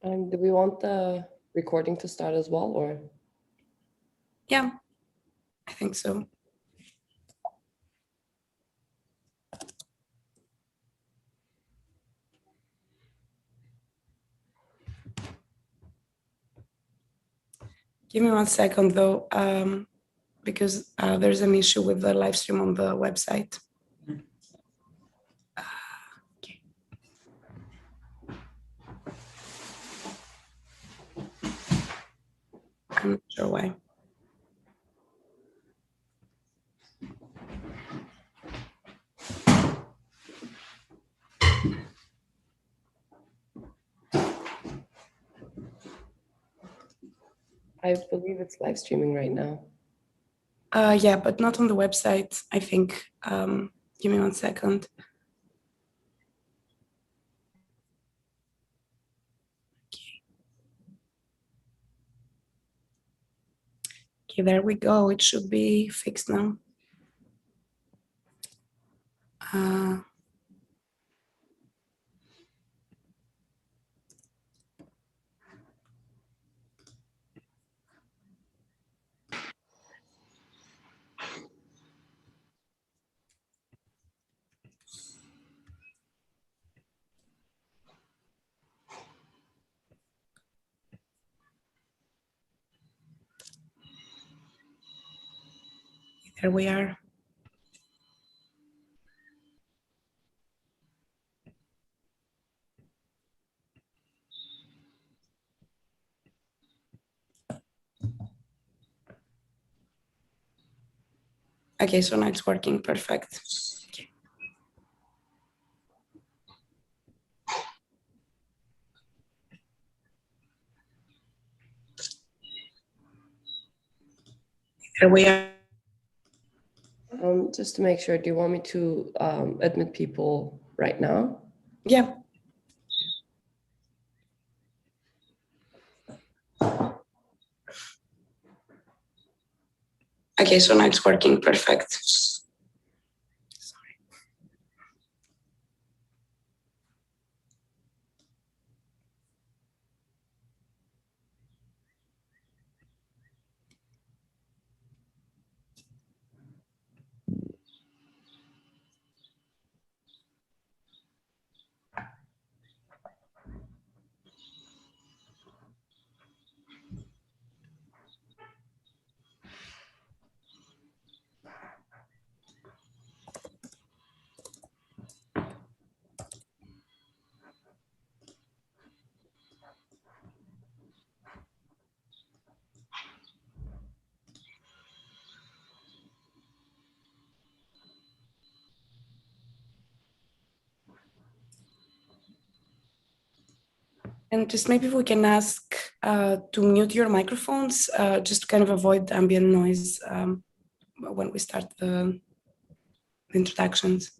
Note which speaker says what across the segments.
Speaker 1: Do we want the recording to start as well, or?
Speaker 2: Yeah, I think so. Give me 1 second though, because there's an issue with the live stream on the website. Okay. I'm not sure why.
Speaker 1: I believe it's live streaming right now.
Speaker 2: Yeah, but not on the website, I think. Give me 1 second. Okay, there we go. It should be fixed now. There we are. Okay, so now it's working perfect. Okay. There we are.
Speaker 1: Just to make sure, do you want me to admit people right now?
Speaker 2: Yeah. Okay, so now it's working perfect. Sorry. And just maybe we can ask to mute your microphones, just to kind of avoid ambient noise when we start the introductions.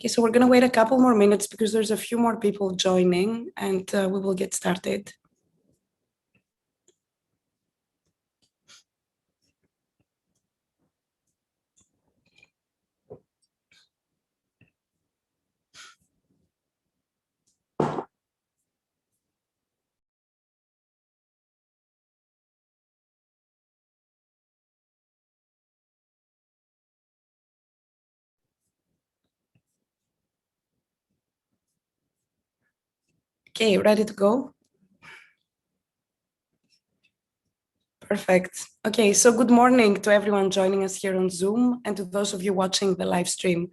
Speaker 2: Okay, so we're going to wait a couple more minutes because there's a few more people joining, and we will get started. Okay, ready to go? Perfect. Okay, so good morning to everyone joining us here on Zoom and to those of you watching the live stream.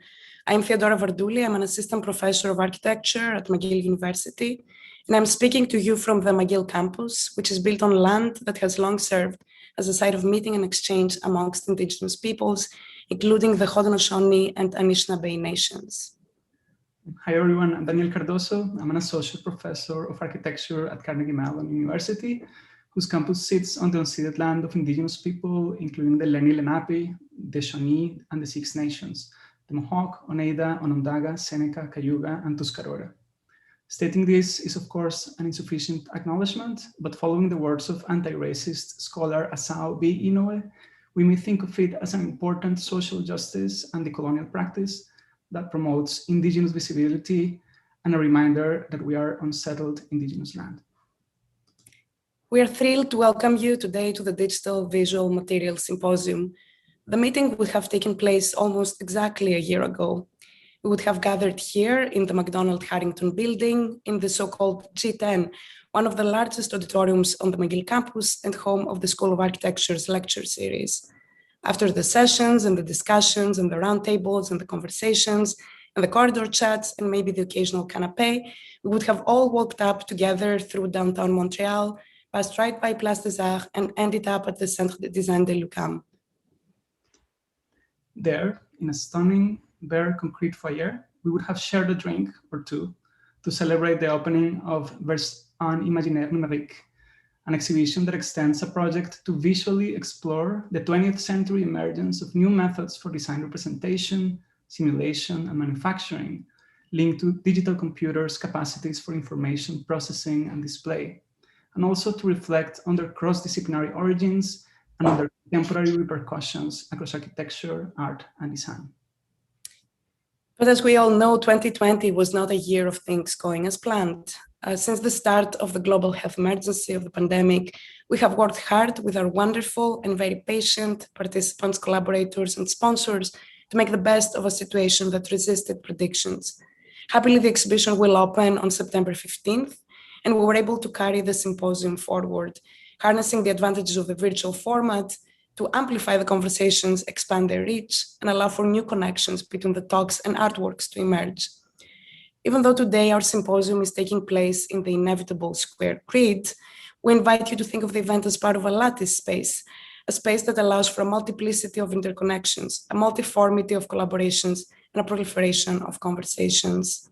Speaker 2: I'm Theodora Vardouli. I'm an assistant professor of architecture at McGill University, and I'm speaking to you from the McGill campus, which is built on land that has long served as a site of meeting and exchange amongst indigenous peoples, including the Haudenosaunee and Anishinaabe nations.
Speaker 3: Hi everyone, I'm Daniel Cardoso. I'm an associate professor of architecture at Carnegie Mellon University, whose campus sits on the unceded land of indigenous people, including the Lenni Lenape, the Shawnee, and the Six Nations, the Mohawk, Oneida, Onondaga, Seneca, Cayuga, and Tuscarora. Stating this is, of course, an insufficient acknowledgement, but following the words of anti-racist scholar Asao B. Inoue, we may think of it as an important social justice and decolonial practice that promotes indigenous visibility and a reminder that we are on settled indigenous land.
Speaker 2: We are thrilled to welcome you today to the Digital.Visual.Material Symposium. The meeting would have taken place almost exactly a year ago. We would have gathered here in the McDonald Harrington building in the so-called G10, one of the largest auditoriums on the McGill campus and home of the School of Architecture's lecture series. After the sessions and the discussions and the roundtables and the conversations and the corridor chats and maybe the occasional canapé, we would have all walked up together through downtown Montreal, passed right by Place des Arts and ended up at the Centre de Design de l'UQAM.
Speaker 3: There, in a stunning, bare concrete foyer, we would have shared a drink or two to celebrate the opening of Vers un imaginaire numérique, an exhibition that extends a project to visually explore the 20th century emergence of new methods for design representation, simulation, and manufacturing, linked to digital computers' capacities for information processing and display, and also to reflect on their cross-disciplinary origins and on their contemporary repercussions across architecture, art, and design.
Speaker 2: But as we all know, 2020 was not a year of things going as planned. Since the start of the global health emergency of the pandemic, we have worked hard with our wonderful and very patient participants, collaborators, and sponsors to make the best of a situation that resisted predictions. Happily, the exhibition will open on September 15th, and we were able to carry the symposium forward, harnessing the advantages of the virtual format to amplify the conversations, expand their reach, and allow for new connections between the talks and artworks to emerge. Even though today our symposium is taking place in the inevitable square grid, we invite you to think of the event as part of a lattice space, a space that allows for a multiplicity of interconnections, a multiformity of collaborations, and a proliferation of conversations.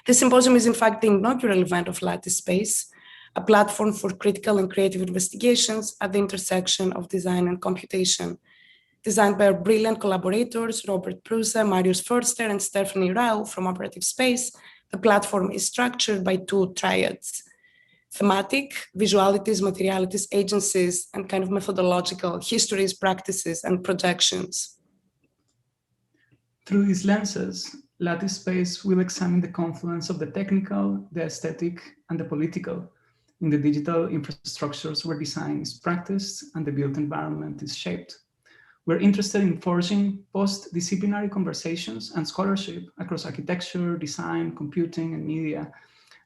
Speaker 2: The symposium is in fact the inaugural event of Lattice Space, a platform for critical and creative investigations at the intersection of design and computation. Designed by our brilliant collaborators, Robert Prusa, Marius Förster, and Stephanie Rao from Operative Space, the platform is structured by two triads: thematic, visualities, materialities, agencies, and kind of methodological, histories, practices, and projections.
Speaker 3: Through these lenses, Lattice Space will examine the confluence of the technical, the aesthetic, and the political in the digital infrastructures where design is practiced and the built environment is shaped. We're interested in forging post-disciplinary conversations and scholarship across architecture, design, computing, and media,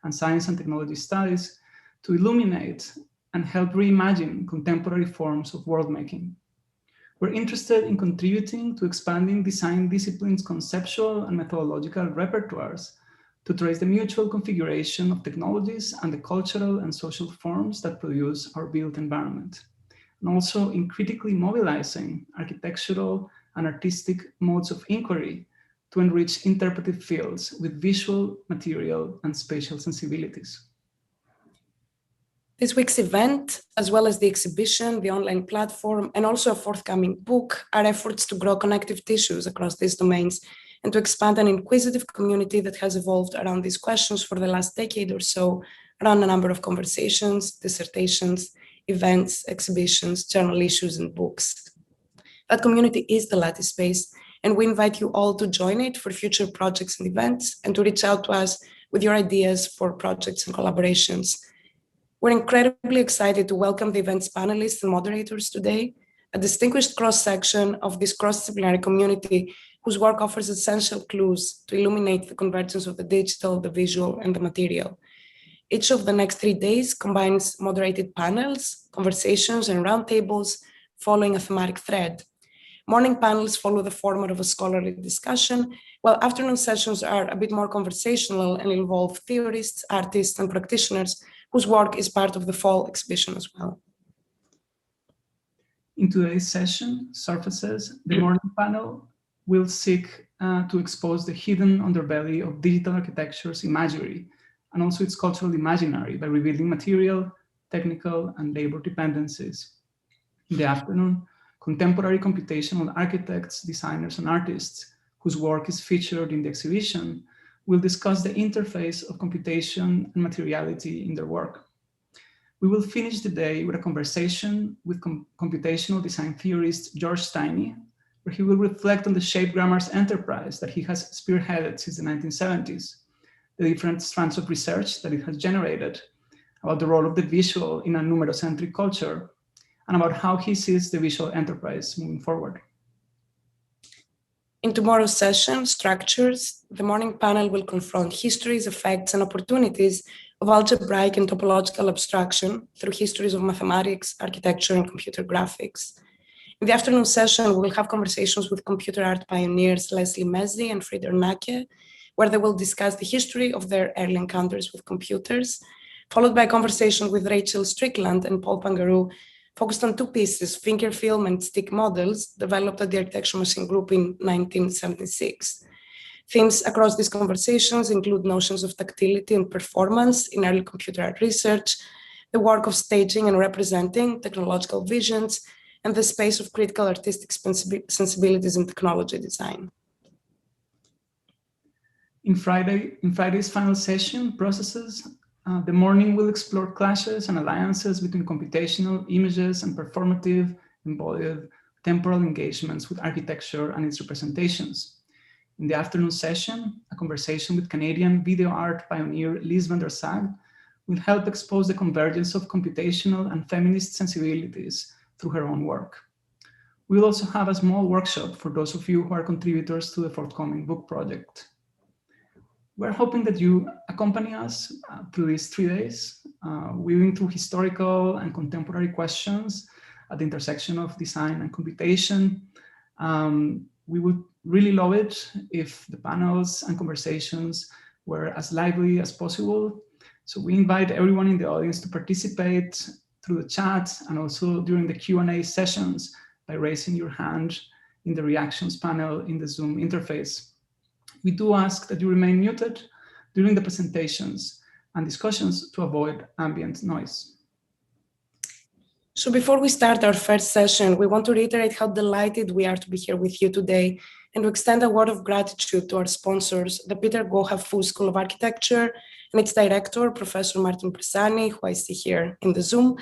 Speaker 3: and science and technology studies to illuminate and help reimagine contemporary forms of world-making. We're interested in contributing to expanding design disciplines' conceptual and methodological repertoires to trace the mutual configuration of technologies and the cultural and social forms that produce our built environment, and also in critically mobilizing architectural and artistic modes of inquiry to enrich interpretive fields with visual, material, and spatial sensibilities.
Speaker 2: This week's event, as well as the exhibition, the online platform, and also a forthcoming book, are efforts to grow connective tissues across these domains and to expand an inquisitive community that has evolved around these questions for the last decade or so, around a number of conversations, dissertations, events, exhibitions, journal issues, and books. That community is the Lattice Space, and we invite you all to join it for future projects and events and to reach out to us with your ideas for projects and collaborations. We're incredibly excited to welcome the event's panelists and moderators today, a distinguished cross-section of this cross-disciplinary community whose work offers essential clues to illuminate the convergence of the digital, the visual, and the material. Each of the next 3 days combines moderated panels, conversations, and roundtables following a thematic thread. Morning panels follow the format of a scholarly discussion, while afternoon sessions are a bit more conversational and involve theorists, artists, and practitioners whose work is part of the fall exhibition as well.
Speaker 3: In today's session, Surfaces, the morning panel will seek to expose the hidden underbelly of digital architecture's imagery and also its cultural imaginary by revealing material, technical, and labor dependencies. In the afternoon, contemporary computational architects, designers, and artists whose work is featured in the exhibition will discuss the interface of computation and materiality in their work. We will finish the day with a conversation with computational design theorist George Stiny, where he will reflect on the shape grammar's enterprise that he has spearheaded since the 1970s, the different strands of research that it has generated, about the role of the visual in a numerocentric culture, and about how he sees the visual enterprise moving forward.
Speaker 2: In tomorrow's session, Structures, the morning panel will confront histories, effects, and opportunities of algebraic and topological abstraction through histories of mathematics, architecture, and computer graphics. In the afternoon session, we will have conversations with computer art pioneers Leslie Mezzi and Frieder Nacke, where they will discuss the history of their early encounters with computers, followed by a conversation with Rachel Strickland and Paul Pangaroo, focused on two pieces, finger film and stick models, developed at the Architecture Machine Group in 1976. Themes across these conversations include notions of tactility and performance in early computer art research, the work of staging and representing technological visions, and the space of critical artistic sensibilities in technology design.
Speaker 3: In Friday's final session, Processes, the morning will explore clashes and alliances between computational images and performative, embodied temporal engagements with architecture and its representations. In the afternoon session, a conversation with Canadian video art pioneer Lise van der Sag will help expose the convergence of computational and feminist sensibilities through her own work. We will also have a small workshop for those of you who are contributors to the forthcoming book project. We're hoping that you accompany us through these 3 days, weaving through historical and contemporary questions at the intersection of design and computation. We would really love it if the panels and conversations were as lively as possible. So we invite everyone in the audience to participate through the chat and also during the Q&A sessions by raising your hand in the reactions panel in the Zoom interface. We do ask that you remain muted during the presentations and discussions to avoid ambient noise.
Speaker 2: So before we start our first session, we want to reiterate how delighted we are to be here with you today and to extend a word of gratitude to our sponsors, the Peter Goha School of Architecture and its director, Professor Martin Bresani, who I see here in the Zoom,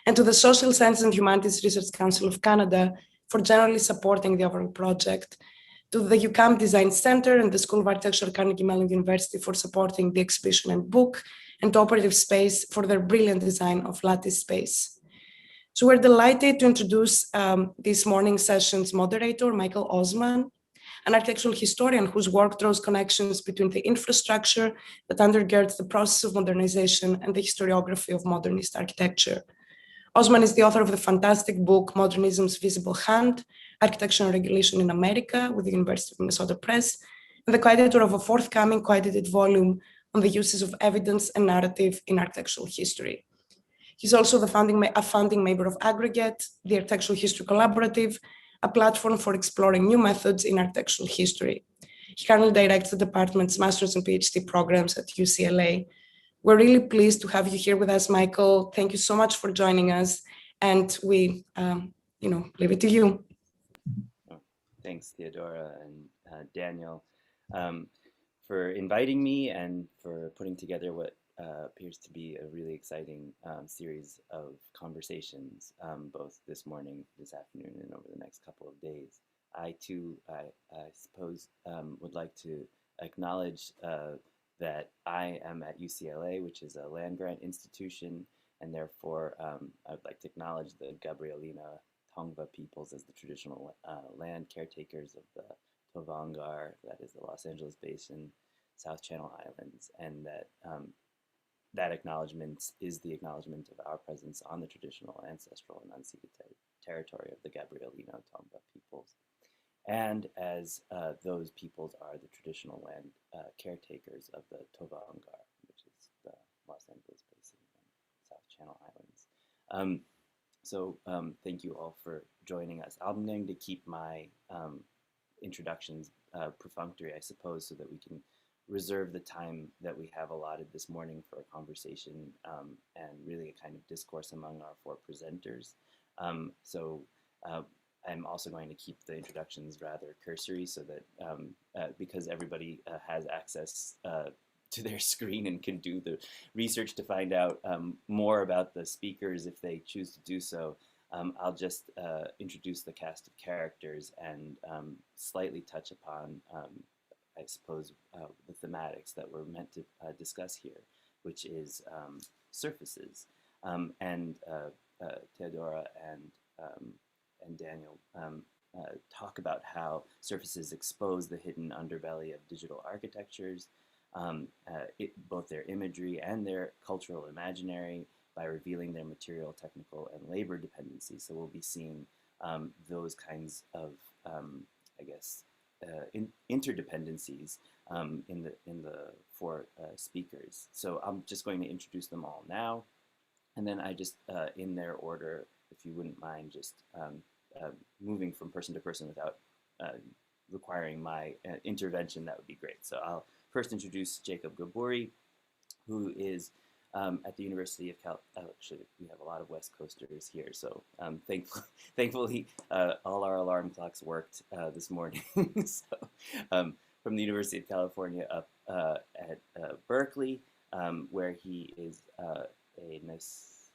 Speaker 2: and to the Social Sciences and Humanities Research Council of Canada for generally supporting the overall project, to the UQAM Design Center and the School of Architecture at Carnegie Mellon University for supporting the exhibition and book, and to Operative Space for their brilliant design of Lattice Space. So we're delighted to introduce this morning session's moderator, Michael Osman, an architectural historian whose work draws connections between the infrastructure that undergirds the process of modernization and the historiography of modernist architecture. Osman is the author of the fantastic book, Modernism's Visible Hand, Architecture and Regulation in America with the University of Minnesota Press, and the co-editor of a forthcoming co-edited volume on the uses of evidence and narrative in architectural history. He's also a founding member of Aggregate, the Architectural History Collaborative, a platform for exploring new methods in architectural history. He currently directs the department's master's and PhD programs at UCLA. We're really pleased to have you here with us, Michael. Thank you so much for joining us, and we, leave it to you.
Speaker 4: Thanks, Theodora and Daniel, for inviting me and for putting together what appears to be a really exciting series of conversations, both this morning, this afternoon, and over the next couple of days. I too, I suppose, would like to acknowledge that I am at UCLA, which is a land-grant institution, and therefore I would like to acknowledge the Gabrielina Tongva peoples as the traditional land caretakers of the Tovangar, that is the Los Angeles Basin, South Channel Islands, and that that acknowledgement is the acknowledgement of our presence on the traditional, ancestral, and unceded territory of the Gabrielina Tongva peoples. and as those peoples are the traditional land caretakers of the Toba-Ungar, which is the Los Angeles Basin and South Channel Islands. So thank you all for joining us. I'm going to keep my introductions perfunctory, I suppose, so that we can reserve the time that we have allotted this morning for a conversation and really a kind of discourse among our four presenters. I'm also going to keep the introductions rather cursory so that because everybody has access to their screen and can do the research to find out more about the speakers if they choose to do so, I'll just introduce the cast of characters and slightly touch upon, I suppose, the thematics that we're meant to discuss here, which is surfaces. And Theodora and Daniel talk about how surfaces expose the hidden underbelly of digital architectures, both their imagery and their cultural imaginary, by revealing their material, technical, and labor dependencies. So we'll be seeing those kinds of, I guess, interdependencies in the four speakers. So I'm just going to introduce them all now, and then I just, in their order, if you wouldn't mind, just moving from person to person without requiring my intervention, that would be great. So I'll first introduce Jacob Gaboury, who is at the University of actually, we have a lot of West Coasters here, so thankfully all our alarm clocks worked this morning. So from the University of California up at Berkeley, where he is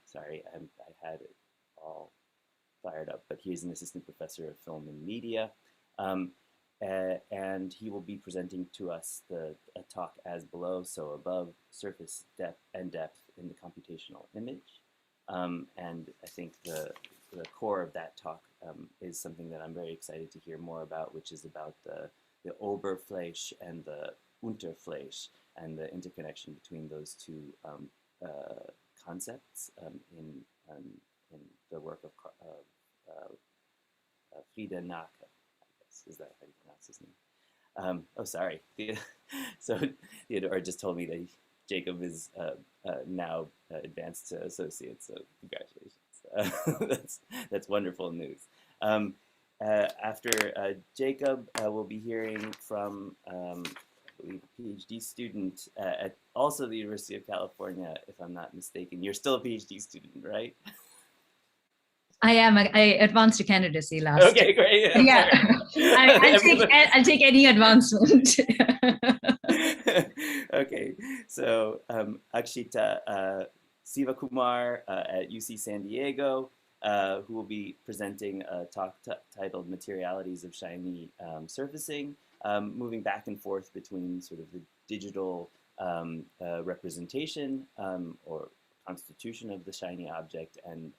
Speaker 4: sorry, I had it all fired up, but he's an assistant professor of film and media. And he will be presenting to us a talk as below, so above, surface depth and depth in the computational image. And I think the core of that talk is something that I'm very excited to hear more about, which is about the Oberfläche and the Unterfläche and the interconnection between those two concepts in the work of Frida Nake. Is that how you pronounce his name? Oh, sorry. So Theodora just told me that Jacob is now advanced to associate, so congratulations. That's wonderful news. After Jacob, we'll be hearing from, I believe, a PhD student at also the University of California, if I'm not mistaken. You're still a PhD student, right?
Speaker 5: I am. I advanced to candidacy last.
Speaker 4: Okay, great.
Speaker 5: Yeah, I'll take any advancement.
Speaker 4: Okay, so Akshita Sivakumar at UC San Diego, who will be presenting a talk titled Materialities of Shiny Surfacing, moving back and forth between sort of the digital representation or constitution of the shiny object and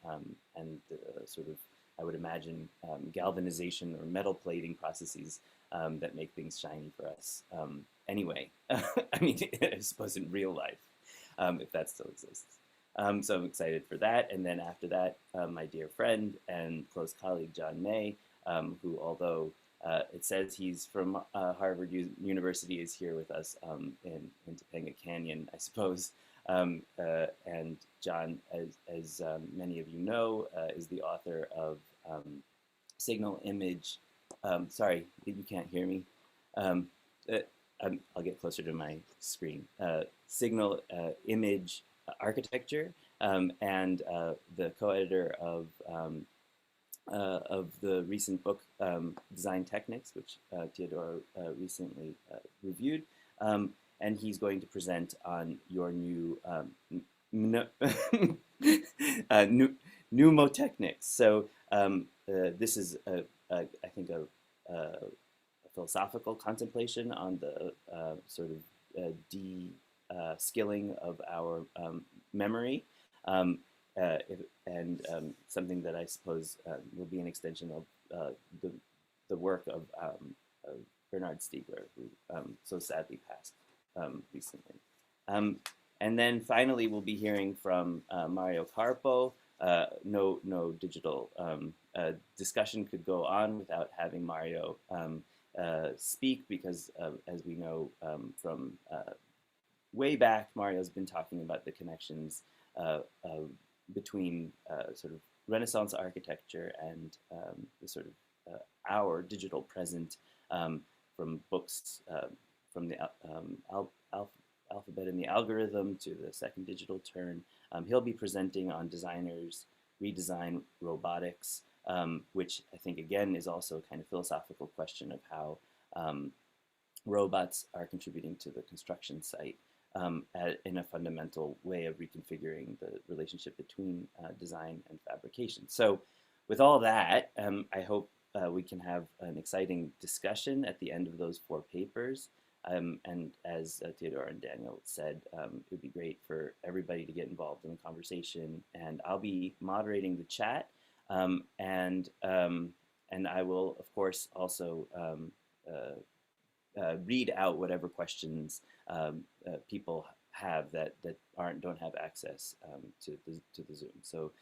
Speaker 4: the sort of, I would imagine, galvanization or metal plating processes that make things shiny for us. Anyway, I mean, I suppose in real life, if that still exists. So I'm excited for that. And then after that, my dear friend and close colleague, John May, who, although it says he's from Harvard University, is here with us in Topanga Canyon, I suppose. And John, as many of you know, is the author of Signal Image. Sorry, you can't hear me. I'll get closer to my screen. Signal Image Architecture, and the co-editor of the recent book, Design Techniques, which Theodora recently reviewed. And he's going to present on your new mnemotechnics. So this is, I think, a philosophical contemplation on the sort of de-skilling of our memory, and something that I suppose will be an extension of the work of Bernard Stiegler, who so sadly passed recently. And then finally, we'll be hearing from Mario Carpo, no digital discussion could go on without having Mario speak, because as we know from way back, Mario's been talking about the connections between sort of Renaissance architecture and the sort of our digital present, from books from the alphabet and the algorithm to the second digital turn. He'll be presenting on designers redesign robotics, which I think again is also a kind of philosophical question of how robots are contributing to the construction site in a fundamental way of reconfiguring the relationship between design and fabrication. So with all that, I hope we can have an exciting discussion at the end of those 4 papers. And as Theodora and Daniel said, it would be great for everybody to get involved in the conversation. And I'll be moderating the chat. And I will, of course, also read out whatever questions people have that don't have access to the Zoom. So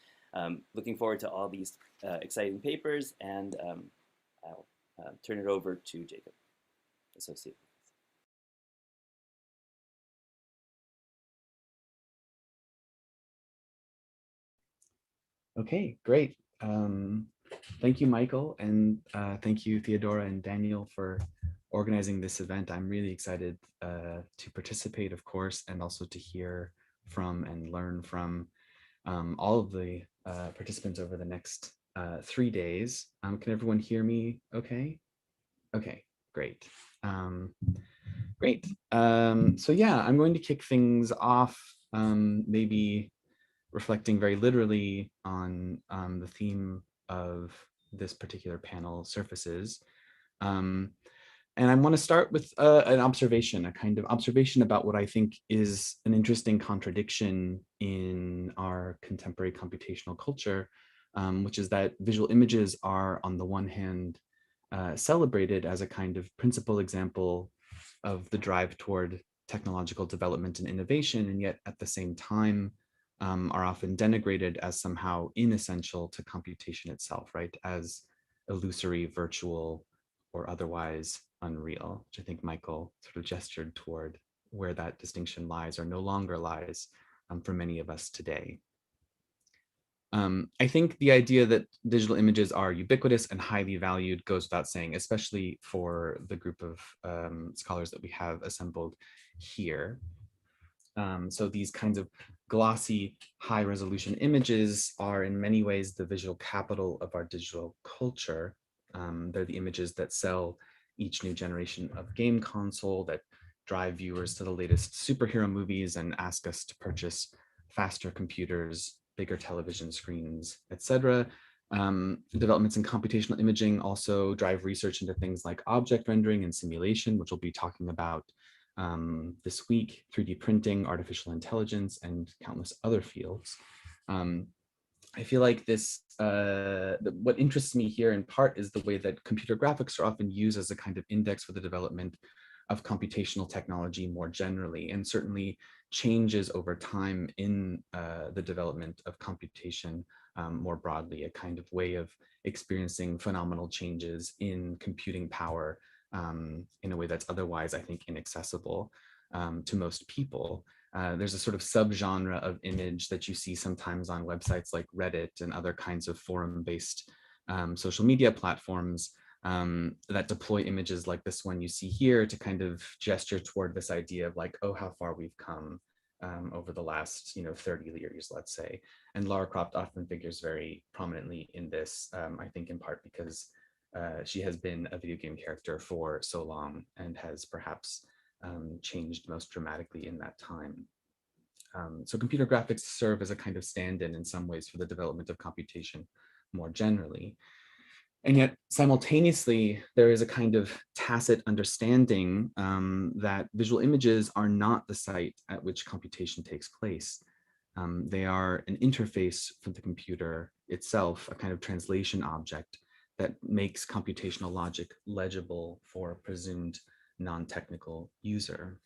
Speaker 4: looking forward to all these exciting papers, and I'll turn it over to Jacob, Associate.
Speaker 6: Okay, great. Thank you, Michael, and thank you, Theodora and Daniel, for organizing this event. I'm really excited to participate, of course, and also to hear from and learn from all of the participants over the next 3 days. Can everyone hear me okay? Okay, great. Great. So yeah, I'm going to kick things off, maybe reflecting very literally on the theme of this particular panel, surfaces. And I want to start with an observation, a kind of observation about what I think is an interesting contradiction in our contemporary computational culture, which is that visual images are, on the one hand, celebrated as a kind of principal example of the drive toward technological development and innovation, and yet at the same time are often denigrated as somehow inessential to computation itself, right? As illusory, virtual, or otherwise unreal, which I think Michael sort of gestured toward where that distinction lies or no longer lies for many of us today. I think the idea that digital images are ubiquitous and highly valued goes without saying, especially for the group of scholars that we have assembled here. So these kinds of glossy, high resolution images are in many ways the visual capital of our digital culture. They're the images that sell each new generation of game console, that drive viewers to the latest superhero movies and ask us to purchase faster computers, bigger television screens, etc. Developments in computational imaging also drive research into things like object rendering and simulation, which we'll be talking about this week, 3D printing, artificial intelligence, and countless other fields. I feel like this, what interests me here in part is the way that computer graphics are often used as a kind of index for the development of computational technology more generally, and certainly changes over time in the development of computation more broadly, a kind of way of experiencing phenomenal changes in computing power in a way that's otherwise, I think, inaccessible to most people. There's a sort of subgenre of image that you see sometimes on websites like Reddit and other kinds of forum-based social media platforms that deploy images like this one you see here to kind of gesture toward this idea of like, oh, how far we've come over the last 30 years, let's say. And Lara Croft often figures very prominently in this, I think in part because she has been a video game character for so long and has perhaps changed most dramatically in that time. So computer graphics serve as a kind of stand-in in some ways for the development of computation more generally. And yet simultaneously, there is a kind of tacit understanding that visual images are not the site at which computation takes place. They are an interface for the computer itself, a kind of translation object that makes computational logic legible for a presumed non-technical user.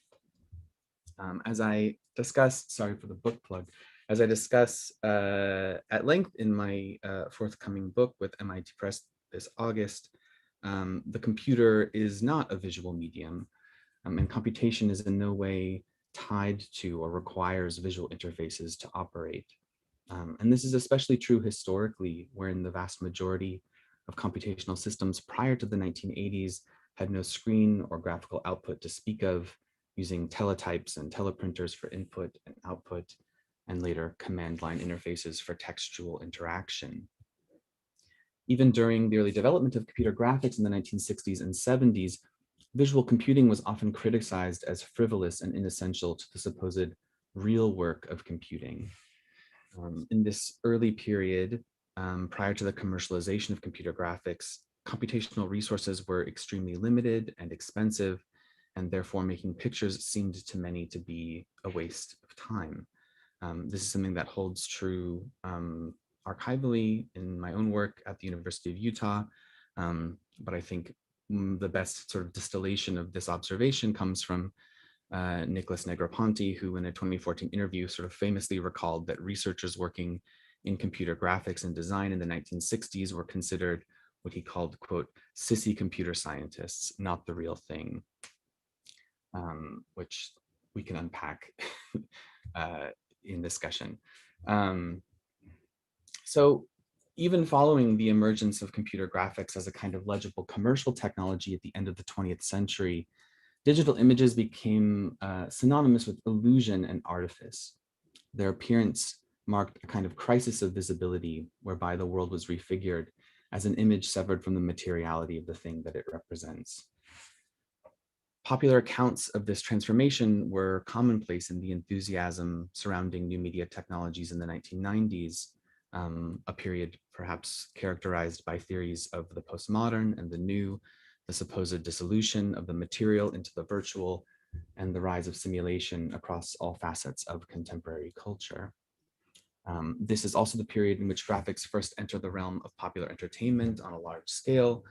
Speaker 6: As I discussed, sorry for the book plug, As I discuss at length in my forthcoming book with MIT Press this August, the computer is not a visual medium, and computation is in no way tied to or requires visual interfaces to operate. And this is especially true historically, wherein the vast majority of computational systems prior to the 1980s had no screen or graphical output to speak of, using teletypes and teleprinters for input and output, and later command line interfaces for textual interaction. Even during the early development of computer graphics in the 1960s and 70s, visual computing was often criticized as frivolous and inessential to the supposed real work of computing. In this early period, prior to the commercialization of computer graphics, computational resources were extremely limited and expensive, and therefore making pictures seemed to many to be a waste of time. This is something that holds true archivally in my own work at the University of Utah, but I think the best sort of distillation of this observation comes from Nicholas Negroponte, who in a 2014 interview sort of famously recalled that researchers working in computer graphics and design in the 1960s were considered what he called, quote, sissy computer scientists, not the real thing, which we can unpack in discussion. So even following the emergence of computer graphics as a kind of legible commercial technology at the end of the 20th century, digital images became synonymous with illusion and artifice. Their appearance marked a kind of crisis of visibility, whereby the world was refigured as an image severed from the materiality of the thing that it represents. Popular accounts of this transformation were commonplace in the enthusiasm surrounding new media technologies in the 1990s, a period perhaps characterized by theories of the postmodern and the new, the supposed dissolution of the material into the virtual, and the rise of simulation across all facets of contemporary culture. This is also the period in which graphics first enter the realm of popular entertainment on a large scale,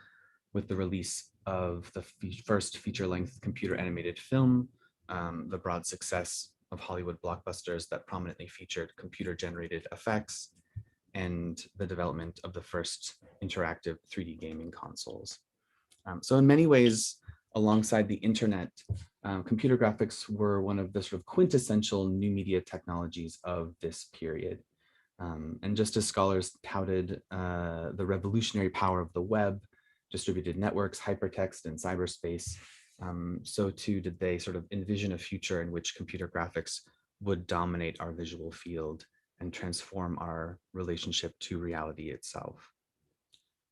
Speaker 6: with the release of the first feature-length computer animated film, the broad success of Hollywood blockbusters that prominently featured computer-generated effects, and the development of the first interactive 3D gaming consoles. So in many ways, alongside the internet, computer graphics were one of the sort of quintessential new media technologies of this period. And just as scholars touted the revolutionary power of the web, distributed networks, hypertext, and cyberspace, so too did they sort of envision a future in which computer graphics would dominate our visual field and transform our relationship to reality itself.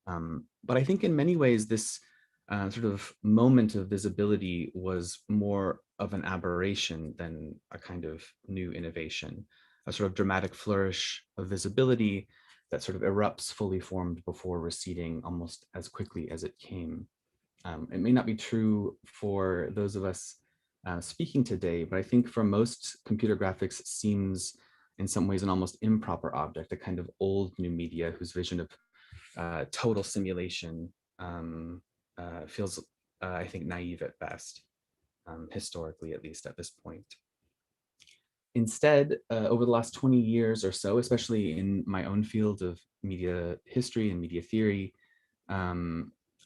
Speaker 6: But I think in many ways, this sort of moment of visibility was more of an aberration than a kind of new innovation, a sort of dramatic flourish of visibility that sort of erupts fully formed before receding almost as quickly as it came. It may not be true for those of us speaking today, but I think for most, computer graphics seems in some ways an almost improper object, a kind of old new media whose vision of total simulation feels, I think, naive at best, historically, at least at this point. Instead, over the last 20 years or so, especially in my own field of media history and media theory,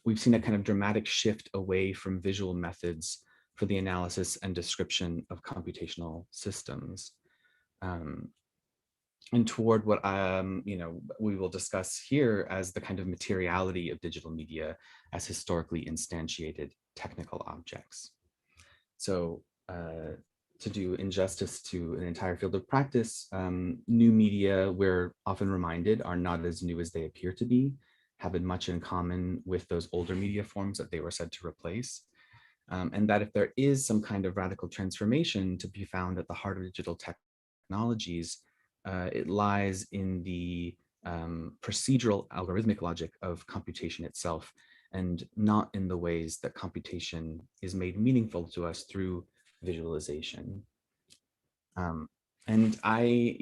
Speaker 6: we've seen a kind of dramatic shift away from visual methods for the analysis and description of computational systems, and toward what we will discuss here as the kind of materiality of digital media as historically instantiated technical objects. So to do injustice to an entire field of practice, new media, we're often reminded, are not as new as they appear to be, have much in common with those older media forms that they were said to replace. And that if there is some kind of radical transformation to be found at the heart of digital technologies, it lies in the procedural algorithmic logic of computation itself, and not in the ways that computation is made meaningful to us through visualization. And I,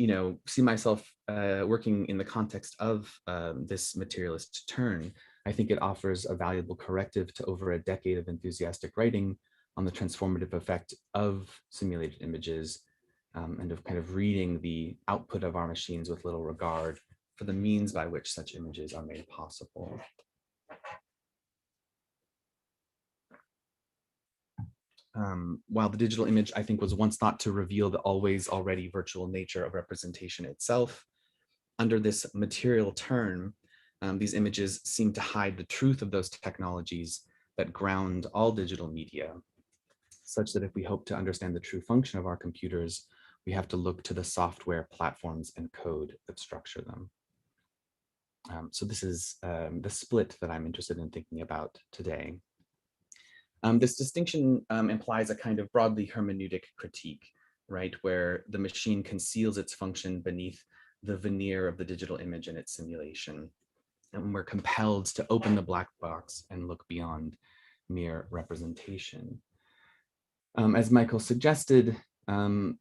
Speaker 6: see myself working in the context of this materialist turn. I think it offers a valuable corrective to over a decade of enthusiastic writing on the transformative effect of simulated images, and of kind of reading the output of our machines with little regard for the means by which such images are made possible. While the digital image, I think, was once thought to reveal the always already virtual nature of representation itself, under this material term, these images seem to hide the truth of those technologies that ground all digital media, such that if we hope to understand the true function of our computers, we have to look to the software, platforms, and code that structure them. So this is the split that I'm interested in thinking about today. This distinction implies a kind of broadly hermeneutic critique, right, where the machine conceals its function beneath the veneer of the digital image and its simulation. And we're compelled to open the black box and look beyond mere representation. As Michael suggested,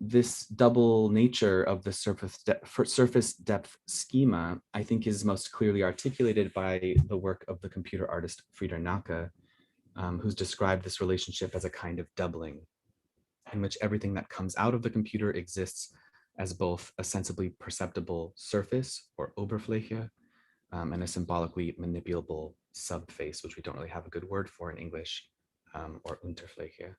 Speaker 6: this double nature of the surface depth schema, I think, is most clearly articulated by the work of the computer artist Frieder Nacke, who's described this relationship as a kind of doubling, in which everything that comes out of the computer exists as both a sensibly perceptible surface, or Oberfläche, and a symbolically manipulable subface, which we don't really have a good word for in English, or Unterfläche.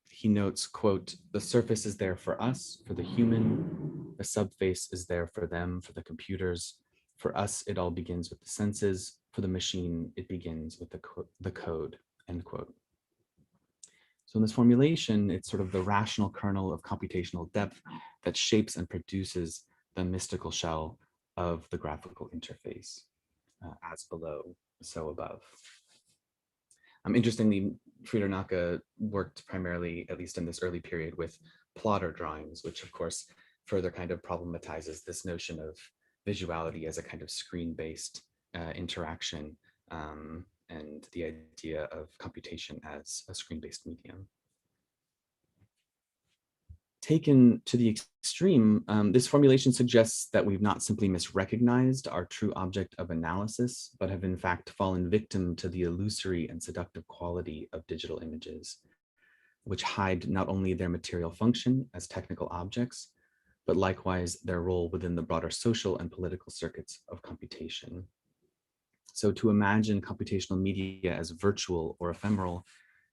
Speaker 6: He notes, quote, "The surface is there for us, for the human. The subface is there for them, for the computers. For us, it all begins with the senses. For the machine, it begins with the code," end quote. So in this formulation, it's sort of the rational kernel of computational depth that shapes and produces the mystical shell of the graphical interface, as below, so above. Interestingly, Frieder Nacke worked primarily, at least in this early period, with plotter drawings, which of course further kind of problematizes this notion of visuality as a kind of screen-based interaction, and the idea of computation as a screen-based medium. Taken to the extreme, this formulation suggests that we've not simply misrecognized our true object of analysis, but have in fact fallen victim to the illusory and seductive quality of digital images, which hide not only their material function as technical objects, but likewise their role within the broader social and political circuits of computation. So to imagine computational media as virtual or ephemeral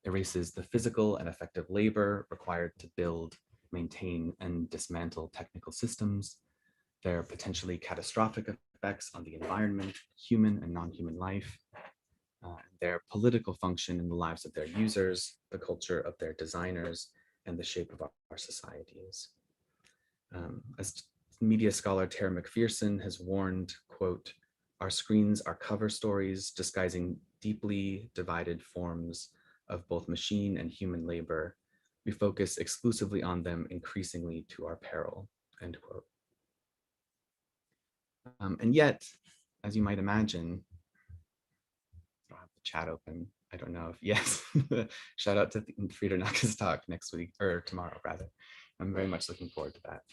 Speaker 6: erases the physical and effective labor required to build, maintain, and dismantle technical systems, their potentially catastrophic effects on the environment, human and non-human life, their political function in the lives of their users, the culture of their designers, and the shape of our societies. As media scholar Tara McPherson has warned, quote, "Our screens are cover stories disguising deeply divided forms of both machine and human labor. We focus exclusively on them increasingly to our peril," end quote. And yet, as you might imagine, I don't have the chat open. I don't know if, yes, shout out to Frieder Nacke's talk next week, or tomorrow rather. I'm very much looking forward to that.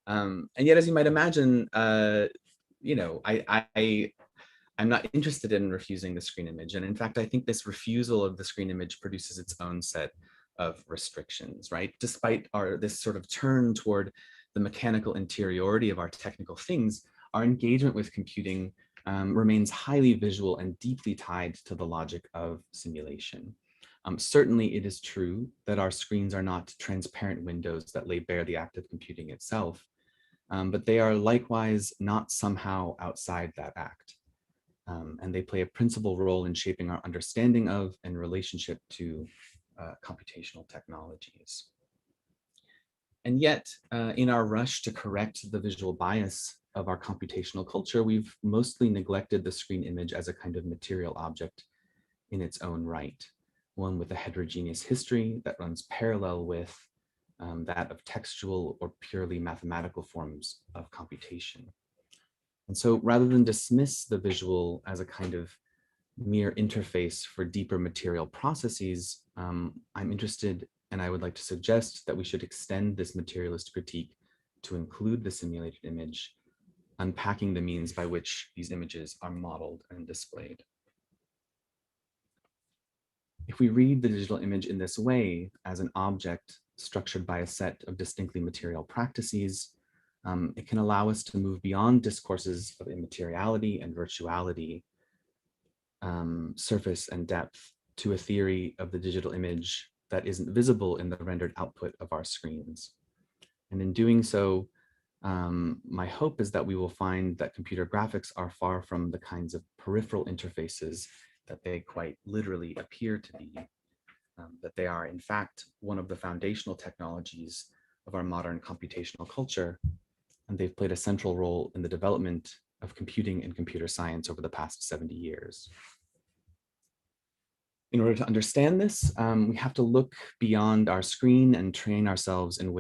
Speaker 6: And yet, as you might imagine, you know, I'm not interested in refusing the screen image. And in fact, I think this refusal of the screen image produces its own set of restrictions, right? Despite this sort of turn toward the mechanical interiority of our technical things, our engagement with computing remains highly visual and deeply tied to the logic of simulation. Certainly, it is true that our screens are not transparent windows that lay bare the act of computing itself, but they are likewise not somehow outside that act. And they play a principal role in shaping our understanding of and relationship to computational technologies. And yet, in our rush to correct the visual bias of our computational culture, we've mostly neglected the screen image as a kind of material object in its own right, one with a heterogeneous history that runs parallel with that of textual or purely mathematical forms of computation. And so rather than dismiss the visual as a kind of mere interface for deeper material processes, I'm interested, and I would like to suggest that we should extend this materialist critique to include the simulated image, unpacking the means by which these images are modeled and displayed. If we read the digital image in this way, as an object structured by a set of distinctly material practices, it can allow us to move beyond discourses of immateriality and virtuality, surface and depth, to a theory of the digital image that isn't visible in the rendered output of our screens. And in doing so, my hope is that we will find that computer graphics are far from the kinds of peripheral interfaces that they quite literally appear to be, that they are in fact one of the foundational technologies of our modern computational culture, and they've played a central role in the development of computing and computer science over the past 70 years. In order to understand this, we have to look beyond our screen and train ourselves in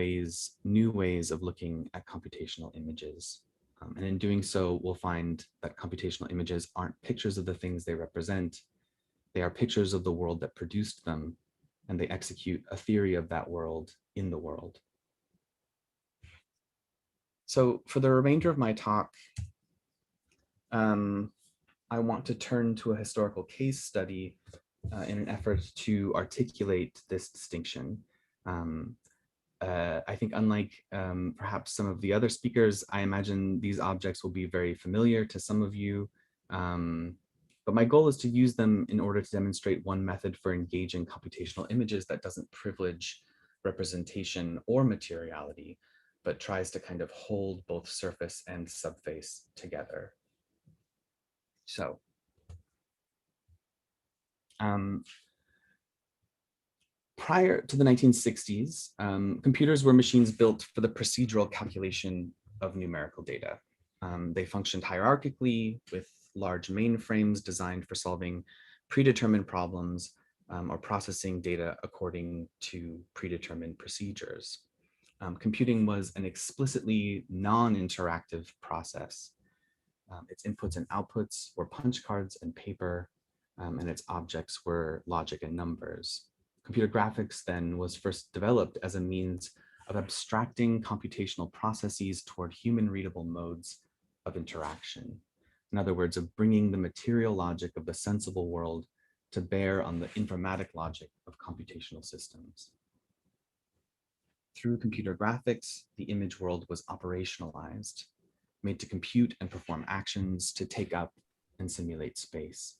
Speaker 6: new ways of looking at computational images. And in doing so, we'll find that computational images aren't pictures of the things they represent. They are pictures of the world that produced them, and they execute a theory of that world in the world. So for the remainder of my talk, I want to turn to a historical case study in an effort to articulate this distinction. I think unlike perhaps some of the other speakers, I imagine these objects will be very familiar to some of you. But my goal is to use them in order to demonstrate one method for engaging computational images that doesn't privilege representation or materiality, but tries to kind of hold both surface and subface together. So, prior to the 1960s, computers were machines built for the procedural calculation of numerical data. They functioned hierarchically with large mainframes designed for solving predetermined problems or processing data according to predetermined procedures. Computing was an explicitly non-interactive process. Its inputs and outputs were punch cards and paper, and its objects were logic and numbers. Computer graphics then was first developed as a means of abstracting computational processes toward human readable modes of interaction. In other words, of bringing the material logic of the sensible world to bear on the informatic logic of computational systems. Through computer graphics, the image world was operationalized, made to compute and perform actions, to take up and simulate space.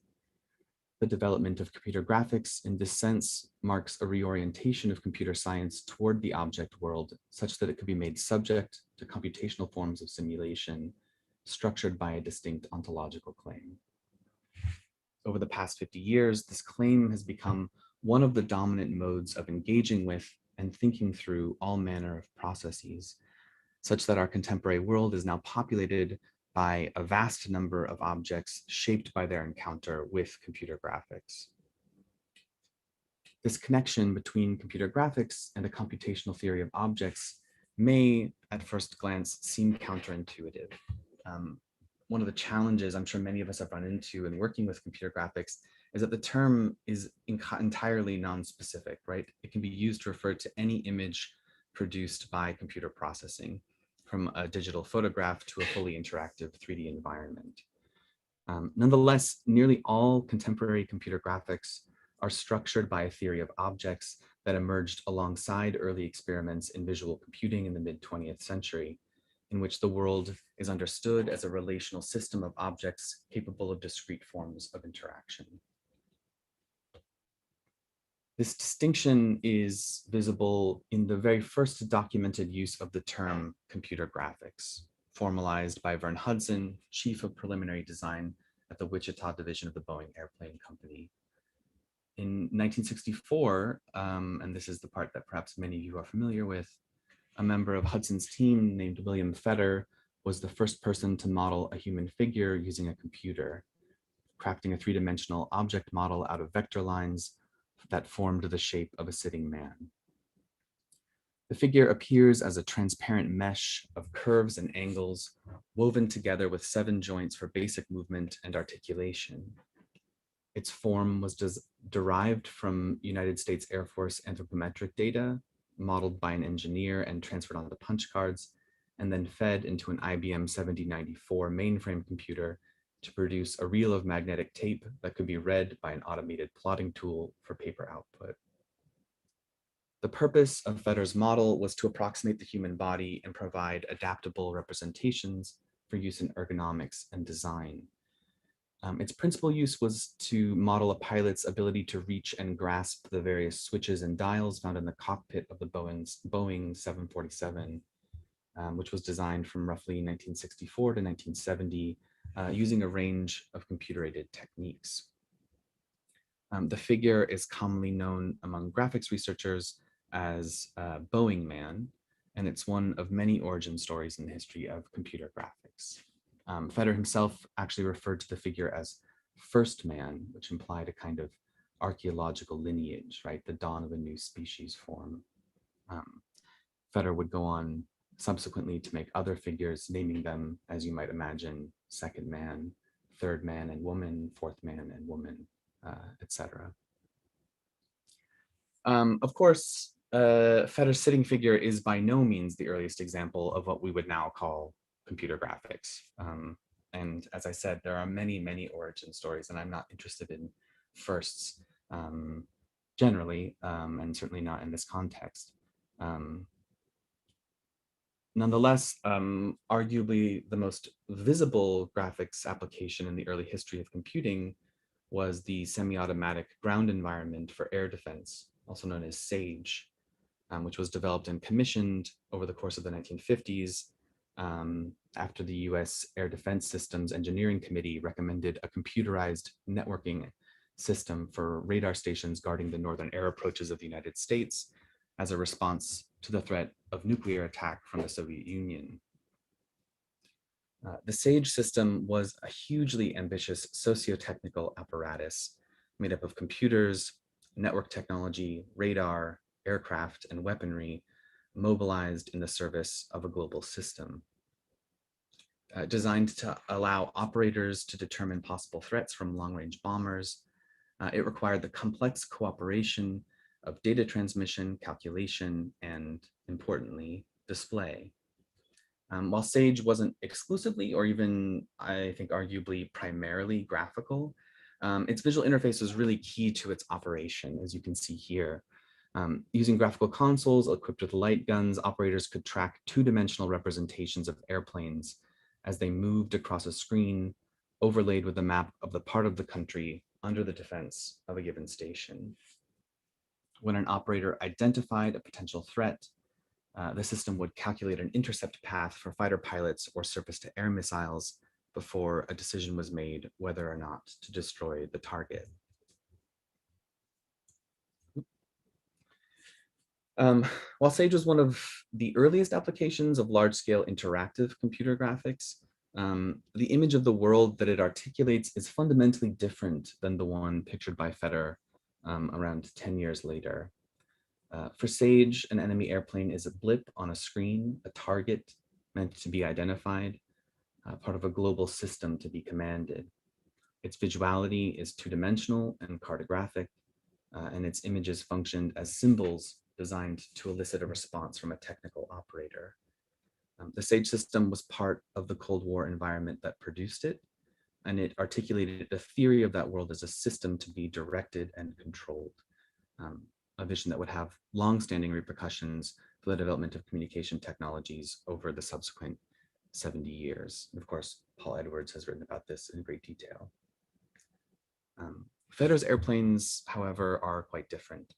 Speaker 6: The development of computer graphics in this sense marks a reorientation of computer science toward the object world, such that it could be made subject to computational forms of simulation structured by a distinct ontological claim. Over the past 50 years, this claim has become one of the dominant modes of engaging with and thinking through all manner of processes, such that our contemporary world is now populated by a vast number of objects shaped by their encounter with computer graphics. This connection between computer graphics and a computational theory of objects may, at first glance, seem counterintuitive. One of the challenges I'm sure many of us have run into in working with computer graphics is that the term is entirely non-specific, right? It can be used to refer to any image produced by computer processing, from a digital photograph to a fully interactive 3D environment. Nonetheless, nearly all contemporary computer graphics are structured by a theory of objects that emerged alongside early experiments in visual computing in the mid-20th century, in which the world is understood as a relational system of objects capable of discrete forms of interaction. This distinction is visible in the very first documented use of the term computer graphics, formalized by Vern Hudson, chief of preliminary design at the Wichita division of the Boeing Airplane Company. In 1964, and this is the part that perhaps many of you are familiar with, a member of Hudson's team named William Fetter was the first person to model a human figure using a computer, crafting a three-dimensional object model out of vector lines that formed the shape of a sitting man. The figure appears as a transparent mesh of curves and angles woven together with 7 joints for basic movement and articulation. Its form was derived from United States Air Force anthropometric data, modeled by an engineer and transferred onto punch cards, and then fed into an IBM 7094 mainframe computer to produce a reel of magnetic tape that could be read by an automated plotting tool for paper output. The purpose of Feder's model was to approximate the human body and provide adaptable representations for use in ergonomics and design. Its principal use was to model a pilot's ability to reach and grasp the various switches and dials found in the cockpit of the Boeing 747, which was designed from roughly 1964 to 1970, using a range of computer-aided techniques. The figure is commonly known among graphics researchers as Boeing Man, and it's one of many origin stories in the history of computer graphics. Feder himself actually referred to the figure as first man, which implied a kind of archaeological lineage, right? The dawn of a new species form. Feder would go on subsequently to make other figures, naming them, as you might imagine, second man, third man and woman, fourth man and woman, etc. Of course, Feder's sitting figure is by no means the earliest example of what we would now call computer graphics. And as I said, there are many, many origin stories, and I'm not interested in firsts generally, and certainly not in this context. Nonetheless, arguably the most visible graphics application in the early history of computing was the semi-automatic ground environment for air defense, also known as SAGE, which was developed and commissioned over the course of the 1950s after the US Air Defense Systems Engineering Committee recommended a computerized networking system for radar stations guarding the northern air approaches of the United States as a response to the threat of nuclear attack from the Soviet Union. The SAGE system was a hugely ambitious socio-technical apparatus made up of computers, network technology, radar, aircraft, and weaponry mobilized in the service of a global system. Designed to allow operators to determine possible threats from long-range bombers, it required the complex cooperation of data transmission, calculation, and importantly, display. While SAGE wasn't exclusively, or even I think arguably primarily graphical, its visual interface was really key to its operation, as you can see here. Using graphical consoles equipped with light guns, operators could track two-dimensional representations of airplanes as they moved across a screen overlaid with a map of the part of the country under the defense of a given station. When an operator identified a potential threat, the system would calculate an intercept path for fighter pilots or surface-to-air missiles before a decision was made whether or not to destroy the target. While SAGE was one of the earliest applications of large-scale interactive computer graphics, the image of the world that it articulates is fundamentally different than the one pictured by Feder around 10 years later. For SAGE, an enemy airplane is a blip on a screen, a target meant to be identified, part of a global system to be commanded. Its visuality is two-dimensional and cartographic, and its images functioned as symbols designed to elicit a response from a technical operator. The SAGE system was part of the Cold War environment that produced it, and it articulated a theory of that world as a system to be directed and controlled, a vision that would have long-standing repercussions for the development of communication technologies over the subsequent 70 years. And of course, Paul Edwards has written about this in great detail. Feder's airplanes, however, are quite different.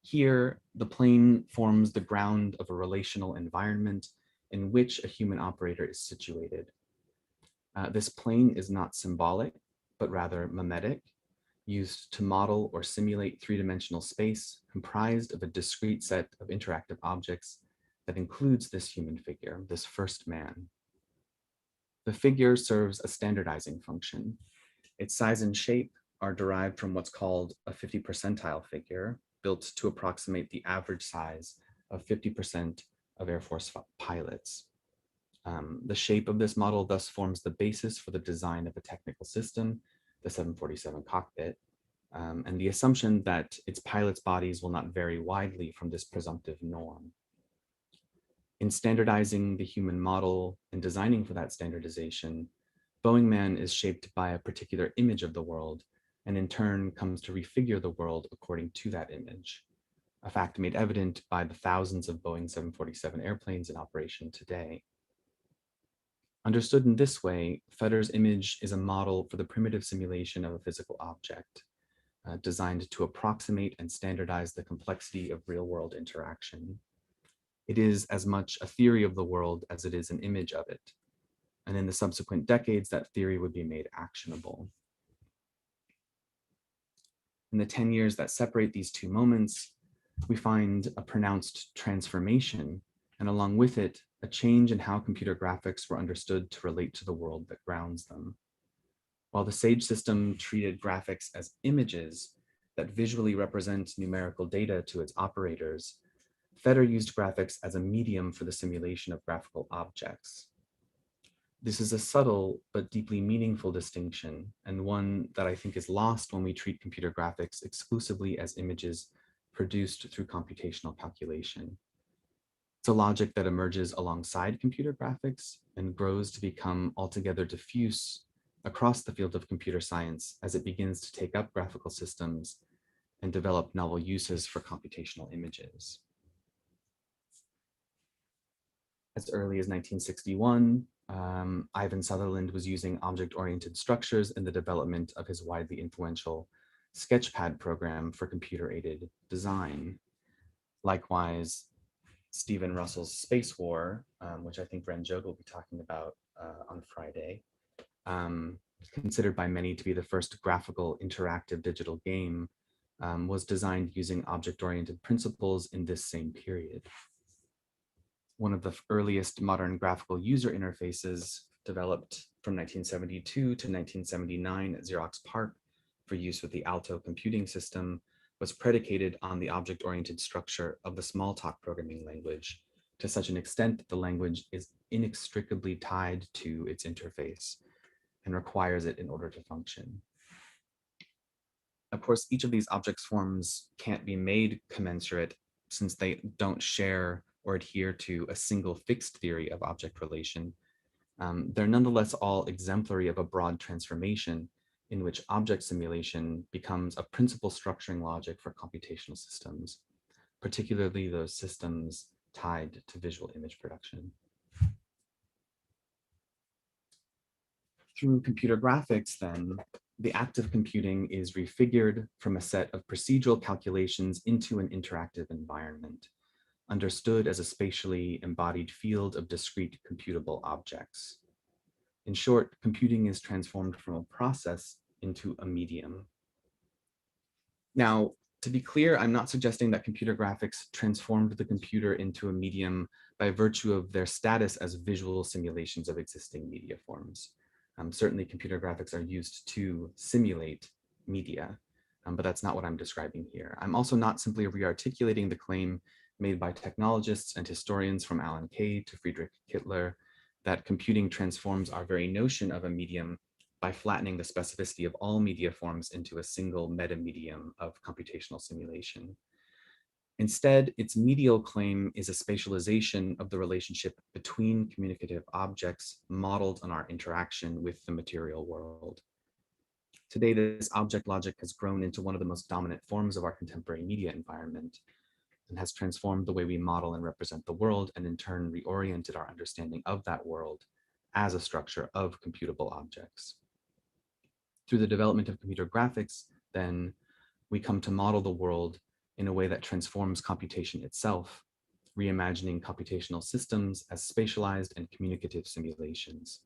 Speaker 6: Here, the plane forms the ground of a relational environment in which a human operator is situated. This plane is not symbolic, but rather mimetic, used to model or simulate three-dimensional space comprised of a discrete set of interactive objects that includes this human figure, this first man. The figure serves a standardizing function. Its size and shape are derived from what's called a 50 percentile figure, built to approximate the average size of 50% of Air Force pilots. The shape of this model thus forms the basis for the design of a technical system, the 747 cockpit, and the assumption that its pilots' bodies will not vary widely from this presumptive norm. In standardizing the human model and designing for that standardization, Boeing Man is shaped by a particular image of the world, and in turn comes to refigure the world according to that image, a fact made evident by the thousands of Boeing 747 airplanes in operation today. Understood in this way, Feder's image is a model for the primitive simulation of a physical object, designed to approximate and standardize the complexity of real-world interaction. It is as much a theory of the world as it is an image of it. And in the subsequent decades, that theory would be made actionable. In the 10 years that separate these two moments, we find a pronounced transformation, and along with it, a change in how computer graphics were understood to relate to the world that grounds them. While the SAGE system treated graphics as images that visually represent numerical data to its operators, Feder used graphics as a medium for the simulation of graphical objects. This is a subtle but deeply meaningful distinction, and one that I think is lost when we treat computer graphics exclusively as images produced through computational calculation. It's a logic that emerges alongside computer graphics and grows to become altogether diffuse across the field of computer science as it begins to take up graphical systems and develop novel uses for computational images. As early as 1961, Ivan Sutherland was using object-oriented structures in the development of his widely influential Sketchpad program for computer-aided design. Likewise, Stephen Russell's Space War, which I think Ren Jog will be talking about on Friday, considered by many to be the first graphical interactive digital game, was designed using object-oriented principles in this same period. One of the earliest modern graphical user interfaces, developed from 1972 to 1979 at Xerox PARC for use with the Alto computing system, was predicated on the object-oriented structure of the Smalltalk programming language to such an extent that the language is inextricably tied to its interface and requires it in order to function. Of course, each of these object forms can't be made commensurate since they don't share or adhere to a single fixed theory of object relation. They're nonetheless all exemplary of a broad transformation in which object simulation becomes a principal structuring logic for computational systems, particularly those systems tied to visual image production. Through computer graphics, then, the act of computing is refigured from a set of procedural calculations into an interactive environment, understood as a spatially embodied field of discrete computable objects. In short, computing is transformed from a process into a medium. Now, to be clear, I'm not suggesting that computer graphics transformed the computer into a medium by virtue of their status as visual simulations of existing media forms. Certainly, computer graphics are used to simulate media, but that's not what I'm describing here. I'm also not simply re-articulating the claim made by technologists and historians from Alan Kay to Friedrich Kittler that computing transforms our very notion of a medium by flattening the specificity of all media forms into a single meta-medium of computational simulation. Instead, its medial claim is a spatialization of the relationship between communicative objects modeled on our interaction with the material world. Today, this object logic has grown into one of the most dominant forms of our contemporary media environment and has transformed the way we model and represent the world, and in turn reoriented our understanding of that world as a structure of computable objects. Through the development of computer graphics, then, we come to model the world in a way that transforms computation itself, reimagining computational systems as spatialized and communicative simulations.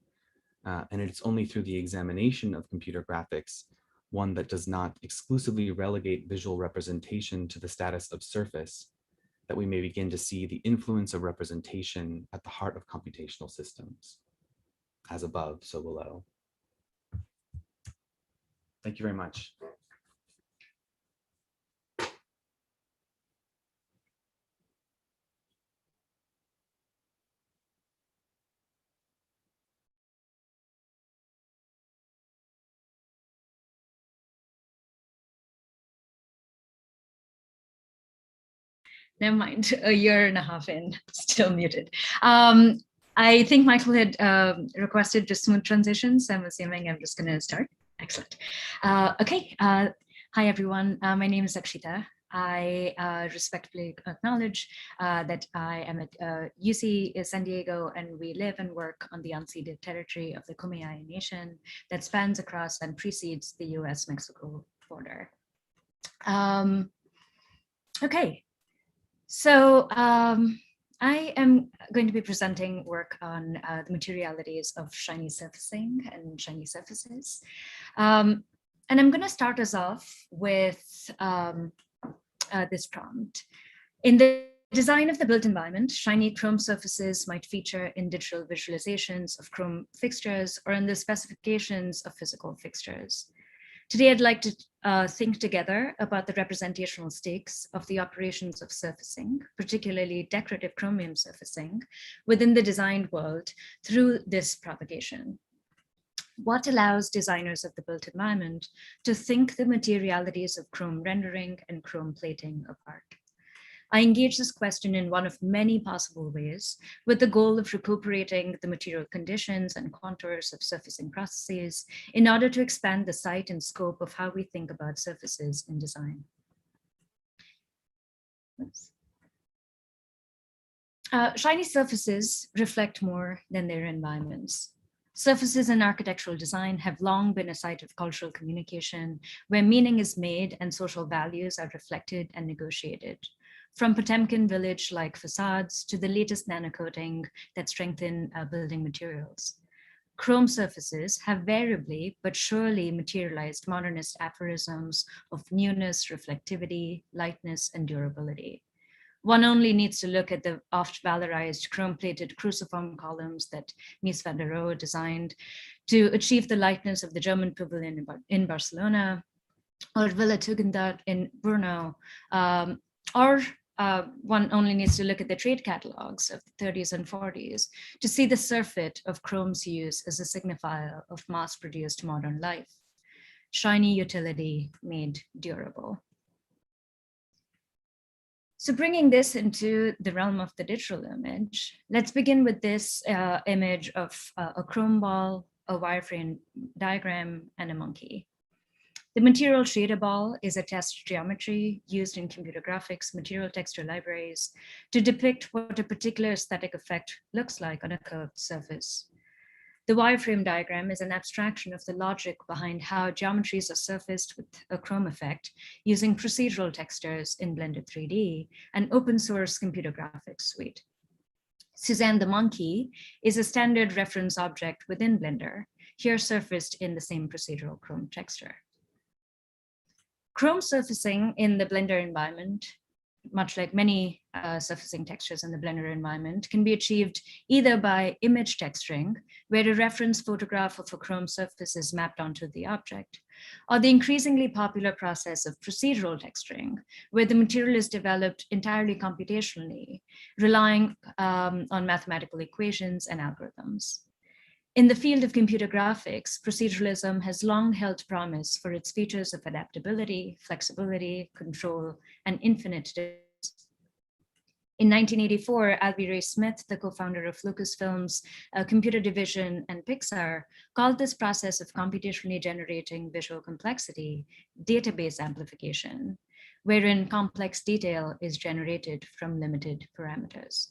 Speaker 6: And it's only through the examination of computer graphics, one that does not exclusively relegate visual representation to the status of surface, that we may begin to see the influence of representation at the heart of computational systems. As above, so below. Thank you very much.
Speaker 5: Never mind, a year and a half in, still muted. I think Michael had requested just smooth transitions, so I'm assuming I'm just going to start. Excellent. Okay. Hi, everyone. My name is Akshita. I respectfully acknowledge that I am at UC San Diego, and we live and work on the unceded territory of the Kumeyaay Nation that spans across and precedes the US-Mexico border. Okay, so I am going to be presenting work on the materialities of shiny surfacing and shiny surfaces. And I'm going to start us off with this prompt. In the design of the built environment, shiny chrome surfaces might feature in digital visualizations of chrome fixtures or in the specifications of physical fixtures. Today, I'd like to think together about the representational stakes of the operations of surfacing, particularly decorative chromium surfacing, within the designed world through this propagation. What allows designers of the built environment to think the materialities of chrome rendering and chrome plating apart? I engage this question in one of many possible ways, with the goal of recuperating the material conditions and contours of surfacing processes in order to expand the sight and scope of how we think about surfaces in design. Shiny surfaces reflect more than their environments. Surfaces in architectural design have long been a site of cultural communication, where meaning is made and social values are reflected and negotiated. From Potemkin village-like facades to the latest nanocoating that strengthen building materials. Chrome surfaces have variably but surely materialized modernist aphorisms of newness, reflectivity, lightness, and durability. One only needs to look at the oft-valorized chrome-plated cruciform columns that Mies van der Rohe designed to achieve the lightness of the German pavilion in Barcelona, or Villa Tugendhat in Brno, one only needs to look at the trade catalogs of the 30s and 40s to see the surfeit of chrome's use as a signifier of mass-produced modern life. Shiny utility made durable. So bringing this into the realm of the digital image, let's begin with this image of a chrome ball, a wireframe diagram, and a monkey. The material shader ball is a test geometry used in computer graphics material texture libraries to depict what a particular aesthetic effect looks like on a curved surface. The wireframe diagram is an abstraction of the logic behind how geometries are surfaced with a chrome effect using procedural textures in Blender 3D, an open source computer graphics suite. Suzanne the monkey is a standard reference object within Blender, here surfaced in the same procedural chrome texture. Chrome surfacing in the Blender environment, much like many surfacing textures in the Blender environment, can be achieved either by image texturing, where a reference photograph of a chrome surface is mapped onto the object, or the increasingly popular process of procedural texturing, where the material is developed entirely computationally, relying on mathematical equations and algorithms. In the field of computer graphics, proceduralism has long held promise for its features of adaptability, flexibility, control, and infinite. In 1984, Albie Ray Smith, the co-founder of Lucasfilm's computer division and Pixar, called this process of computationally generating visual complexity database amplification, wherein complex detail is generated from limited parameters.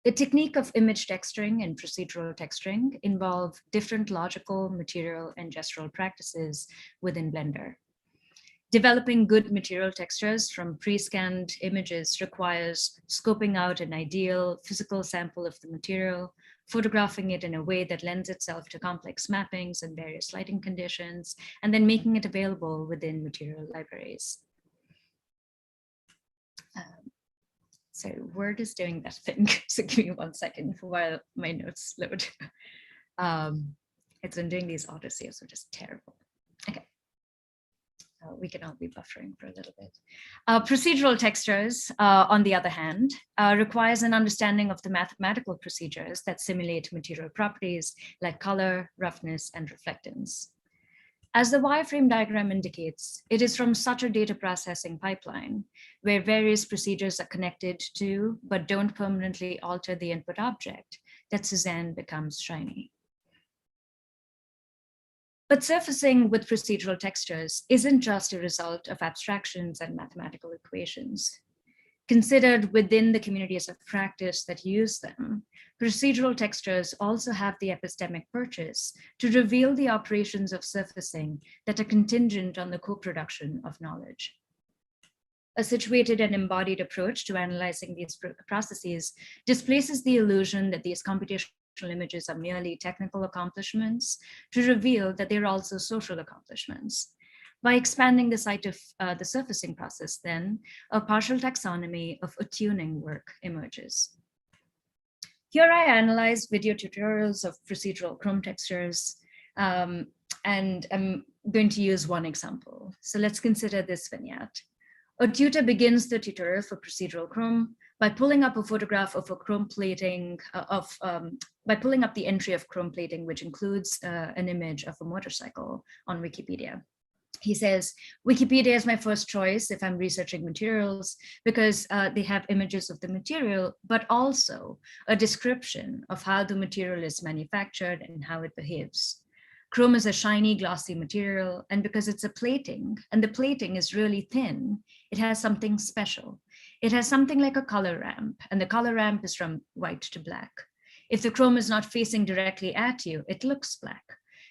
Speaker 5: The technique of image texturing and procedural texturing involve different logical, material, and gestural practices within Blender. Developing good material textures from pre-scanned images requires scoping out an ideal physical sample of the material, photographing it in a way that lends itself to complex mappings and various lighting conditions, and then making it available within material libraries. So Word is doing that thing. So give me 1 second while my notes load. It's been doing these auto saves, which is terrible. Okay. We can all be buffering for a little bit. Procedural textures, on the other hand, requires an understanding of the mathematical procedures that simulate material properties like color, roughness, and reflectance. As the wireframe diagram indicates, it is from such a data processing pipeline where various procedures are connected to but don't permanently alter the input object that Cezanne becomes shiny. But surfacing with procedural textures isn't just a result of abstractions and mathematical equations. Considered within the communities of practice that use them, procedural textures also have the epistemic purchase to reveal the operations of surfacing that are contingent on the co-production of knowledge. A situated and embodied approach to analyzing these processes displaces the illusion that these computational images are merely technical accomplishments to reveal that they're also social accomplishments. By expanding the site of the surfacing process, then, a partial taxonomy of attuning work emerges. Here I analyze video tutorials of procedural Chrome textures, and I'm going to use one example. So let's consider this vignette. A tutor begins the tutorial for procedural Chrome by pulling up a photograph of a Chrome plating, by pulling up the entry of Chrome plating, which includes an image of a motorcycle on Wikipedia. He says, Wikipedia is my first choice if I'm researching materials because they have images of the material, but also a description of how the material is manufactured and how it behaves. Chrome is a shiny, glossy material, and because it's a plating, and the plating is really thin, it has something special. It has something like a color ramp, and the color ramp is from white to black. If the Chrome is not facing directly at you, it looks black.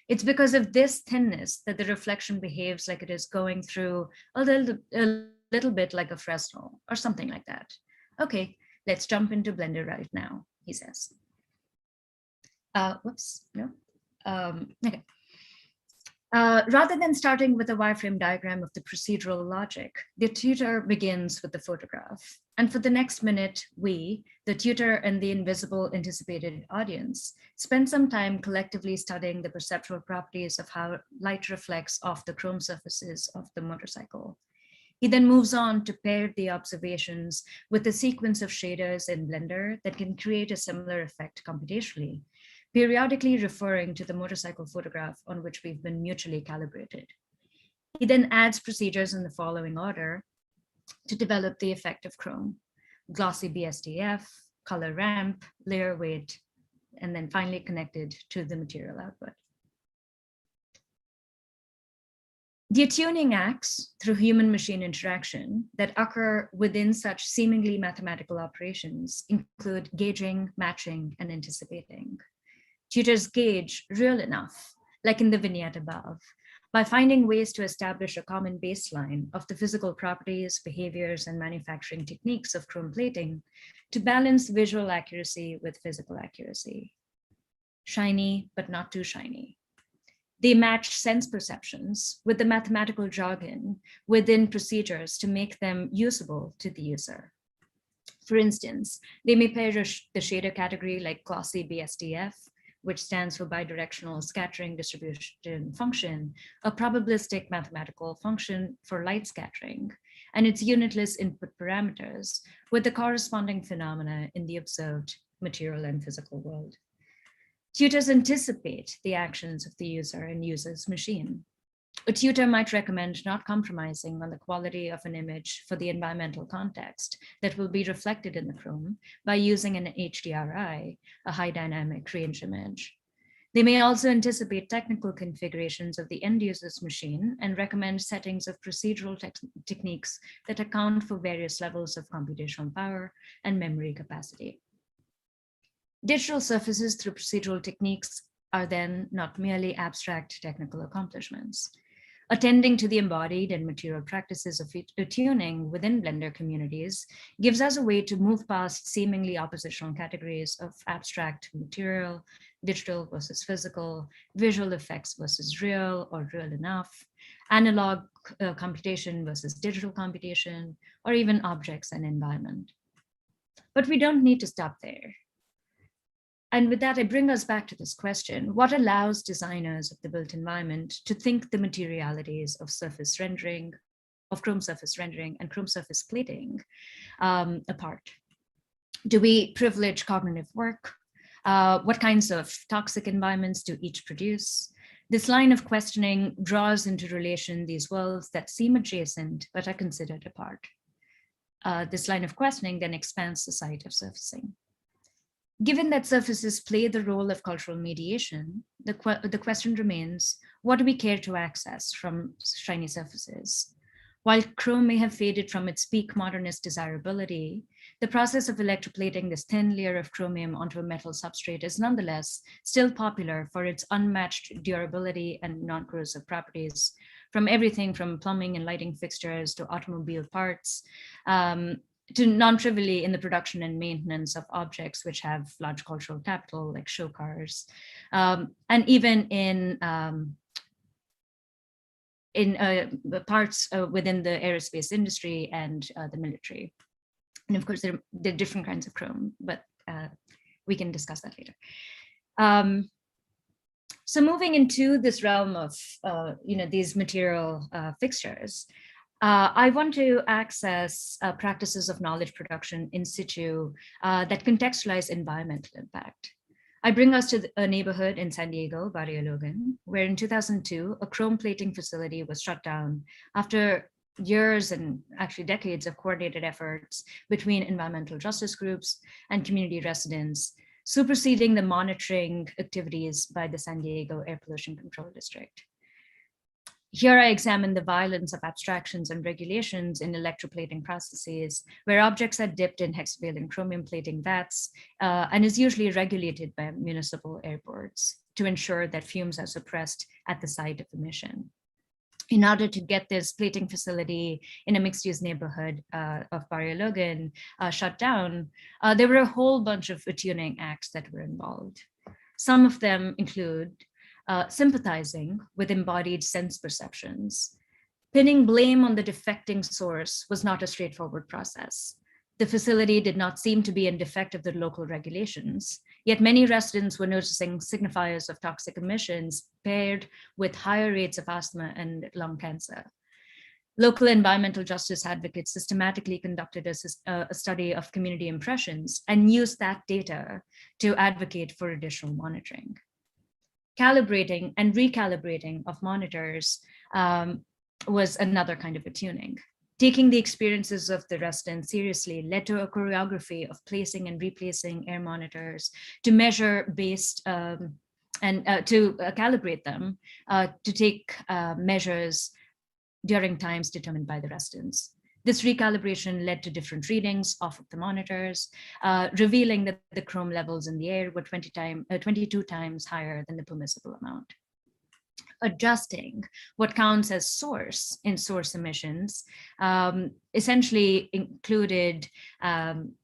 Speaker 5: It's because of this thinness that the reflection behaves like it is going through a little bit like a Fresnel or something like that. Okay, let's jump into Blender right now, he says. Whoops, no. Okay. Rather than starting with a wireframe diagram of the procedural logic, the tutor begins with the photograph. And for the next minute, we, the tutor and the invisible anticipated audience, spend some time collectively studying the perceptual properties of how light reflects off the chrome surfaces of the motorcycle. He then moves on to pair the observations with a sequence of shaders in Blender that can create a similar effect computationally, periodically referring to the motorcycle photograph on which we've been mutually calibrated. He then adds procedures in the following order to develop the effect of chrome: glossy BSDF, color ramp, layer weight, and then finally connected to the material output. The attuning acts through human-machine interaction that occur within such seemingly mathematical operations include gauging, matching, and anticipating. Tutors gauge real enough, like in the vignette above, by finding ways to establish a common baseline of the physical properties, behaviors, and manufacturing techniques of chrome plating to balance visual accuracy with physical accuracy. Shiny, but not too shiny. They match sense perceptions with the mathematical jargon within procedures to make them usable to the user. For instance, they may pair the shader category like glossy BSDF, which stands for bidirectional scattering distribution function, a probabilistic mathematical function for light scattering, and its unitless input parameters with the corresponding phenomena in the observed material and physical world. Tutors anticipate the actions of the user and user's machine. A tutor might recommend not compromising on the quality of an image for the environmental context that will be reflected in the chrome by using an HDRI, a high dynamic range image. They may also anticipate technical configurations of the end user's machine and recommend settings of procedural techniques that account for various levels of computational power and memory capacity. Digital surfaces through procedural techniques are then not merely abstract technical accomplishments. Attending to the embodied and material practices of attuning within Blender communities gives us a way to move past seemingly oppositional categories of abstract material, digital versus physical, visual effects versus real or real enough, analog computation versus digital computation, or even objects and environment. But we don't need to stop there. And with that, I bring us back to this question: what allows designers of the built environment to think the materialities of surface rendering, of chrome surface rendering and chrome surface plating apart? Do we privilege cognitive work? What kinds of toxic environments do each produce? This line of questioning draws into relation these worlds that seem adjacent but are considered apart. This line of questioning then expands the site of surfacing. Given that surfaces play the role of cultural mediation, the question remains, what do we care to access from shiny surfaces? While chrome may have faded from its peak modernist desirability, the process of electroplating this thin layer of chromium onto a metal substrate is nonetheless still popular for its unmatched durability and non-corrosive properties, from everything from plumbing and lighting fixtures to automobile parts, to non-trivially in the production and maintenance of objects which have large cultural capital, like show cars, and even in parts within the aerospace industry and the military. And of course, there are different kinds of chrome, but we can discuss that later. So moving into this realm of these material fixtures, I want to access practices of knowledge production in situ that contextualize environmental impact. I bring us to a neighborhood in San Diego, Barrio Logan, where in 2002, a chrome plating facility was shut down after years and actually decades of coordinated efforts between environmental justice groups and community residents, superseding the monitoring activities by the San Diego Air Pollution Control District. Here I examine the violence of abstractions and regulations in electroplating processes, where objects are dipped in hexavalent chromium plating vats and is usually regulated by municipal air boards to ensure that fumes are suppressed at the site of emission. In order to get this plating facility in a mixed-use neighborhood of Barrio Logan shut down, there were a whole bunch of attuning acts that were involved. Some of them include sympathizing with embodied sense perceptions. Pinning blame on the defecting source was not a straightforward process. The facility did not seem to be in defect of the local regulations, yet many residents were noticing signifiers of toxic emissions paired with higher rates of asthma and lung cancer. Local environmental justice advocates systematically conducted a study of community impressions and used that data to advocate for additional monitoring. Calibrating and recalibrating of monitors was another kind of attuning. Taking the experiences of the residents seriously led to a choreography of placing and replacing air monitors to measure based and to calibrate them to take measures during times determined by the residents. This recalibration led to different readings off of the monitors, revealing that the chrome levels in the air were 22 times higher than the permissible amount. Adjusting what counts as source in source emissions essentially included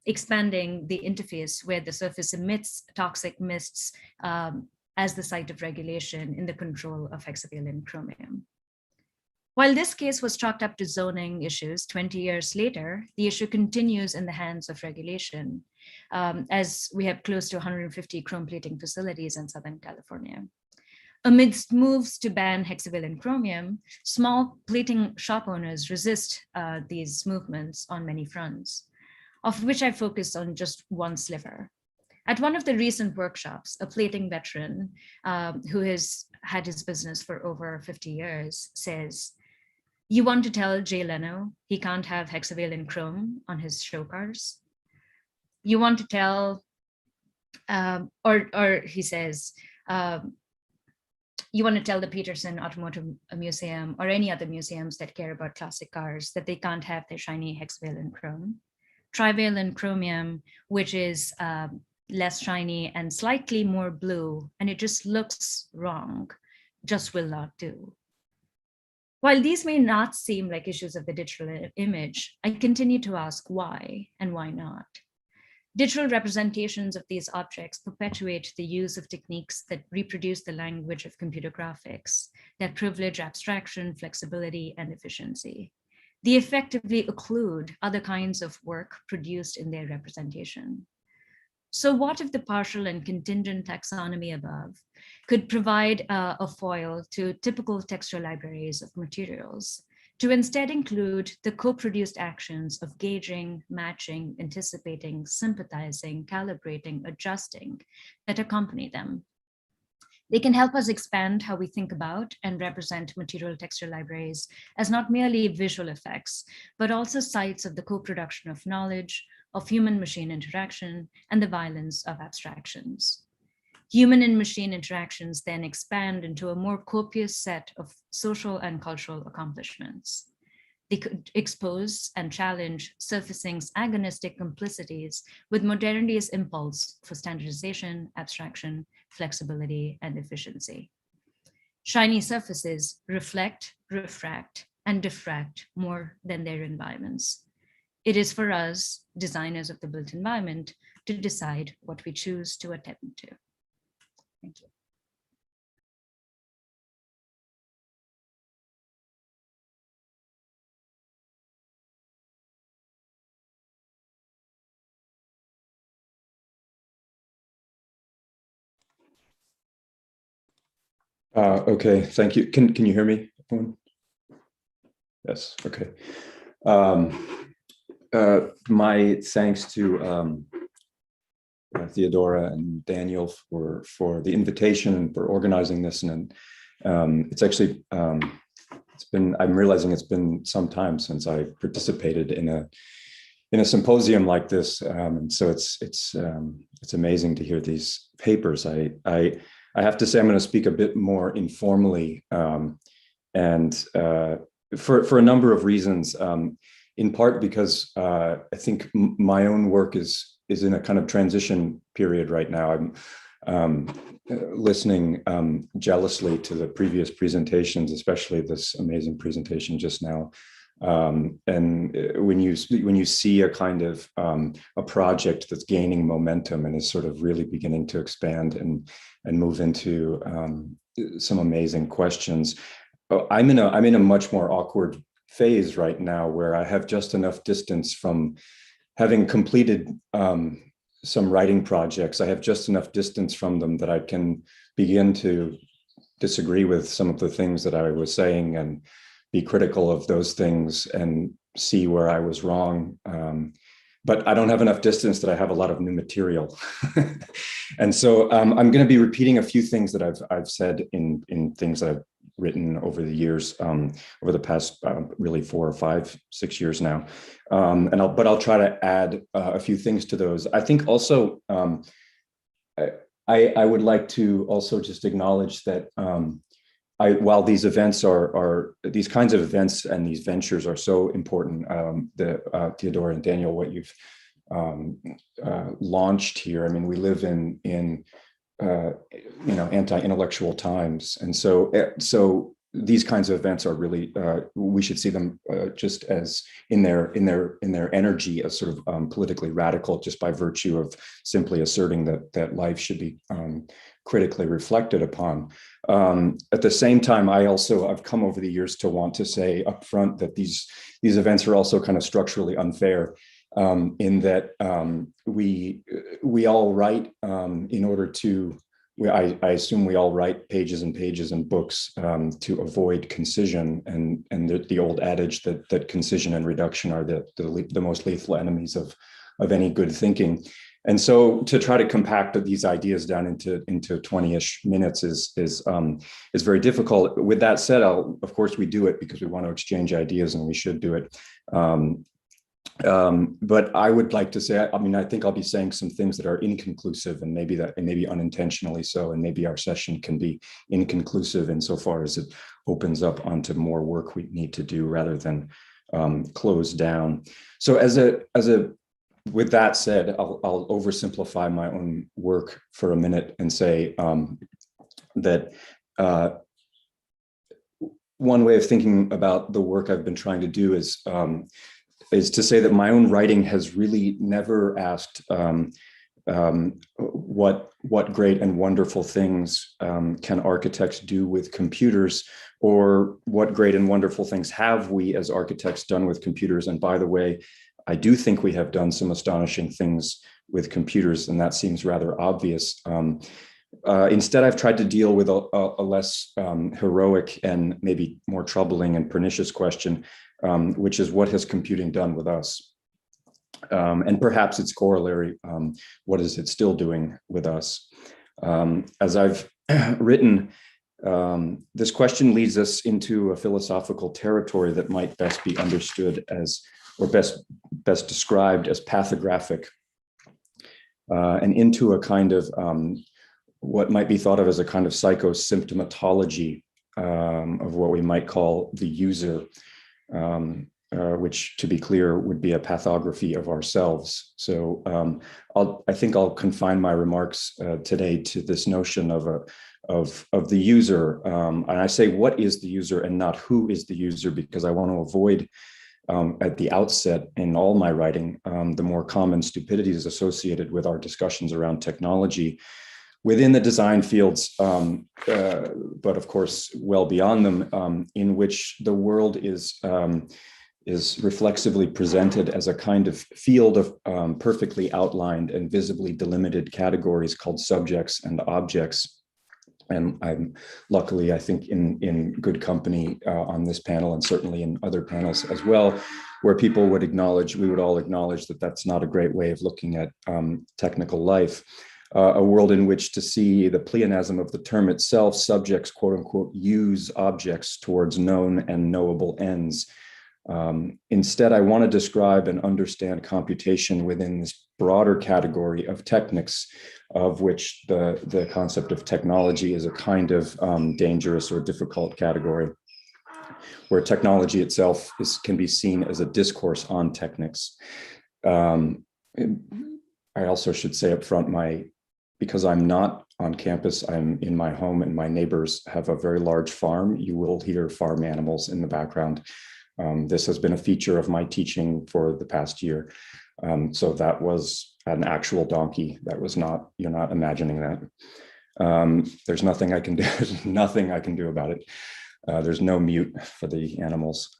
Speaker 5: expanding the interface where the surface emits toxic mists as the site of regulation in the control of hexavalent chromium. While this case was chalked up to zoning issues, 20 years later, the issue continues in the hands of regulation, as we have close to 150 chrome plating facilities in Southern California. Amidst moves to ban hexavalent chromium, small plating shop owners resist these movements on many fronts, of which I focus on just one sliver. At one of the recent workshops, a plating veteran who has had his business for over 50 years says, "You want to tell Jay Leno he can't have hexavalent chrome on his show cars? You want to tell," or he says, "You want to tell the Peterson Automotive Museum or any other museums that care about classic cars that they can't have their shiny hexavalent chrome. Trivalent chromium, which is less shiny and slightly more blue, and it just looks wrong, just will not do." While these may not seem like issues of the digital image, I continue to ask why and why not. Digital representations of these objects perpetuate the use of techniques that reproduce the language of computer graphics, that privilege abstraction, flexibility, and efficiency. They effectively occlude other kinds of work produced in their representation. So what if the partial and contingent taxonomy above could provide a foil to typical textual libraries of materials to instead include the co-produced actions of gauging, matching, anticipating, sympathizing, calibrating, adjusting that accompany them? They can help us expand how we think about and represent material textual libraries as not merely visual effects, but also sites of the co-production of knowledge, of human-machine interaction, and the violence of abstractions. Human and machine interactions then expand into a more copious set of social and cultural accomplishments. They could expose and challenge surfacing's agonistic complicities with modernity's impulse for standardization, abstraction, flexibility, and efficiency. Shiny surfaces reflect, refract, and diffract more than their environments. It is for us, designers of the built environment, to decide what we choose to attend to. Thank you.
Speaker 7: Okay, thank you. Can you hear me? Yes, okay. My thanks to Theodora and Daniel for the invitation and for organizing this. And it's actually, I'm realizing it's been some time since I participated in a symposium like this. And so it's amazing to hear these papers. I have to say I'm going to speak a bit more informally, and for a number of reasons. In part because I think my own work is in a kind of transition period right now. I'm listening jealously to the previous presentations, especially this amazing presentation just now. And when you see a kind of a project that's gaining momentum and is sort of really beginning to expand and move into some amazing questions, I'm in a much more awkward phase right now where I have just enough distance from having completed some writing projects. I have just enough distance from them that I can begin to disagree with some of the things that I was saying and be critical of those things and see where I was wrong. But I don't have enough distance that I have a lot of new material. And so I'm going to be repeating a few things that I've said in things that I've written over the years, over the past really 4 or 5, 6 years now. But I'll try to add a few things to those. I think also I would like to also just acknowledge that while these events are these kinds of events and these ventures are so important, Theodora and Daniel, what you've launched here. I mean, we live in anti-intellectual times, and so these kinds of events are really we should see them just as in their energy as sort of politically radical, just by virtue of simply asserting that life should be critically reflected upon. At the same time, I've come over the years to want to say up front that these events are also kind of structurally unfair, in that we all write in order to, I assume we all write pages and pages and books to avoid concision, and the old adage that concision and reduction are the most lethal enemies of any good thinking. And so to try to compact these ideas down into 20-ish minutes is very difficult. With that said, of course we do it because we want to exchange ideas, and we should do it. But I would like to say, I think I'll be saying some things that are inconclusive, and maybe unintentionally so, and maybe our session can be inconclusive insofar as it opens up onto more work we need to do rather than close down. So with that said, I'll oversimplify my own work for a minute and say that one way of thinking about the work I've been trying to do is to say that my own writing has really never asked what great and wonderful things can architects do with computers, or what great and wonderful things have we as architects done with computers. And by the way, I do think we have done some astonishing things with computers, and that seems rather obvious. Instead, I've tried to deal with a less heroic and maybe more troubling and pernicious question, which is, what has computing done with us? And perhaps its corollary, what is it still doing with us? As I've written, this question leads us into a philosophical territory that might best be understood as, or best described as pathographic, and into a kind of what might be thought of as a kind of psychosymptomatology of what we might call the user, which, to be clear, would be a pathography of ourselves. So I think I'll confine my remarks today to this notion of the user. And I say what is the user and not who is the user, because I want to avoid at the outset in all my writing the more common stupidities associated with our discussions around technology within the design fields, but of course well beyond them, in which the world is reflexively presented as a kind of field of perfectly outlined and visibly delimited categories called subjects and objects. And I'm luckily, I think, in good company on this panel, and certainly in other panels as well, where people would acknowledge, we would all acknowledge that that's not a great way of looking at technical life. A world in which, to see the pleonasm of the term itself, subjects, quote unquote, use objects towards known and knowable ends. Instead, I want to describe and understand computation within this broader category of technics, of which the concept of technology is a kind of dangerous or difficult category, where technology itself can be seen as a discourse on techniques. I also should say up front, because I'm not on campus, I'm in my home, and my neighbors have a very large farm. You will hear farm animals in the background. This has been a feature of my teaching for the past year. So that was an actual donkey. That was not, you're not imagining that. There's nothing I can do. There's nothing I can do about it. There's no mute for the animals.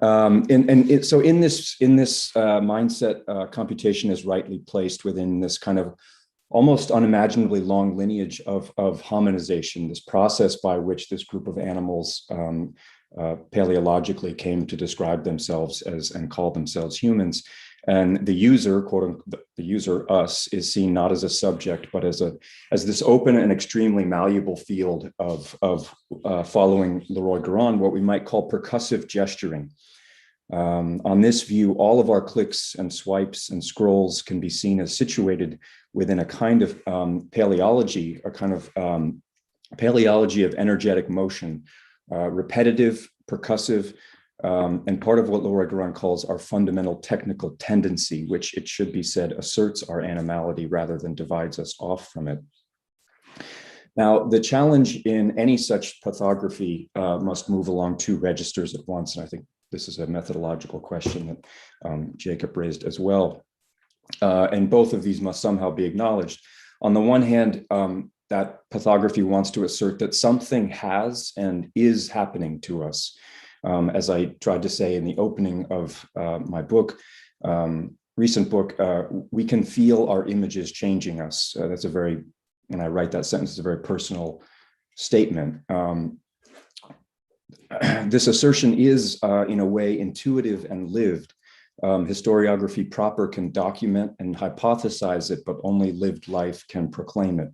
Speaker 7: So in this mindset, computation is rightly placed within this kind of almost unimaginably long lineage of hominization, this process by which this group of animals paleologically came to describe themselves as and call themselves humans. And the user, quote unquote, the user, us, is seen not as a subject, but as this open and extremely malleable field of following Leroy-Gourand, what we might call percussive gesturing. On this view, all of our clicks and swipes and scrolls can be seen as situated within a kind of paleology, a kind of paleology of energetic motion, repetitive, percussive, and part of what Leroy-Gourand calls our fundamental technical tendency, which, it should be said, asserts our animality rather than divides us off from it. Now, the challenge in any such pathography must move along two registers at once, and I think this is a methodological question that Jacob raised as well. And both of these must somehow be acknowledged. On the one hand, that pathography wants to assert that something has and is happening to us. As I tried to say in the opening of my book, recent book, we can feel our images changing us. That's a very, when I write that sentence, it's a very personal statement. This assertion is, in a way, intuitive and lived. Historiography proper can document and hypothesize it, but only lived life can proclaim it.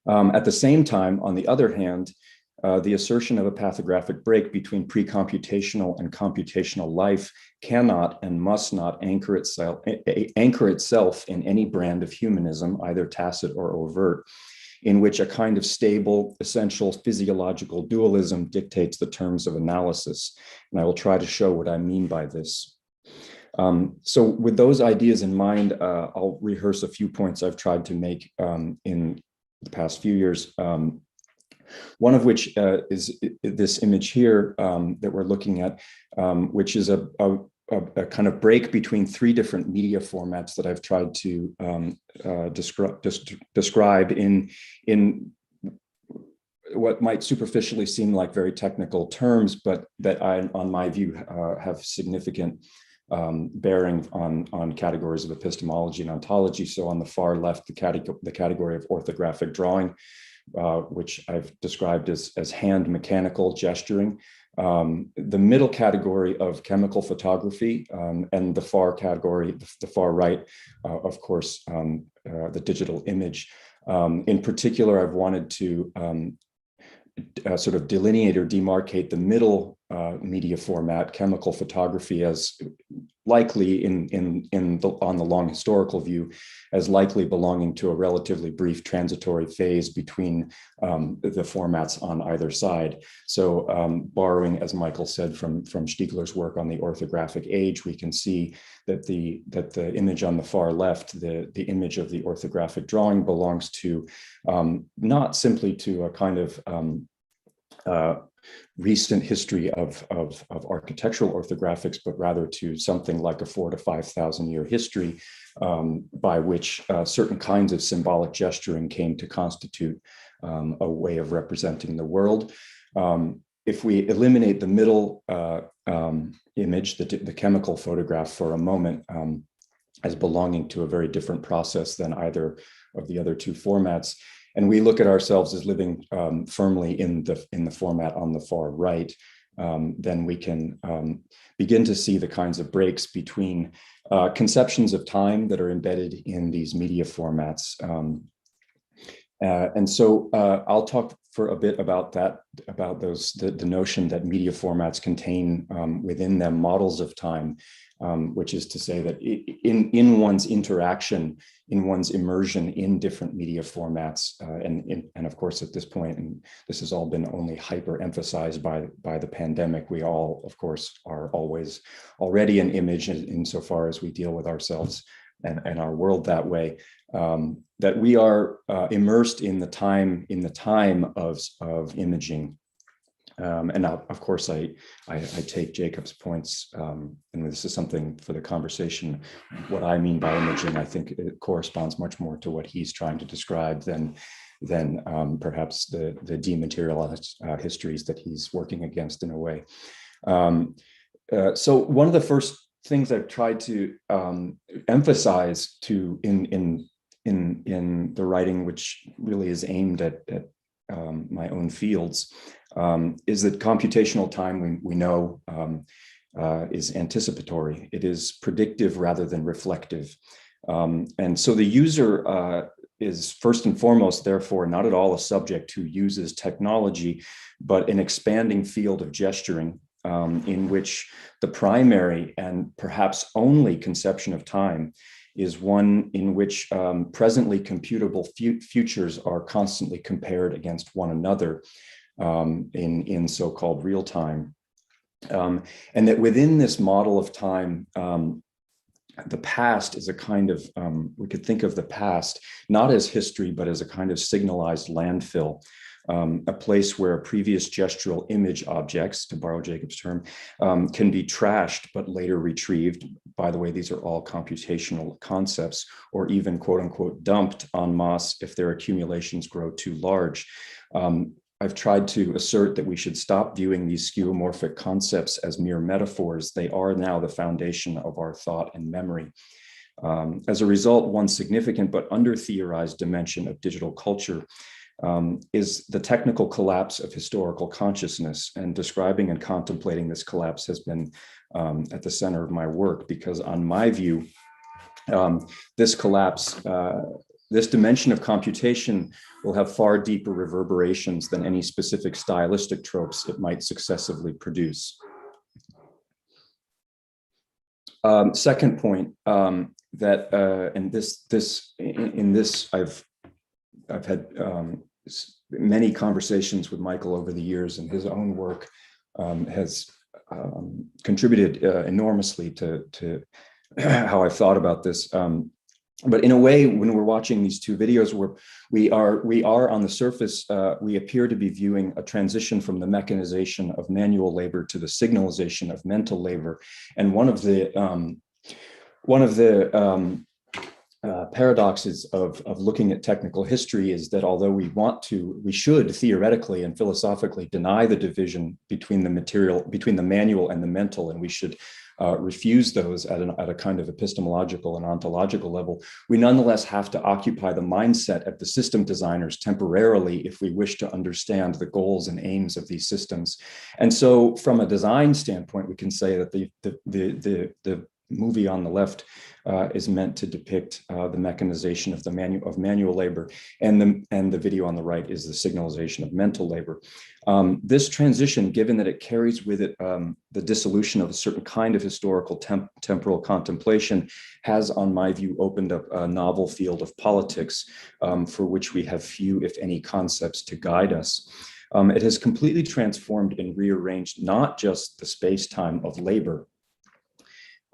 Speaker 7: At the same time, on the other hand, the assertion of a pathographic break between pre-computational and computational life cannot and must not anchor itself in any brand of humanism, either tacit or overt, in which a kind of stable, essential physiological dualism dictates the terms of analysis. And I will try to show what I mean by this. So with those ideas in mind, I'll rehearse a few points I've tried to make in the past few years. One of which is this image here that we're looking at, which is a kind of break between three different media formats that I've tried to describe in what might superficially seem like very technical terms, but that on my view, have significant bearing on categories of epistemology and ontology. So on the far left, the category of orthographic drawing, which I've described as hand mechanical gesturing. the middle category of chemical photography, and the far category, the far right, of course, the digital image. In particular, I've wanted to sort of delineate or demarcate the middle media format, chemical photography, as likely on the long historical view, as likely belonging to a relatively brief transitory phase between the formats on either side. So borrowing, as Michael said, from Stiegler's work on the orthographic age, we can see that the image on the far left, the image of the orthographic drawing, belongs to not simply to a kind of recent history of architectural orthographics, but rather to something like a 4,000 to 5,000 year history by which certain kinds of symbolic gesturing came to constitute a way of representing the world. If we eliminate the middle image, the chemical photograph, for a moment, as belonging to a very different process than either of the other two formats, and we look at ourselves as living firmly in the format on the far right, then we can begin to see the kinds of breaks between conceptions of time that are embedded in these media formats. And so I'll talk for a bit about that, about the notion that media formats contain within them models of time, which is to say that in one's interaction, in one's immersion in different media formats, and of course at this point, and this has all been only hyper emphasized by the pandemic, we all, of course, are always already an image insofar as we deal with ourselves and our world that way, that we are immersed in the time of imaging. And now, of course, I take Jacob's points, and this is something for the conversation. What I mean by imaging, I think it corresponds much more to what he's trying to describe than perhaps the dematerialized histories that he's working against in a way. So one of the first things I've tried to emphasize in the writing, which really is aimed at my own fields, is that computational time, we know, is anticipatory. It is predictive rather than reflective. And so the user is first and foremost, therefore, not at all a subject who uses technology, but an expanding field of gesturing in which the primary and perhaps only conception of time is one in which presently computable futures are constantly compared against one another in so-called real time. And that within this model of time, the past is a kind of, we could think of the past not as history, but as a kind of signalized landfill. A place where previous gestural image objects, to borrow Jacob's term, can be trashed but later retrieved. By the way, these are all computational concepts, or even quote unquote dumped en masse if their accumulations grow too large. I've tried to assert that we should stop viewing these skeuomorphic concepts as mere metaphors. They are now the foundation of our thought and memory. As a result, one significant but under-theorized dimension of digital culture is the technical collapse of historical consciousness, and describing and contemplating this collapse has been at the center of my work, because on my view, this collapse, this dimension of computation will have far deeper reverberations than any specific stylistic tropes it might successively produce. Second point, that and this I've had many conversations with Michael over the years, and his own work has contributed enormously to how I've thought about this. But in a way, when we're watching these two videos, we are on the surface, we appear to be viewing a transition from the mechanization of manual labor to the signalization of mental labor. And one of the paradoxes of looking at technical history is that although we should theoretically and philosophically deny the division between the manual and the mental, and we should refuse those at a kind of epistemological and ontological level, we nonetheless have to occupy the mindset of the system designers temporarily if we wish to understand the goals and aims of these systems. And so from a design standpoint, we can say that the movie on the left is meant to depict the mechanization of manual labor, and the video on the right is the signalization of mental labor. This transition, given that it carries with it the dissolution of a certain kind of historical temporal contemplation, has, on my view, opened up a novel field of politics for which we have few, if any, concepts to guide us. It has completely transformed and rearranged not just the space-time of labor,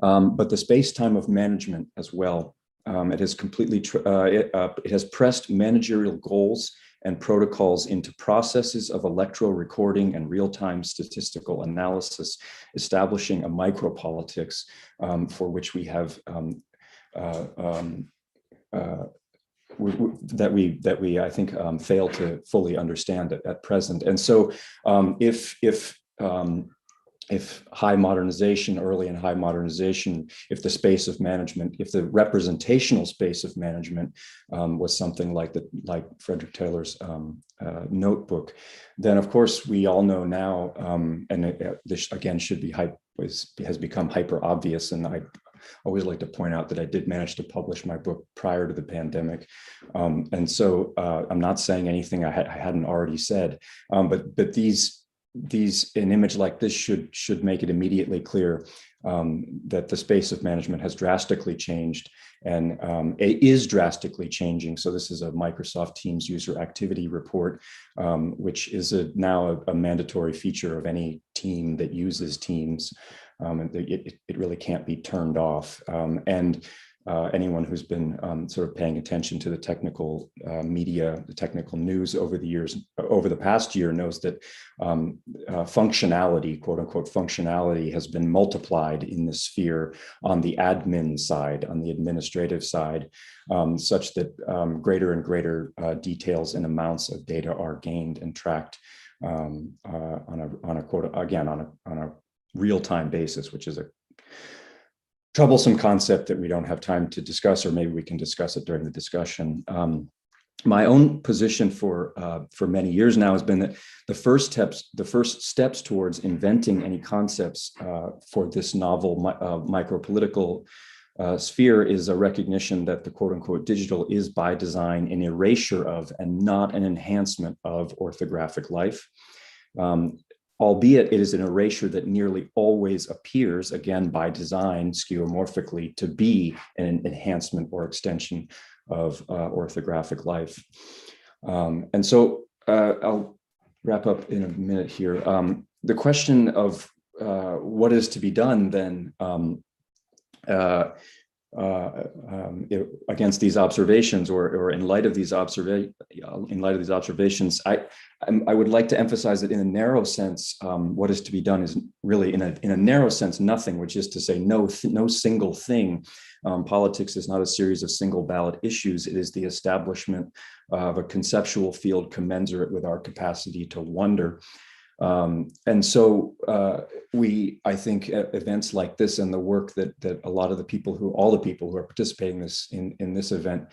Speaker 7: but the space-time of management as well. It has completely, it has pressed managerial goals and protocols into processes of electro-recording and real-time statistical analysis, establishing a micropolitics for which we have that we I think fail to fully understand at present. And so if high modernization, early and high modernization, if the space of management, if the representational space of management was something like Frederick Taylor's notebook, then of course we all know now, and this again has become hyper obvious. And I always like to point out that I did manage to publish my book prior to the pandemic. And so I'm not saying anything I hadn't already said, but an image like this should make it immediately clear that the space of management has drastically changed and it is drastically changing. So this is a Microsoft Teams user activity report, which is now a mandatory feature of any team that uses Teams. And it really can't be turned off. Anyone who's been sort of paying attention to the technical media, the technical news over the past year knows that functionality, quote unquote, functionality has been multiplied in the sphere on the admin side, on the administrative side, such that greater and greater details and amounts of data are gained and tracked on a quote, again, on a real-time basis, which is a troublesome concept that we don't have time to discuss, or maybe we can discuss it during the discussion. My own position for many years now has been that the first steps towards inventing any concepts for this novel micropolitical sphere is a recognition that the quote unquote digital is by design an erasure of and not an enhancement of orthographic life. Albeit it is an erasure that nearly always appears, again, by design, skeuomorphically, to be an enhancement or extension of orthographic life. And so I'll wrap up in a minute here. The question of what is to be done then against these observations, or in light of these observations, I would like to emphasize that in a narrow sense, what is to be done is really in a narrow sense nothing, which is to say no single thing. Politics is not a series of single ballot issues. It is the establishment of a conceptual field commensurate with our capacity to wonder. And so I think events like this and the work that all the people who are participating in this event,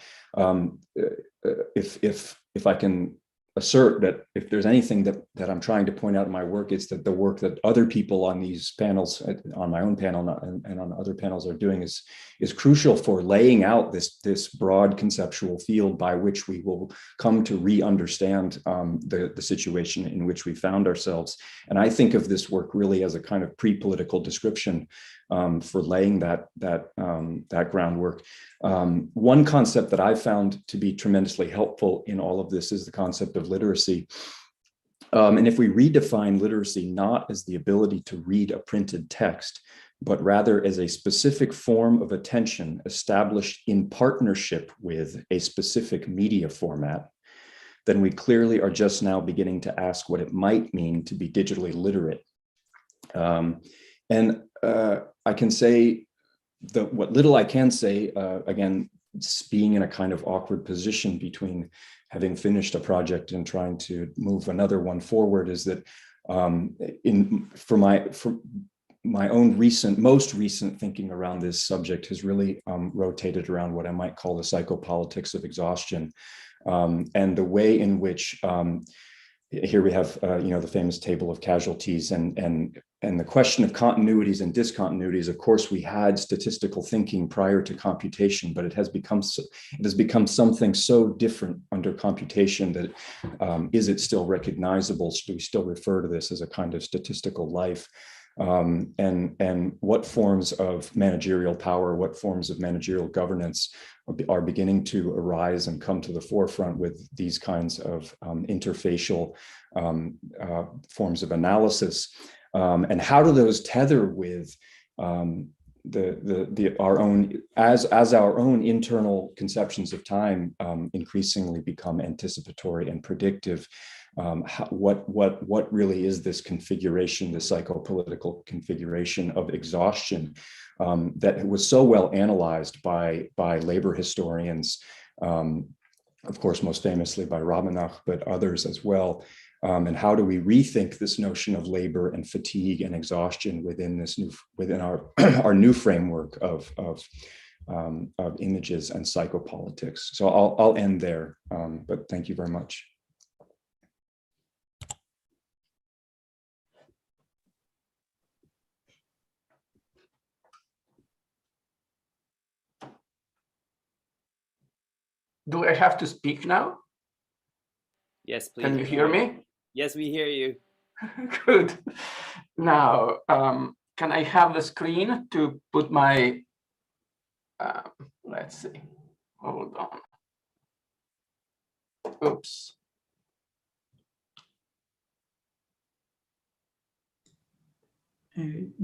Speaker 7: if I can assert that if there's anything that I'm trying to point out in my work, it's that the work that other people on these panels, on my own panel and on other panels are doing is crucial for laying out this broad conceptual field by which we will come to re-understand the situation in which we found ourselves. And I think of this work really as a kind of pre-political description for laying that groundwork. One concept that I found to be tremendously helpful in all of this is the concept of literacy. And if we redefine literacy not as the ability to read a printed text, but rather as a specific form of attention established in partnership with a specific media format, then we clearly are just now beginning to ask what it might mean to be digitally literate. I can say what little I can say, again, being in a kind of awkward position between having finished a project and trying to move another one forward, is that my own most recent thinking around this subject has really rotated around what I might call the psychopolitics of exhaustion, and the way in which here we have the famous table of casualties, and the question of continuities and discontinuities. Of course, we had statistical thinking prior to computation, but it has become something so different under computation that is it still recognizable? Do we still refer to this as a kind of statistical life? And what forms of managerial power, what forms of managerial governance are beginning to arise and come to the forefront with these kinds of interfacial forms of analysis, and how do those tether with our own internal conceptions of time increasingly become anticipatory and predictive? What really is this configuration, the psychopolitical configuration of exhaustion that was so well analyzed by labor historians, of course, most famously by Rabenach, but others as well. And how do we rethink this notion of labor and fatigue and exhaustion within our new framework of images and psychopolitics? So I'll end there, but thank you very much.
Speaker 8: Do I have to speak now?
Speaker 4: Yes, please.
Speaker 8: Can you hear me?
Speaker 4: Yes, we hear you.
Speaker 8: Good. Now, can I have the screen to put my, let's see, hold on. Oops.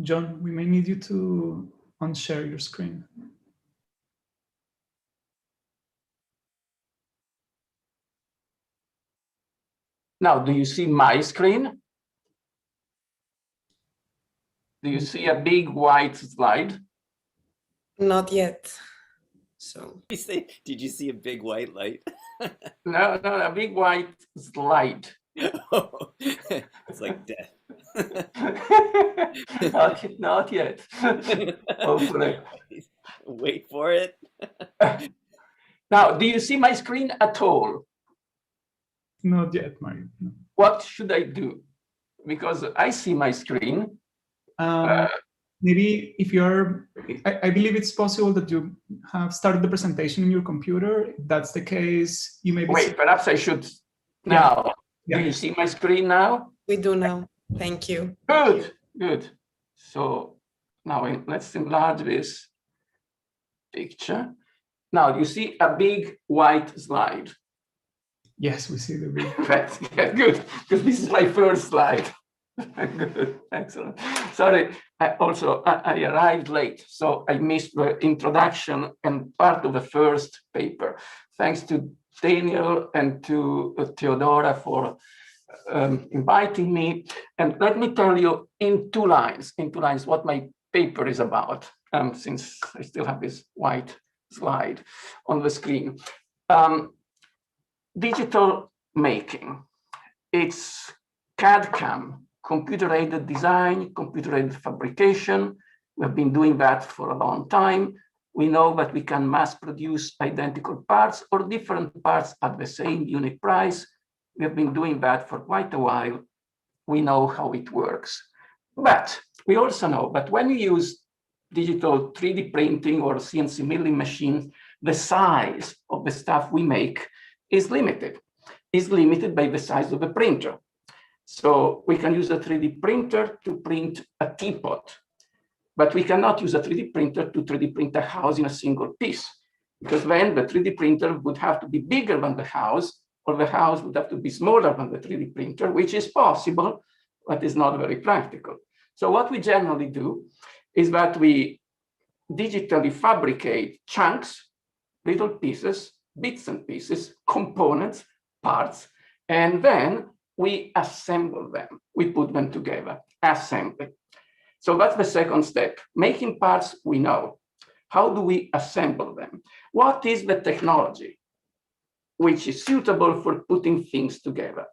Speaker 3: John, we may need you to unshare your screen.
Speaker 8: Now, do you see my screen? Do you see a big white slide?
Speaker 2: Not yet. So
Speaker 4: Did you see a big white light?
Speaker 8: No, a big white slide.
Speaker 4: Oh, it's like death.
Speaker 8: Not yet. Hopefully.
Speaker 4: Wait for it.
Speaker 8: Now, do you see my screen at all?
Speaker 3: Not yet, Mario. No.
Speaker 8: What should I do? Because I see my screen.
Speaker 3: Maybe if you're, I believe it's possible that you have started the presentation in your computer. If that's the case, you may be.
Speaker 8: Wait, perhaps I should now. Yeah. Do you see my screen now?
Speaker 2: We do now. Thank you.
Speaker 8: Good. So now let's enlarge this picture. Now you see a big white slide.
Speaker 3: Yes, we see the big.
Speaker 8: Yeah, good, because this is my first slide. Good, excellent. Sorry, I arrived late, so I missed the introduction and part of the first paper. Thanks to Daniel and to Theodora for inviting me. And let me tell you in two lines what my paper is about, since I still have this white slide on the screen. Digital making. It's CAD/CAM, computer-aided design, computer-aided fabrication. We've been doing that for a long time. We know that we can mass produce identical parts or different parts at the same unit price. We have been doing that for quite a while. We know how it works. But we also know that when you use digital 3D printing or CNC milling machines, the size of the stuff we make is limited by the size of the printer. So we can use a 3D printer to print a teapot, but we cannot use a 3D printer to 3D print a house in a single piece, because then the 3D printer would have to be bigger than the house, or the house would have to be smaller than the 3D printer, which is possible, but is not very practical. So what we generally do is that we digitally fabricate chunks, little pieces, bits and pieces, components, parts, and then we assemble them. We put them together, assembly. So that's the second step. Making parts, we know. How do we assemble them? What is the technology which is suitable for putting things together?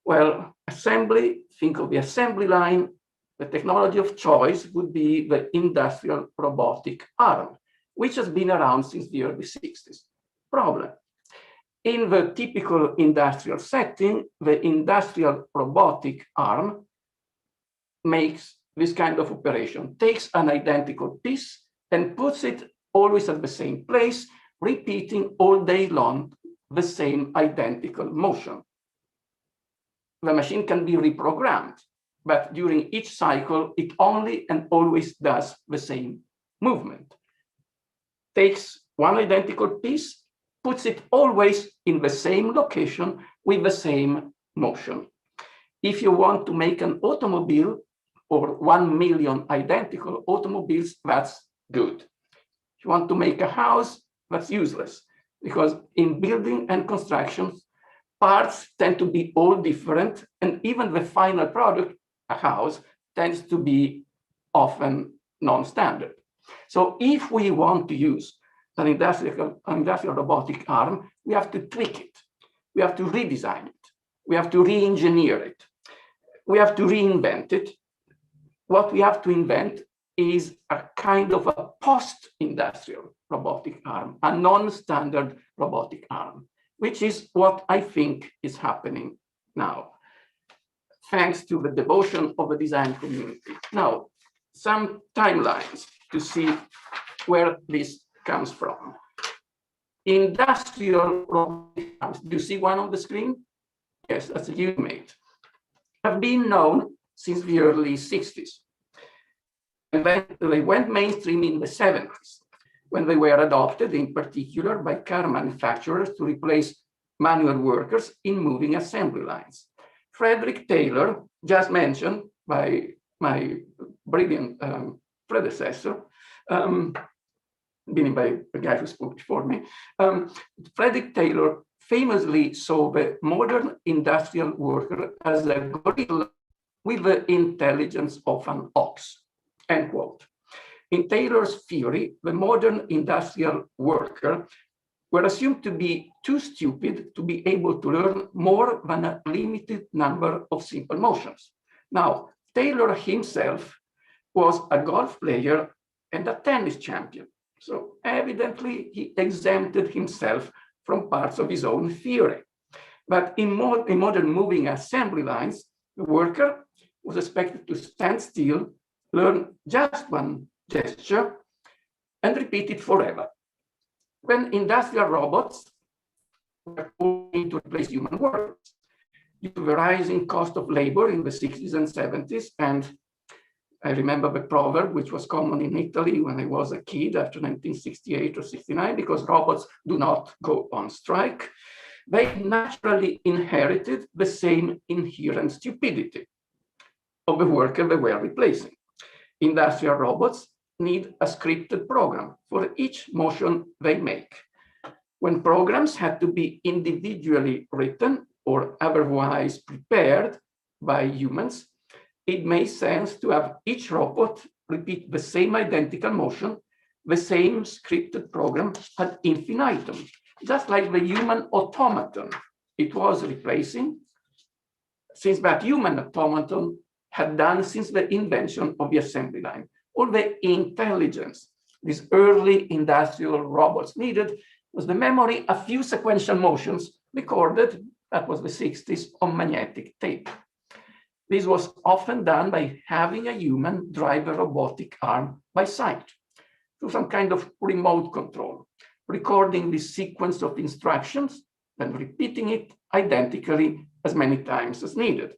Speaker 8: Well, assembly, think of the assembly line the technology of choice would be the industrial robotic arm, which has been around since the early 60s. Problem. In the typical industrial setting, the industrial robotic arm makes this kind of operation, takes an identical piece and puts it always at the same place, repeating all day long the same identical motion. The machine can be reprogrammed, but during each cycle, it only and always does the same movement. Takes one identical piece, puts it always in the same location with the same motion. If you want to make an automobile or 1 million identical automobiles, that's good. If you want to make a house, that's useless, because in building and construction, parts tend to be all different, and even the final product, a house, tends to be often non-standard. So if we want to use an industrial robotic arm, we have to tweak it. We have to redesign it. We have to re-engineer it. We have to reinvent it. What we have to invent is a kind of a post-industrial robotic arm, a non-standard robotic arm, which is what I think is happening now, thanks to the devotion of the design community. Now, some timelines to see where this comes from. Industrial robotic arms, do you see one on the screen? Yes, that's a UMate. Have been known since the early 60s. And then they went mainstream in the 70s, when they were adopted in particular by car manufacturers to replace manual workers in moving assembly lines. Frederick Taylor, just mentioned by my brilliant predecessor, meaning by the guy who spoke before me, Frederick Taylor famously saw the modern industrial worker as a gorilla with the intelligence of an ox, end quote. In Taylor's theory, the modern industrial worker were assumed to be too stupid to be able to learn more than a limited number of simple motions. Now, Taylor himself was a golf player and a tennis champion. So evidently, he exempted himself from parts of his own theory. But in modern moving assembly lines, the worker was expected to stand still, learn just one gesture, and repeat it forever. When industrial robots were going to replace human workers, due to the rising cost of labor in the 60s and 70s, and I remember the proverb, which was common in Italy when I was a kid after 1968 or 69, because robots do not go on strike, they naturally inherited the same inherent stupidity of the worker they were replacing. Industrial robots need a scripted program for each motion they make. When programs had to be individually written or otherwise prepared by humans, it made sense to have each robot repeat the same identical motion, the same scripted program ad infinitum, just like the human automaton it was replacing, since that human automaton had done since the invention of the assembly line. All the intelligence these early industrial robots needed was the memory, a few sequential motions recorded, that was the 60s, on magnetic tape. This was often done by having a human drive a robotic arm by sight through some kind of remote control, recording this sequence of instructions and repeating it identically as many times as needed.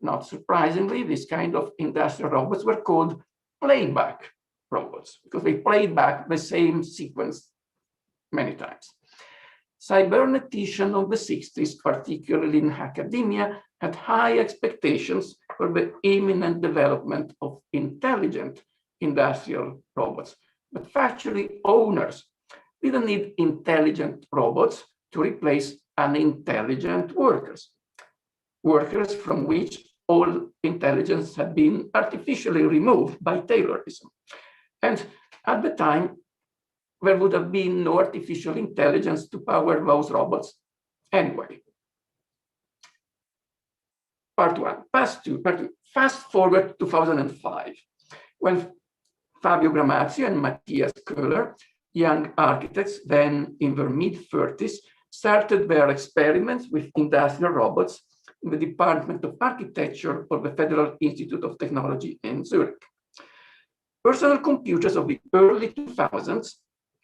Speaker 8: Not surprisingly, this kind of industrial robots were called playback robots because they played back the same sequence many times. Cyberneticians of the 60s, particularly in academia, had high expectations for the imminent development of intelligent industrial robots. But factory owners didn't need intelligent robots to replace unintelligent workers, workers from which all intelligence had been artificially removed by Taylorism. And at the time, there would have been no artificial intelligence to power those robots anyway. Part one, part two. fast forward to 2005, when Fabio Gramazio and Matthias Köhler, young architects, then in their mid-30s, started their experiments with industrial robots in the Department of Architecture of the Federal Institute of Technology in Zurich. Personal computers of the early 2000s,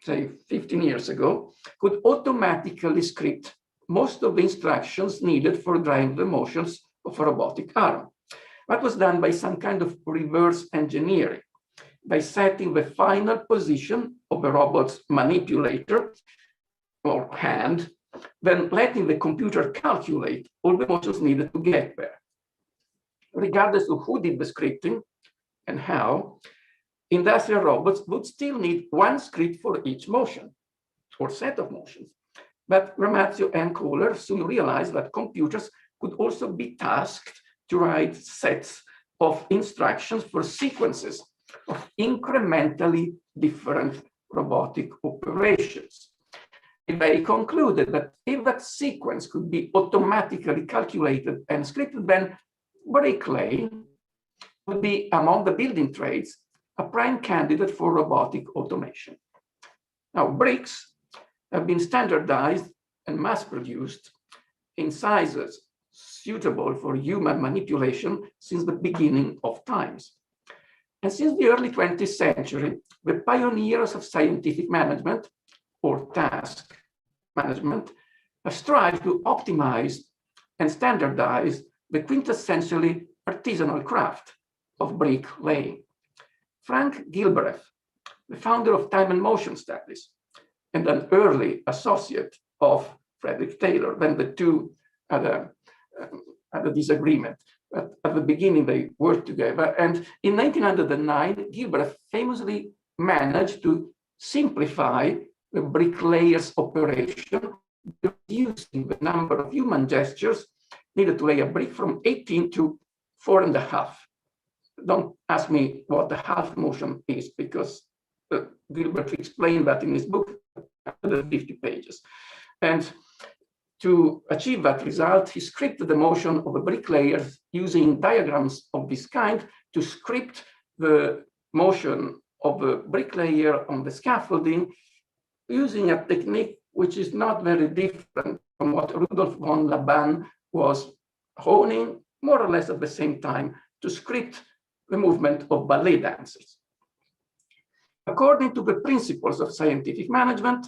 Speaker 8: say 15 years ago, could automatically script most of the instructions needed for driving the motions of a robotic arm. That was done by some kind of reverse engineering, by setting the final position of the robot's manipulator or hand, then letting the computer calculate all the motions needed to get there. Regardless of who did the scripting and how, industrial robots would still need one script for each motion or set of motions. But Gramazio and Köhler soon realized that computers could also be tasked to write sets of instructions for sequences of incrementally different robotic operations. They concluded that if that sequence could be automatically calculated and scripted, then bricklaying would be, among the building trades, a prime candidate for robotic automation. Now, bricks have been standardized and mass-produced in sizes suitable for human manipulation since the beginning of times. And since the early 20th century, the pioneers of scientific management, or task management, have strived to optimize and standardize the quintessentially artisanal craft of brick laying. Frank Gilbreth, the founder of Time and Motion Studies, and an early associate of Frederick Taylor, then the two had a disagreement. But at the beginning, they worked together. And in 1909, Gilbreth famously managed to simplify the bricklayer's operation, reducing the number of human gestures needed to lay a brick from 18 to 4.5. Don't ask me what the half motion is, because Gilbert explained that in his book, 150 pages. And to achieve that result, he scripted the motion of the bricklayers using diagrams of this kind to script the motion of the bricklayer on the scaffolding, using a technique which is not very different from what Rudolf von Laban was honing more or less at the same time to script the movement of ballet dancers. According to the principles of scientific management,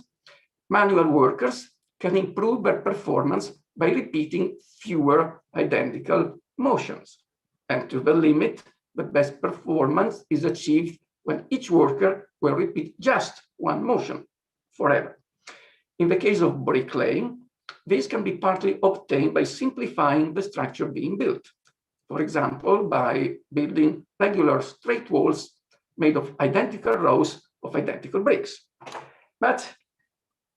Speaker 8: manual workers can improve their performance by repeating fewer identical motions. And to the limit, the best performance is achieved when each worker will repeat just one motion forever. In the case of bricklaying, this can be partly obtained by simplifying the structure being built. For example, by building regular straight walls made of identical rows of identical bricks. But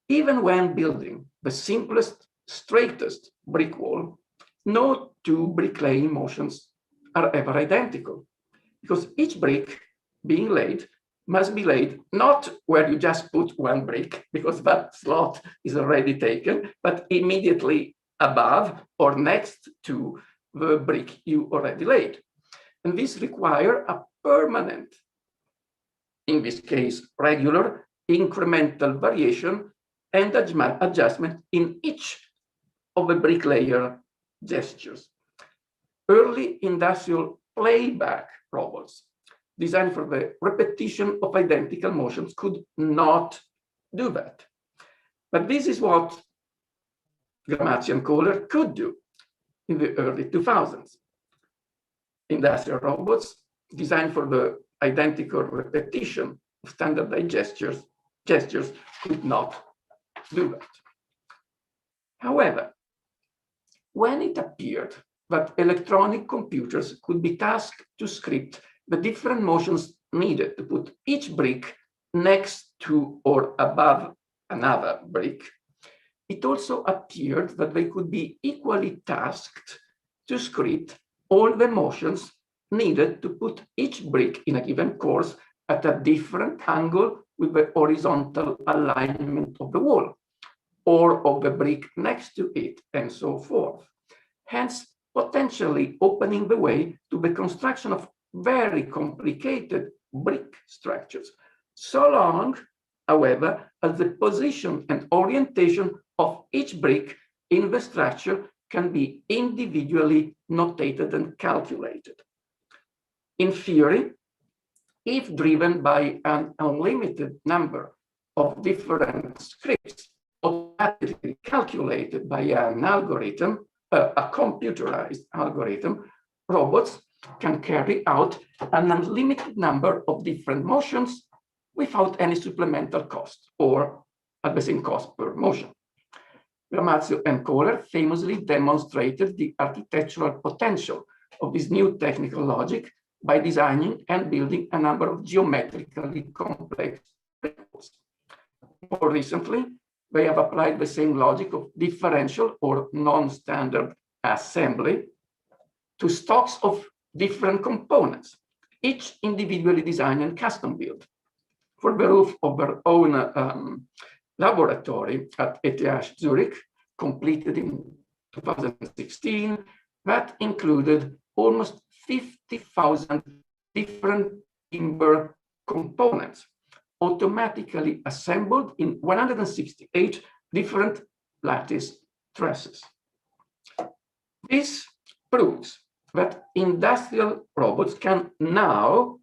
Speaker 8: even when building the simplest, straightest brick wall, no two bricklaying motions are ever identical, because each brick being laid must be laid not where you just put one brick, because that slot is already taken, but immediately above or next to the brick you already laid. And this requires a permanent, in this case, regular incremental variation and adjustment in each of the bricklayer gestures. Early industrial playback robots designed for the repetition of identical motions could not do that. But this is what Gramazio and Köhler could do in the early 2000s. Industrial robots designed for the identical repetition of standardized gestures could not do that. However, when it appeared that electronic computers could be tasked to script the different motions needed to put each brick next to or above another brick, it also appeared that they could be equally tasked to script all the motions needed to put each brick in a given course at a different angle with the horizontal alignment of the wall or of the brick next to it, and so forth. Hence, potentially opening the way to the construction of very complicated brick structures, so long, however, as the position and orientation of each brick in the structure can be individually notated and calculated. In theory, if driven by an unlimited number of different scripts automatically calculated by an algorithm, a computerized algorithm, robots can carry out an unlimited number of different motions without any supplemental cost or at the same cost per motion. Gramazio and Kohler famously demonstrated the architectural potential of this new technical logic by designing and building a number of geometrically complex principles. More recently, they have applied the same logic of differential or non-standard assembly to stocks of different components, each individually designed and custom built for the roof of their own laboratory at ETH Zurich, completed in 2016, that included almost 50,000 different timber components, automatically assembled in 168 different lattice trusses. This proves that industrial robots can now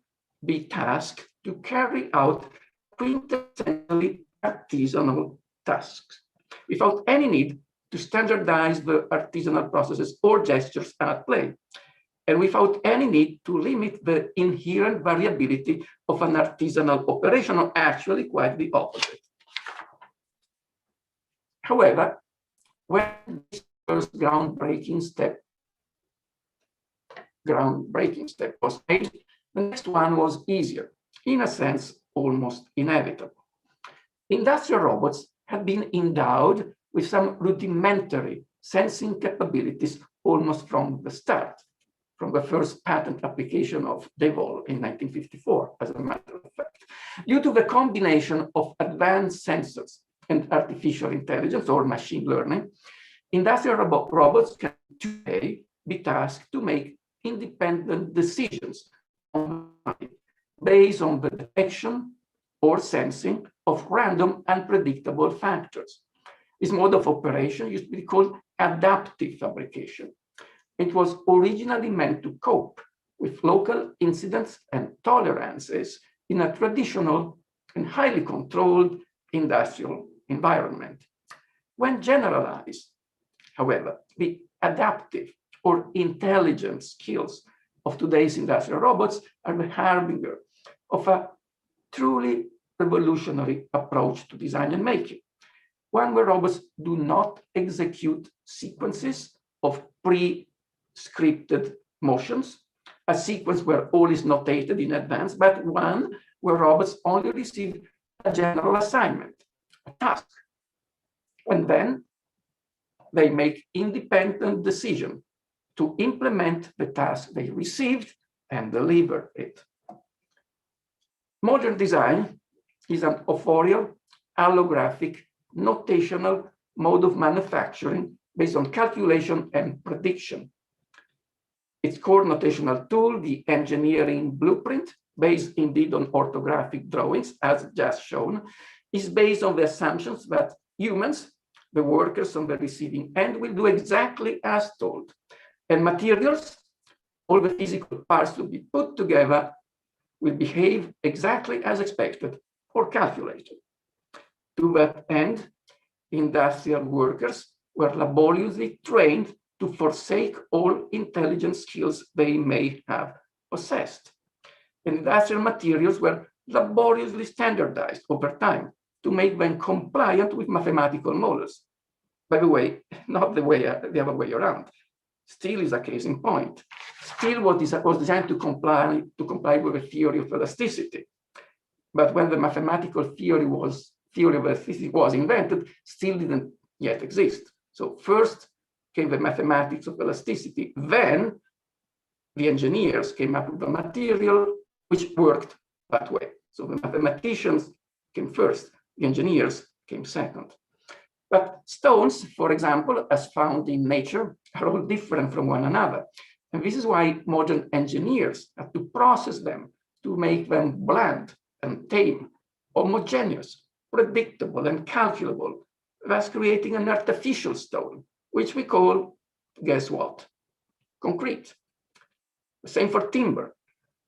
Speaker 8: be tasked to carry out quintessentially artisanal tasks without any need to standardize the artisanal processes or gestures at play, and without any need to limit the inherent variability of an artisanal operation, or actually quite the opposite. However, when this first groundbreaking step was made, the next one was easier, in a sense, almost inevitable. Industrial robots have been endowed with some rudimentary sensing capabilities almost from the start, from the first patent application of DeVol in 1954, as a matter of fact, due to the combination of advanced sensors and artificial intelligence or machine learning. Industrial robots can today be tasked to make independent decisions based on the detection or sensing of random unpredictable factors. This mode of operation used to be called adaptive fabrication. It was originally meant to cope with local incidents and tolerances in a traditional and highly controlled industrial environment. When generalized, however, the adaptive or intelligent skills of today's industrial robots are the harbinger of a truly revolutionary approach to design and making, one where robots do not execute sequences of pre-scripted motions, a sequence where all is notated in advance, but one where robots only receive a general assignment, a task, and then they make independent decision to implement the task they received and deliver it. Modern design is an authorial, allographic, notational mode of manufacturing based on calculation and prediction. Its core notational tool, the engineering blueprint, based indeed on orthographic drawings, as just shown, is based on the assumptions that humans, the workers on the receiving end, will do exactly as told. And materials, all the physical parts to be put together, will behave exactly as expected or calculated. To that end, industrial workers were laboriously trained to forsake all intelligent skills they may have possessed. Industrial materials were laboriously standardized over time to make them compliant with mathematical models. By the way, not the other way around. Steel is a case in point. Steel was designed to comply with the theory of elasticity. But when the mathematical theory of elasticity was invented, steel didn't yet exist. So first came the mathematics of elasticity. Then the engineers came up with a material which worked that way. So the mathematicians came first, the engineers came second. But stones, for example, as found in nature, are all different from one another. And this is why modern engineers have to process them to make them bland and tame, homogeneous, predictable and calculable, thus creating an artificial stone, which we call, guess what? Concrete. The same for timber.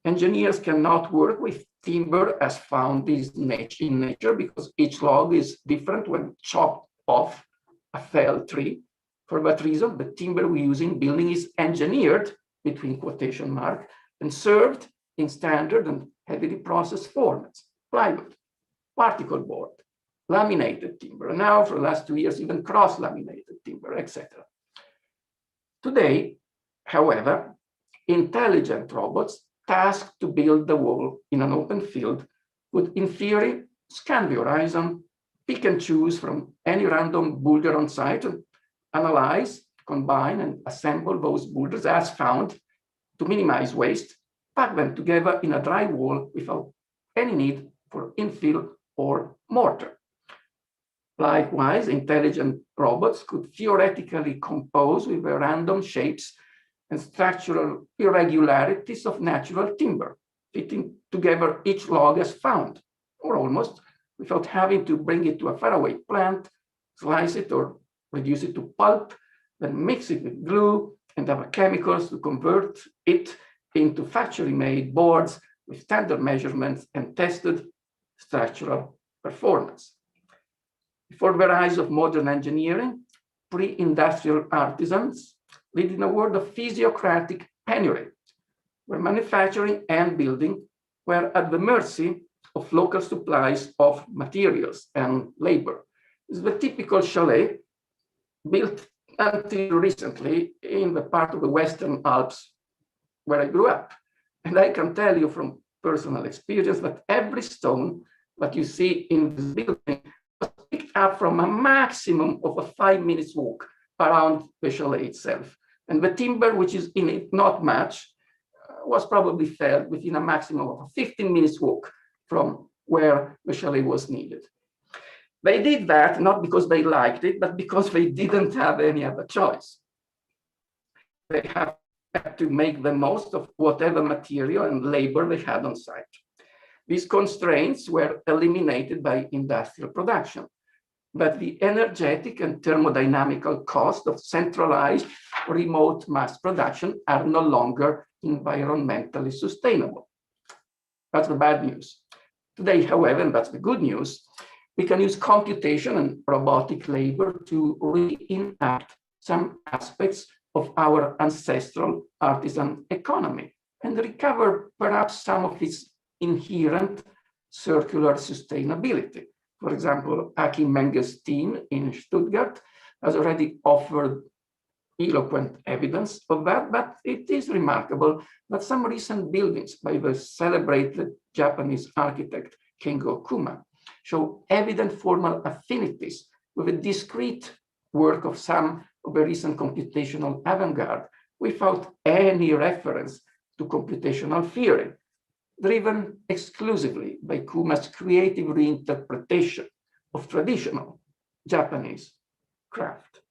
Speaker 8: Engineers cannot work with timber as found in nature because each log is different when chopped off a felled tree. For that reason, the timber we use in building is engineered, between quotation marks, and served in standard and heavily processed formats: plywood, particle board, laminated timber, and now for the last 2 years, even cross-laminated timber, etc. Today, however, intelligent robots tasked to build the wall in an open field would, in theory, scan the horizon, pick and choose from any random boulder on site, and analyze, combine, and assemble those boulders as found to minimize waste, pack them together in a dry wall without any need for infill or mortar. Likewise, intelligent robots could theoretically compose with the random shapes and structural irregularities of natural timber, fitting together each log as found, or almost, without having to bring it to a faraway plant, slice it or reduce it to pulp, then mix it with glue and other chemicals to convert it into factory-made boards with standard measurements and tested structural performance. Before the rise of modern engineering, pre-industrial artisans lived in a world of physiocratic penury, where manufacturing and building were at the mercy of local supplies of materials and labor. This is the typical chalet built until recently in the part of the Western Alps where I grew up. And I can tell you from personal experience that every stone that you see in this building was picked up from a maximum of a 5 minutes walk around the chalet itself. And the timber, which is in it not much, was probably felled within a maximum of a 15 minutes walk from where the chalet was needed. They did that not because they liked it, but because they didn't have any other choice. They had to make the most of whatever material and labor they had on site. These constraints were eliminated by industrial production, but the energetic and thermodynamical cost of centralized remote mass production are no longer environmentally sustainable. That's the bad news. Today, however, and that's the good news, we can use computation and robotic labor to reenact some aspects of our ancestral artisan economy and recover perhaps some of its inherent circular sustainability. For example, Aki Menge's team in Stuttgart has already offered eloquent evidence of that, but it is remarkable that some recent buildings by the celebrated Japanese architect Kengo Kuma show evident formal affinities with the discrete work of some of the recent computational avant-garde without any reference to computational theory, driven exclusively by Kuma's creative reinterpretation of traditional Japanese craft.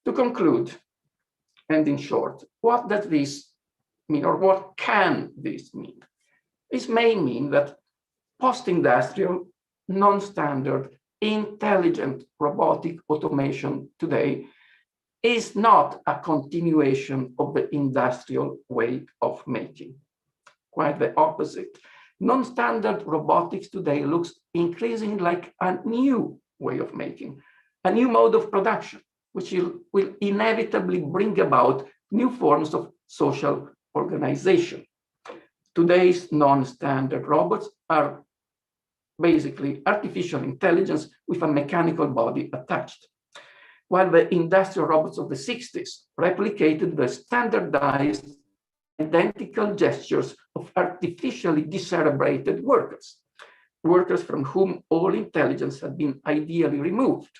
Speaker 8: To conclude, and in short, what does this mean, or what can this mean? This may mean that post-industrial, non-standard, intelligent robotic automation today is not a continuation of the industrial way of making. Quite the opposite. Non-standard robotics today looks increasingly like a new way of making, a new mode of production, which will inevitably bring about new forms of social organization. Today's non-standard robots are basically artificial intelligence with a mechanical body attached, while the industrial robots of the 60s replicated the standardized identical gestures of artificially decerebrated workers, workers from whom all intelligence had been ideally removed.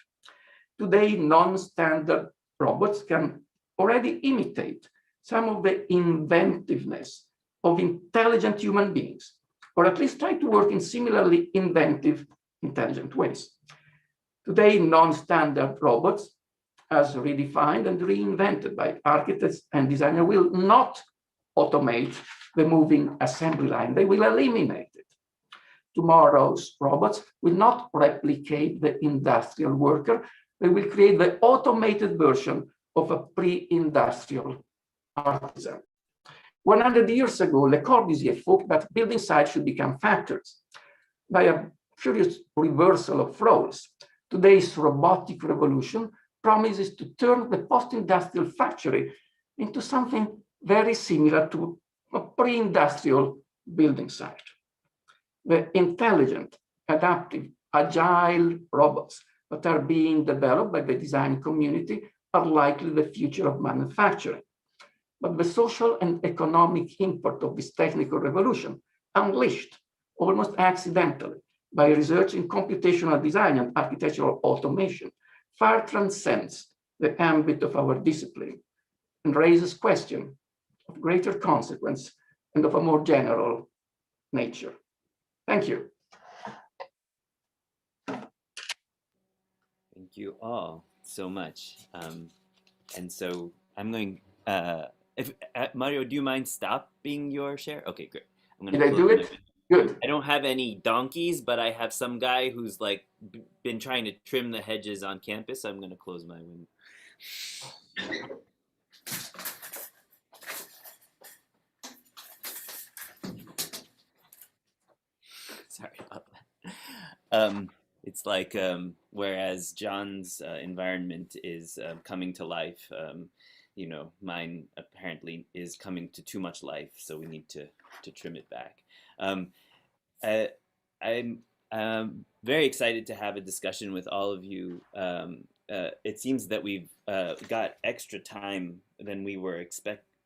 Speaker 8: Today, non-standard robots can already imitate some of the inventiveness of intelligent human beings, or at least try to work in similarly inventive, intelligent ways. Today, non-standard robots, as redefined and reinvented by architects and designers, will not automate the moving assembly line. They will eliminate it. Tomorrow's robots will not replicate the industrial worker. They will create the automated version of a pre-industrial artisan. 100 years ago, Le Corbusier thought that building sites should become factories. By a curious reversal of roles, today's robotic revolution promises to turn the post-industrial factory into something very similar to a pre-industrial building site. The intelligent, adaptive, agile robots that are being developed by the design community are likely the future of manufacturing. But the social and economic import of this technical revolution, unleashed almost accidentally by research in computational design and architectural automation, far transcends the ambit of our discipline and raises questions of greater consequence and of a more general nature. Thank you.
Speaker 4: Thank you all so much. And so I'm going, Mario, do you mind stopping your share? Okay, great. I'm gonna
Speaker 8: Did I do it? Good.
Speaker 4: I don't have any donkeys, but I have some guy who's like been trying to trim the hedges on campus. So I'm gonna close my window. Sorry about that. It's like whereas John's environment is coming to life, you know, mine apparently is coming to too much life, so we need to trim it back. I'm very excited to have a discussion with all of you. It seems that we've got extra time than we were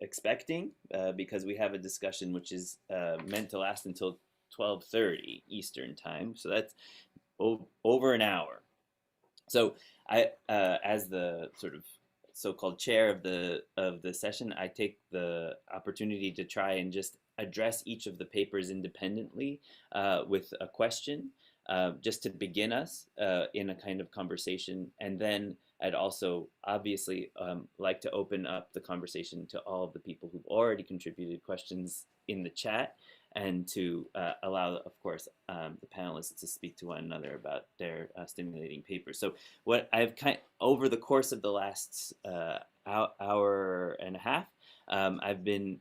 Speaker 4: expecting because we have a discussion which is meant to last until 12:30 Eastern time, so that's over an hour. So I, as the sort of so-called chair of the session, I take the opportunity to try and just address each of the papers independently with a question, just to begin us in a kind of conversation. And then I'd also obviously like to open up the conversation to all of the people who've already contributed questions in the chat, and to allow, of course, the panelists to speak to one another about their stimulating papers. So what I've over the course of the last hour and a half, I've been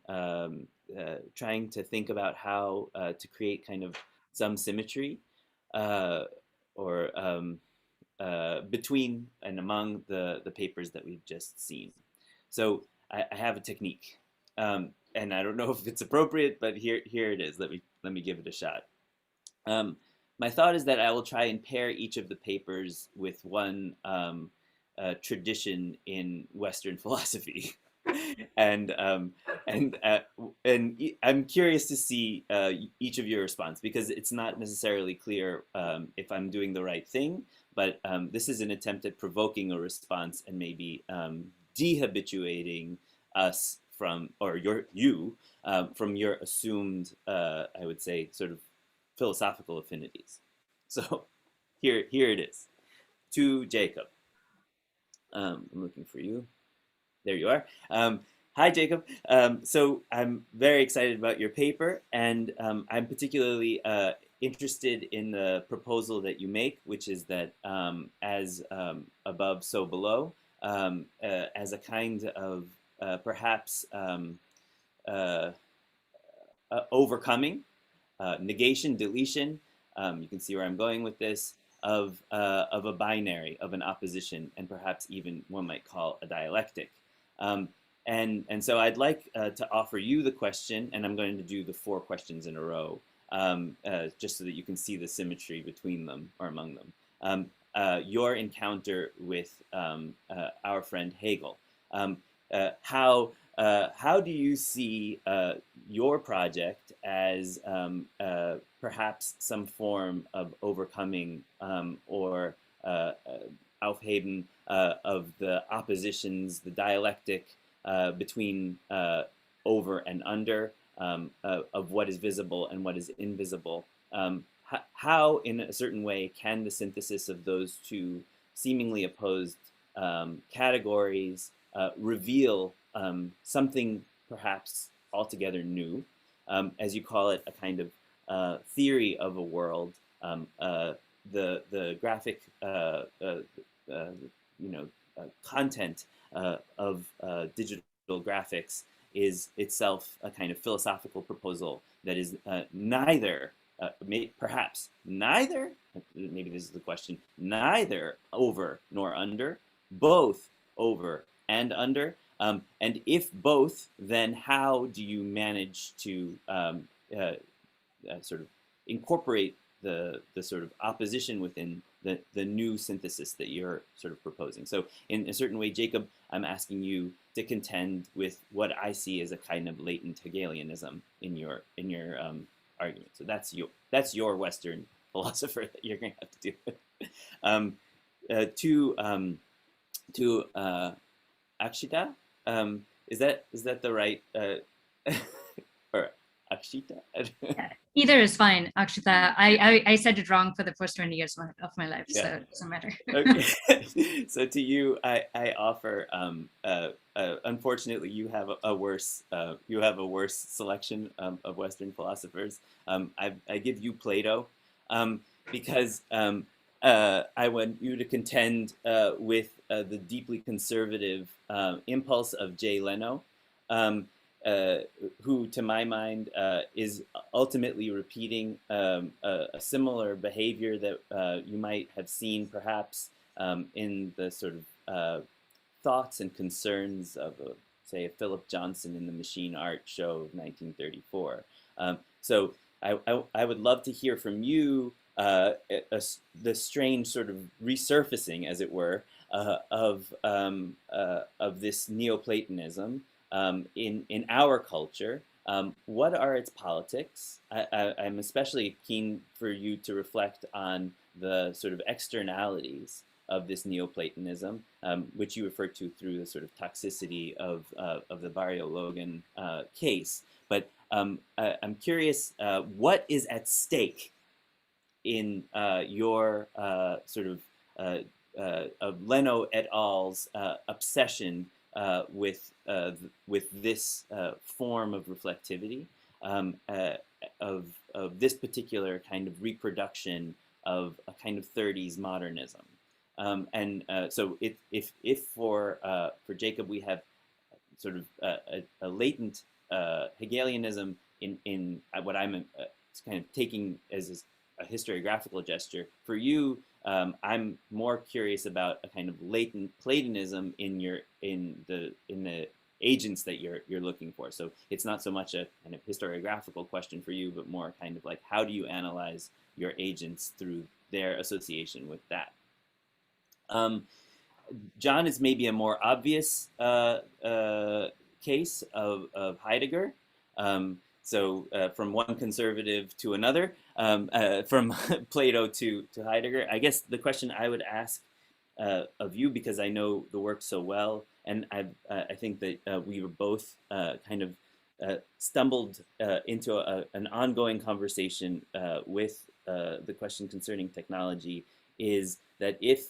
Speaker 4: trying to think about how to create kind of some symmetry between and among the papers that we've just seen. So I have a technique. And I don't know if it's appropriate, but here it is. Let me give it a shot. My thought is that I will try and pair each of the papers with one tradition in Western philosophy, and I'm curious to see each of your response, because it's not necessarily clear if I'm doing the right thing, but this is an attempt at provoking a response and maybe dehabituating us from, or you from your assumed, I would say, sort of philosophical affinities. So here it is. To Jacob. I'm looking for you. There you are. Hi, Jacob. So I'm very excited about your paper, and I'm particularly interested in the proposal that you make, which is that as above, so below, as a kind of perhaps overcoming, negation, deletion, you can see where I'm going with this, of a binary, of an opposition, and perhaps even one might call a dialectic. And so I'd like to offer you the question, and I'm going to do the 4 questions in a row, just so that you can see the symmetry between them, or among them. Your encounter with our friend Hegel. How do you see your project as perhaps some form of overcoming or aufheben of the oppositions, the dialectic between over and under, of what is visible and what is invisible? how in a certain way can the synthesis of those two seemingly opposed categories reveal something perhaps altogether new, as you call it, a kind of theory of a world. The graphic content of digital graphics is itself a kind of philosophical proposal that is neither, perhaps neither, maybe this is the question, neither over nor under, both over and under. And if both, then how do you manage to sort of incorporate the sort of opposition within the new synthesis that you're sort of proposing? So in a certain way, Jacob, I'm asking you to contend with what I see as a kind of latent Hegelianism in your argument. So that's your Western philosopher that you're going to have to deal with. To Akshita, is that the right or Akshita?
Speaker 5: Yeah, either is fine, Akshita. I said it wrong for the first 20 years of my life, yeah. So it doesn't matter.
Speaker 4: Okay. So to you, I offer. Unfortunately, you have a worse selection of Western philosophers. I give you Plato, because I want you to contend with the deeply conservative impulse of Jay Leno, who, to my mind, is ultimately repeating a similar behavior that you might have seen perhaps in the sort of thoughts and concerns of, say, a Philip Johnson in the Machine Art Show of 1934. So I would love to hear from you the strange sort of resurfacing, as it were, of this Neoplatonism in our culture. What are its politics? I'm especially keen for you to reflect on the sort of externalities of this Neoplatonism, which you refer to through the sort of toxicity of the Barrio Logan case. But I'm curious, what is at stake in your sort of Leno et al.'s obsession with this form of reflectivity, of this particular kind of reproduction of a kind of 30s modernism. So if for Jacob we have sort of a latent Hegelianism in what I'm kind of taking as a historiographical gesture, for you, I'm more curious about a kind of latent Platonism in the agents that you're looking for. So it's not so much a kind of historiographical question for you, but more kind of like, how do you analyze your agents through their association with that? John is maybe a more obvious case of Heidegger. So from one conservative to another, from Plato to Heidegger. I guess the question I would ask of you, because I know the work so well, and I think that we were both kind of stumbled into an ongoing conversation with the question concerning technology, is that if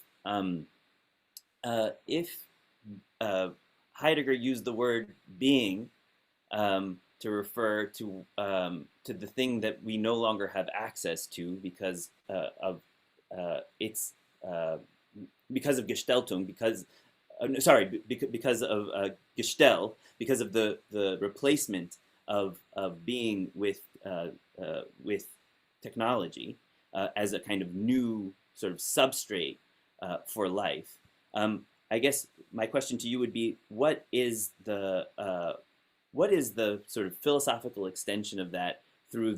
Speaker 4: Heidegger used the word being to refer to the thing that we no longer have access to because of Gestaltung, because of Gestell, because of the replacement of being with technology as a kind of new sort of substrate for life. I guess my question to you would be, what is the sort of philosophical extension of that through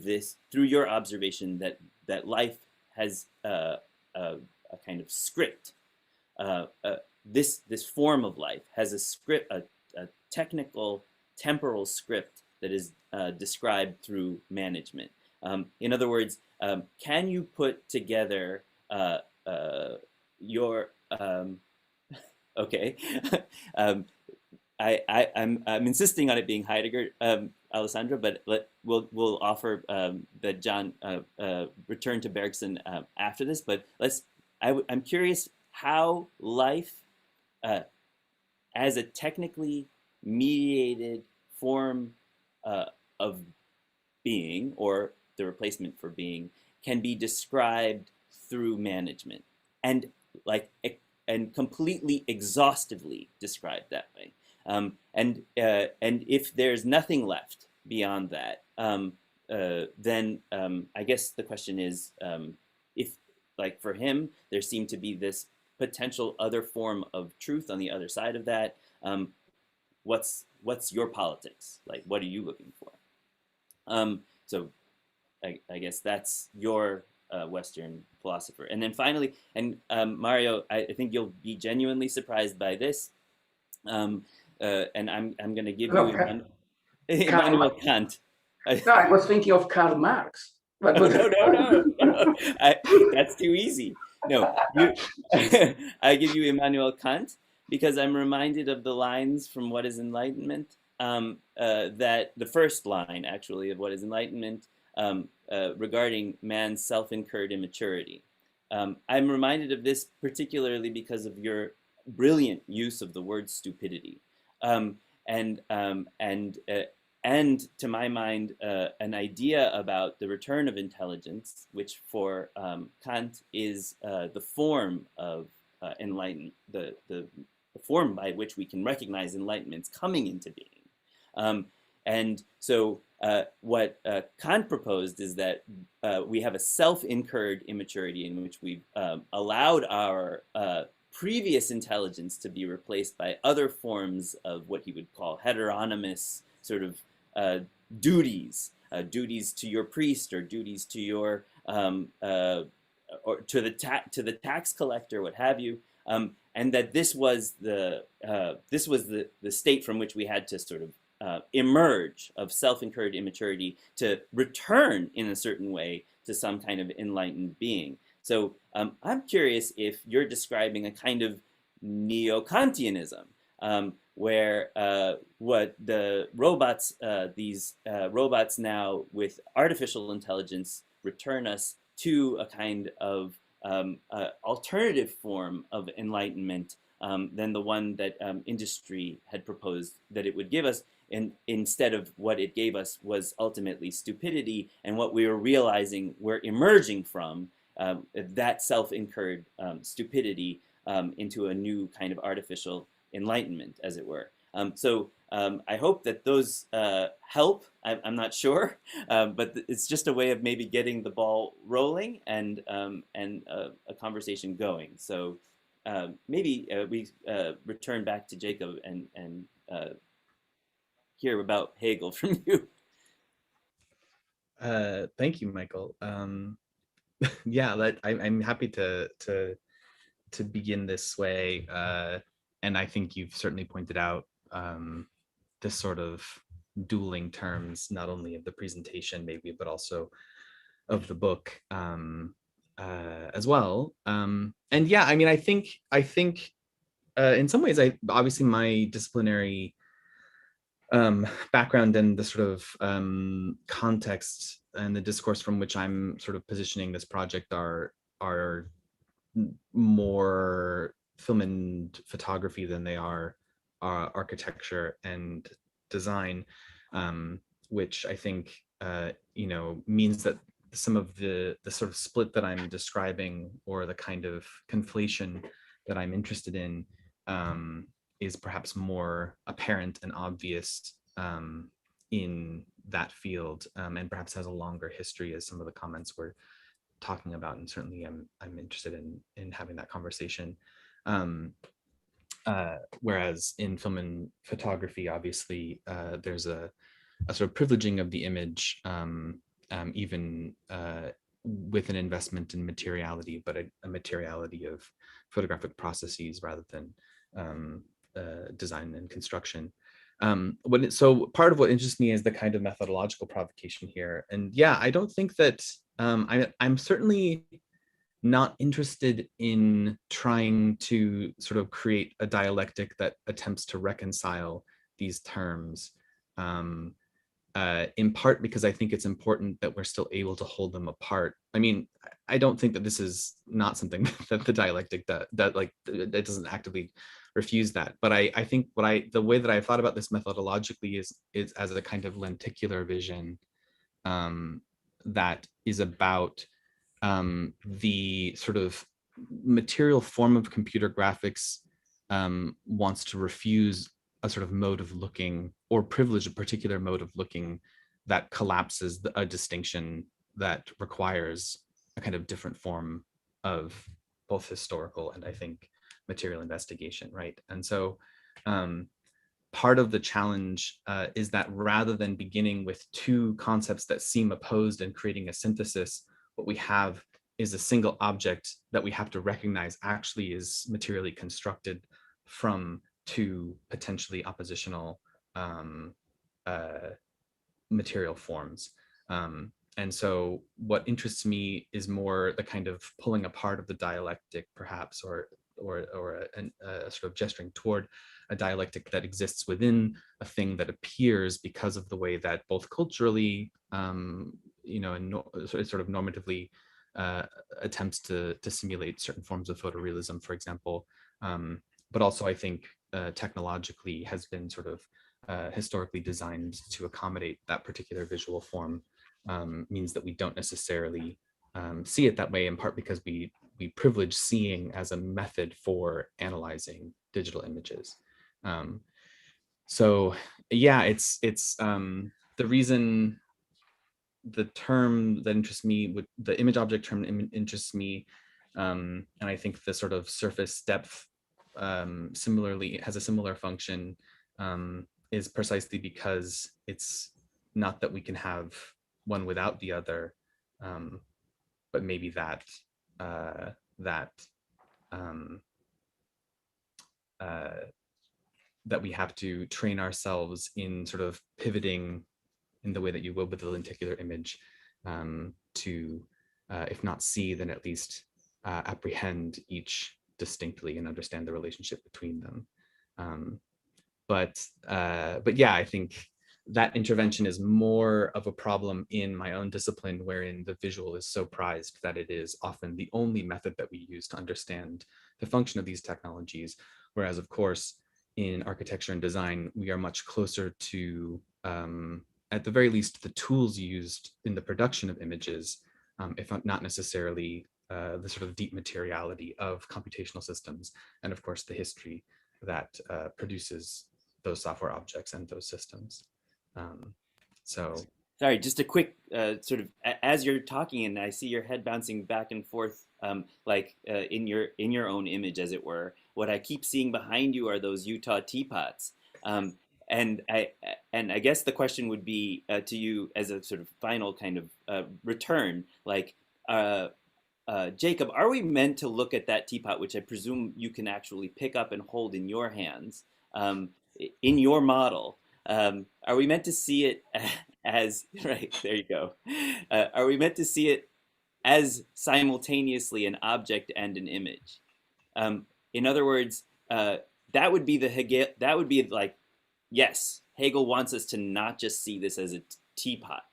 Speaker 4: your observation that life has a kind of script? This form of life has a script, a technical temporal script that is described through management. In other words, can you put together your okay I'm insisting on it being Heidegger, Alessandra, but we'll offer that John return to Bergson after this. But I'm curious how life, as a technically mediated form of being, or the replacement for being, can be described through management, and completely exhaustively described that way. And if there's nothing left beyond that, then I guess the question is, if, like for him, there seemed to be this potential other form of truth on the other side of that. What's your politics? Like, what are you looking for? So I guess that's your Western philosopher. And then finally, and Mario, I think you'll be genuinely surprised by this. And I'm going to give you Immanuel Kant.
Speaker 8: No, I was thinking of Karl Marx. But
Speaker 4: no. That's too easy. No, I give you Immanuel Kant because I'm reminded of the lines from What is Enlightenment, that the first line, actually, of What is Enlightenment, regarding man's self-incurred immaturity. I'm reminded of this particularly because of your brilliant use of the word stupidity. And to my mind, an idea about the return of intelligence, which for Kant is the form of enlightenment, the form by which we can recognize enlightenment's coming into being. And so what Kant proposed is that we have a self-incurred immaturity in which we've allowed our previous intelligence to be replaced by other forms of what he would call heteronymous sort of duties, duties to your priest, or duties to your or to the tax collector, what have you, and that this was the state from which we had to sort of emerge of self-incurred immaturity to return in a certain way to some kind of enlightened being. So I'm curious if you're describing a kind of neo-Kantianism, where what the robots, these robots now with artificial intelligence, return us to a kind of alternative form of enlightenment than the one that industry had proposed that it would give us. And instead of what it gave us was ultimately stupidity, and what we were realizing we're emerging from, that self-incurred stupidity, into a new kind of artificial enlightenment, as it were. So I hope that those help. I'm not sure, but it's just a way of maybe getting the ball rolling and a conversation going. So maybe we return back to Jacob and hear about Hegel from you.
Speaker 6: Thank you, Michael. Yeah, I'm happy to begin this way, and I think you've certainly pointed out this sort of dueling terms, not only of the presentation maybe, but also of the book as well. And yeah, I mean, I think in some ways, obviously my disciplinary background and the sort of context and the discourse from which I'm sort of positioning this project are more film and photography than they are architecture and design, which I think means that some of the sort of split that I'm describing, or the kind of conflation that I'm interested in, is perhaps more apparent and obvious in that field, and perhaps has a longer history, as some of the comments were talking about. And certainly I'm interested in having that conversation. Whereas in film and photography, obviously, there's a sort of privileging of the image, even with an investment in materiality, but a materiality of photographic processes rather than design and construction. So part of what interests me is the kind of methodological provocation here. And yeah, I don't think that I'm certainly not interested in trying to sort of create a dialectic that attempts to reconcile these terms, in part because I think it's important that we're still able to hold them apart. I mean, I don't think that this is not something that the dialectic that doesn't actively refuse that. But I think the way that I thought about this methodologically is as a kind of lenticular vision that is about the sort of material form of computer graphics wants to refuse a sort of mode of looking or privilege a particular mode of looking that collapses a distinction that requires a kind of different form of both historical and I think material investigation, right? And so part of the challenge is that rather than beginning with two concepts that seem opposed and creating a synthesis, what we have is a single object that we have to recognize actually is materially constructed from two potentially oppositional material forms. And so what interests me is more the kind of pulling apart of the dialectic, perhaps, or a sort of gesturing toward a dialectic that exists within a thing that appears because of the way that both culturally, and sort of normatively attempts to simulate certain forms of photorealism, for example, but also I think technologically has been sort of historically designed to accommodate that particular visual form, means that we don't necessarily see it that way, in part because we privilege seeing as a method for analyzing digital images. So yeah, it's the reason the term that interests me, the image object term interests me, and I think the sort of surface depth similarly has a similar function, is precisely because it's not that we can have one without the other, but maybe that that we have to train ourselves in sort of pivoting in the way that you would with the lenticular image, to, if not see, then at least apprehend each distinctly and understand the relationship between them. But yeah, I think that intervention is more of a problem in my own discipline, wherein the visual is so prized that it is often the only method that we use to understand the function of these technologies. Whereas, of course, in architecture and design, we are much closer to, at the very least, the tools used in the production of images, if not necessarily the sort of deep materiality of computational systems, and of course the history that produces those software objects and those systems. So
Speaker 4: sorry, just a quick sort of, as you're talking and I see your head bouncing back and forth, in your own image, as it were, what I keep seeing behind you are those Utah teapots. And I guess the question would be to you as a sort of final kind of return, Jacob, are we meant to look at that teapot, which I presume you can actually pick up and hold in your hands, in your model? Are we meant to see it as, right, there you go. Are we meant to see it as simultaneously an object and an image? In other words, that would be like, yes, Hegel wants us to not just see this as a teapot.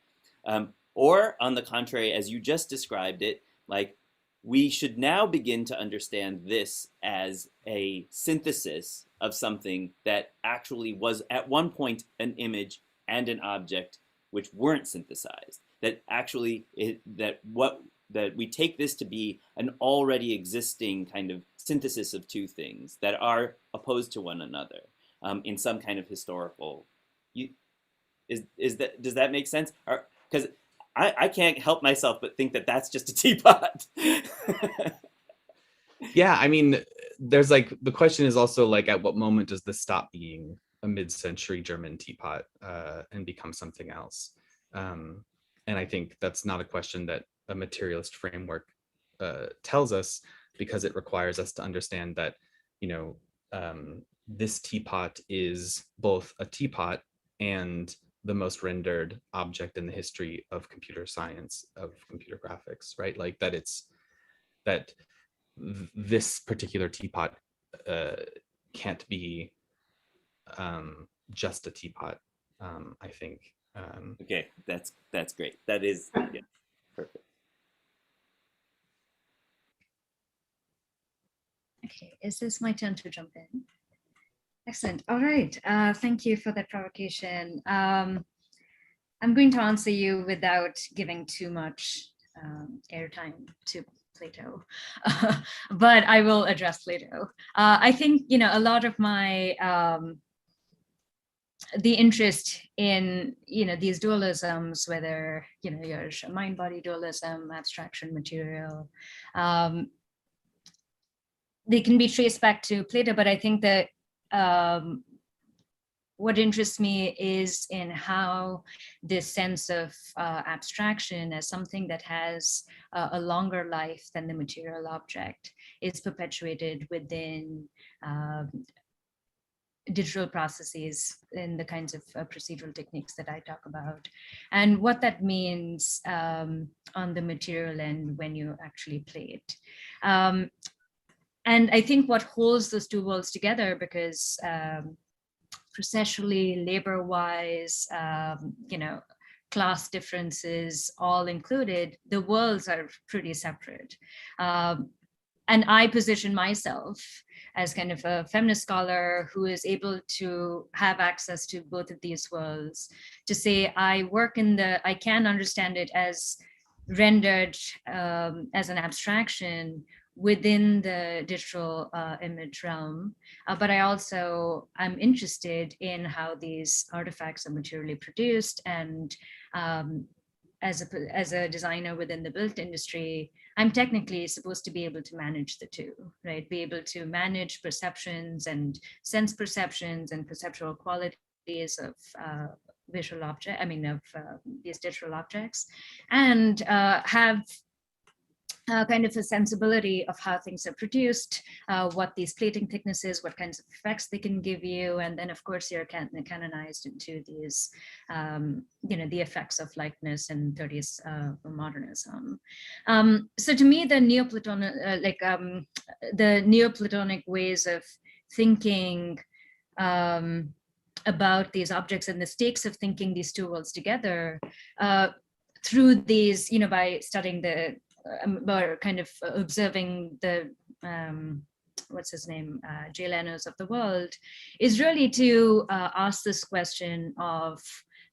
Speaker 4: Or on the contrary, as you just described it, like, we should now begin to understand this as a synthesis of something that actually was at one point an image and an object which weren't synthesized. That actually, that we take this to be an already existing kind of synthesis of two things that are opposed to one another, in some kind of historical. Does that make sense? Because I can't help myself but think that that's just a teapot.
Speaker 6: Yeah, I mean, there's like, the question is also like, at what moment does this stop being a mid-century German teapot and become something else? And I think that's not a question that a materialist framework tells us, because it requires us to understand that, this teapot is both a teapot and the most rendered object in the history of computer science, of computer graphics, right? Like that this particular teapot can't be just a teapot, I think.
Speaker 4: Okay, that's great. That is, yeah, perfect.
Speaker 5: Okay, is this my turn to jump in? Excellent. All right. Thank you for that provocation. I'm going to answer you without giving too much airtime to Plato, but I will address Plato. I think, a lot of my the interest in these dualisms, whether your mind-body dualism, abstraction, material, they can be traced back to Plato, but I think that what interests me is in how this sense of abstraction as something that has a longer life than the material object is perpetuated within digital processes in the kinds of procedural techniques that I talk about, and what that means on the material end when you actually play it. And I think what holds those two worlds together, because processually, labor-wise, class differences all included, the worlds are pretty separate. And I position myself as kind of a feminist scholar who is able to have access to both of these worlds, to say I can understand it as rendered as an abstraction within the digital image realm, but I also am interested in how these artifacts are materially produced, and as a designer within the built industry, I'm technically supposed to be able to manage the two, right? Be able to manage perceptions and sense perceptions and perceptual qualities of visual object, these digital objects, and have kind of a sensibility of how things are produced, what these plating thicknesses, what kinds of effects they can give you, and then of course you're canonized into these, the effects of likeness and 30s modernism. So to me, the Neoplatonic ways of thinking about these objects and the stakes of thinking these two worlds together through these, by studying the or kind of observing the what's his name, Jay Leno's of the world, is really to ask this question of,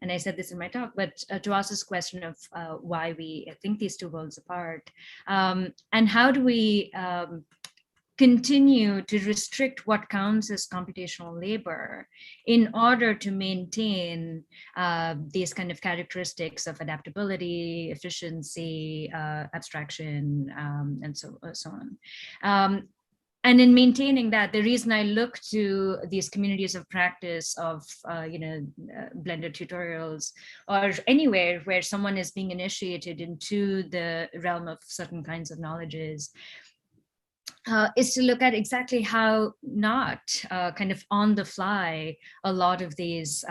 Speaker 5: and I said this in my talk, but to ask this question of why we think these two worlds apart, and how do we continue to restrict what counts as computational labor in order to maintain these kind of characteristics of adaptability, efficiency, abstraction, and so on. And in maintaining that, the reason I look to these communities of practice of, Blender tutorials, or anywhere where someone is being initiated into the realm of certain kinds of knowledges, is to look at exactly how not kind of on the fly a lot of these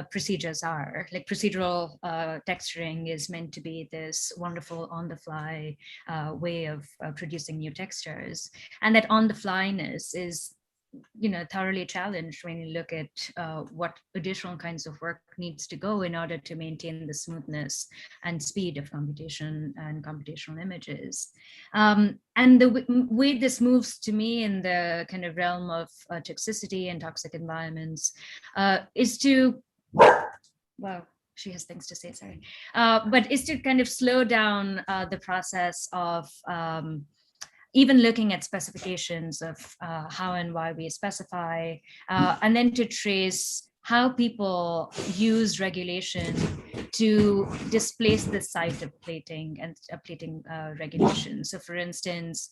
Speaker 5: procedures are. Like procedural texturing is meant to be this wonderful on the fly way of producing new textures, and that on the flyness is thoroughly challenged when you look at what additional kinds of work needs to go in order to maintain the smoothness and speed of computation and computational images. And the way this moves to me in the kind of realm of toxicity and toxic environments is to, well, she has things to say, sorry, but is to kind of slow down the process of even looking at specifications of how and why we specify, and then to trace how people use regulation to displace the site of plating and plating regulation. So for instance,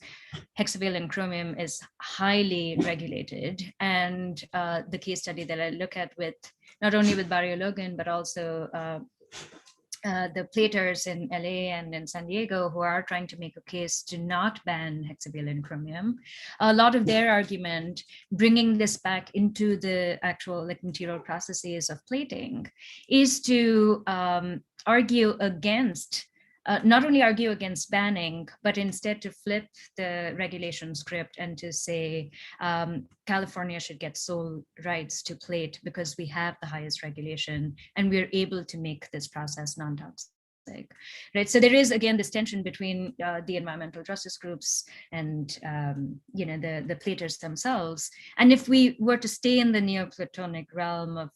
Speaker 5: hexavalent chromium is highly regulated. And the case study that I look at with, not only with Barrio Logan, but also the platers in LA and in San Diego who are trying to make a case to not ban hexavalent chromium. A lot of their argument, bringing this back into the actual material processes of plating, is to argue against not only argue against banning, but instead to flip the regulation script and to say California should get sole rights to plate because we have the highest regulation and we're able to make this process non-toxic. Right, so there is again this tension between the environmental justice groups and the platers themselves. And if we were to stay in the Neoplatonic realm of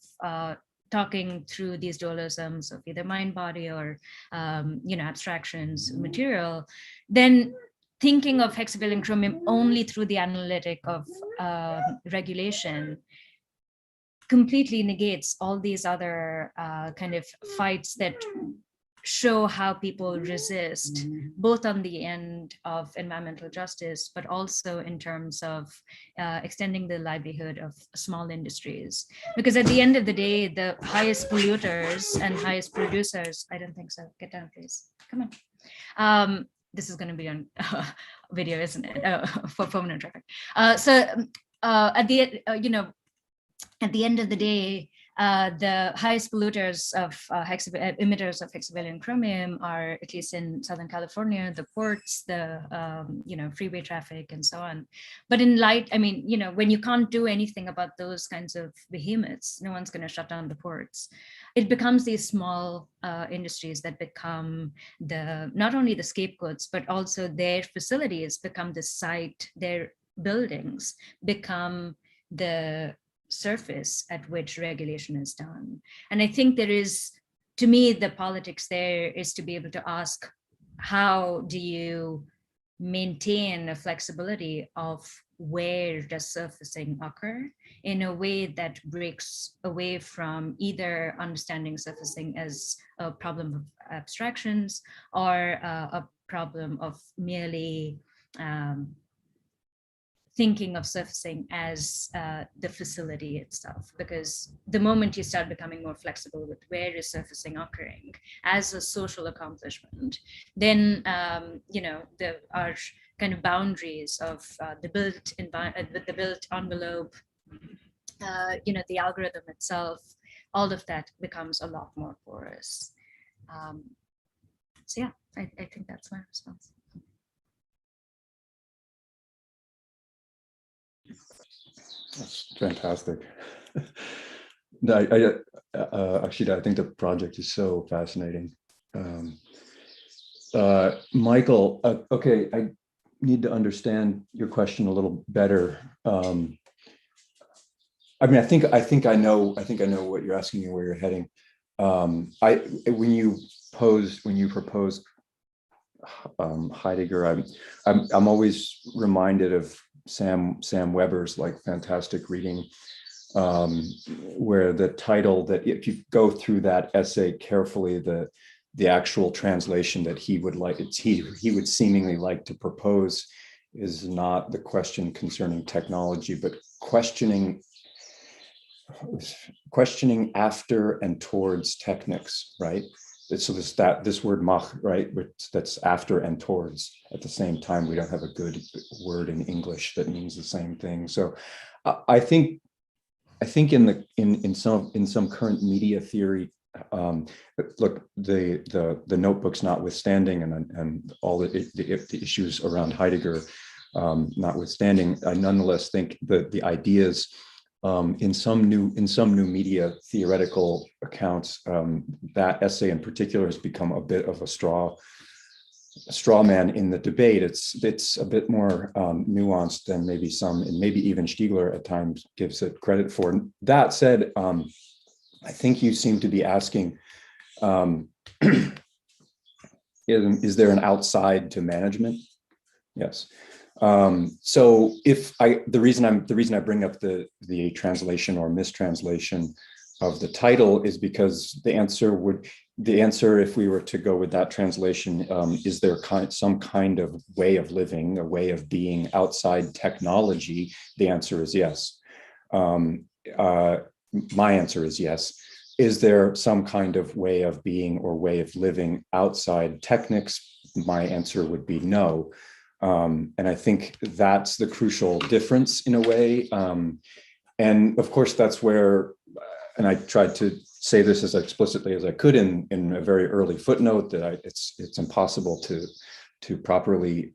Speaker 5: talking through these dualisms of either mind body or abstractions material, then thinking of hexavalent chromium only through the analytic of regulation completely negates all these other kind of fights that show how people resist, both on the end of environmental justice, but also in terms of extending the livelihood of small industries. Because at the end of the day, the highest polluters and highest producers, I don't think so, get down please, come on. This is going to be on video, isn't it, for permanent traffic. At the end of the day, the highest polluters of emitters of hexavalent chromium are, at least in Southern California, the ports, the freeway traffic, and so on. But in light, when you can't do anything about those kinds of behemoths, no one's going to shut down the ports. It becomes these small industries that become not only the scapegoats, but also their facilities become the site, their buildings become the surface at which regulation is done. And I think there is, to me, the politics there is to be able to ask, how do you maintain a flexibility of where does surfacing occur in a way that breaks away from either understanding surfacing as a problem of abstractions or a problem of merely thinking of surfacing as the facility itself. Because the moment you start becoming more flexible with where is surfacing occurring as a social accomplishment, then our kind of boundaries of the built envelope, the algorithm itself, all of that becomes a lot more porous. So yeah, I think that's my response.
Speaker 7: That's fantastic. Akshita, I think the project is so fascinating. Michael, okay, I need to understand your question a little better. I think I know what you're asking and where you're heading. When you propose Heidegger, I'm always reminded of Sam Weber's fantastic reading, where the title, that if you go through that essay carefully, the actual translation that he would seemingly like to propose is not the question concerning technology, but questioning after and towards techniques, right? So this word mach, right, that's after and towards. At the same time, we don't have a good word in English that means the same thing. So I think in some current media theory, look, the notebooks notwithstanding, and all the issues around Heidegger notwithstanding, I nonetheless think that the ideas in some new media theoretical accounts, that essay in particular has become a bit of a straw man in the debate. It's a bit more nuanced than maybe even Stiegler at times gives it credit for. That said, I think you seem to be asking, is there an outside to management? Yes. So the reason I bring up the translation or mistranslation of the title is because the answer, if we were to go with that translation, is there some kind of way of living, a way of being outside technology? The answer is yes. My answer is yes. Is there some kind of way of being or way of living outside techniques? My answer would be no. And I think that's the crucial difference in a way. And of course, that's where, and I tried to say this as explicitly as I could in a very early footnote, that it's impossible to properly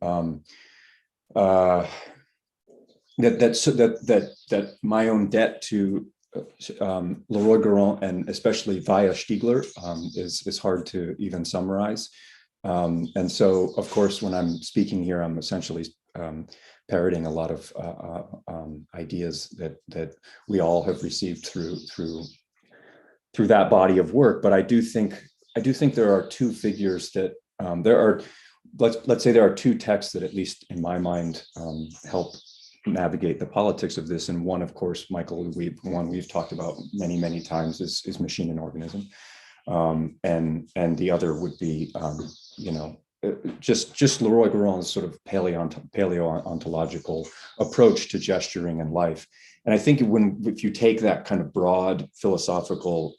Speaker 7: that my own debt to Leroy-Gourhan, and especially via Stiegler, is hard to even summarize. And so, of course, when I'm speaking here, I'm essentially parroting a lot of ideas that we all have received through that body of work. But I do think there are two figures that let's say there are two texts that, at least in my mind, help navigate the politics of this. And one, of course, Michael, one we've talked about many times is Machine and Organism, and the other would be just Leroy-Gourhan's sort of paleontological approach to gesturing and life. And I think if you take that kind of broad philosophical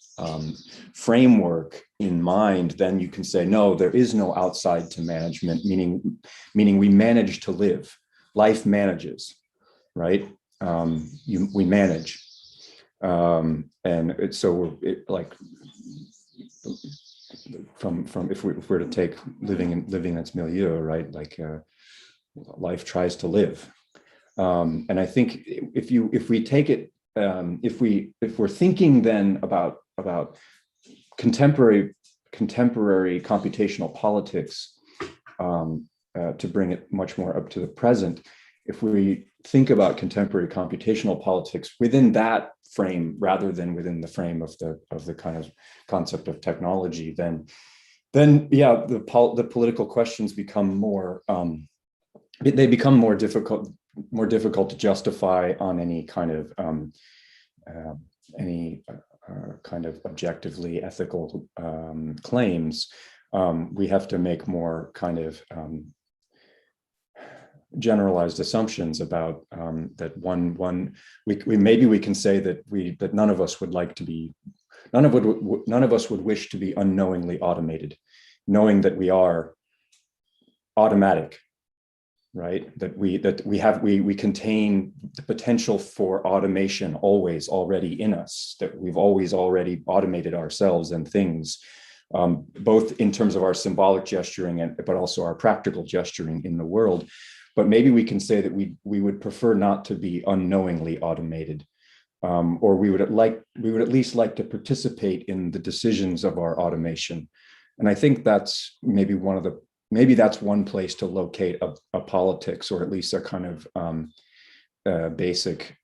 Speaker 7: framework in mind, then you can say, no, there is no outside to management, meaning we manage to live. Life manages, right? We manage. And so from if we're to take living its milieu, right? Like life tries to live. And I think if we take it, if we're thinking then about contemporary computational politics, to bring it much more up to the present, if we think about contemporary computational politics within that frame rather than within the frame of the kind of concept of technology, then yeah, the political questions become more they become more difficult to justify on any kind of objectively ethical claims. We have to make more kind of generalized assumptions about that maybe we can say that none of us would wish to be unknowingly automated, knowing that we are automatic, right? That we contain the potential for automation always already in us, that we've always already automated ourselves and things, both in terms of our symbolic gesturing but also our practical gesturing in the world. But maybe we can say that we would prefer not to be unknowingly automated, or we would at least like to participate in the decisions of our automation. And I think that's maybe that's one place to locate a politics, or at least a kind of basic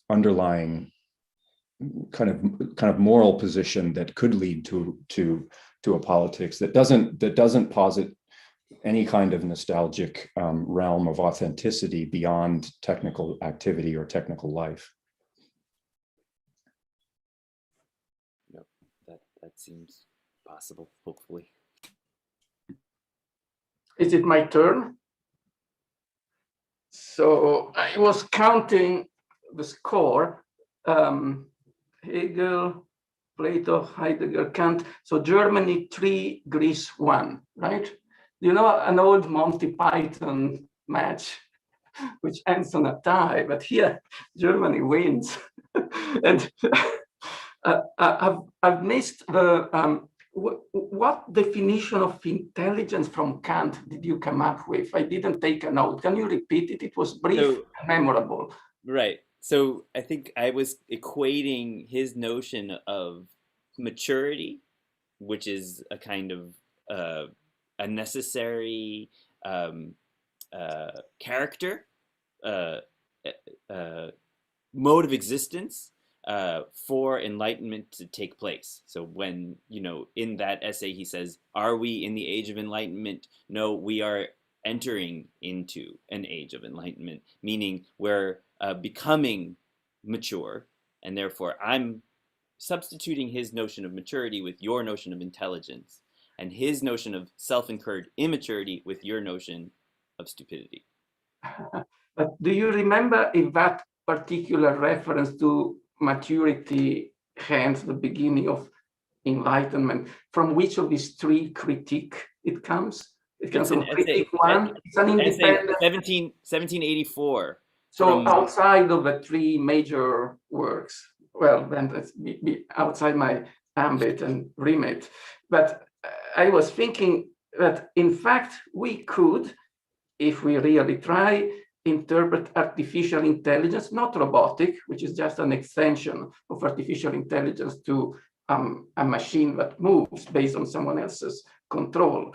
Speaker 7: underlying kind of moral position that could lead to a politics that doesn't posit any kind of nostalgic realm of authenticity beyond technical activity or technical life.
Speaker 4: Yep, that seems possible, hopefully.
Speaker 8: Is it my turn? So I was counting the score. Hegel, Plato, Heidegger, Kant. So Germany 3, Greece 1, right? You know, an old Monty Python match, which ends on a tie, but here Germany wins. And I've missed the, what definition of intelligence from Kant did you come up with? I didn't take a note. Can you repeat it? It was brief and memorable.
Speaker 4: Right. So I think I was equating his notion of maturity, which is a kind of a necessary character, mode of existence for enlightenment to take place. So when, in that essay, he says, are we in the age of enlightenment? No, we are entering into an age of enlightenment, meaning we're becoming mature. And therefore, I'm substituting his notion of maturity with your notion of intelligence, and his notion of self-incurred immaturity with your notion of stupidity.
Speaker 8: But do you remember if that particular reference to maturity, hence the beginning of enlightenment, from which of these three critique it comes? It comes from critique one. It's an independent.
Speaker 4: 1784.
Speaker 8: So outside of the three major works. well, then that's be outside my ambit and remit. But I was thinking that in fact we could, if we really try, interpret artificial intelligence, not robotic, which is just an extension of artificial intelligence to a machine that moves based on someone else's control.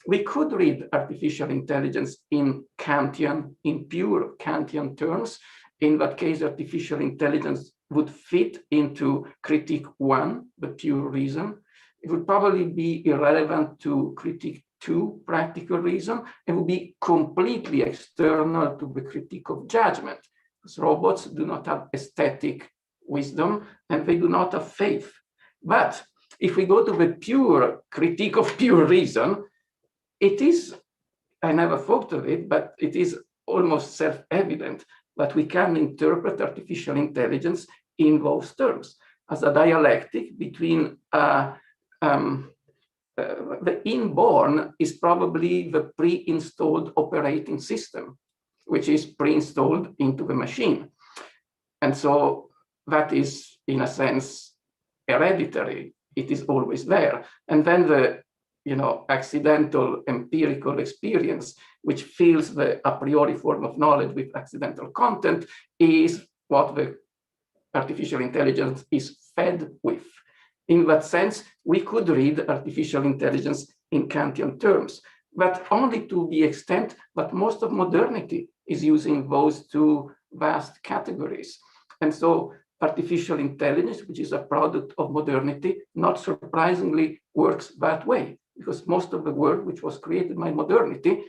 Speaker 8: We could read artificial intelligence in Kantian, in pure Kantian terms. In that case, artificial intelligence would fit into critique 1, the pure reason. It would probably be irrelevant to critique 2, practical reason, and would be completely external to the critique of judgment, because robots do not have aesthetic wisdom and they do not have faith. But if we go to the pure critique of pure reason, it is, I never thought of it, but it is almost self-evident that we can interpret artificial intelligence in those terms as a dialectic between the inborn is probably the pre-installed operating system, which is pre-installed into the machine. And so that is, in a sense, hereditary. It is always there. And then the accidental empirical experience, which fills the a priori form of knowledge with accidental content, is what the artificial intelligence is fed with. In that sense, we could read artificial intelligence in Kantian terms, but only to the extent that most of modernity is using those two vast categories. And so artificial intelligence, which is a product of modernity, not surprisingly works that way, because most of the work which was created by modernity,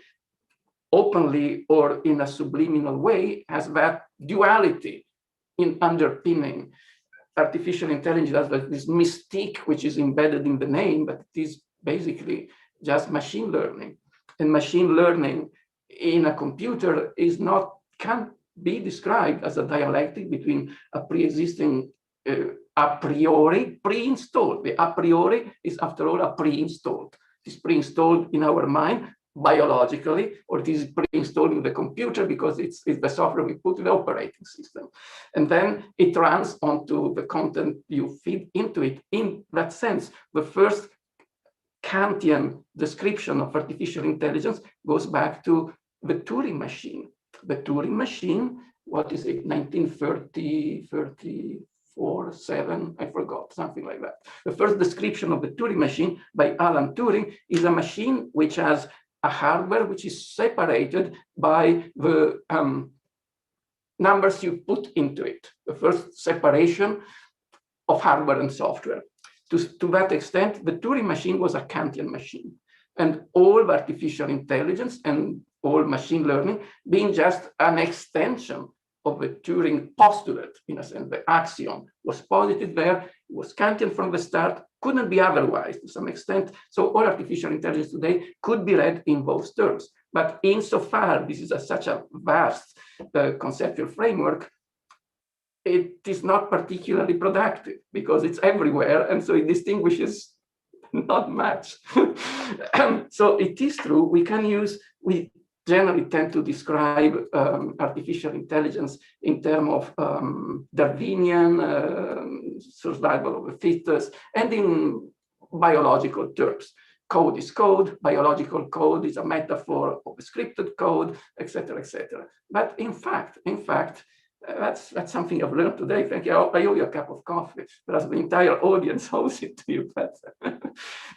Speaker 8: openly or in a subliminal way, has that duality in underpinning. Artificial intelligence has this mystique which is embedded in the name, but it is basically just machine learning. And machine learning in a computer can't be described as a dialectic between a pre-existing a priori pre-installed. The a priori is, after all, a pre-installed. It is pre-installed in our mind biologically, or it is pre-installed in the computer because it's the software we put in the operating system. And then it runs onto the content you feed into it. In that sense, the first Kantian description of artificial intelligence goes back to the Turing machine. The Turing machine, what is it, 1930, 34, 7, I forgot, something like that. The first description of the Turing machine by Alan Turing is a machine which has a hardware which is separated by the numbers you put into it. The first separation of hardware and software. To that extent, the Turing machine was a Kantian machine. And all artificial intelligence and all machine learning being just an extension of the Turing postulate, in a sense. The axiom was posited there, it was Kantian from the start, couldn't be otherwise to some extent. So all artificial intelligence today could be read in those terms. But insofar this is such a vast conceptual framework, it is not particularly productive because it's everywhere, and so it distinguishes not much. So it is true, we generally tend to describe artificial intelligence in terms of Darwinian, survival of the fittest, and in biological terms. Code is code, biological code is a metaphor of a scripted code, etc., etc. But in fact, that's something I've learned today. Thank you. I owe you a cup of coffee, whereas the entire audience owes it to you. But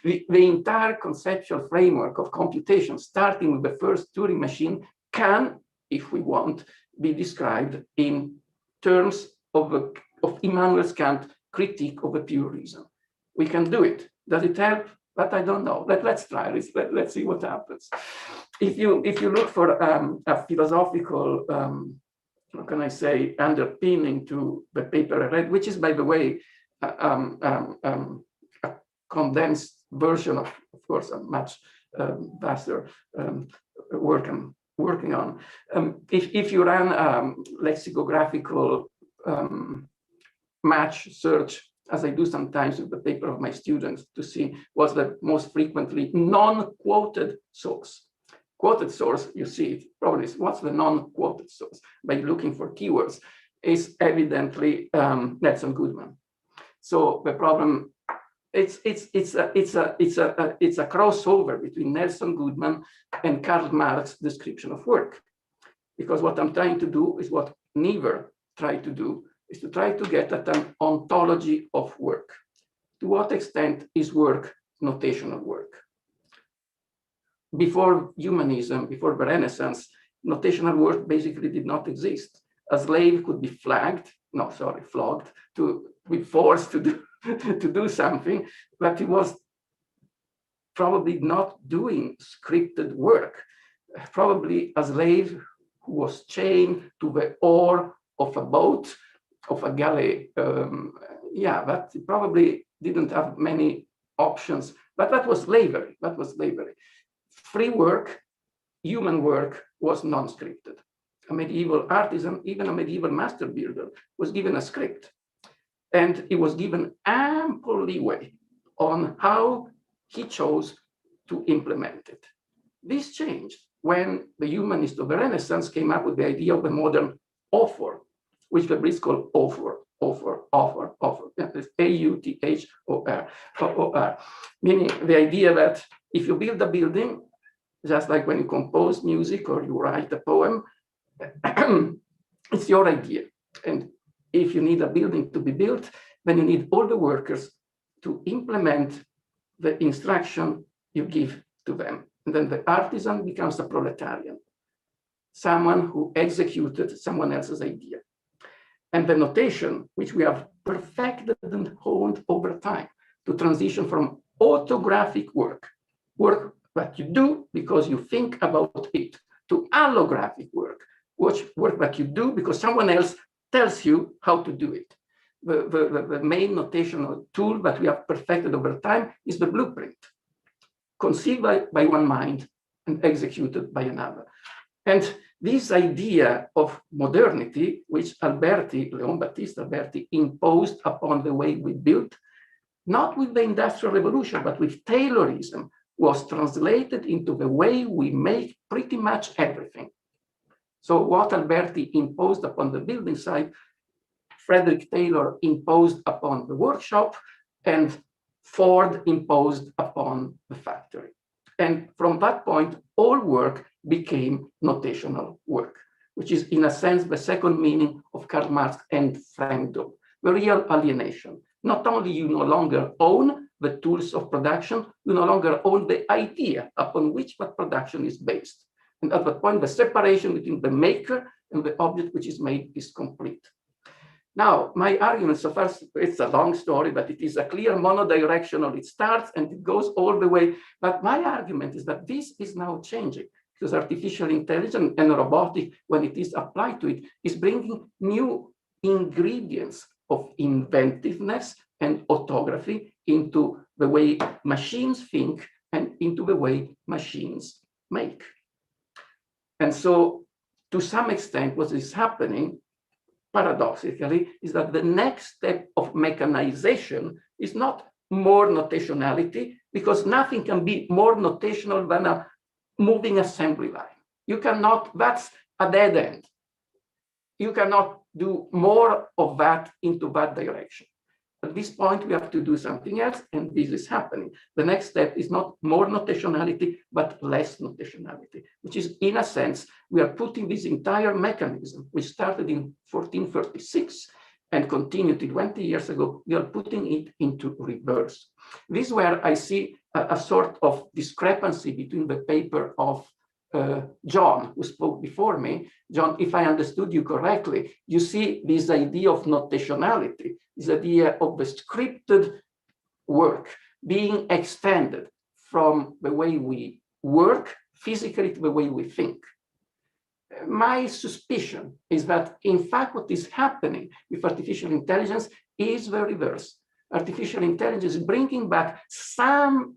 Speaker 8: the entire conceptual framework of computation, starting with the first Turing machine, can, if we want, be described in terms of Immanuel Kant's critique of the pure reason. We can do it. Does it help? But I don't know. Let's try this. Let's see what happens. If you look for a philosophical how can I say, underpinning to the paper I read, which is, by the way, a condensed version of course, a much vaster work I'm working on. If you run lexicographical match search, as I do sometimes with the paper of my students, to see what's the most frequently non-quoted source. Quoted source, you see it probably is what's the non-quoted source by looking for keywords. is evidently Nelson Goodman. So the problem, it's a crossover between Nelson Goodman and Karl Marx's description of work. Because what I'm trying to do is what Niebuhr tried to do, is to try to get at an ontology of work. To what extent is work notational work? Before humanism, before the Renaissance, notational work basically did not exist. A slave could be flogged to be forced to do, to do something, but he was probably not doing scripted work. Probably a slave who was chained to the oar of a boat, of a galley. But he probably didn't have many options, but that was slavery, Free work, human work, was non-scripted. A medieval artisan, even a medieval master builder, was given a script, and he was given ample leeway on how he chose to implement it. This changed when the humanists of the Renaissance came up with the idea of the modern author, which the Brits call author, A-U-T-H-O-R, meaning the idea that if you build a building, just like when you compose music or you write a poem, it's your idea. And if you need a building to be built, then you need all the workers to implement the instruction you give to them. And then the artisan becomes a proletarian, someone who executed someone else's idea. And the notation, which we have perfected and honed over time, to transition from autographic work that you do because you think about it, to allographic work that you do because someone else tells you how to do it. The main notational tool that we have perfected over time is the blueprint, conceived by one mind and executed by another. And this idea of modernity, which Leon Battista Alberti imposed upon the way we built, not with the Industrial Revolution, but with Taylorism, was translated into the way we make pretty much everything. So what Alberti imposed upon the building site, Frederick Taylor imposed upon the workshop, and Ford imposed upon the factory. And from that point, all work became notational work, which is in a sense the second meaning of Karl Marx and Fremdung, the real alienation. Not only you no longer own the tools of production, you no longer own the idea upon which that production is based. And at that point, the separation between the maker and the object which is made is complete. Now, my argument so far, it's a long story, but it is a clear monodirectional. It starts and it goes all the way. But my argument is that this is now changing because artificial intelligence and robotics, when it is applied to it, is bringing new ingredients of inventiveness and autography into the way machines think and into the way machines make. And so, to some extent, what is happening, paradoxically, is that the next step of mechanization is not more notationality, because nothing can be more notational than a moving assembly line. You cannot, that's a dead end. You cannot do more of that into that direction. At this point, we have to do something else, and this is happening. The next step is not more notationality, but less notationality, which is, in a sense, we are putting this entire mechanism, which started in 1436 and continued 20 years ago, we are putting it into reverse. This is where I see a sort of discrepancy between the paper of John, who spoke before me. John, if I understood you correctly, you see this idea of notationality, this idea of the scripted work being extended from the way we work physically to the way we think. My suspicion is that, in fact, what is happening with artificial intelligence is the reverse. Artificial intelligence is bringing back some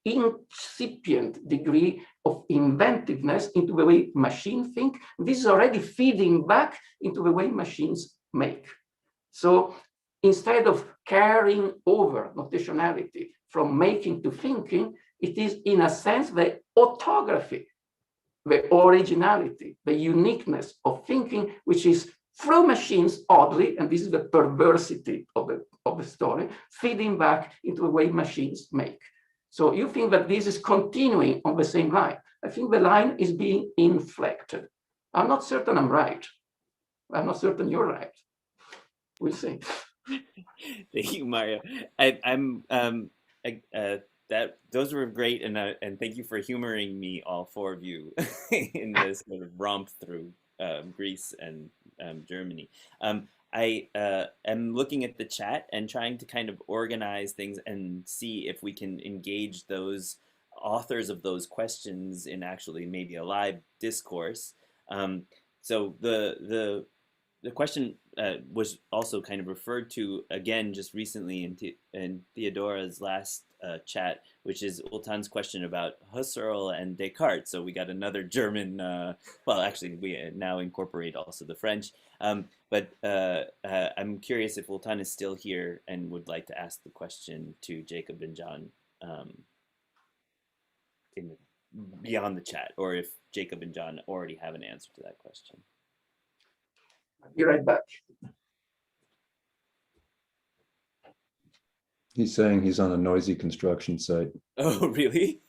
Speaker 8: incipient degree of inventiveness into the way machines think. This is already feeding back into the way machines make. So instead of carrying over notationality from making to thinking, it is, in a sense, the autography, the originality, the uniqueness of thinking, which is through machines, oddly, and this is the perversity of the story, feeding back into the way machines make. So you think that this is continuing on the same line. I think the line is being inflected. I'm not certain I'm right. I'm not certain you're right. We'll see.
Speaker 4: Thank you, Mario. Those were great, and thank you for humoring me, all four of you, in this sort of romp through Greece and Germany. I am looking at the chat and trying to kind of organize things and see if we can engage those authors of those questions in actually maybe a live discourse. So the question was also kind of referred to again just recently in Theodora's last chat, which is Ultan's question about Husserl and Descartes. So we got another German, well, actually we now incorporate also the French, but I'm curious if Ultan is still here and would like to ask the question to Jacob and John beyond the chat, or if Jacob and John already have an answer to that question.
Speaker 8: I'll be right back.
Speaker 7: He's saying he's on a noisy construction site.
Speaker 4: Oh, really?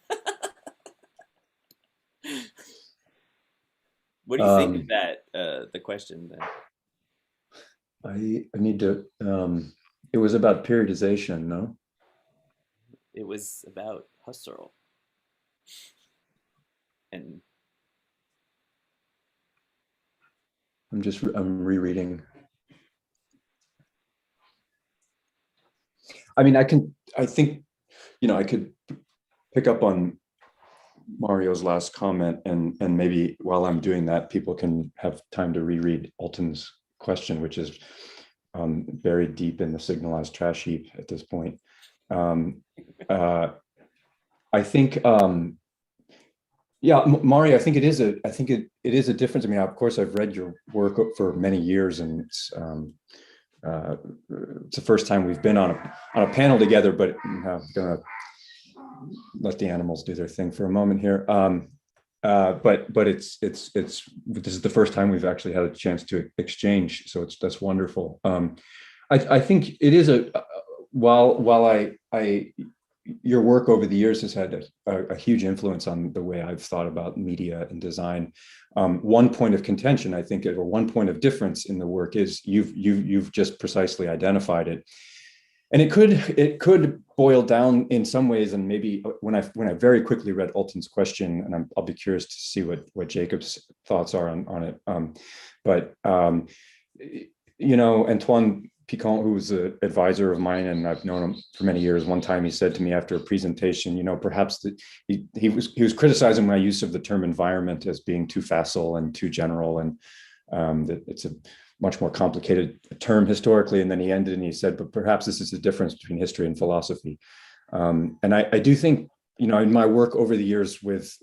Speaker 4: What do you think of that, the question then?
Speaker 7: I need to, it was about periodization, no?
Speaker 4: It was about Husserl. And
Speaker 7: I'm rereading. I mean, I think, I could pick up on Mario's last comment, and maybe while I'm doing that, people can have time to reread Alton's question, which is buried deep in the signalized trash heap at this point. I think, yeah, Mario, I think it is a difference. I mean, of course, I've read your work for many years, and it's the first time we've been on a panel together, but I'm gonna let the animals do their thing for a moment here. But this is the first time we've actually had a chance to exchange, so that's wonderful. I think it is while your work over the years has had a huge influence on the way I've thought about media and design. One point of contention, I think, or one point of difference in the work is you've just precisely identified it, and it could boil down in some ways. And maybe when I very quickly read Alton's question, and I'll be curious to see what Jacob's thoughts are on it. But Antoine Piquant, who's an advisor of mine, and I've known him for many years. One time he said to me after a presentation, perhaps that he was criticizing my use of the term environment as being too facile and too general, and that it's a much more complicated term historically. And then he ended and he said, but perhaps this is the difference between history and philosophy. And I do think, in my work over the years with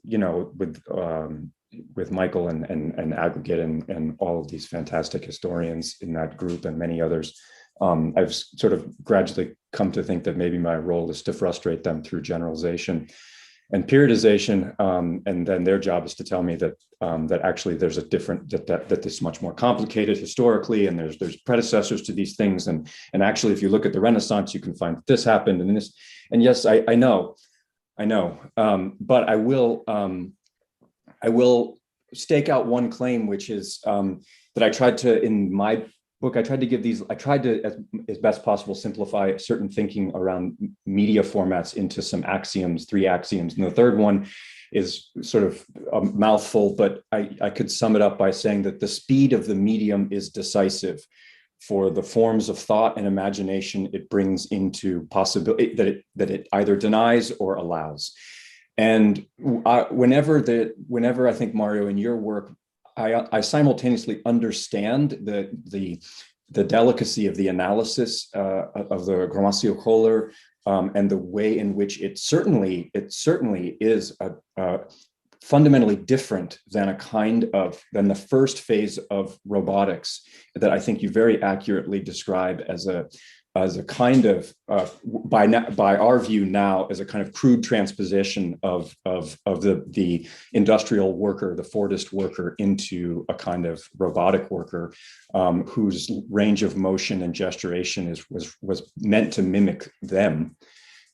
Speaker 7: Michael and Aggregate and all of these fantastic historians in that group and many others, I've sort of gradually come to think that maybe my role is to frustrate them through generalization and periodization, and then their job is to tell me that actually there's a different that this is much more complicated historically, and there's predecessors to these things, and actually if you look at the Renaissance, you can find this happened and this, and yes, I know, but I will stake out one claim, which is that I tried to, in my book, I tried to, as best possible, simplify certain thinking around media formats into some axioms, 3 axioms. And the third one is sort of a mouthful, but I could sum it up by saying that the speed of the medium is decisive for the forms of thought and imagination it brings into possibility, that it either denies or allows. And whenever I think, Mario, in your work, I simultaneously understand the delicacy of the analysis of the grammatio Kohler, and the way in which it certainly is fundamentally different than than the first phase of robotics that I think you very accurately describe as as a kind of by our view now as a kind of crude transposition of the industrial worker, the Fordist worker, into a kind of robotic worker whose range of motion and gesturation was meant to mimic them.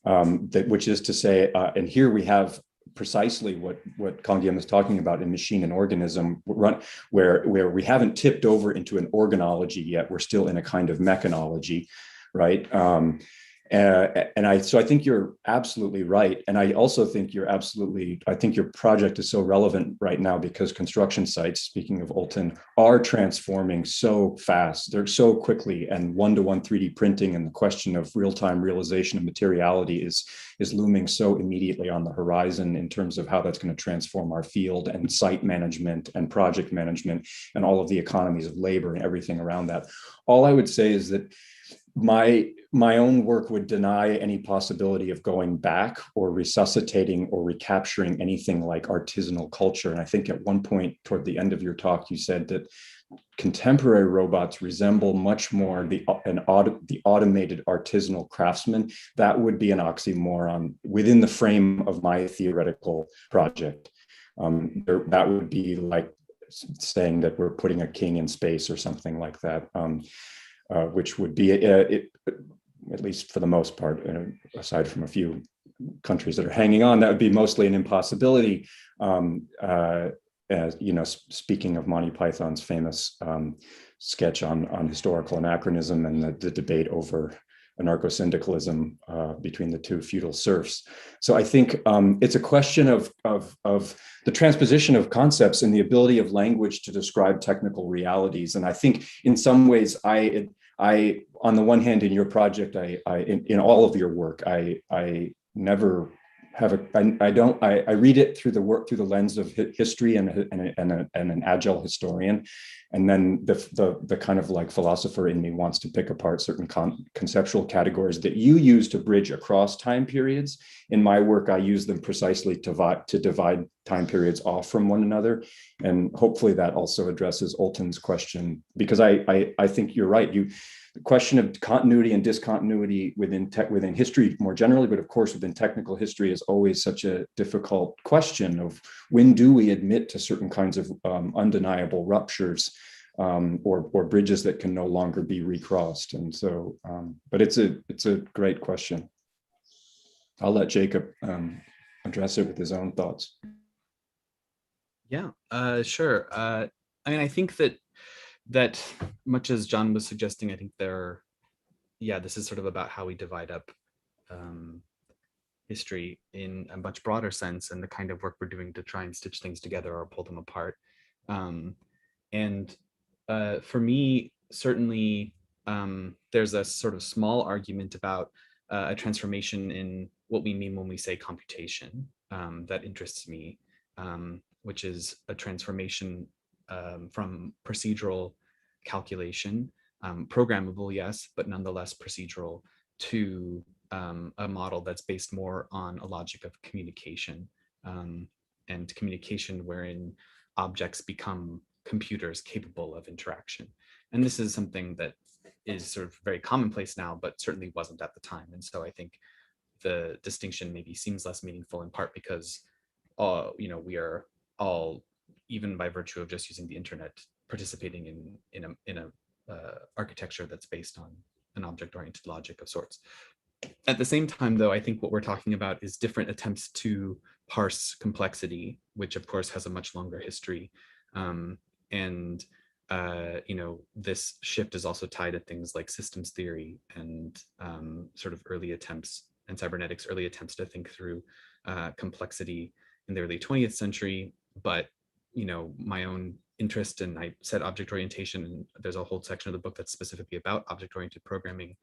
Speaker 7: Which is to say, and here we have precisely what Kangyam is talking about in Machine and Organism, where we haven't tipped over into an organology yet. We're still in a kind of mechanology, right? So I think you're absolutely right. And I also think I think your project is so relevant right now because construction sites, speaking of Olten, are transforming so fast. They're so quickly, and one-to-one 3D printing and the question of real-time realization of materiality is looming so immediately on the horizon in terms of how that's going to transform our field and site management and project management and all of the economies of labor and everything around that. All I would say is that my own work would deny any possibility of going back or resuscitating or recapturing anything like artisanal culture. And I think at one point toward the end of your talk, you said that contemporary robots resemble much more the automated artisanal craftsman. That would be an oxymoron within the frame of my theoretical project. That would be like saying that we're putting a king in space or something like that. Which would be, at least for the most part, aside from a few countries that are hanging on, that would be mostly an impossibility. As you know, speaking of Monty Python's famous sketch on historical anachronism and the debate over anarcho-syndicalism between the two feudal serfs. So I think it's a question of the transposition of concepts and the ability of language to describe technical realities. And I think in some ways, I on the one hand, in your project, in all of your work, I never have I read it through the lens of history and an agile historian, and then the kind of like philosopher in me wants to pick apart certain conceptual categories that you use to bridge across time periods. In my work, I use them precisely to divide time periods off from one another, and hopefully that also addresses Olten's question, because I think you're right. The question of continuity and discontinuity within history more generally, but of course within technical history, is always such a difficult question of when do we admit to certain kinds of undeniable ruptures or bridges that can no longer be recrossed. And so, but it's a great question. I'll let Jacob address it with his own thoughts.
Speaker 6: Yeah, sure. I mean, I think that much as John was suggesting, I think this is sort of about how we divide up history in a much broader sense, and the kind of work we're doing to try and stitch things together or pull them apart. For me, certainly, there's a sort of small argument about a transformation in what we mean when we say computation that interests me, which is a transformation from procedural calculation, programmable, yes, but nonetheless procedural, to a model that's based more on a logic of communication, and communication wherein objects become computers capable of interaction. And this is something that is sort of very commonplace now, but certainly wasn't at the time. And so I think the distinction maybe seems less meaningful, in part because we are all, even by virtue of just using the internet, participating in a architecture that's based on an object-oriented logic of sorts. At the same time, though, I think what we're talking about is different attempts to parse complexity, which of course has a much longer history. This shift is also tied to things like systems theory and sort of early attempts, and cybernetics early attempts to think through complexity in the early 20th century. But my own interest, and I said object orientation, and there's a whole section of the book that's specifically about object-oriented programming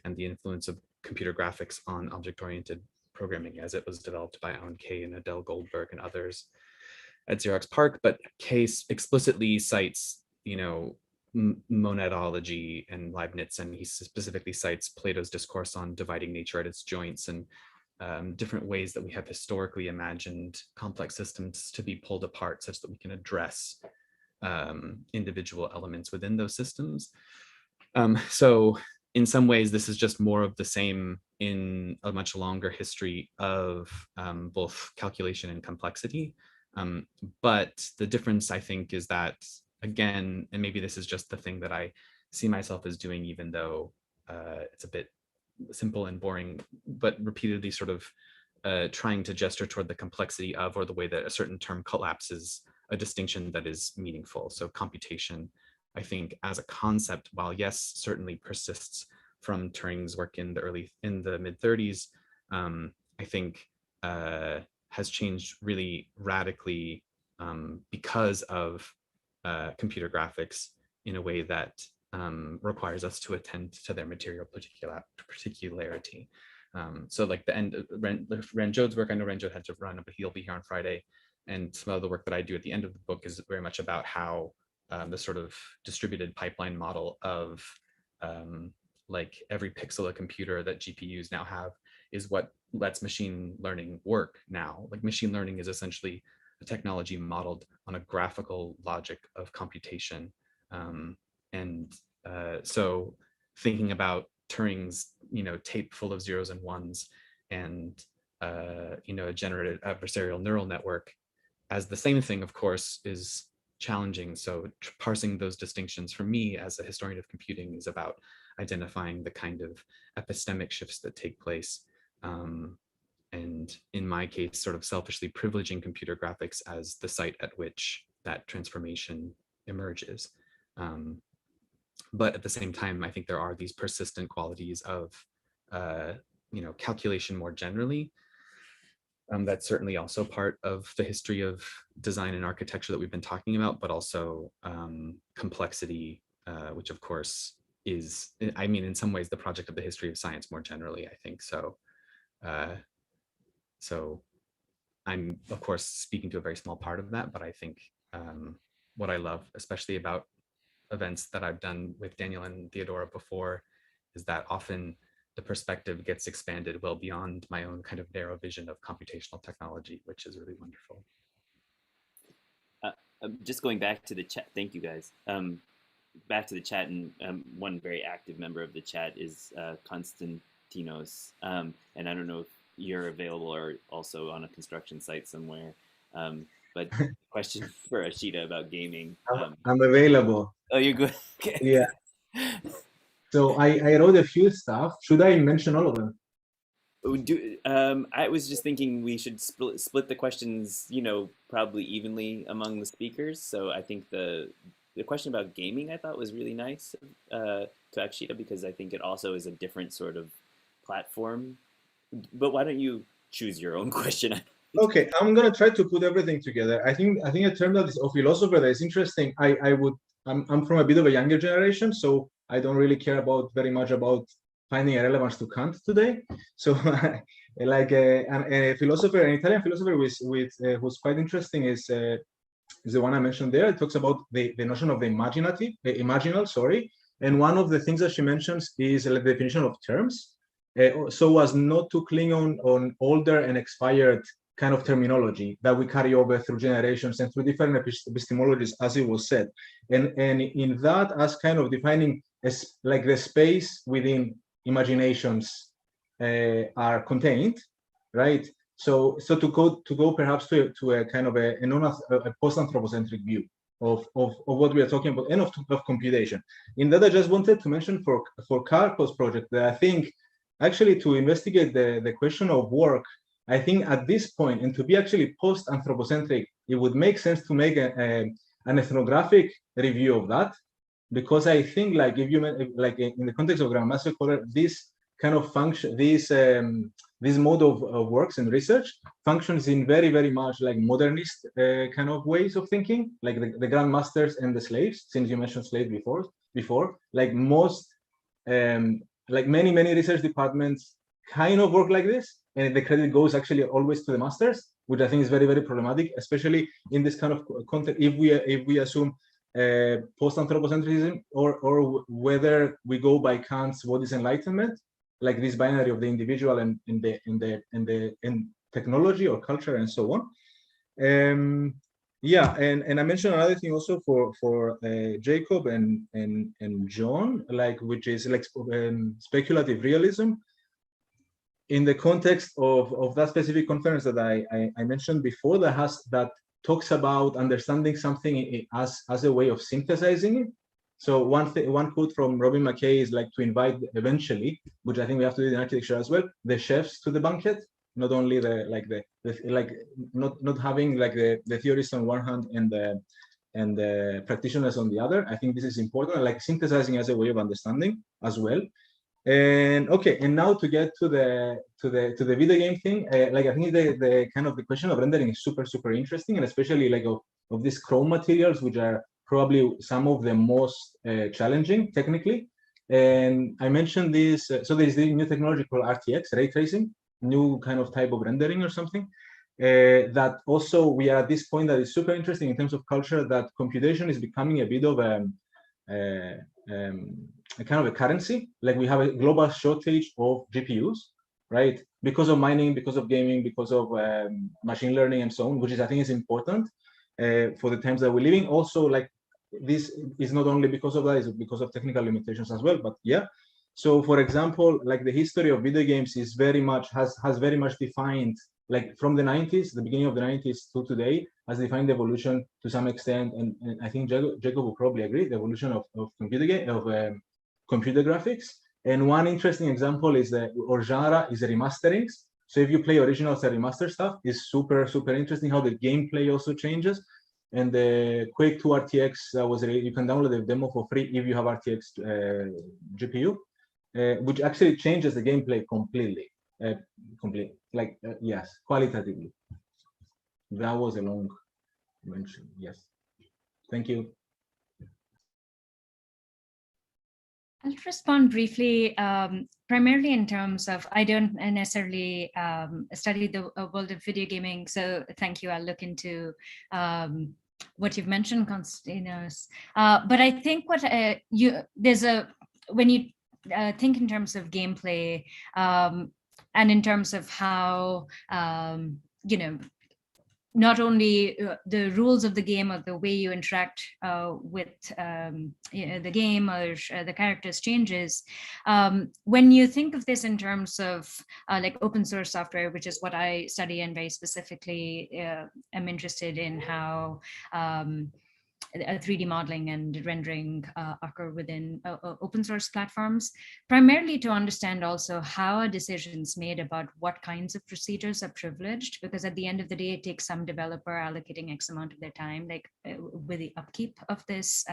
Speaker 6: and the influence of computer graphics on object-oriented programming as it was developed by Alan Kay and Adele Goldberg and others at Xerox PARC. But Kay explicitly cites, monadology and Leibniz, and he specifically cites Plato's discourse on dividing nature at its joints, and different ways that we have historically imagined complex systems to be pulled apart such that we can address individual elements within those systems. So in some ways, this is just more of the same in a much longer history of both calculation and complexity. But the difference, I think, is that, again, and maybe this is just the thing that I see myself as doing, even though it's a bit simple and boring, but repeatedly sort of trying to gesture toward the complexity of, or the way that a certain term collapses a distinction that is meaningful. So computation, I think, as a concept, while yes, certainly persists from Turing's work in the mid 30s, I think has changed really radically because of computer graphics in a way that requires us to attend to their material particularity. So like the end of Ranjod's work, I know Ranjod had to run, but he'll be here on Friday. And some of the work that I do at the end of the book is very much about how the sort of distributed pipeline model of like every pixel of computer that GPUs now have is what lets machine learning work now. Like machine learning is essentially a technology modeled on a graphical logic of computation. So thinking about Turing's, tape full of zeros and ones and, a generative adversarial neural network as the same thing, of course, is challenging. So parsing those distinctions for me as a historian of computing is about identifying the kind of epistemic shifts that take place. And in my case, sort of selfishly privileging computer graphics as the site at which that transformation emerges. But at the same time, I think there are these persistent qualities of, calculation more generally. That's certainly also part of the history of design and architecture that we've been talking about, but also complexity, which of course is, in some ways, the project of the history of science more generally, I think. So I'm, of course, speaking to a very small part of that, but I think what I love, especially about events that I've done with Daniel and Theodora before, is that often the perspective gets expanded well beyond my own kind of narrow vision of computational technology, which is really wonderful.
Speaker 4: Just going back to the chat, thank you guys. Back to the chat, and one very active member of the chat is Konstantinos, and I don't know if you're available or also on a construction site somewhere, but question for Akshita about gaming.
Speaker 9: I'm available.
Speaker 4: Oh, you're good. Okay.
Speaker 9: Yeah. So I wrote a few stuff. Should I mention all of them?
Speaker 4: I was just thinking we should split the questions, probably evenly among the speakers. So I think the question about gaming I thought was really nice to Akshita, because I think it also is a different sort of platform. But why don't you choose your own question?
Speaker 9: Okay, I'm gonna try to put everything together. I think a term that is a philosopher that is interesting. I'm from a bit of a younger generation, so I don't really care very much about finding a relevance to Kant today. So like a philosopher, an Italian philosopher who's quite interesting is the one I mentioned there. It talks about the notion of the imaginal, and one of the things that she mentions is the definition of terms, so as not to cling on older and expired kind of terminology that we carry over through generations and through different epistemologies, as it was said, and in that as kind of defining as like the space within imaginations are contained, right? So to go perhaps to a kind of a post-anthropocentric view of what we are talking about and of computation. In that, I just wanted to mention for Carpo's project that I think actually to investigate the question of work, I think at this point, and to be actually post-anthropocentric, it would make sense to make an ethnographic review of that, because I think like if you like in the context of Grandmaster Scholar, this kind of function, this mode of works and research functions in very, very much like modernist kind of ways of thinking, like the grandmasters and the slaves, since you mentioned slaves before, like most, like many research departments kind of work like this, and the credit goes actually always to the masters, which I think is very, very problematic, especially in this kind of context, if we assume post-anthropocentrism or whether we go by Kant's what is enlightenment, like this binary of the individual and technology or culture and so on. Yeah, and I mentioned another thing also for Jacob and John, like which is like speculative realism. In the context of that specific conference that I mentioned before, that talks about understanding something as a way of synthesizing it. So one quote from Robin McKay is like to invite eventually, which I think we have to do in architecture as well, the chefs to the banquet, not only not having like the theorists on one hand and the practitioners on the other. I think this is important, like synthesizing as a way of understanding as well. And okay, and now to get to the video game thing, like I think the kind of the question of rendering is super interesting, and especially like of these chrome materials, which are probably some of the most challenging technically. And I mentioned this, so there's the new technology called RTX, ray tracing, new kind of type of rendering or something. That also we are at this point that is super interesting in terms of culture, that computation is becoming a bit of a kind of a currency. Like we have a global shortage of GPUs, right? Because of mining, because of gaming, because of machine learning and so on, which is I think is important for the times that we're living. Also, like this is not only because of that, it's because of technical limitations as well. But yeah. So for example, like the history of video games is very much has very much defined, like from the 90s, the beginning of the 90s to today, has defined the evolution to some extent. And I think Jacob will probably agree, the evolution of computer graphics. And one interesting example is or genre is the remasterings. So if you play originals and remaster stuff, is super interesting how the gameplay also changes. And the Quake 2 RTX you can download the demo for free if you have RTX GPU, which actually changes the gameplay completely. Yes, qualitatively. That was a long mention. Yes, thank you.
Speaker 5: I'll respond briefly, primarily in terms of, I don't necessarily study the world of video gaming, so thank you. I'll look into what you've mentioned, Konstantinos. But I think what when you think in terms of gameplay and in terms of how, not only the rules of the game or the way you interact with the game or the characters changes. When you think of this in terms of like open source software, which is what I study, and very specifically am interested in how 3D modeling and rendering occur within open source platforms, primarily to understand also how are decisions made about what kinds of procedures are privileged, because at the end of the day, it takes some developer allocating X amount of their time, like with the upkeep of this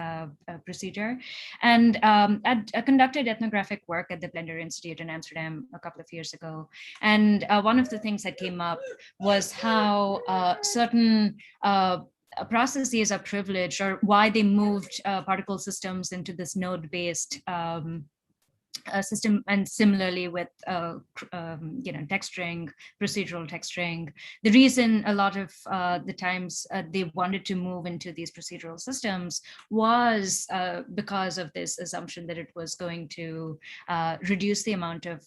Speaker 5: procedure. And I conducted ethnographic work at the Blender Institute in Amsterdam a couple of years ago. And one of the things that came up was how certain processes are privileged, or why they moved particle systems into this node-based system, and similarly with texturing, procedural texturing. The reason a lot of the times they wanted to move into these procedural systems was because of this assumption that it was going to reduce the amount of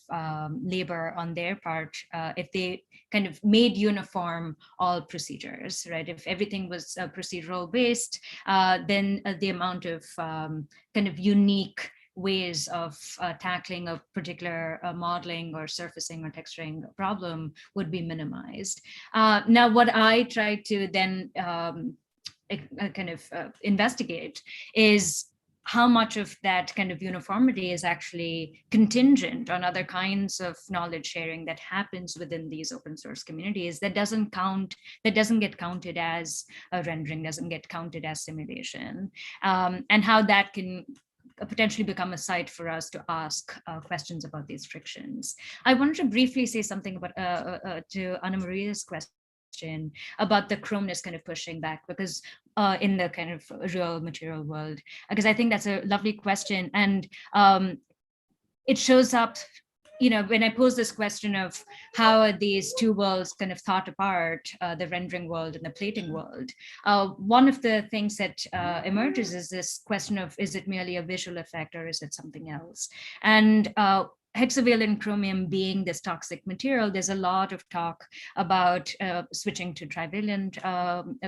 Speaker 5: labor on their part if they kind of made uniform all procedures, right? If everything was procedural based, then the amount of kind of unique ways of tackling a particular modeling or surfacing or texturing problem would be minimized. Now, what I try to then kind of investigate is how much of that kind of uniformity is actually contingent on other kinds of knowledge sharing that happens within these open source communities that doesn't get counted as a rendering, doesn't get counted as simulation, and how that can potentially become a site for us to ask questions about these frictions. I wanted to briefly say something about to Anna Maria's question about the chromeness kind of pushing back, because in the kind of real material world, because I think that's a lovely question, and it shows up, when I pose this question of how are these two worlds kind of thought apart, the rendering world and the plating world, one of the things that emerges is this question of, is it merely a visual effect or is it something else? And hexavalent chromium being this toxic material, there's a lot of talk about switching to trivalent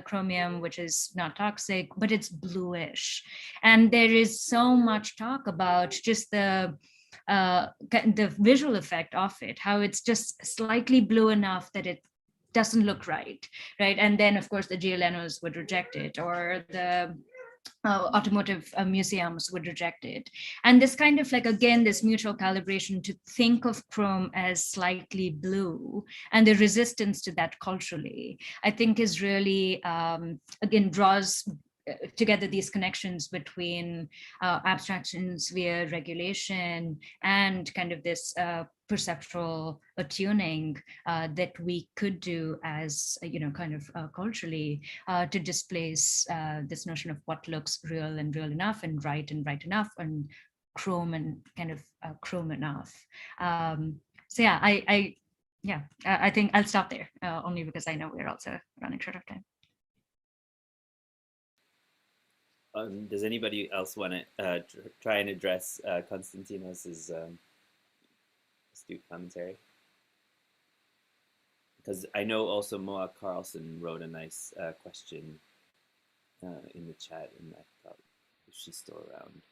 Speaker 5: chromium, which is not toxic, but it's bluish. And there is so much talk about just the visual effect of it, how it's just slightly blue enough that it doesn't look right? And then, of course, the GLNOs would reject it, or the automotive museums would reject it. And this kind of again, this mutual calibration to think of chrome as slightly blue, and the resistance to that culturally, I think is really, again, draws together these connections between abstractions via regulation and kind of this perceptual attuning that we could do as, kind of culturally to displace this notion of what looks real and real enough, and right enough, and chrome and kind of chrome enough. So yeah, I think I'll stop there, only because I know we're also running short of time.
Speaker 4: Does anybody else want to try and address Konstantinos's astute commentary? Because I know also Moa Carlson wrote a nice question in the chat, and I thought if she's still around,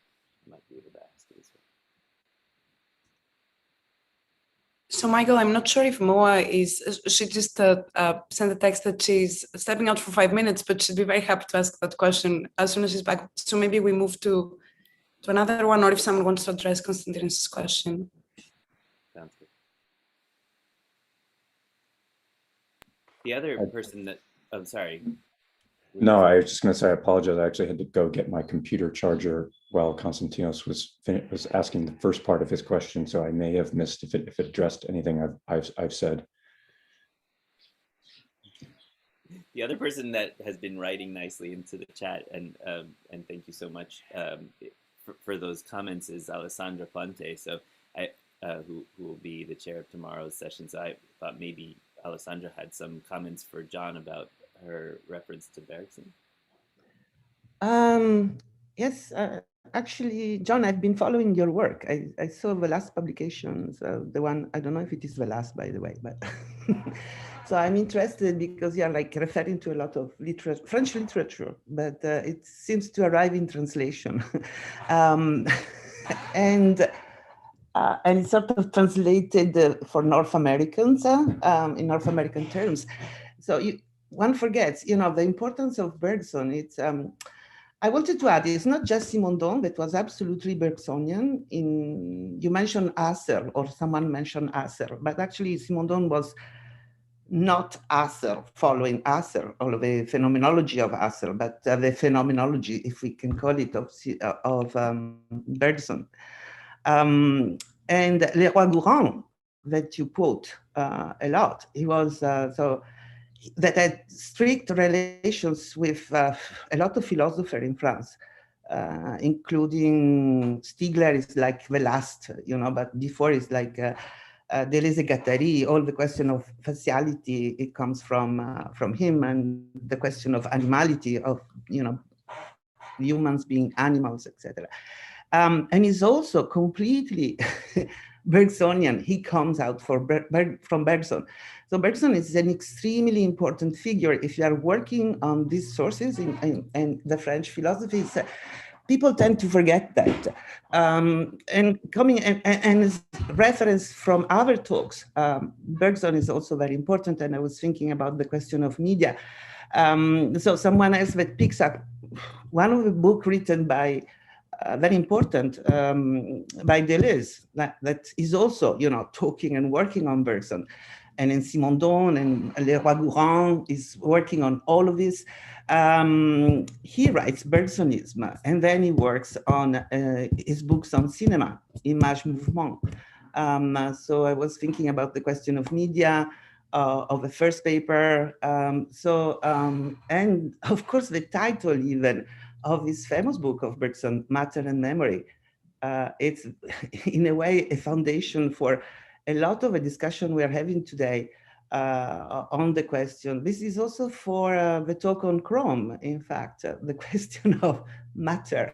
Speaker 4: I might be able to ask it as well.
Speaker 2: So Michael, I'm not sure if Moa she just sent a text that she's stepping out for 5 minutes, but she'd be very happy to ask that question as soon as she's back. So maybe we move to another one, or if someone wants to address Konstantinos' question.
Speaker 4: Sounds good. The other person that, I'm sorry.
Speaker 7: No, I was just going to say, I apologize. I actually had to go get my computer charger while Konstantinos was asking the first part of his question, so I may have missed if it addressed anything I've said.
Speaker 4: The other person that has been writing nicely into the chat, and thank you so much for those comments, is Alessandra Plante. So who will be the chair of tomorrow's session. So I thought maybe Alessandra had some comments for John about her reference to Bergson.
Speaker 10: Yes, actually, John, I've been following your work. I saw the last publications, the one, I don't know if it is the last, by the way, but so I'm interested because you're referring to a lot of French literature, but it seems to arrive in translation. And it's sort of translated for North Americans in North American terms. So one forgets, the importance of Bergson. It's I wanted to add, it's not just Simondon that was absolutely Bergsonian. You mentioned Husserl, or someone mentioned Husserl, but actually Simondon was not Husserl, following Husserl, or the phenomenology of Husserl, but the phenomenology, if we can call it, of Bergson. And Leroy-Gourhan, that you quote a lot, he was that had strict relations with a lot of philosophers in France, including Stigler is like the last, but before is like Deleuze and Guattari. All the question of faciality, it comes from him, and the question of animality, of humans being animals, etc. And he's also completely Bergsonian. He comes out from Bergson. So Bergson is an extremely important figure if you are working on these sources in the French philosophies. People tend to forget that. And coming and as reference from other talks, Bergson is also very important. And I was thinking about the question of media. So someone else that picks up one of the books written by very important by Deleuze that is also, talking and working on Bergson. And in Simondon and Leroy-Gourhan is working on all of this. He writes Bergsonism, and then he works on his books on cinema, Image Mouvement. So I was thinking about the question of media, of the first paper. And of course, the title even of his famous book of Bergson, Matter and Memory. It's in a way a foundation for a lot of a discussion we are having today on the question. This is also for the talk on Chrome, in fact, the question of matter,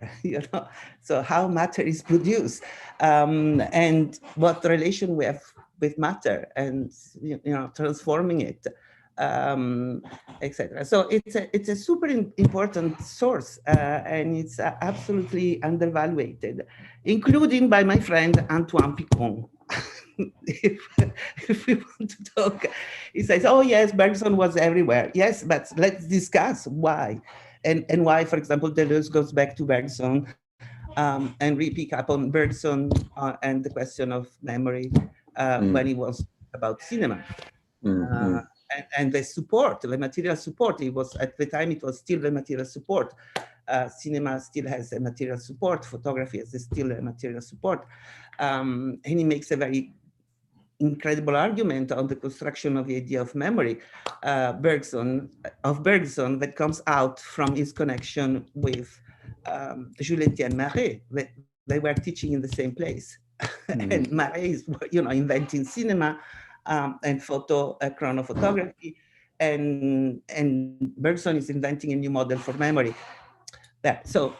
Speaker 10: so how matter is produced, and what relation we have with matter, and transforming it, etc. So it's a super important source, and it's absolutely undervalued, including by my friend Antoine Picon. if we want to talk, he says, oh yes, Bergson was everywhere. Yes, but let's discuss why. And why, for example, Deleuze goes back to Bergson, and we pick up on Bergson and the question of memory when he was about cinema. And the support, the material support, it was at the time, it was still the material support. Cinema still has a material support, photography has still a material support. And he makes a very incredible argument on the construction of the idea of memory, Bergson, that comes out from his connection with Jules Etienne Marais. They were teaching in the same place. And Marais is, inventing cinema and chronophotography, and Bergson is inventing a new model for memory. So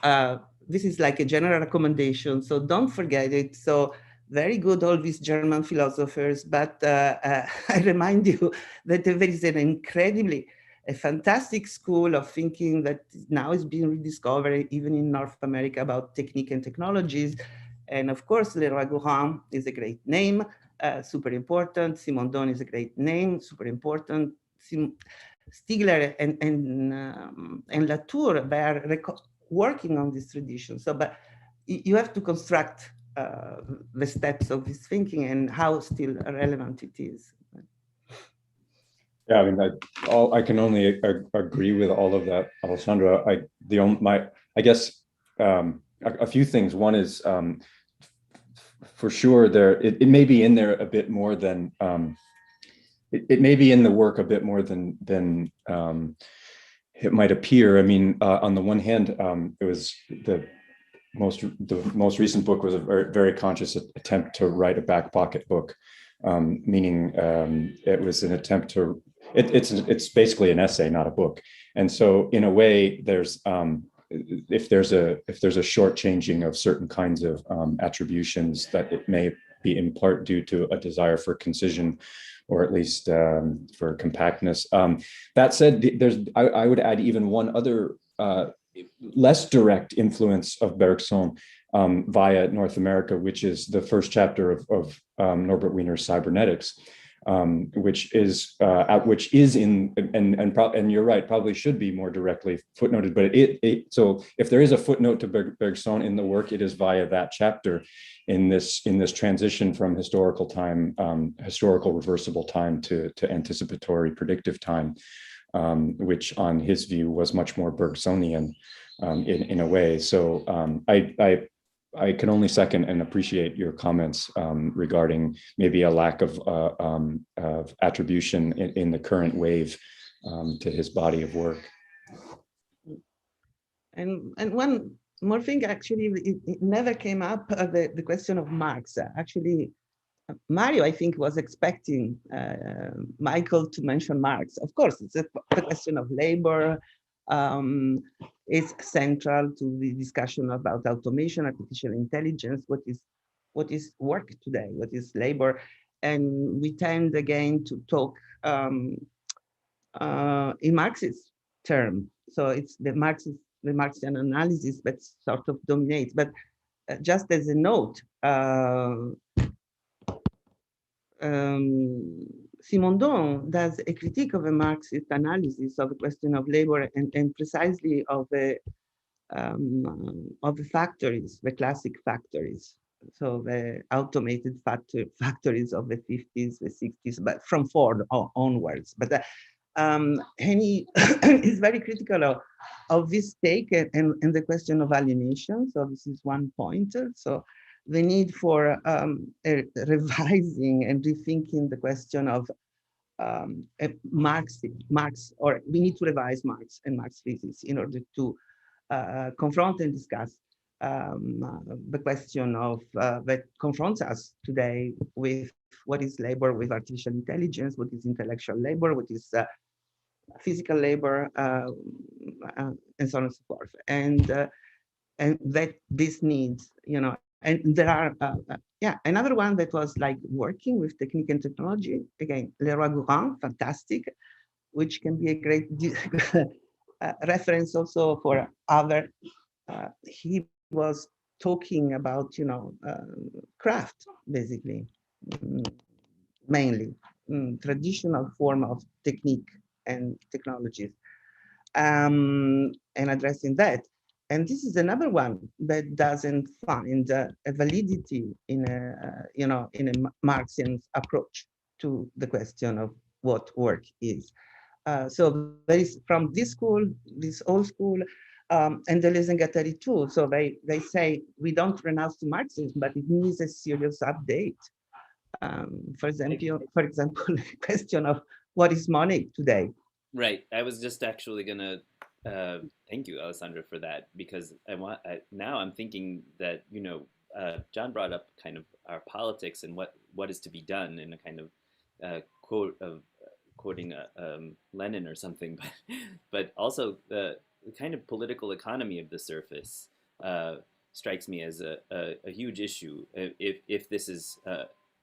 Speaker 10: this is like a general recommendation, so don't forget it. So very good, all these German philosophers, but I remind you that there is a fantastic school of thinking that now is being rediscovered even in North America about technique and technologies. And of course, Leroy-Gourhan is a great name, super important. Simondon is a great name, super important. Stigler and Latour, they are working on this tradition. So, but you have to construct the steps of this thinking and how still relevant it is.
Speaker 7: Yeah, I mean, I can only agree with all of that, Alessandra. I guess a few things. One is for sure it may be in there a bit more than it may be in the work a bit more than it might appear. I mean, on the one hand, it was the most recent book was a very, very conscious attempt to write a back pocket book, meaning it was an attempt to. It's basically an essay, not a book. And so, in a way, there's if there's a shortchanging of certain kinds of attributions, that it may be in part due to a desire for concision, or at least for compactness. That said, I would add even one other less direct influence of Bergson via North America, which is the first chapter of Norbert Wiener's Cybernetics, which is in and you're right, probably should be more directly footnoted. But so if there is a footnote to Bergson in the work, it is via that chapter in this transition from historical time, historical reversible time to anticipatory predictive time, which on his view was much more Bergsonian in a way. So I can only second and appreciate your comments regarding maybe a lack of attribution in the current wave to his body of work.
Speaker 10: And one more thing, actually, it never came up, the question of Marx. Actually, Mario, I think, was expecting Michael to mention Marx. Of course, it's a question of labor. It's central to the discussion about automation, artificial intelligence, what is work today, what is labor. And we tend again to talk in Marxist term. So it's the Marxian analysis that sort of dominates. But just as a note, Simondon does a critique of a Marxist analysis of the question of labor and precisely of the factories, the classic factories. So the automated factories of the 50s, the 60s, but from Ford onwards. But and he is very critical of this take and the question of alienation. So this is one point. So the need for revising and rethinking the question of Marx, or we need to revise Marx and Marx thesis in order to confront and discuss the question of that confronts us today with what is labor with artificial intelligence, what is intellectual labor, what is physical labor, and so on and so forth. And that this needs, and there are, yeah, another one that was like working with technique and technology, again, Leroy-Gourhan, fantastic, which can be a great reference also for other. He was talking about, craft, basically, mainly, traditional form of technique and technologies, and addressing that. And this is another one that doesn't find a validity in in a Marxian approach to the question of what work is. So there is, from this school, this old school, and Deleuze and Guattari too. So they say we don't renounce to Marxism, but it needs a serious update. For example, question of what is money today?
Speaker 4: Right. I was just actually gonna thank you, Alessandra, for that, because now I'm thinking that John brought up kind of our politics and what is to be done in a kind of quote of quoting Lenin or something, but also the kind of political economy of the surface strikes me as a huge issue. If this is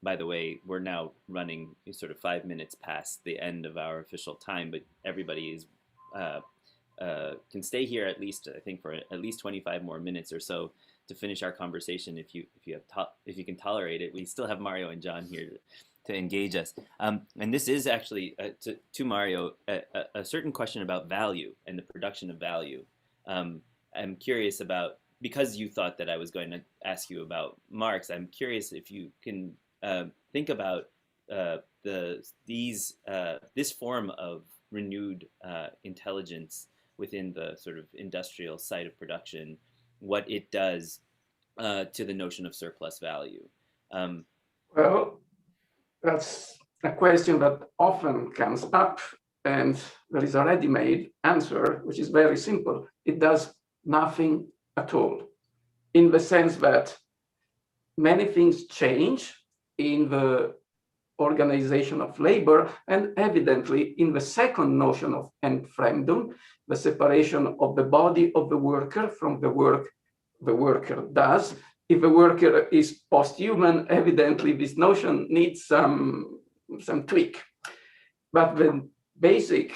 Speaker 4: by the way, we're now running sort of 5 minutes past the end of our official time, but everybody is can stay here at least, I think, for at least 25 more minutes or so to finish our conversation. If you can tolerate it, we still have Mario and John here to engage us. And this is actually to Mario a certain question about value and the production of value. I'm curious about, because you thought that I was going to ask you about Marx, I'm curious if you can think about this form of renewed intelligence within the sort of industrial site of production, what it does to the notion of surplus value.
Speaker 8: Well, that's a question that often comes up, and there is a ready-made answer, which is very simple. It does nothing at all, in the sense that many things change in the organization of labor, and evidently in the second notion of Entfremdung, the separation of the body of the worker from the work the worker does. If the worker is post-human, evidently this notion needs some tweak. But the basic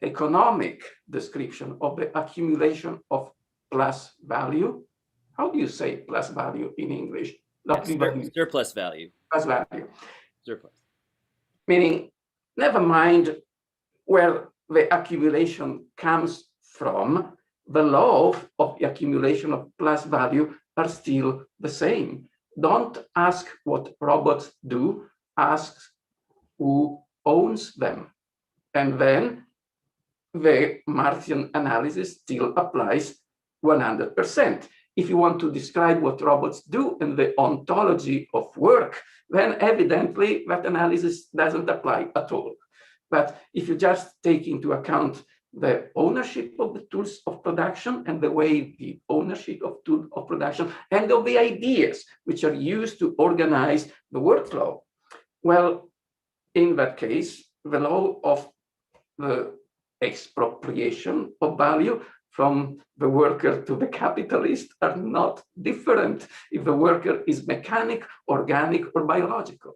Speaker 8: economic description of the accumulation of plus value, how do you say plus value in English?
Speaker 4: Surplus value.
Speaker 8: Plus value.
Speaker 4: Surplus.
Speaker 8: Meaning, never mind where the accumulation comes from, the law of the accumulation of plus value are still the same. Don't ask what robots do, ask who owns them. And then the Marxian analysis still applies 100%. If you want to describe what robots do and the ontology of work, then evidently that analysis doesn't apply at all. But if you just take into account the ownership of the tools of production and the way the ownership of tools of production and of the ideas which are used to organize the workflow, well, in that case, the law of the expropriation of value from the worker to the capitalist are not different if the worker is mechanic, organic, or biological.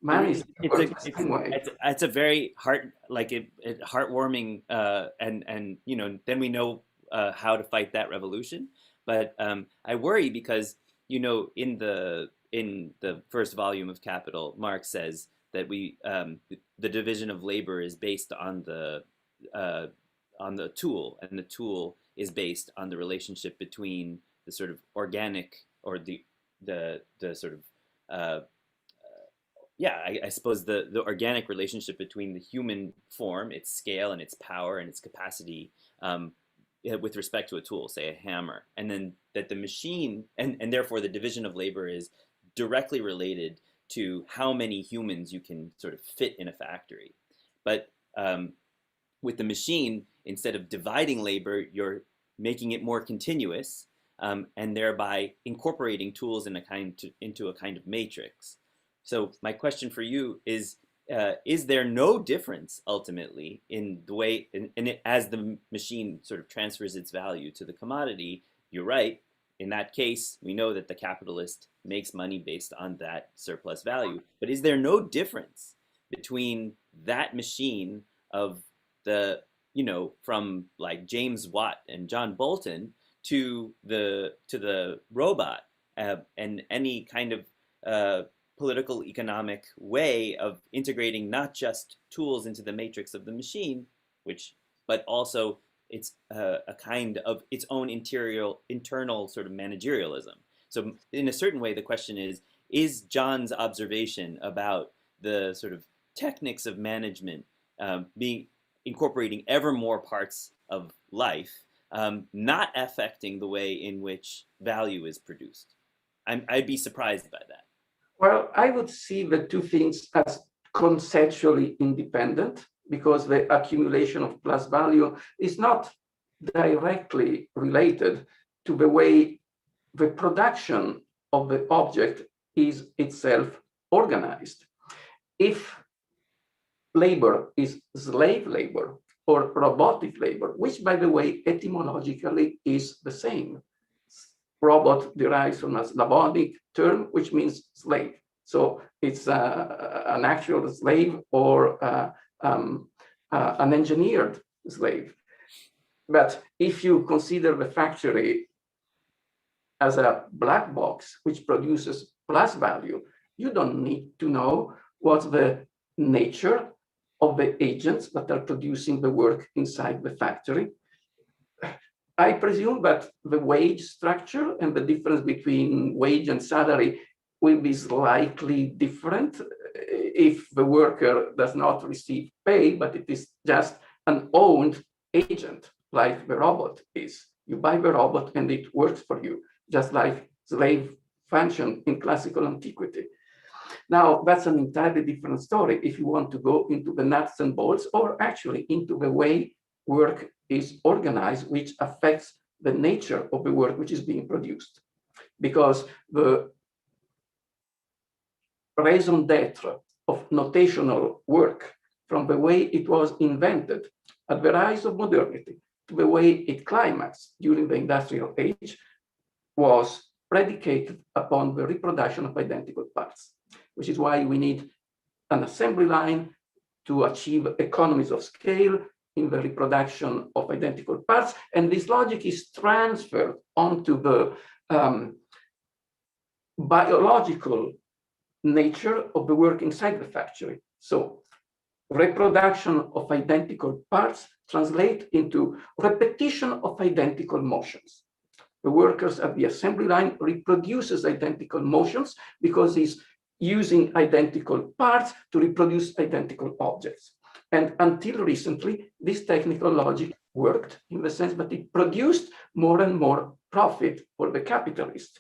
Speaker 8: Man is the same way.
Speaker 4: It's a very heartwarming, and then we know how to fight that revolution. But I worry because in the first volume of Capital, Marx says that the division of labor is based on the tool, and the tool is based on the relationship between the sort of organic, or the sort of I suppose the organic relationship between the human form, its scale and its power and its capacity with respect to a tool, say a hammer, and then that the machine, and therefore the division of labor is directly related to how many humans you can sort of fit in a factory. But with the machine, instead of dividing labor, you're making it more continuous. and thereby incorporating tools into a kind of matrix. So my question for you is there no difference ultimately in the way, as the machine sort of transfers its value to the commodity? You're right. In that case, we know that the capitalist makes money based on that surplus value. But is there no difference between that machine of the, from like James Watt and John Bolton to the robot and any kind of political economic way of integrating not just tools into the matrix of the machine, but also it's a kind of its own internal sort of managerialism. So in a certain way, the question is John's observation about the sort of techniques of management incorporating ever more parts of life, not affecting the way in which value is produced? I'd be surprised by that.
Speaker 8: Well, I would see the two things as conceptually independent, because the accumulation of plus value is not directly related to the way the production of the object is itself organized. If labor is slave labor or robotic labor, which, by the way, etymologically is the same. Robot derives from a Slavonic term, which means slave. So it's an actual slave or an engineered slave. But if you consider the factory as a black box which produces plus value, you don't need to know what's the nature of the agents that are producing the work inside the factory. I presume that the wage structure and the difference between wage and salary will be slightly different if the worker does not receive pay, but it is just an owned agent, like the robot is. You buy the robot and it works for you, just like slave function in classical antiquity. Now, that's an entirely different story if you want to go into the nuts and bolts, or actually into the way work is organized, which affects the nature of the work which is being produced. Because the raison d'etre of notational work, from the way it was invented at the rise of modernity to the way it climaxed during the industrial age, was predicated upon the reproduction of identical parts, which is why we need an assembly line to achieve economies of scale in the reproduction of identical parts. And this logic is transferred onto the biological nature of the work inside the factory. So reproduction of identical parts translate into repetition of identical motions. The workers at the assembly line reproduces identical motions because he's using identical parts to reproduce identical objects. And until recently, this technical logic worked in the sense that it produced more and more profit for the capitalist.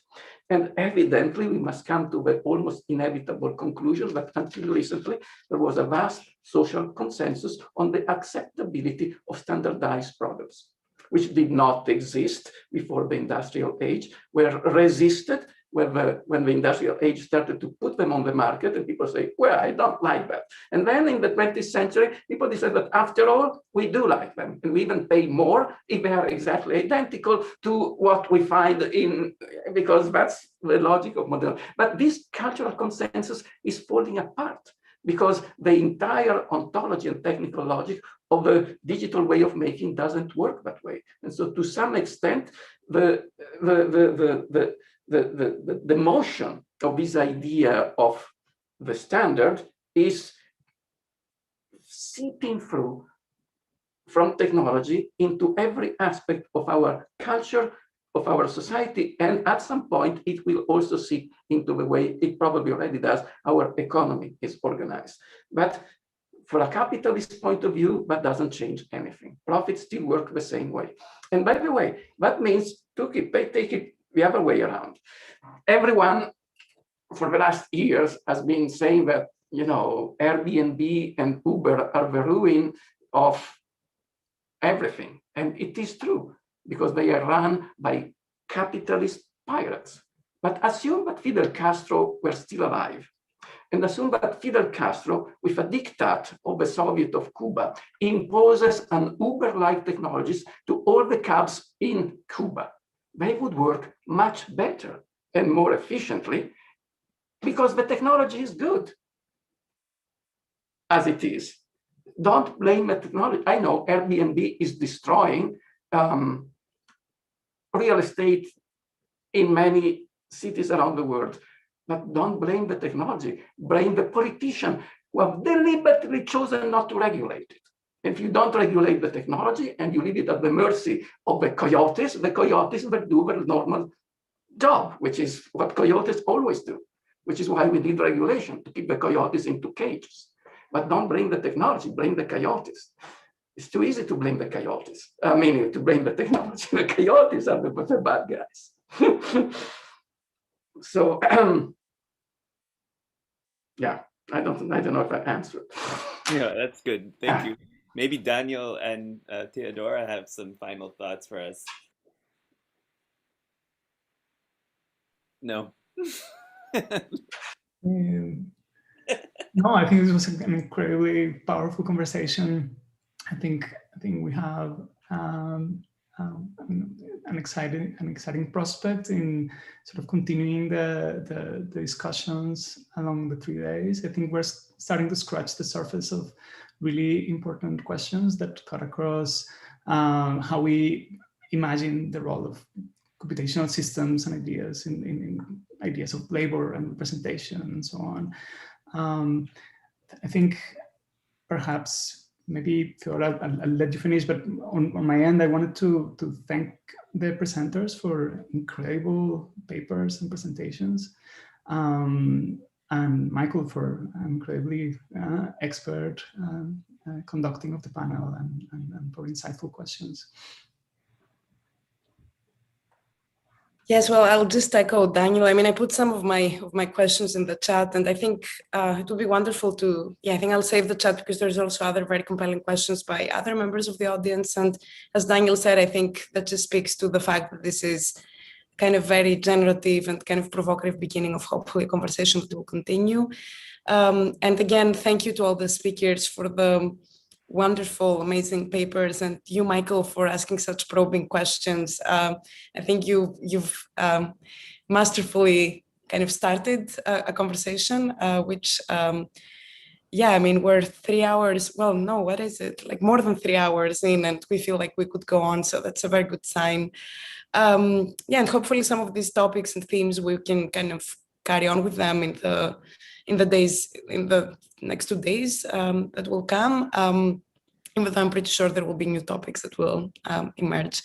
Speaker 8: And evidently, we must come to the almost inevitable conclusion that until recently, there was a vast social consensus on the acceptability of standardized products, which did not exist before the industrial age, were resisted when the industrial age started to put them on the market, and people say, well, I don't like that. And then in the 20th century, people decided that after all, we do like them, and we even pay more if they are exactly identical to what we find in, because that's the logic of modern. But this cultural consensus is falling apart because the entire ontology and technical logic of the digital way of making doesn't work that way. And so to some extent, the motion of this idea of the standard is seeping through from technology into every aspect of our culture, of our society, and at some point it will also seep into the way it probably already does our economy is organized. But for a capitalist point of view, that doesn't change anything. Profits still work the same way. And by the way, that means take it the other way around. Everyone for the last years has been saying that, Airbnb and Uber are the ruin of everything. And it is true, because they are run by capitalist pirates. But assume that Fidel Castro were still alive, and assume that Fidel Castro, with a diktat of the Soviet of Cuba, imposes an Uber-like technologies to all the cabs in Cuba. They would work much better and more efficiently because the technology is good as it is. Don't blame the technology. I know Airbnb is destroying real estate in many cities around the world, but don't blame the technology. Blame the politician who have deliberately chosen not to regulate it. If you don't regulate the technology and you leave it at the mercy of the coyotes will do their normal job, which is what coyotes always do, which is why we need regulation to keep the coyotes into cages. But don't blame the technology, blame the coyotes. It's too easy to blame the coyotes. I mean, to blame the technology. The coyotes are the bad guys. So, yeah, I don't know if I answered.
Speaker 4: Yeah, that's good. Thank you. Maybe Daniel and Theodora have some final thoughts for us. No.
Speaker 3: No, I think this was an incredibly powerful conversation. I think we have an exciting prospect in sort of continuing the discussions along the 3 days. I think we're starting to scratch the surface of really important questions that cut across how we imagine the role of computational systems and ideas in ideas of labor and representation and so on. I think perhaps maybe Theodora, I'll let you finish, but on my end, I wanted to thank the presenters for incredible papers and presentations, and Michael for incredibly expert conducting of the panel and for insightful questions.
Speaker 2: Yes, well, I'll just echo Daniel. I mean, I put some of my questions in the chat, and I think it would be wonderful to, I think I'll save the chat because there's also other very compelling questions by other members of the audience. And as Daniel said, I think that just speaks to the fact that this is kind of very generative and kind of provocative beginning of hopefully a conversation that will continue. And again, thank you to all the speakers for the wonderful, amazing papers, and you, Michael, for asking such probing questions. I think you've masterfully kind of started a conversation, which, I mean, we're 3 hours, well, no, what is it? Like more than 3 hours in, and we feel like we could go on, so that's a very good sign. And hopefully some of these topics and themes, we can kind of carry on with them in the next 2 days that will come. Even though I'm pretty sure there will be new topics that will emerge.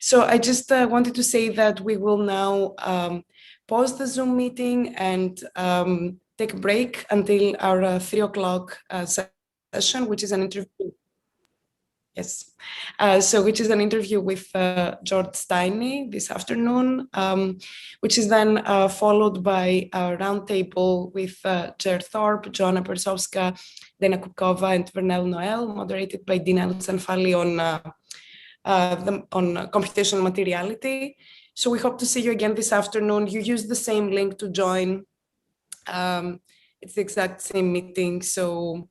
Speaker 2: So I just wanted to say that we will now pause the Zoom meeting and take a break until our 3 o'clock session, which is an interview. Yes, which is an interview with George Stiny this afternoon, which is then followed by a roundtable with Jer Thorpe, Joanna Persowska, Dana Kupkova, and Vernel Noel, moderated by Dina Lutsanfali on computational materiality. So we hope to see you again this afternoon. You use the same link to join. It's the exact same meeting. So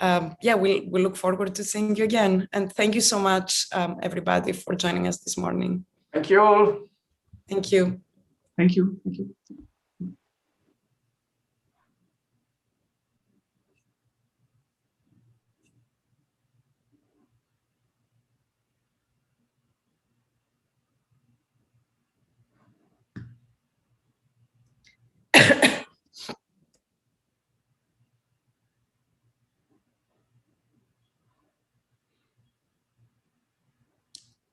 Speaker 2: we'll look forward to seeing you again. And thank you so much, everybody, for joining us this morning.
Speaker 8: Thank you all.
Speaker 2: Thank you.
Speaker 3: Thank you. Thank you.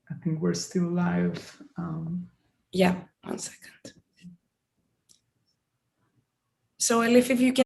Speaker 3: I think we're still live.
Speaker 2: Yeah, 1 second. So Elif, if you can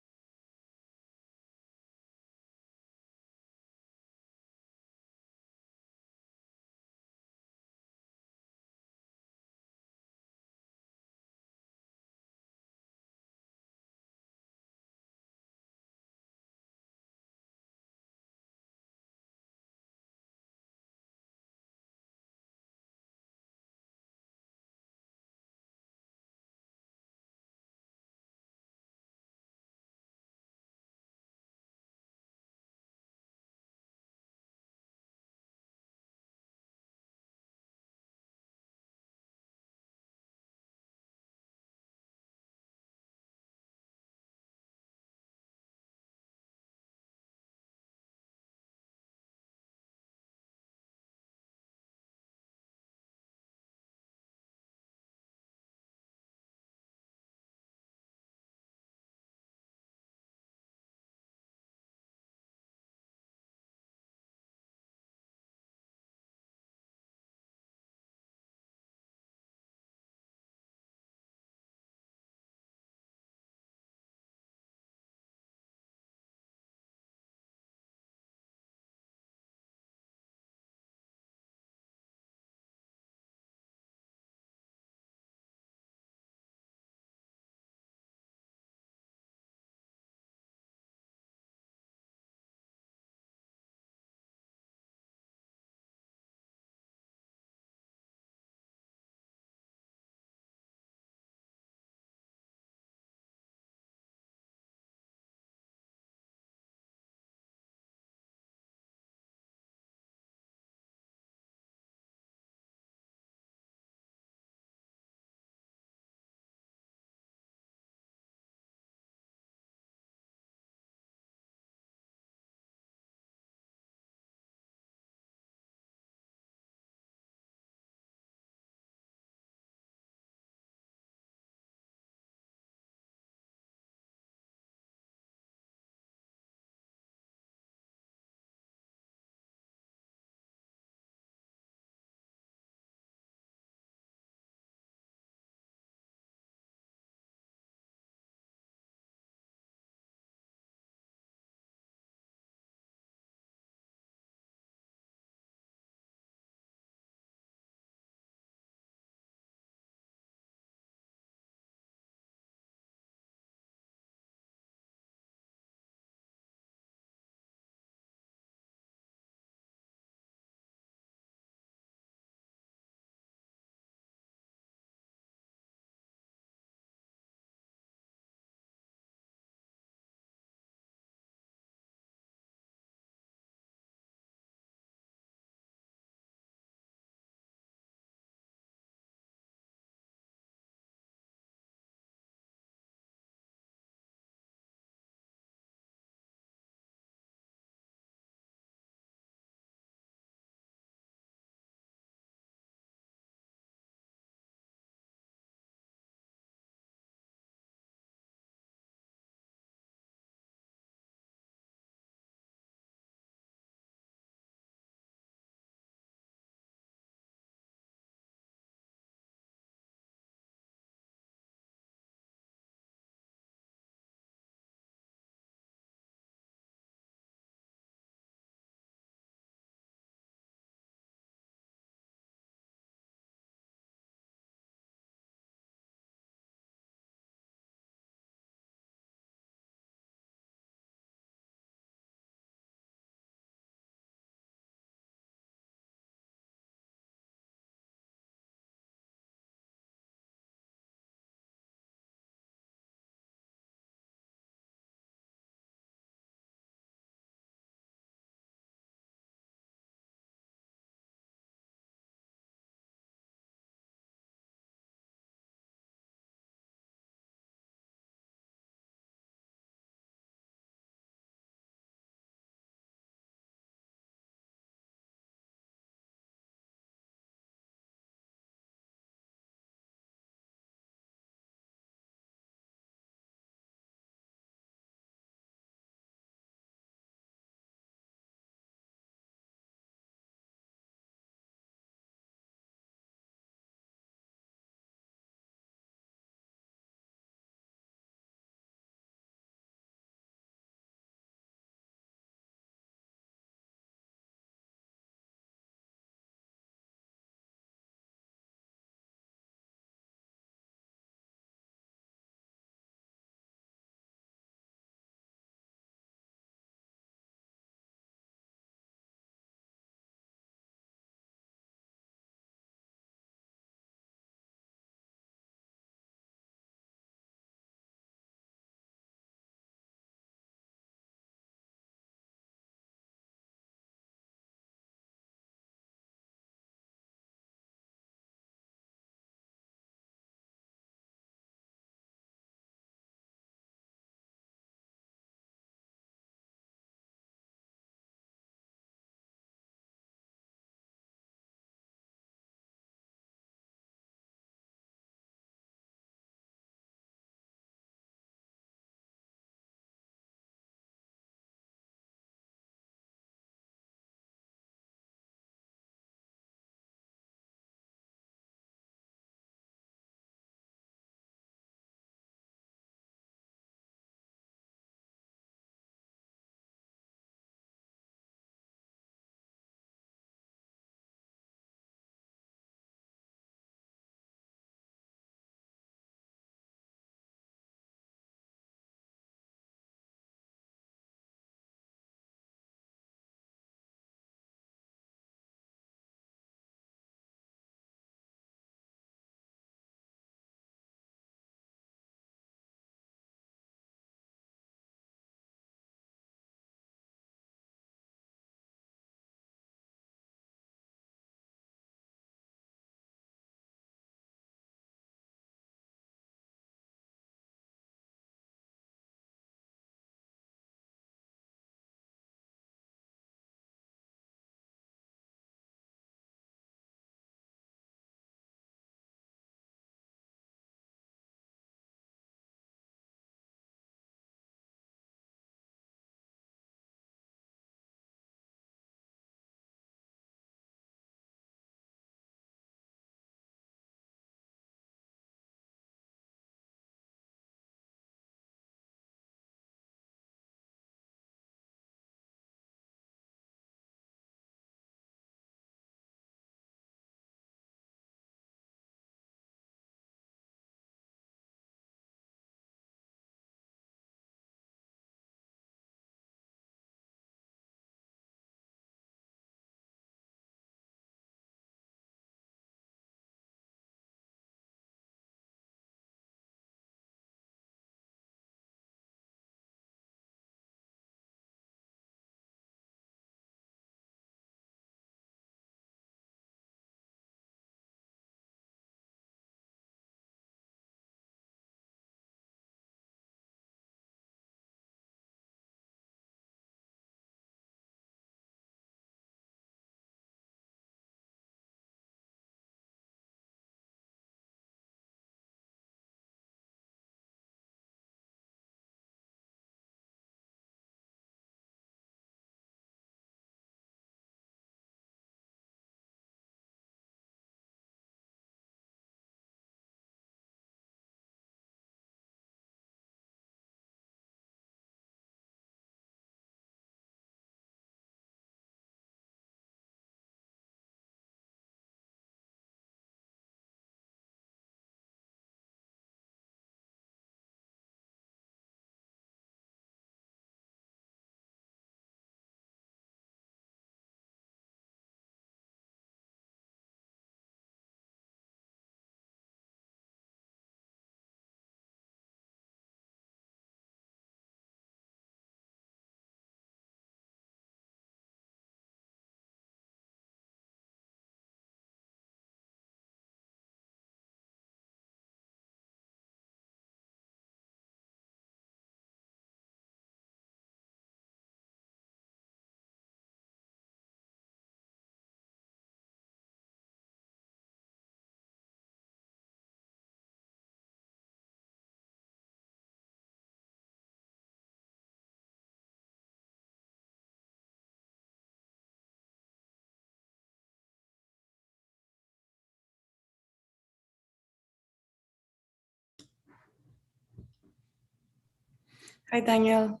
Speaker 2: Hi, Daniel.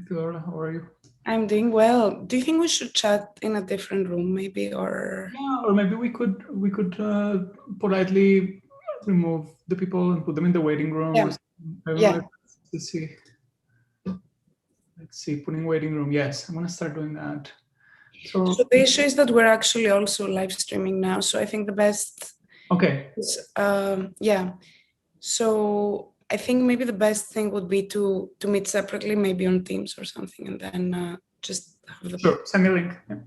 Speaker 3: Laura, how are you?
Speaker 2: I'm doing well. Do you think we should chat in a different room, maybe, or?
Speaker 3: Yeah, or maybe we could politely remove the people and put them in the waiting room.
Speaker 2: Yeah.
Speaker 3: Or I don't
Speaker 2: Yeah.
Speaker 3: know. Let's see. Let's see. Putting waiting room. Yes, I'm gonna start doing that. So
Speaker 2: the issue is that we're actually also live streaming now. So I think the best.
Speaker 3: Okay.
Speaker 2: Is, yeah. So I think maybe the best thing would be to meet separately, maybe on Teams or something, and then just have the.
Speaker 3: Sure. Send me a link. Yeah.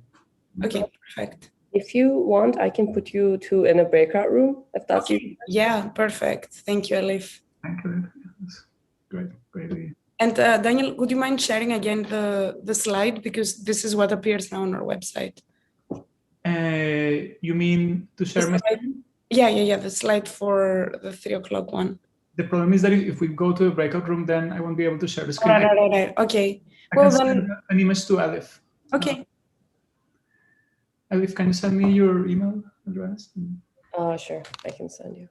Speaker 2: Okay. Perfect.
Speaker 1: If you want, I can put you two in a breakout room, if that's
Speaker 2: okay. Yeah, perfect. Thank you, Elif.
Speaker 3: Thank you. That's great. Great.
Speaker 2: And Daniel, would you mind sharing again the slide? Because this is what appears now on our website.
Speaker 3: You mean to share my screen?
Speaker 2: Yeah. The slide for the 3 o'clock one.
Speaker 3: The problem is that if we go to a breakout room, then I won't be able to share the screen.
Speaker 2: Right. Okay.
Speaker 3: I can send an image to Elif.
Speaker 2: Okay.
Speaker 3: Elif, can you send me your email address?
Speaker 1: Sure, I can send you.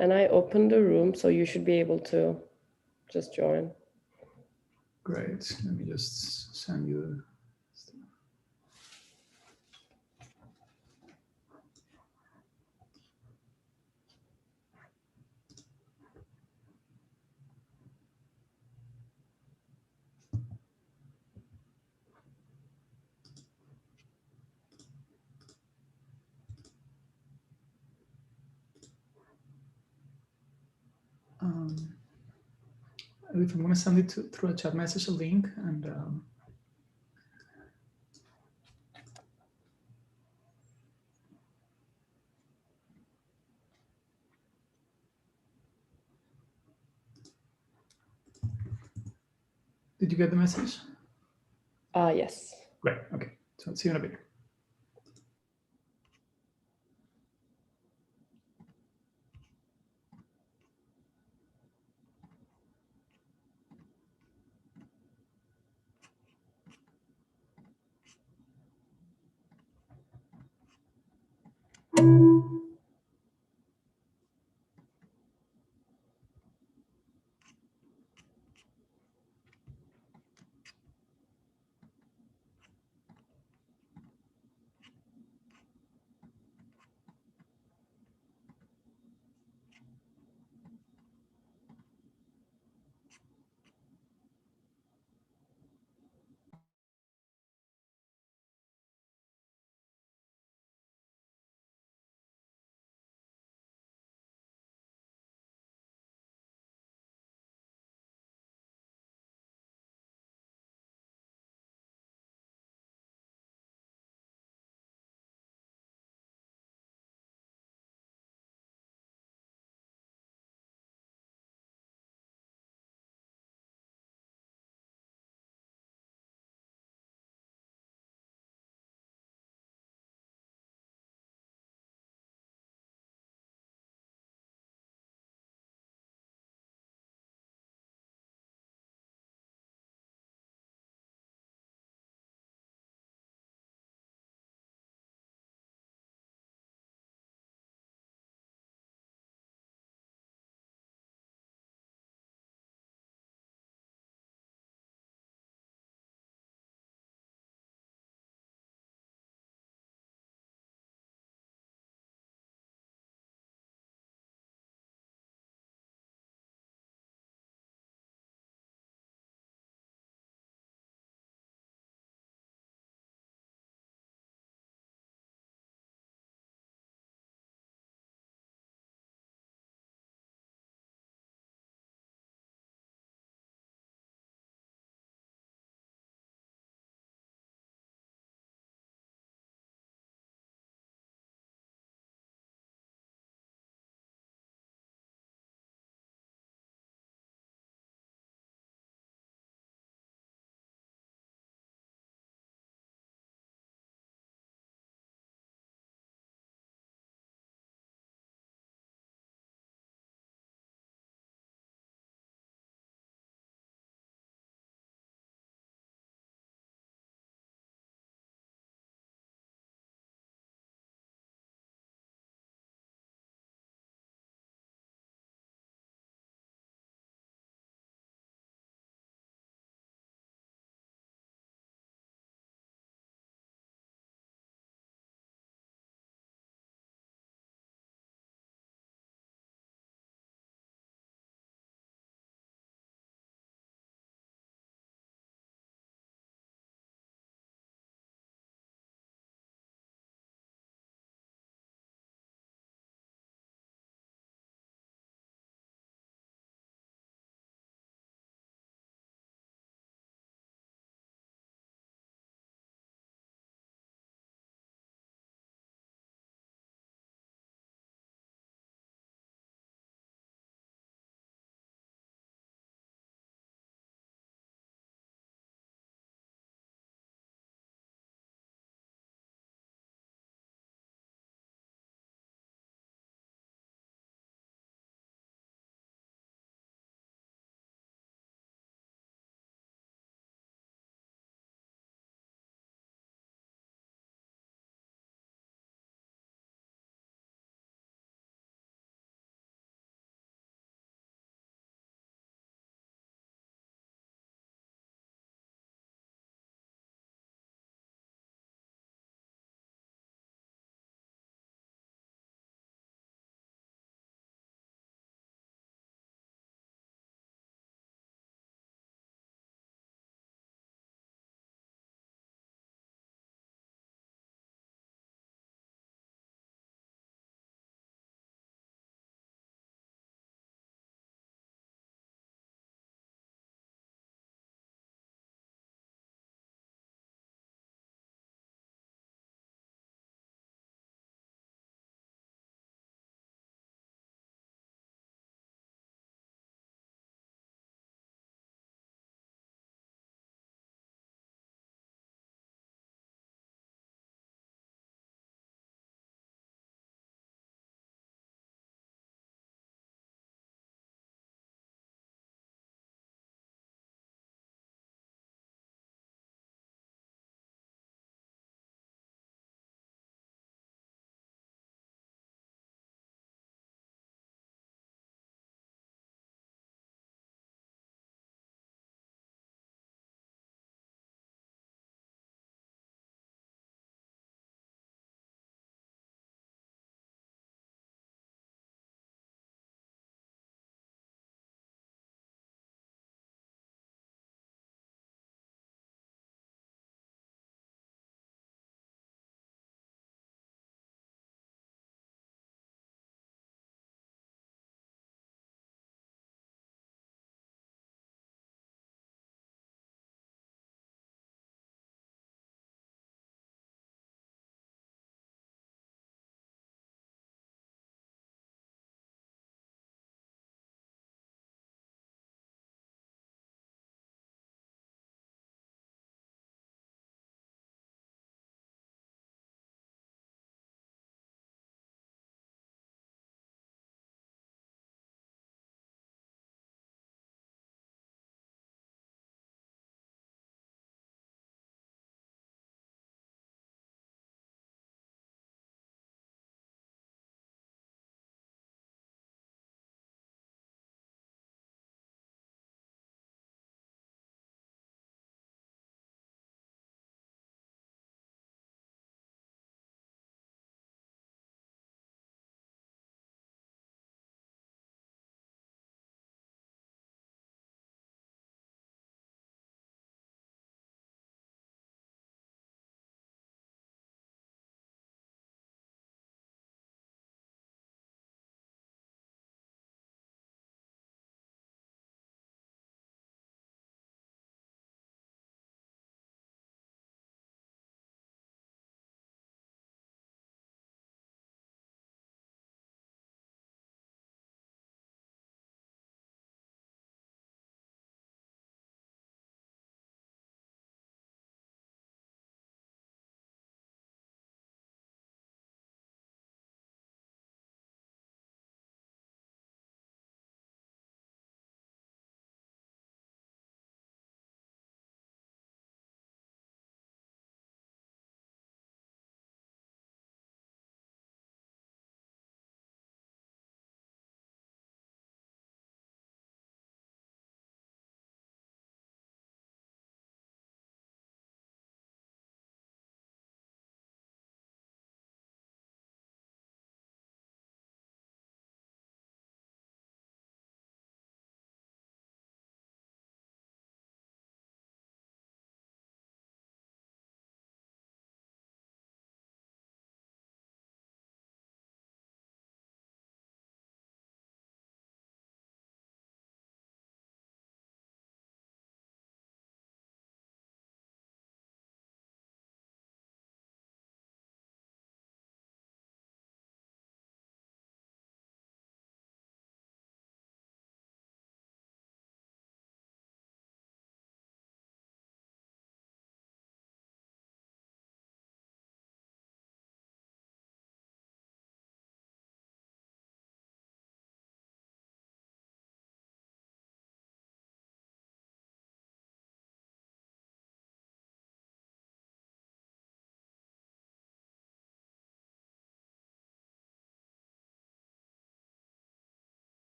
Speaker 1: And I opened the room, so you should be able to just join.
Speaker 3: Great. Let me just send you. If I'm going to send it through a chat message, a link, and did you get the message?
Speaker 1: Yes.
Speaker 3: Great. Okay. So see you in a bit.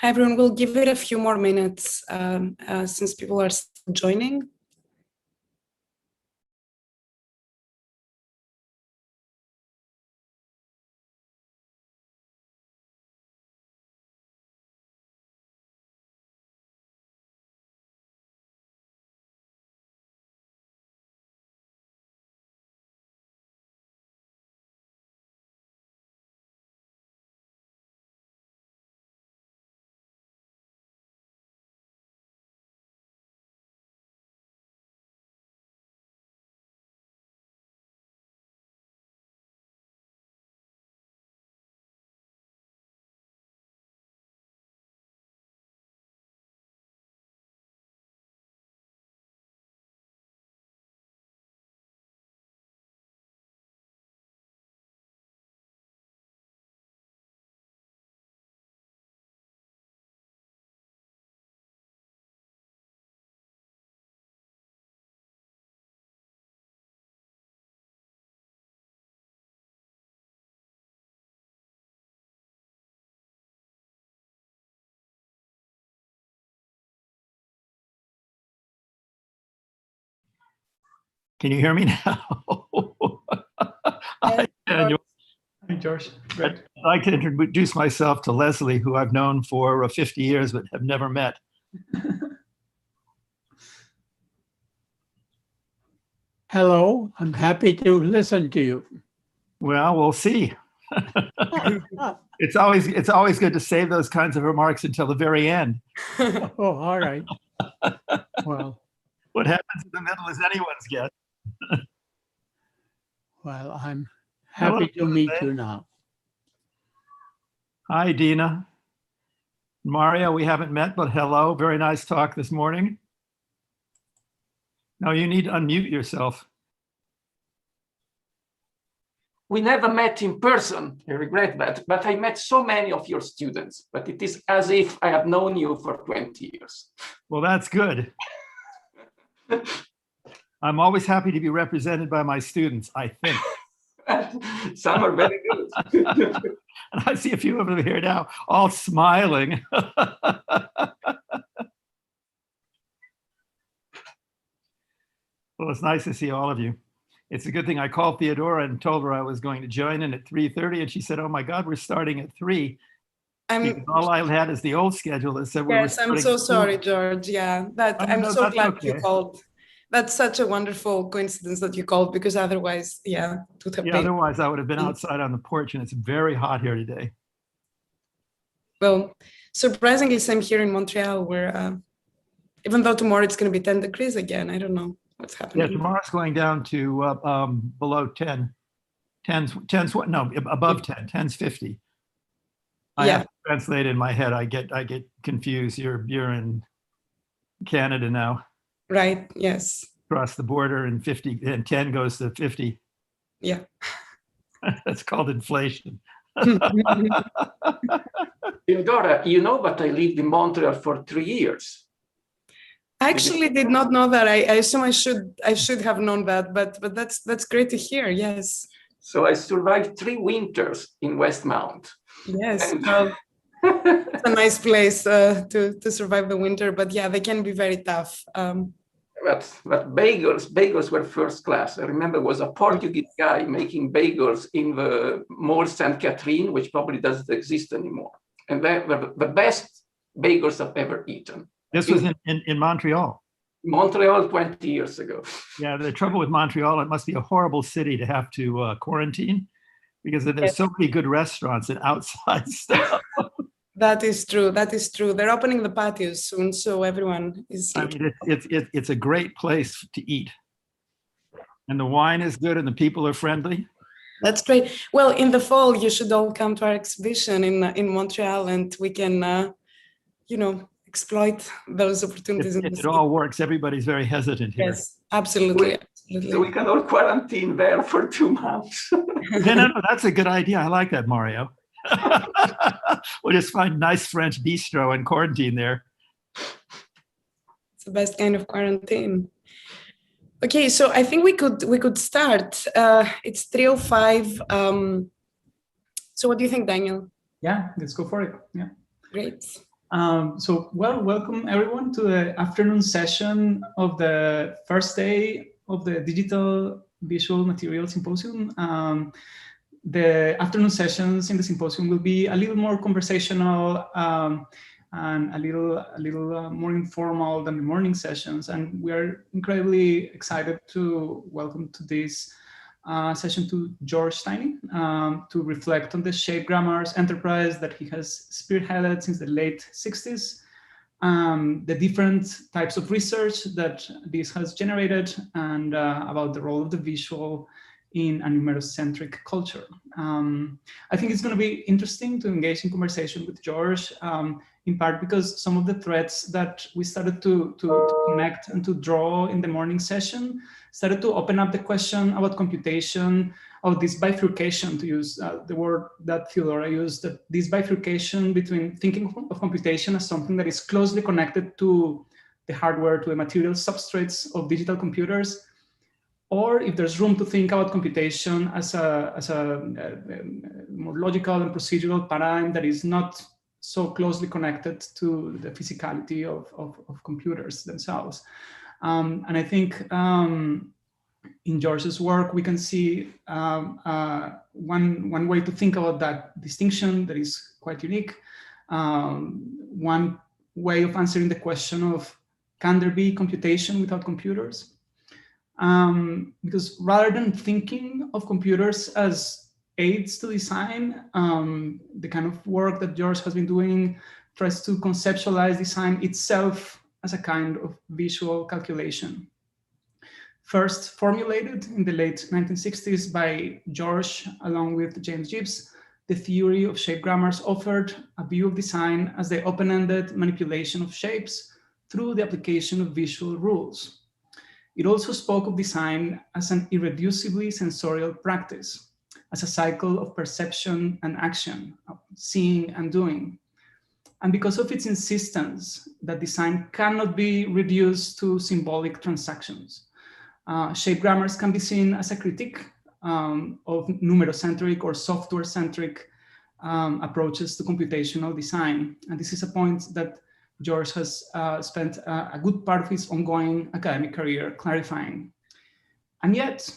Speaker 2: Hi, everyone. We'll give it a few more minutes since people are still joining.
Speaker 11: Can you hear me now? Hi, Daniel.
Speaker 3: Hi, George. Great.
Speaker 11: I'd like to introduce myself to Leslie, who I've known for 50 years but have never met.
Speaker 12: Hello, I'm happy to listen to you.
Speaker 11: Well, we'll see. It's always good to save those kinds of remarks until the very end.
Speaker 12: Oh, all right. Well,
Speaker 11: What happens in the middle is anyone's guess.
Speaker 12: well, I'm happy to meet you now.
Speaker 11: Hi, Dina. Mario, we haven't met, but hello. Very nice talk this morning. No, you need to unmute yourself.
Speaker 8: We never met in person, I regret that, but I met so many of your students, but it is as if I have known you for 20 years.
Speaker 11: Well, that's good. I'm always happy to be represented by my students, I think.
Speaker 8: Some are very good.
Speaker 11: And I see a few of them here now, all smiling. Well, it's nice to see all of you. It's a good thing I called Theodora and told her I was going to join in at 3:30, and she said, "Oh my God, we're starting at 3." Because all I had is the old schedule that said we were starting.
Speaker 2: Yes, I'm so sorry, George. Yeah, I'm so glad you called. That's such a wonderful coincidence that you called, because otherwise, yeah, it would have been.
Speaker 11: Otherwise I would have been outside on the porch, and it's very hot here today.
Speaker 2: Well, surprisingly, same here in Montreal, where even though tomorrow it's going to be 10 degrees again, I don't know what's happening.
Speaker 11: Yeah, tomorrow's going down to below 10. 10's what? No, above 10. 10's 50. I have to translate in my head. I get confused. You're in Canada now.
Speaker 2: Right. Yes.
Speaker 11: Across the border, and 50 and 10 goes to 50.
Speaker 2: Yeah.
Speaker 11: That's called inflation.
Speaker 8: Theodora, you know that I lived in Montreal for 3 years.
Speaker 2: I actually did not know that. I assume I should have known that, but that's great to hear. Yes.
Speaker 8: So I survived 3 winters in Westmount.
Speaker 2: Yes, well, it's a nice place to survive the winter, but yeah, they can be very tough.
Speaker 8: But bagels were first class. I remember it was a Portuguese guy making bagels in the Mall St. Catherine, which probably doesn't exist anymore. And they were the best bagels I've ever eaten.
Speaker 11: This was in Montreal.
Speaker 8: Montreal 20 years ago.
Speaker 11: Yeah, the trouble with Montreal, it must be a horrible city to have to quarantine, because there's so many good restaurants and outside stuff.
Speaker 2: That is true. That is true. They're opening the patios soon, so everyone is.
Speaker 11: I mean, it's a great place to eat, and the wine is good, and the people are friendly.
Speaker 2: That's great. Well, in the fall, you should all come to our exhibition in Montreal, and we can, exploit those opportunities.
Speaker 11: It all works. Everybody's very hesitant here.
Speaker 2: Yes, absolutely.
Speaker 8: So we can all quarantine there for 2 months.
Speaker 11: No, that's a good idea. I like that, Mario. We'll just find a nice French bistro and quarantine there.
Speaker 2: It's the best kind of quarantine. Okay, so I think we could start. It's 3:05. So what do you think, Daniel?
Speaker 3: Yeah, let's go for it. Yeah.
Speaker 2: Great.
Speaker 3: Welcome everyone to the afternoon session of the first day of the Digital.Visual.Material Symposium. The afternoon sessions in the symposium will be a little more conversational and a little more informal than the morning sessions. And we are incredibly excited to welcome to this session to George Stiny to reflect on the shape grammars enterprise that he has spearheaded since the late 60s, the different types of research that this has generated, and about the role of the visual in a numerocentric culture. I think it's going to be interesting to engage in conversation with George, in part because some of the threads that we started to connect and to draw in the morning session started to open up the question about computation, of this bifurcation, to use the word that Theodora used, that this bifurcation between thinking of computation as something that is closely connected to the hardware, to the material substrates of digital computers, or if there's room to think about computation as a more logical and procedural paradigm that is not so closely connected to the physicality of computers themselves. And I think in George's work, we can see one way to think about that distinction that is quite unique. One way of answering the question of, can there be computation without computers? Because rather than thinking of computers as aids to design, the kind of work that George has been doing tries to conceptualize design itself as a kind of visual calculation. First formulated in the late 1960s by George, along with James Gibbs, the theory of shape grammars offered a view of design as the open-ended manipulation of shapes through the application of visual rules. It also spoke of design as an irreducibly sensorial practice, as a cycle of perception and action, of seeing and doing. And because of its insistence that design cannot be reduced to symbolic transactions, shape grammars can be seen as a critique of numerocentric or software-centric approaches to computational design. And this is a point that George has spent a good part of his ongoing academic career clarifying. And yet,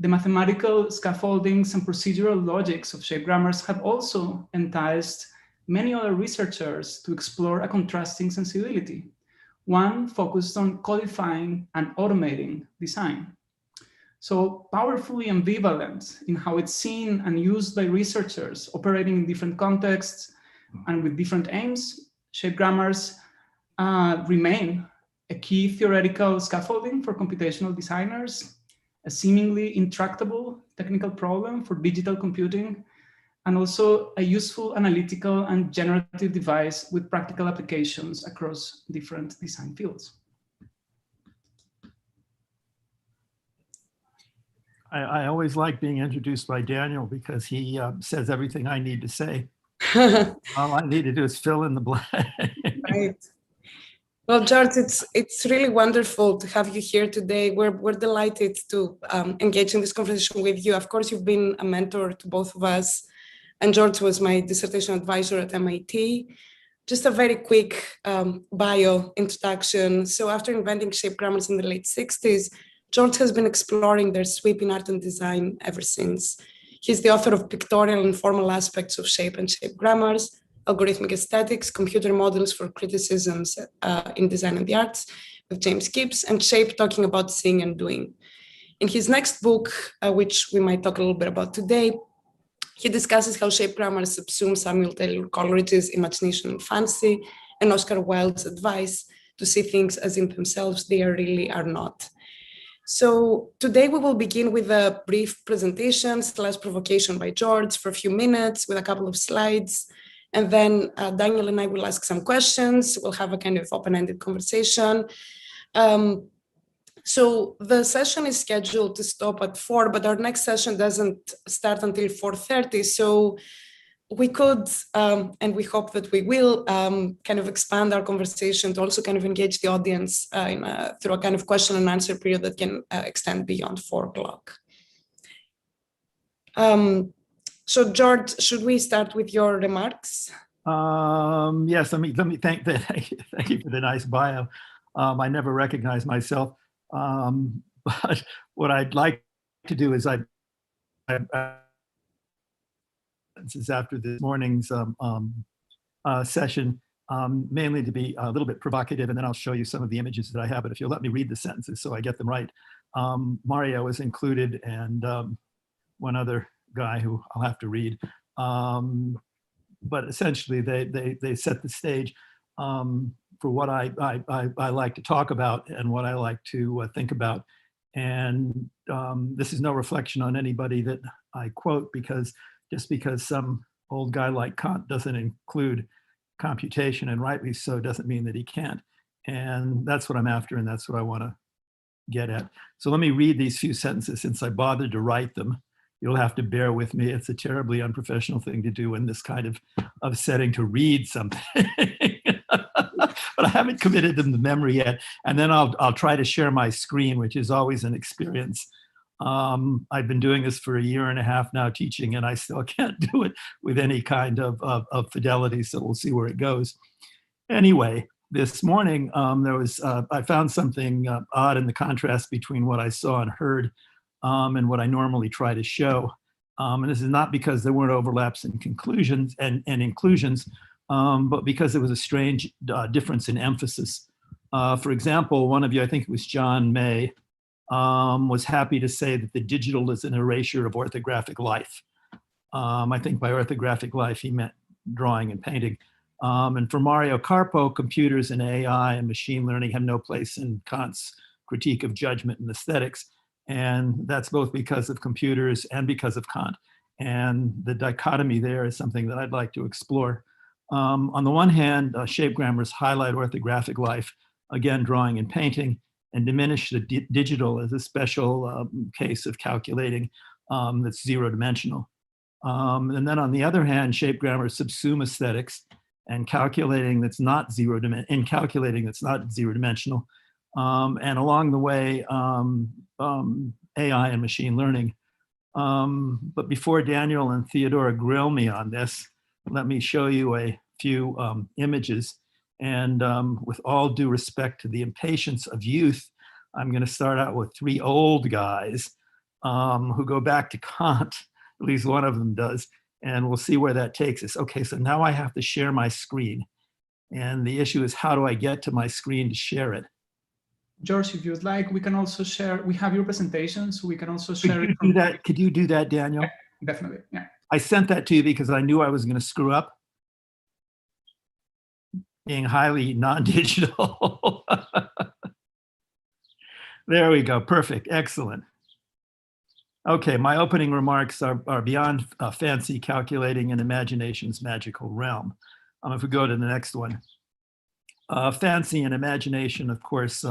Speaker 3: the mathematical scaffoldings and procedural logics of shape grammars have also enticed many other researchers to explore a contrasting sensibility, one focused on codifying and automating design. So powerfully ambivalent in how it's seen and used by researchers operating in different contexts and with different aims, shape grammars remain a key theoretical scaffolding for computational designers, a seemingly intractable technical problem for digital computing, and also a useful analytical and generative device with practical applications across different design fields.
Speaker 11: I always like being introduced by Daniel because he says everything I need to say. All I need to do is fill in the blank.
Speaker 2: Right. Well, George, it's really wonderful to have you here today. We're delighted to engage in this conversation with you. Of course, you've been a mentor to both of us, and George was my dissertation advisor at MIT. Just a very quick bio introduction. So after inventing shape grammars in the late 60s, George has been exploring their sweep in art and design ever since. He's the author of Pictorial and Formal Aspects of Shape and Shape Grammars, Algorithmic Aesthetics, Computer Models for Criticisms in Design and the Arts with James Gibbs, and Shape Talking About Seeing and Doing. In his next book, which we might talk a little bit about today, he discusses how shape grammars subsume Samuel Taylor Coleridge's imagination and fancy and Oscar Wilde's advice to see things as in themselves they really are not. So today we will begin with a brief presentation / provocation by George for a few minutes with a couple of slides. And then Daniel and I will ask some questions. We'll have a kind of open-ended conversation. So the session is scheduled to stop at 4, but our next session doesn't start until 4:30. So we could, and we hope that we will, kind of expand our conversation to also kind of engage the audience through a kind of question and answer period that can extend beyond 4 o'clock. So George, should we start with your remarks?
Speaker 11: Yes, let me thank you for the nice bio. I never recognized myself, but what I'd like to do is after this morning's session, mainly to be a little bit provocative, and then I'll show you some of the images that I have. But if you'll let me read the sentences so I get them right. Mario is included, and one other guy who I'll have to read. But essentially, they set the stage for what I like to talk about and what I like to think about. And this is no reflection on anybody that I quote, because just because some old guy like Kant doesn't include computation, and rightly so, doesn't mean that he can't. And that's what I'm after, and that's what I want to get at. So let me read these few sentences since I bothered to write them. You'll have to bear with me. It's a terribly unprofessional thing to do in this kind of setting, to read something. But I haven't committed them to memory yet. And then I'll try to share my screen, which is always an experience. I've been doing this for 1.5 years now, teaching, and I still can't do it with any kind of fidelity. So we'll see where it goes. Anyway, this morning, I found something odd in the contrast between what I saw and heard and what I normally try to show. And this is not because there weren't overlaps in conclusions and inclusions, but because there was a strange difference in emphasis. For example, one of you, I think it was John May, was happy to say that the digital is an erasure of orthographic life. I think by orthographic life, he meant drawing and painting. And for Mario Carpo, computers and AI and machine learning have no place in Kant's critique of judgment and aesthetics. And that's both because of computers and because of Kant. And the dichotomy there is something that I'd like to explore. On the one hand, shape grammars highlight orthographic life, again, drawing and painting, and diminish the digital as a special case of calculating that's zero-dimensional. And then on the other hand, shape grammars subsume aesthetics and calculating that's not zero-dimensional, and along the way, AI and machine learning. But before Daniel and Theodora grill me on this, let me show you a few images. And with all due respect to the impatience of youth, I'm going to start out with 3 old guys who go back to Kant, at least one of them does, and we'll see where that takes us. Okay, so now I have to share my screen. And the issue is, how do I get to my screen to share it?
Speaker 3: George, if you'd like, we can also share, we have your presentation, so we can also share it.
Speaker 11: Could you do that, Daniel?
Speaker 3: Yeah, definitely, yeah.
Speaker 11: I sent that to you because I knew I was going to screw up, being highly non-digital. There we go, perfect, excellent. Okay, my opening remarks are beyond fancy, calculating, and imagination's magical realm. If we go to the next one. Fancy and imagination, of course,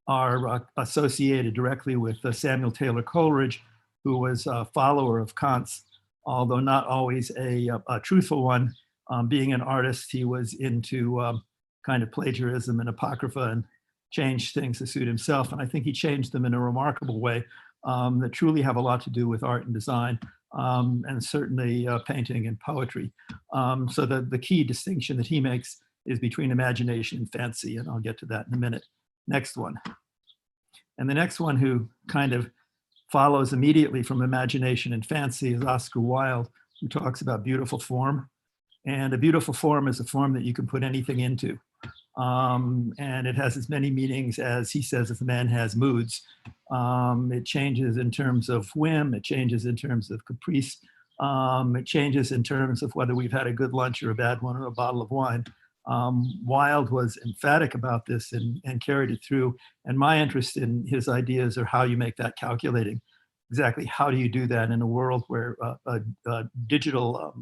Speaker 11: are associated directly with Samuel Taylor Coleridge, who was a follower of Kant's, although not always a truthful one. Being an artist, he was into kind of plagiarism and apocrypha and changed things to suit himself. And I think he changed them in a remarkable way that truly have a lot to do with art and design, and certainly painting and poetry. So the key distinction that he makes is between imagination and fancy, and I'll get to that in a minute. Next one. And the next one who kind of follows immediately from imagination and fancy is Oscar Wilde, who talks about beautiful form. And a beautiful form is a form that you can put anything into. And it has as many meanings as he says, as the man has moods. It changes in terms of whim, it changes in terms of caprice, it changes in terms of whether we've had a good lunch or a bad one or a bottle of wine. Wilde was emphatic about this and carried it through. And my interest in his ideas are how you make that calculating. Exactly how do you do that in a world where digital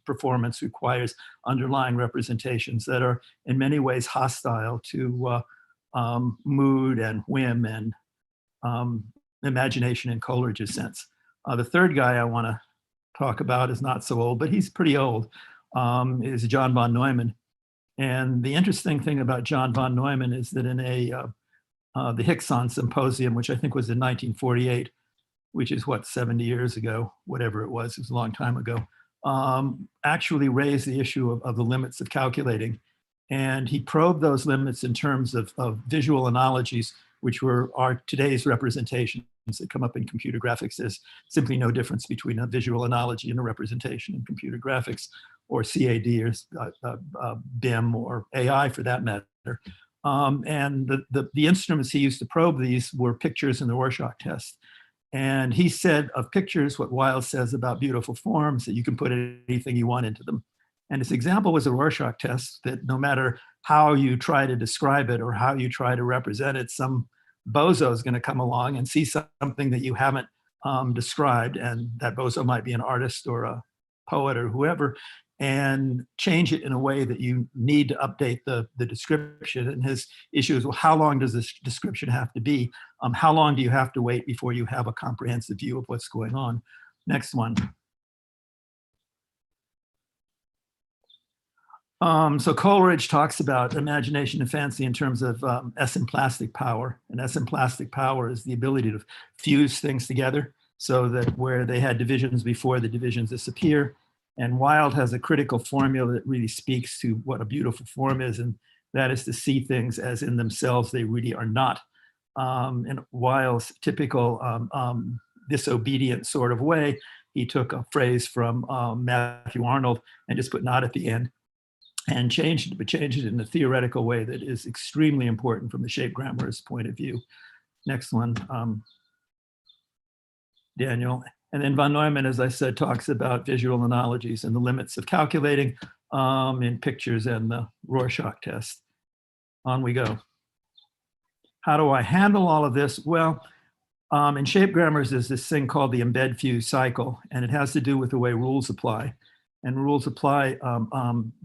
Speaker 11: performance requires underlying representations that are in many ways hostile to mood and whim and imagination in Coleridge's sense. The third guy I want to talk about is not so old, but he's pretty old, is John von Neumann. And the interesting thing about John von Neumann is that in the Hickson Symposium, which I think was in 1948, which is what, 70 years ago, whatever it was a long time ago. actually raised the issue of the limits of calculating. And he probed those limits in terms of visual analogies, which are today's representations that come up in computer graphics. There's simply no difference between a visual analogy and a representation in computer graphics, or CAD, or BIM, or AI for that matter. And the instruments he used to probe these were pictures in the Rorschach test. And he said of pictures what Weil says about beautiful forms, that you can put anything you want into them. And his example was a Rorschach test, that no matter how you try to describe it or how you try to represent it, some bozo is going to come along and see something that you haven't described. And that bozo might be an artist or a poet or whoever, and change it in a way that you need to update the description. And his issue is, well, how long does this description have to be? How long do you have to wait before you have a comprehensive view of what's going on? Next one. So Coleridge talks about imagination and fancy in terms of S-plastic power. And S-plastic power is the ability to fuse things together so that where they had divisions before, the divisions disappear. And Wilde has a critical formula that really speaks to what a beautiful form is, and that is to see things as in themselves they really are not. In Wilde's typical disobedient sort of way, he took a phrase from Matthew Arnold and just put not at the end, and changed it, but changed it in a theoretical way that is extremely important from the shape grammarist point of view. Next one, Daniel. And then von Neumann, as I said, talks about visual analogies and the limits of calculating in pictures and the Rorschach test. On we go. How do I handle all of this? Well, in shape grammars, there's this thing called the embed fuse cycle, and it has to do with the way rules apply. And rules apply,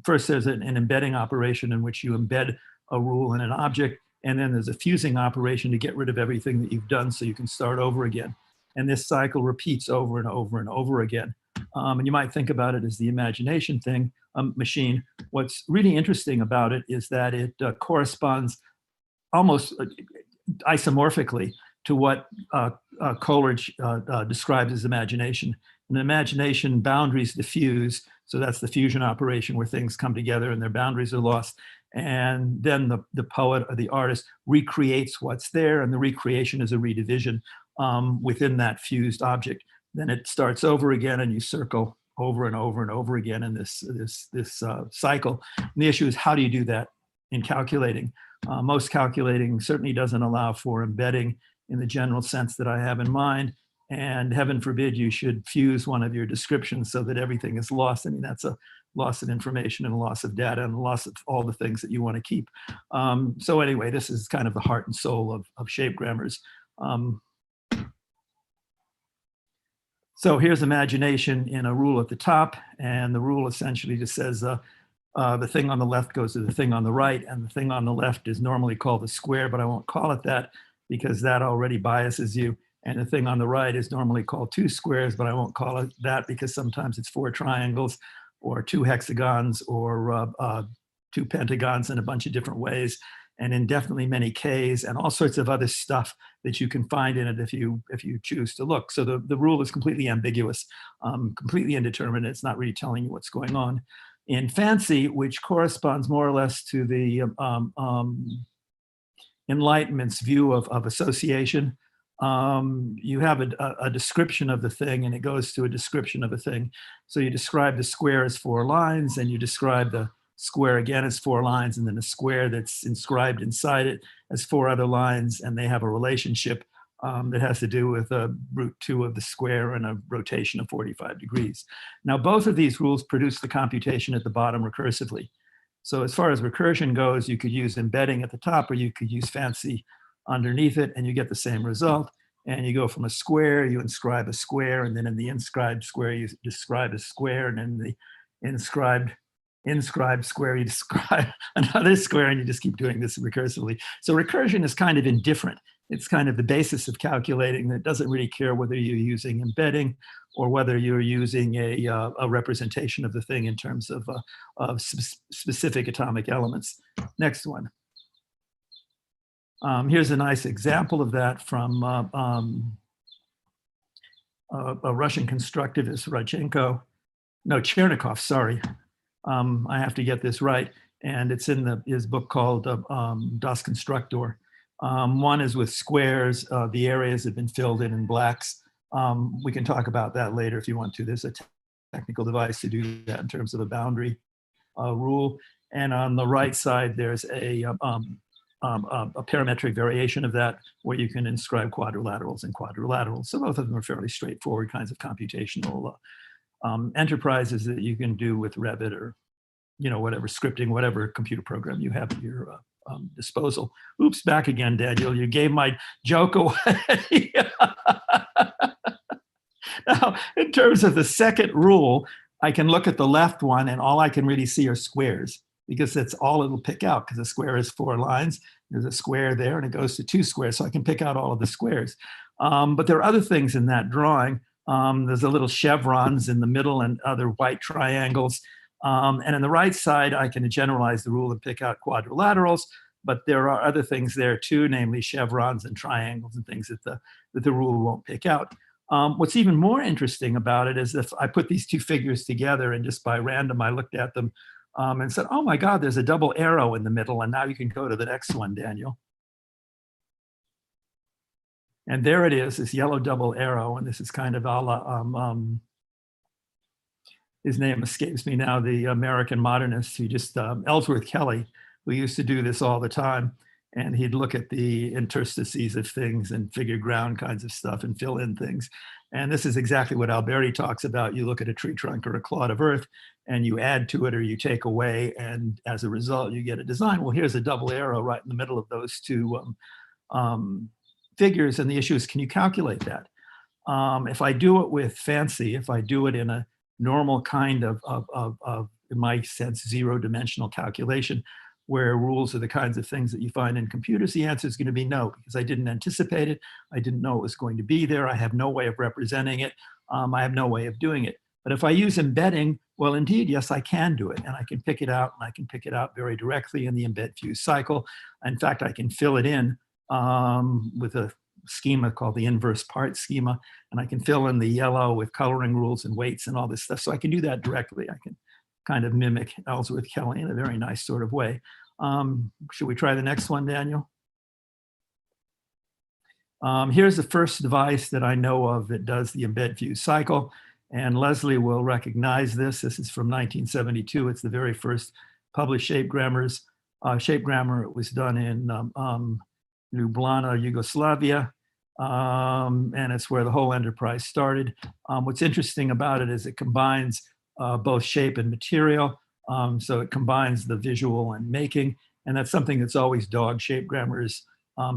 Speaker 11: first there's an embedding operation in which you embed a rule in an object, and then there's a fusing operation to get rid of everything that you've done so you can start over again. And this cycle repeats over and over and over again. And you might think about it as the imagination thing, machine. What's really interesting about it is that it corresponds almost isomorphically to what Coleridge describes as imagination. In imagination, boundaries diffuse, so that's the fusion operation where things come together and their boundaries are lost. And then the poet or the artist recreates what's there, and the recreation is a redivision within that fused object. Then it starts over again, and you circle over and over and over again in this cycle. And the issue is, how do you do that in calculating? Most calculating certainly doesn't allow for embedding in the general sense that I have in mind. And heaven forbid you should fuse one of your descriptions so that everything is lost. I mean, that's a loss of information and a loss of data and a loss of all the things that you want to keep. So anyway, this is kind of the heart and soul of shape grammars. So here's imagination in a rule at the top, and the rule essentially just says the thing on the left goes to the thing on the right, and the thing on the left is normally called the square, but I won't call it that because that already biases you. And the thing on the right is normally called two squares, but I won't call it that because sometimes it's four triangles or two hexagons or two pentagons in a bunch of different ways, and indefinitely many Ks and all sorts of other stuff that you can find in it if you choose to look. So the rule is completely ambiguous, completely indeterminate. It's not really telling you what's going on. In fancy, which corresponds more or less to the Enlightenment's view of association, you have a description of the thing, and it goes to a description of a thing. So you describe the square as 4 lines, and you describe the square again as 4 lines, and then a square that's inscribed inside it as 4 other lines, and they have a relationship that has to do with root 2 of the square and a rotation of 45 degrees. Now, both of these rules produce the computation at the bottom recursively. So as far as recursion goes, you could use embedding at the top, or you could use fancy underneath it, and you get the same result. And you go from a square, you inscribe a square, and then in the inscribed square, you describe a square, and in the inscribed square, you describe another square, and you just keep doing this recursively. So recursion is kind of indifferent. It's kind of the basis of calculating that doesn't really care whether you're using embedding or whether you're using a representation of the thing in terms of specific atomic elements. Next one. Here's a nice example of that from a Russian constructivist, Rodchenko. no, Chernikov, sorry. I have to get this right. And it's in his book called Das Konstruktor. One is with squares. The areas have been filled in blacks. We can talk about that later if you want to. There's a technical device to do that in terms of a boundary rule. And on the right side, there's a parametric variation of that where you can inscribe quadrilaterals and quadrilaterals. So both of them are fairly straightforward kinds of computational enterprises that you can do with Revit or, you know, whatever scripting, whatever computer program you have at your disposal. Oops, back again, Daniel. You gave my joke away. Now, in terms of the second rule, I can look at the left one and all I can really see are squares because that's all it'll pick out because a square is 4 lines. There's a square there and it goes to 2 squares. So I can pick out all of the squares. But there are other things in that drawing. There's a little chevrons in the middle and other white triangles. And on the right side, I can generalize the rule and pick out quadrilaterals, but there are other things there too, namely chevrons and triangles and things that the rule won't pick out. What's even more interesting about it is if I put these two figures together and just by random, I looked at them and said, oh my God, there's a double arrow in the middle. And now you can go to the next one, Daniel. And there it is, this yellow double arrow. And this is kind of a la, his name escapes me now, the American modernist who just, Ellsworth Kelly, who used to do this all the time. And he'd look at the interstices of things and figure ground kinds of stuff and fill in things. And this is exactly what Alberti talks about. You look at a tree trunk or a clod of earth and you add to it or you take away. And as a result, you get a design. Well, here's a double arrow right in the middle of those two figures. And the issue is, can you calculate that? If I do it with fancy, if I do it in a normal kind of in my sense, 0-dimensional calculation, where rules are the kinds of things that you find in computers, the answer is going to be no, because I didn't anticipate it. I didn't know it was going to be there. I have no way of representing it. I have no way of doing it. But if I use embedding, well, indeed, yes, I can do it. And I can pick it out, and I can pick it out very directly in the embed fuse cycle. In fact, I can fill it in with a schema called the inverse part schema. And I can fill in the yellow with coloring rules and weights and all this stuff. So I can do that directly. I can kind of mimic Ellsworth Kelly in a very nice sort of way. Should we try the next one, Daniel? Here's the first device that I know of that does the embed fuse cycle. And Leslie will recognize this. This is from 1972. It's the very first published shape grammars. Shape grammar, it was done in Ljubljana, Yugoslavia. And it's where the whole enterprise started. What's interesting about it is it combines both shape and material. So it combines the visual and making. And that's something that's always dogged shape grammars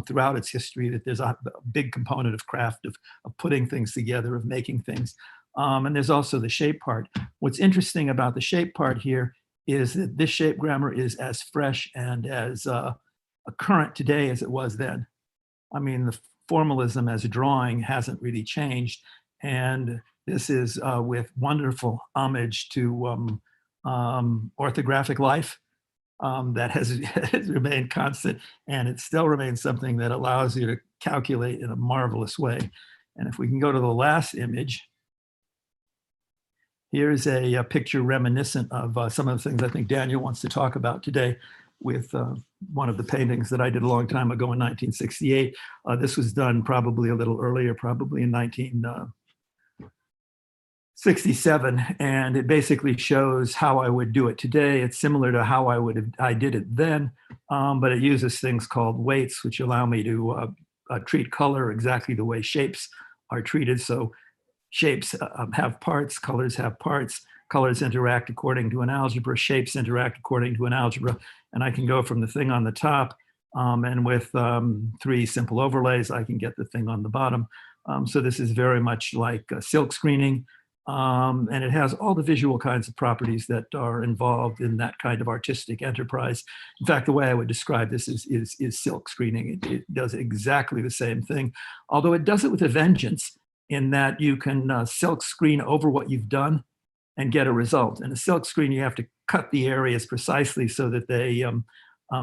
Speaker 11: throughout its history, that there's a big component of craft, of putting things together, of making things. And there's also the shape part. What's interesting about the shape part here is that this shape grammar is as fresh and as current today as it was then. I mean, the formalism as a drawing hasn't really changed. And this is with wonderful homage to orthographic life that has remained constant, and it still remains something that allows you to calculate in a marvelous way. And if we can go to the last image, here's a picture reminiscent of some of the things I think Daniel wants to talk about today with one of the paintings that I did a long time ago in 1968. This was done probably a little earlier, probably in 1967, and it basically shows how I would do it today. It's similar to how I did it then, but it uses things called weights, which allow me to treat color exactly the way shapes are treated. So shapes have parts, colors have parts, colors interact according to an algebra, shapes interact according to an algebra, and I can go from the thing on the top, and with 3 simple overlays, I can get the thing on the bottom. So this is very much like silk screening. And it has all the visual kinds of properties that are involved in that kind of artistic enterprise. In fact, the way I would describe this is silk screening. It does exactly the same thing, although it does it with a vengeance in that you can silk screen over what you've done and get a result. In a silk screen, you have to cut the areas precisely so that they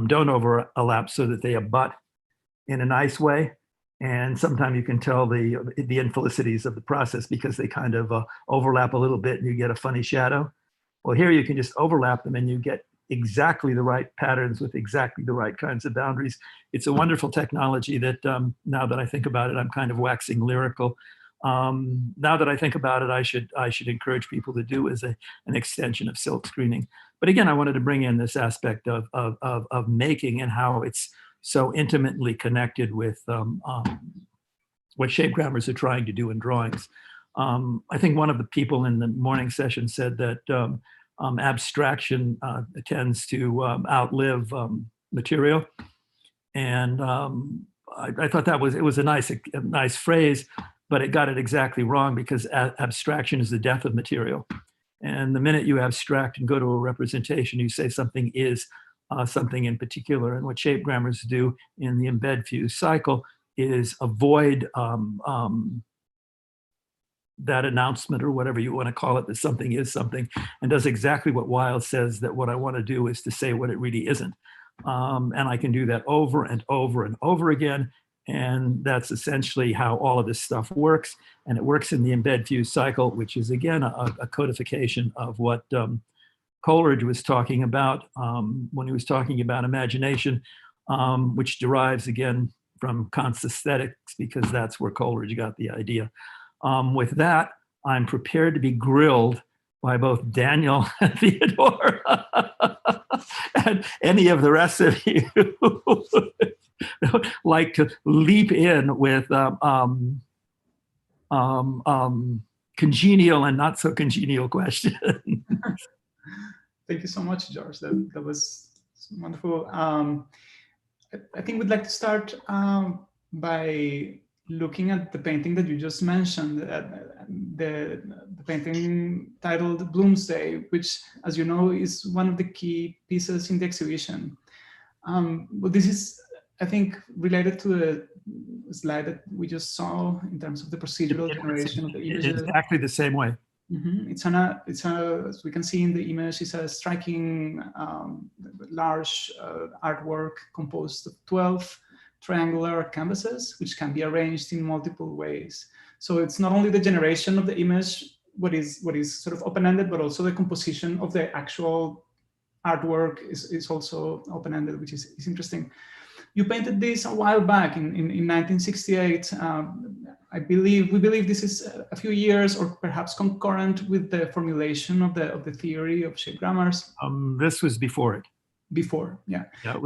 Speaker 11: don't overlap, so that they abut in a nice way. And sometimes you can tell the infelicities of the process because they kind of overlap a little bit and you get a funny shadow. Well, here you can just overlap them and you get exactly the right patterns with exactly the right kinds of boundaries. It's a wonderful technology that now that I think about it, I'm kind of waxing lyrical. Now that I think about it, I should encourage people to do as an extension of silk screening. But again, I wanted to bring in this aspect of making and how it's so intimately connected with what shape grammars are trying to do in drawings. I think one of the people in the morning session said that abstraction tends to outlive material. And I thought it was a nice phrase, but it got it exactly wrong because abstraction is the death of material. And the minute you abstract and go to a representation, you say something is something in particular. And what shape grammars do in the embed fuse cycle is avoid that announcement or whatever you want to call it, that something is something, and does exactly what Wilde says, that what I want to do is to say what it really isn't. And I can do that over and over and over again. And that's essentially how all of this stuff works. And it works in the embed fuse cycle, which is again a codification of what Coleridge was talking about when he was talking about imagination, which derives again from Kant's aesthetics, because that's where Coleridge got the idea. With that, I'm prepared to be grilled by both Daniel and Theodora and any of the rest of you who like to leap in with congenial and not so congenial questions.
Speaker 3: Thank you so much, George. That was wonderful. I think we'd like to start by looking at the painting that you just mentioned, the painting titled Bloomsday, which, as you know, is one of the key pieces in the exhibition. But this is, I think, related to the slide that we just saw in terms of the procedural generation of the images.
Speaker 11: It's exactly the same way.
Speaker 3: Mm-hmm. It's as we can see in the image, it's a striking, large artwork composed of 12 triangular canvases, which can be arranged in multiple ways. So it's not only the generation of the image, what is sort of open-ended, but also the composition of the actual artwork is also open-ended, which is interesting. You painted this a while back in 1968. We believe this is a few years or perhaps concurrent with the formulation of the theory of shape grammars.
Speaker 11: This was before it.
Speaker 3: Before, yeah.
Speaker 11: Yeah,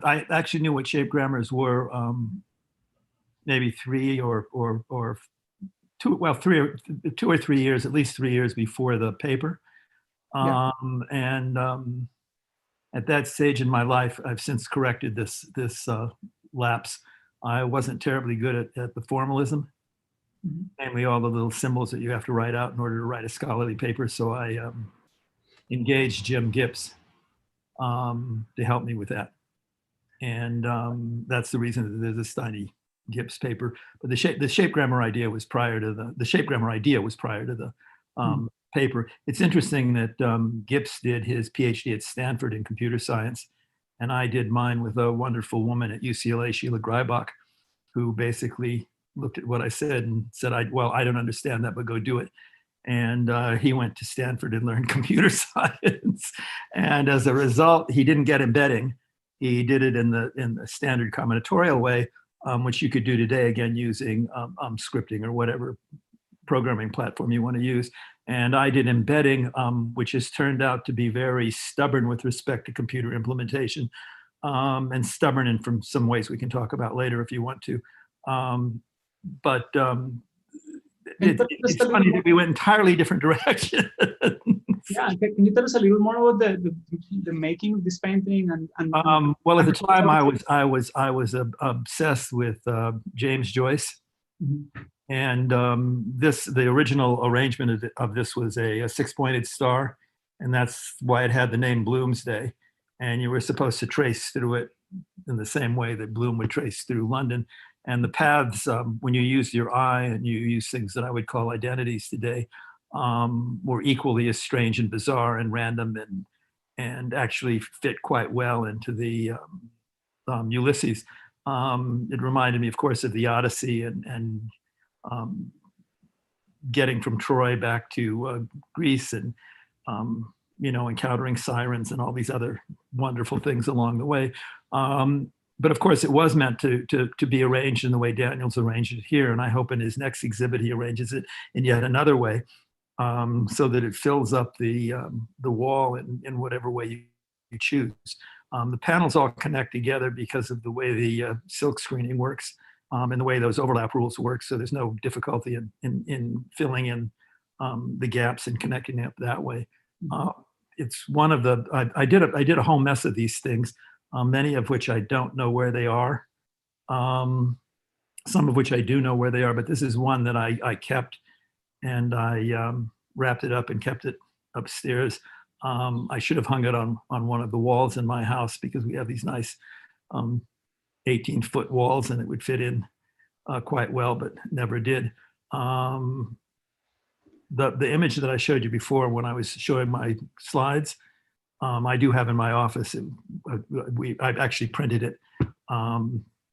Speaker 11: I actually knew what shape grammars were maybe 2 or 3 years, at least 3 years before the paper.
Speaker 3: Yeah.
Speaker 11: At that stage in my life, I've since corrected this lapse. I wasn't terribly good at the formalism, namely all the little symbols that you have to write out in order to write a scholarly paper. So I engaged Jim Gips to help me with that. And that's the reason that there's a Stiny Gips paper. But the shape grammar idea was prior to the paper. It's interesting that Gips did his PhD at Stanford in computer science, and I did mine with a wonderful woman at UCLA, Sheila Greibach, who basically looked at what I said and said, I don't understand that, but go do it. And he went to Stanford and learned computer science. And as a result, he didn't get embedding. He did it in the standard combinatorial way, which you could do today, again, using scripting or whatever programming platform you want to use. And I did embedding, which has turned out to be very stubborn with respect to computer implementation, and stubborn in from some ways we can talk about later if you want to. It's funny that we went entirely different directions.
Speaker 3: Yeah, can you tell us a little more about the making of this painting?
Speaker 11: Well, at the time, I was obsessed with James Joyce.
Speaker 3: Mm-hmm.
Speaker 11: And the original arrangement of this was a 6-pointed star, and that's why it had the name Bloomsday. And you were supposed to trace through it in the same way that Bloom would trace through London. And the paths, when you use your eye and you use things that I would call identities today, were equally as strange and bizarre and random, and actually fit quite well into the Ulysses. It reminded me, of course, of the Odyssey and getting from Troy back to Greece and, encountering sirens and all these other wonderful things along the way. But of course, it was meant to be arranged in the way Daniel's arranged it here. And I hope in his next exhibit, he arranges it in yet another way, so that it fills up the wall in whatever way you choose. The panels all connect together because of the way the silk screening works, and the way those overlap rules work. So there's no difficulty in filling in the gaps and connecting it that way. It's one of the, I did a whole mess of these things, many of which I don't know where they are. Some of which I do know where they are, but this is one that I kept, and I wrapped it up and kept it upstairs. I should have hung it on one of the walls in my house, because we have these nice 18-foot walls, and it would fit in quite well, but never did. The image that I showed you before when I was showing my slides, I do have in my office. I've actually printed it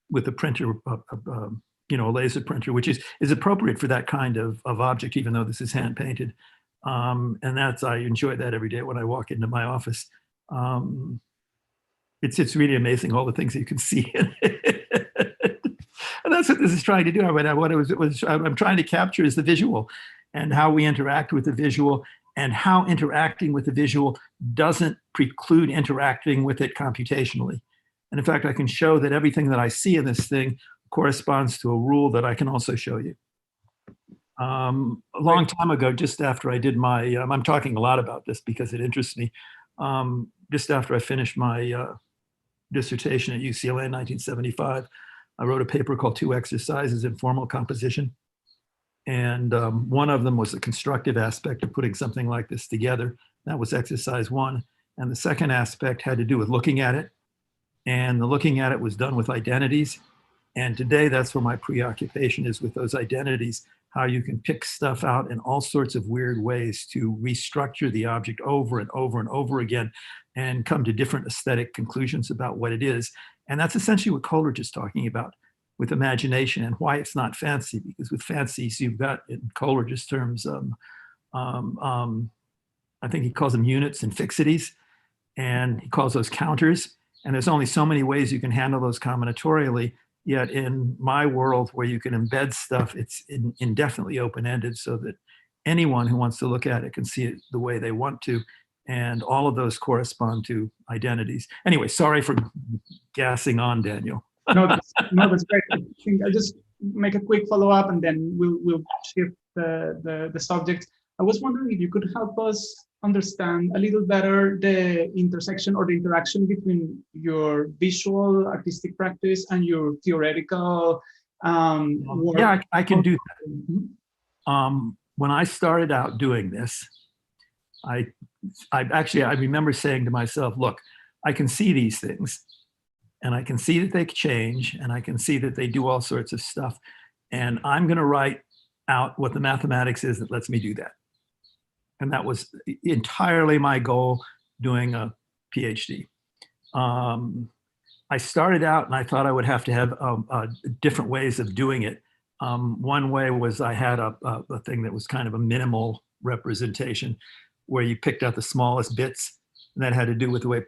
Speaker 11: with a printer, a laser printer, which is appropriate for that kind of object, even though this is hand painted. And I enjoy that every day when I walk into my office. It's really amazing, all the things that you can see in it. And that's what this is trying to do. I'm trying to capture is the visual, and how we interact with the visual, and how interacting with the visual doesn't preclude interacting with it computationally. And in fact, I can show that everything that I see in this thing corresponds to a rule that I can also show you. A long time ago, just after I did my, I'm talking a lot about this because it interests me. Just after I finished my dissertation at UCLA in 1975, I wrote a paper called 2 Exercises in Formal Composition. And one of them was the constructive aspect of putting something like this together. That was exercise 1. And the second aspect had to do with looking at it. And the looking at it was done with identities. And today, that's where my preoccupation is, with those identities, how you can pick stuff out in all sorts of weird ways to restructure the object over and over and over again, and come to different aesthetic conclusions about what it is. And that's essentially what Coleridge is talking about with imagination, and why it's not fancy, because with fancies, you've got, in Coleridge's terms, I think he calls them units and fixities, and he calls those counters. And there's only so many ways you can handle those combinatorially. Yet in my world, where you can embed stuff, it's indefinitely open-ended, so that anyone who wants to look at it can see it the way they want to. And all of those correspond to identities. Anyway, sorry for gassing on, Daniel.
Speaker 3: No, that's great. I think I'll just make a quick follow-up, and then we'll shift the subject. I was wondering if you could help us understand a little better the intersection or the interaction between your visual artistic practice and your theoretical work.
Speaker 11: Yeah, I can do that. When I started out doing this, I remember saying to myself, look, I can see these things, and I can see that they change, and I can see that they do all sorts of stuff, and I'm going to write out what the mathematics is that lets me do that. And that was entirely my goal doing a PhD. I started out and I thought I would have to have different ways of doing it. One way was I had a thing that was kind of a minimal representation, where you picked out the smallest bits, and that had to do with the way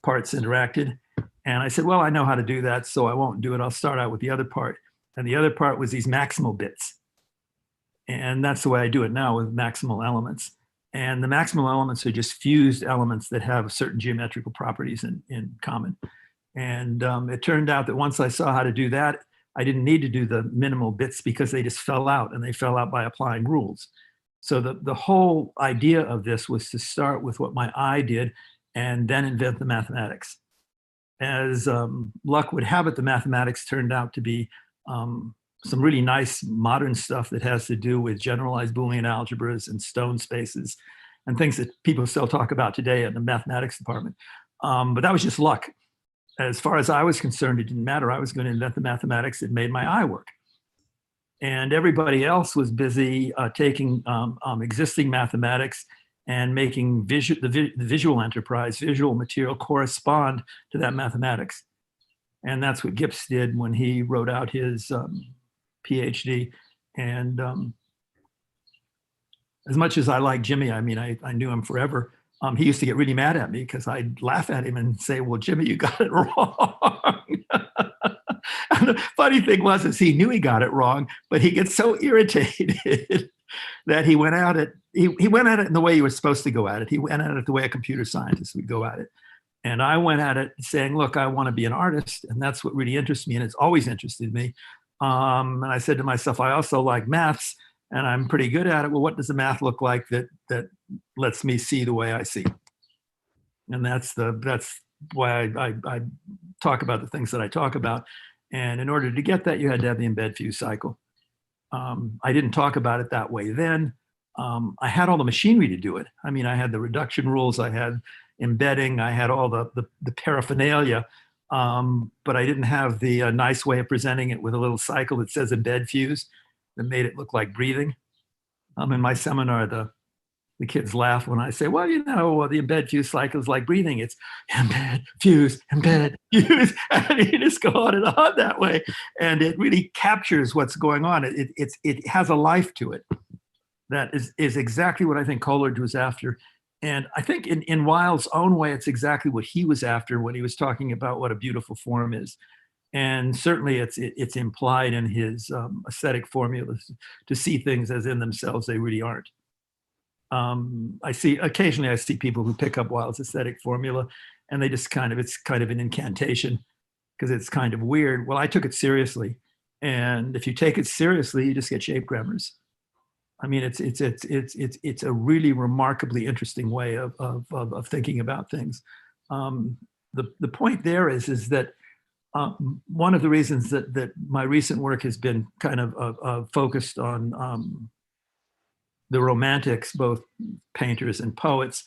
Speaker 11: parts interacted. And I said, well, I know how to do that, so I won't do it. I'll start out with the other part. And the other part was these maximal bits. And that's the way I do it now with maximal elements. And the maximal elements are just fused elements that have certain geometrical properties in common. And it turned out that once I saw how to do that, I didn't need to do the minimal bits, because they just fell out, and they fell out by applying rules. So the whole idea of this was to start with what my eye did and then invent the mathematics. As luck would have it, the mathematics turned out to be some really nice modern stuff that has to do with generalized Boolean algebras and stone spaces and things that people still talk about today in the mathematics department. But that was just luck. As far as I was concerned, it didn't matter. I was going to invent the mathematics that made my eye work. And everybody else was busy taking existing mathematics and making the visual enterprise, visual material, correspond to that mathematics. And that's what Gibbs did when he wrote out his PhD. And as much as I like Jimmy, I mean, I knew him forever. He used to get really mad at me because I'd laugh at him and say, well, Jimmy, you got it wrong. And the funny thing was, is he knew he got it wrong, but he gets so irritated that he went at it. He went at it in the way he was supposed to go at it. He went at it the way a computer scientist would go at it. And I went at it saying, look, I want to be an artist. And that's what really interests me. And it's always interested me. And I said to myself, I also like maths and I'm pretty good at it. Well, what does the math look like that lets me see the way I see? And that's why I talk about the things that I talk about. And in order to get that, you had to have the embed fuse cycle. I didn't talk about it that way then. I had all the machinery to do it. I mean, I had the reduction rules, I had embedding, I had all the paraphernalia, but I didn't have the nice way of presenting it with a little cycle that says embed fuse that made it look like breathing. In my seminar, the kids laugh when I say, well, you know, the embed fuse cycle is like breathing. It's embed, fuse, embed, fuse. And you just go on and on that way. And it really captures what's going on. It has a life to it. That is exactly what I think Coleridge was after. And I think in Wilde's own way, it's exactly what he was after when he was talking about what a beautiful form is. And certainly it's implied in his aesthetic formulas to see things as in themselves they really aren't. Occasionally I see people who pick up Wilde's aesthetic formula and they just it's kind of an incantation because it's kind of weird. Well, I took it seriously. And if you take it seriously, you just get shape grammars. I mean, it's a really remarkably interesting way of thinking about things. The point there is that one of the reasons that my recent work has been kind of focused on the romantics, both painters and poets,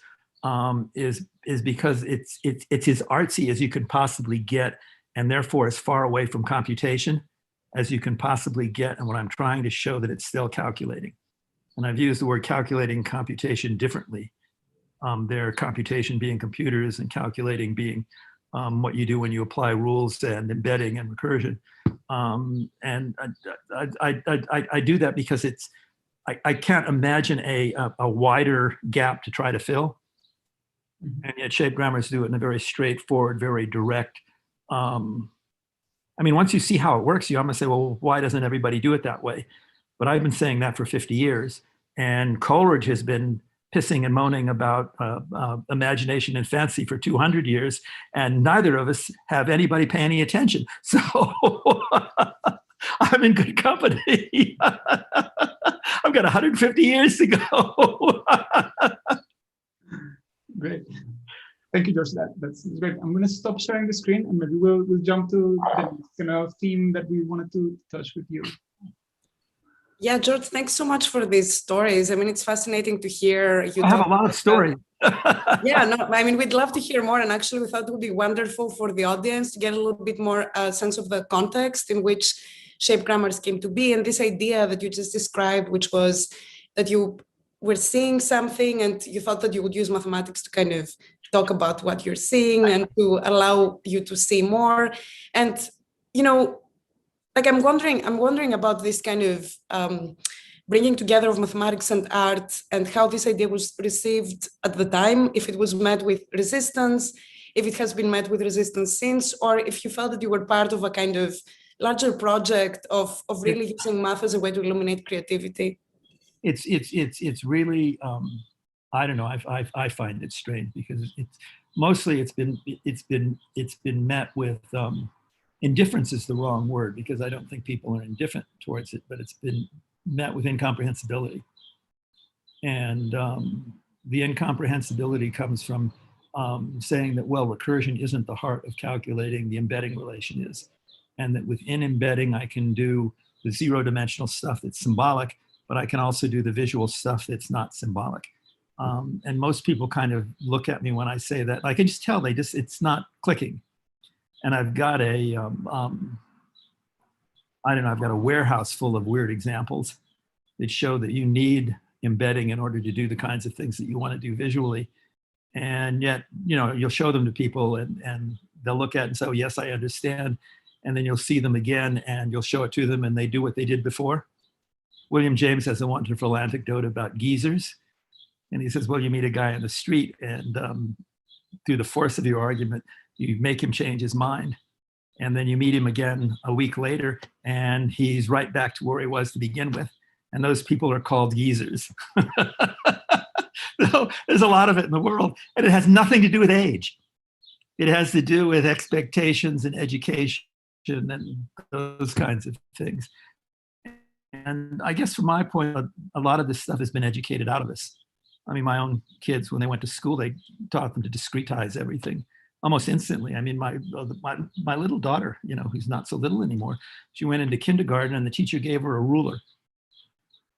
Speaker 11: is because it's as artsy as you can possibly get, and therefore as far away from computation as you can possibly get. And what I'm trying to show that it's still calculating. And I've used the word calculating computation differently. Their computation being computers and calculating being what you do when you apply rules and embedding and recursion. And I do that because I can't imagine a wider gap to try to fill. And yet shape grammars do it in a very straightforward, very direct. I mean, once you see how it works, you almost say, well, why doesn't everybody do it that way? But I've been saying that for 50 years. And Coleridge has been pissing and moaning about imagination and fancy for 200 years. And neither of us have anybody pay any attention. So I'm in good company. I've got 150 years to go.
Speaker 3: Great. Thank you, George. That's great. I'm going to stop sharing the screen and maybe we'll jump to the theme that we wanted to touch with you.
Speaker 2: Yeah, George, thanks so much for these stories. I mean, it's fascinating to hear you.
Speaker 11: I have a lot of stories.
Speaker 2: Yeah, no, I mean, we'd love to hear more. And actually, we thought it would be wonderful for the audience to get a little bit more sense of the context in which shape grammars came to be. And this idea that you just described, which was that you were seeing something and you thought that you would use mathematics to kind of talk about what you're seeing and to allow you to see more. And, you know, like I'm wondering about this kind of bringing together of mathematics and art and how this idea was received at the time, if it was met with resistance, if it has been met with resistance since, or if you felt that you were part of a kind of larger project of really using math as a way to illuminate creativity.
Speaker 11: It's really, I don't know, I find it strange because it's been met with, indifference is the wrong word because I don't think people are indifferent towards it, but it's been met with incomprehensibility. And the incomprehensibility comes from saying that, well, recursion isn't the heart of calculating, the embedding relation is. And that within embedding, I can do the zero-dimensional stuff that's symbolic, but I can also do the visual stuff that's not symbolic. And most people kind of look at me when I say that. I can just tell it's not clicking. And I've got I don't know, I've got a warehouse full of weird examples that show that you need embedding in order to do the kinds of things that you want to do visually. And yet, you know, you'll show them to people and they'll look at it and say, oh, yes, I understand. And then you'll see them again and you'll show it to them and they do what they did before. William James has a wonderful anecdote about geezers. And he says, well, you meet a guy on the street and through the force of your argument, you make him change his mind. And then you meet him again a week later and he's right back to where he was to begin with. And those people are called geezers. So there's a lot of it in the world, and it has nothing to do with age. It has to do with expectations and education and those kinds of things. And I guess from my point, a lot of this stuff has been educated out of us. I mean, my own kids, when they went to school, they taught them to discretize everything almost instantly. I mean, my little daughter, you know, who's not so little anymore, she went into kindergarten and the teacher gave her a ruler.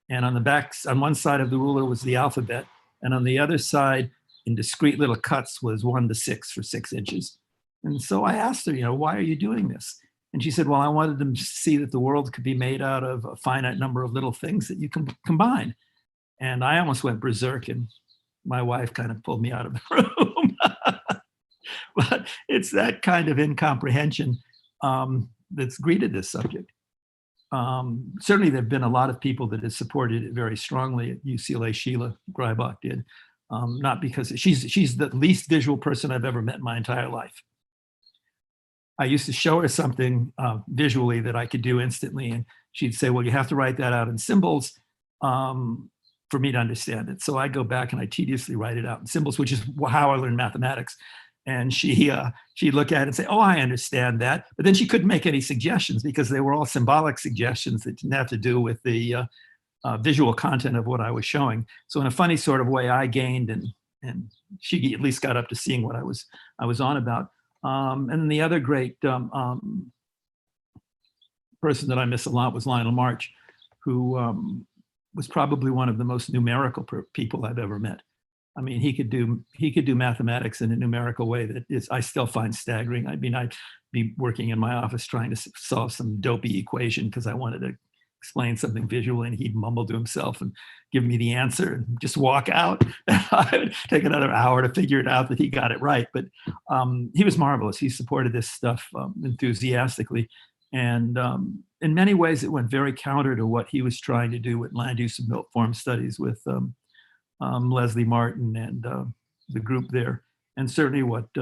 Speaker 11: And on the back, on one side of the ruler was the alphabet. And on the other side, in discrete little cuts, was 1 to 6 for 6 inches. And so I asked her, you know, why are you doing this? And she said, well, I wanted them to see that the world could be made out of a finite number of little things that you can combine. And I almost went berserk, and my wife kind of pulled me out of the room. But it's that kind of incomprehension that's greeted this subject. Certainly, there have been a lot of people that have supported it very strongly at UCLA. Sheila Greibach did, not because she's the least visual person I've ever met in my entire life. I used to show her something visually that I could do instantly, and she'd say, well, you have to write that out in symbols for me to understand it. So I go back and I tediously write it out in symbols, which is how I learned mathematics. And she'd look at it and say, oh, I understand that. But then she couldn't make any suggestions because they were all symbolic suggestions that didn't have to do with the visual content of what I was showing. So in a funny sort of way, I gained, and she at least got up to seeing what I was on about. And then the other great person that I miss a lot was Lionel March, who was probably one of the most numerical people I've ever met. I mean, he could do mathematics in a numerical way that I still find staggering. I mean, I'd be working in my office trying to solve some dopey equation because I wanted to explain something visually, and he'd mumble to himself and give me the answer and just walk out. I would take another hour to figure it out that he got it right. But he was marvelous. He supported this stuff enthusiastically. And in many ways, it went very counter to what he was trying to do with land use and built form studies with Leslie Martin and the group there. And certainly what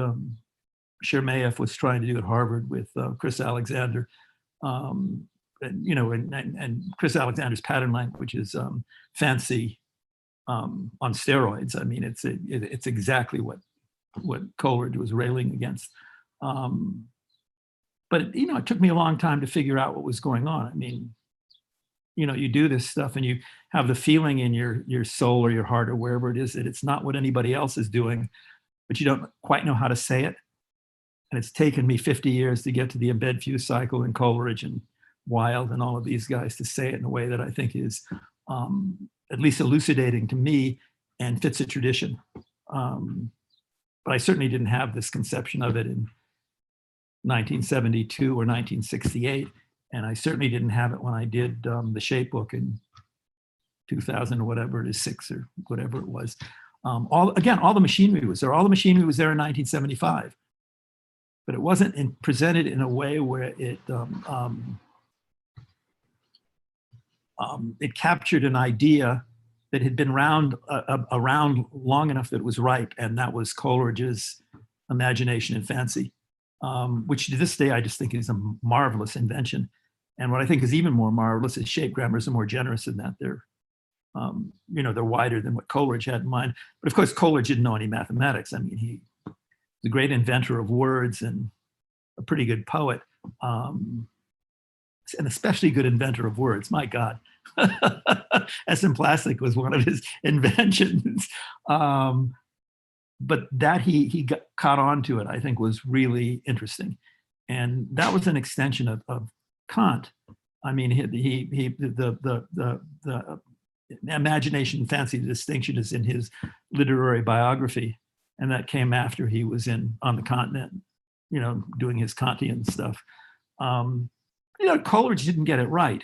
Speaker 11: Chermayeff was trying to do at Harvard with Chris Alexander. And Chris Alexander's pattern language is fancy on steroids. I mean, it's exactly what Coleridge was railing against. But it took me a long time to figure out what was going on. I mean, you do this stuff and you have the feeling in your soul or your heart or wherever it is that it's not what anybody else is doing, but you don't quite know how to say it. And it's taken me 50 years to get to the embed fuse cycle and Coleridge and Wilde and all of these guys to say it in a way that I think is at least elucidating to me and fits a tradition. But I certainly didn't have this conception of it in 1972 or 1968. And I certainly didn't have it when I did the shape book in 2000 or whatever it is, 6 or whatever it was. All the machinery was there. All the machinery was there in 1975. But it wasn't presented in a way where it captured an idea that had been around long enough that it was ripe, and that was Coleridge's imagination and fancy, which to this day I just think is a marvelous invention. And what I think is even more marvelous is shape grammars are more generous in that they're wider than what Coleridge had in mind. But of course, Coleridge didn't know any mathematics. I mean, he was a great inventor of words and a pretty good poet. An especially good inventor of words, my God. SM plastic was one of his inventions. But that he caught on to it, I think, was really interesting. And that was an extension of Kant. I mean, the imagination and fancy distinction is in his literary biography. And that came after he was on the continent, doing his Kantian stuff. Coleridge didn't get it right.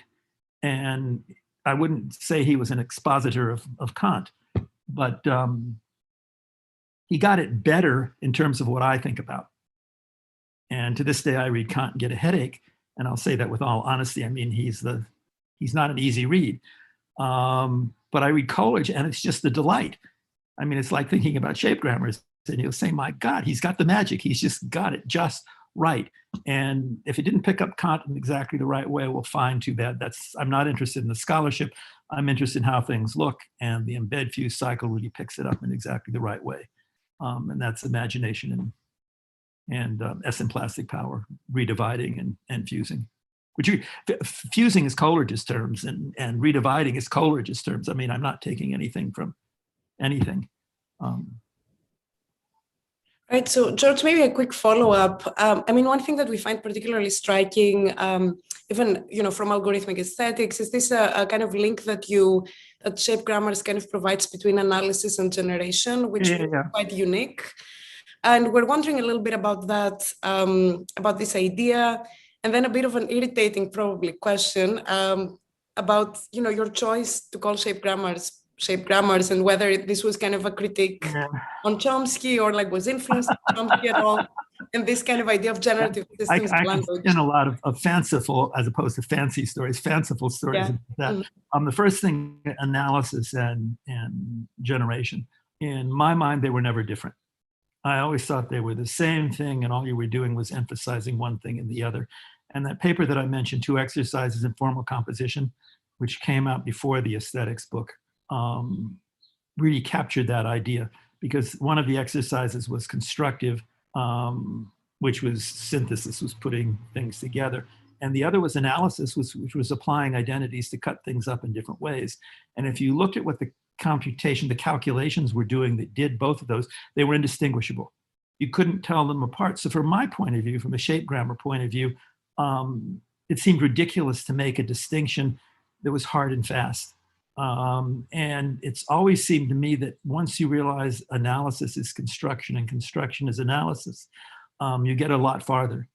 Speaker 11: And I wouldn't say he was an expositor of Kant, but he got it better in terms of what I think about. And to this day, I read Kant and get a headache. And I'll say that with all honesty. I mean, he's not an easy read. But I read Coleridge and it's just a delight. I mean, it's like thinking about shape grammars and you'll say, my God, he's got the magic. He's just got it just right. And if it didn't pick up Kant in exactly the right way, well, fine, too bad. I'm not interested in the scholarship. I'm interested in how things look. And the embed fuse cycle really picks it up in exactly the right way. And that's imagination and S and plastic power, redividing and fusing. Fusing is Coleridge's terms and redividing is Coleridge's terms. I mean, I'm not taking anything from anything.
Speaker 2: Right, so George, maybe a quick follow-up. I mean, one thing that we find particularly striking, even from algorithmic aesthetics, is this a kind of link that shape grammars kind of provides between analysis and generation, which is quite unique. And we're wondering a little bit about that, about this idea, and then a bit of an irritating, probably, question about your choice to call shape grammars and whether this was kind of a critique on Chomsky or like was influenced by Chomsky at all, and this kind of idea of generative systems language.
Speaker 11: In a lot of fanciful, as opposed to fancy stories, fanciful stories about that. The first thing, analysis and generation. In my mind, they were never different. I always thought they were the same thing, and all you were doing was emphasizing one thing and the other. And that paper that I mentioned, 2 exercises in formal composition, which came out before the aesthetics book, really captured that idea, because one of the exercises was constructive, which was synthesis, was putting things together. And the other was analysis, which was applying identities to cut things up in different ways. And if you look at what the calculations were doing that did both of those, they were indistinguishable. You couldn't tell them apart. So from my point of view, from a shape grammar point of view, it seemed ridiculous to make a distinction that was hard and fast. And it's always seemed to me that once you realize analysis is construction and construction is analysis, you get a lot farther.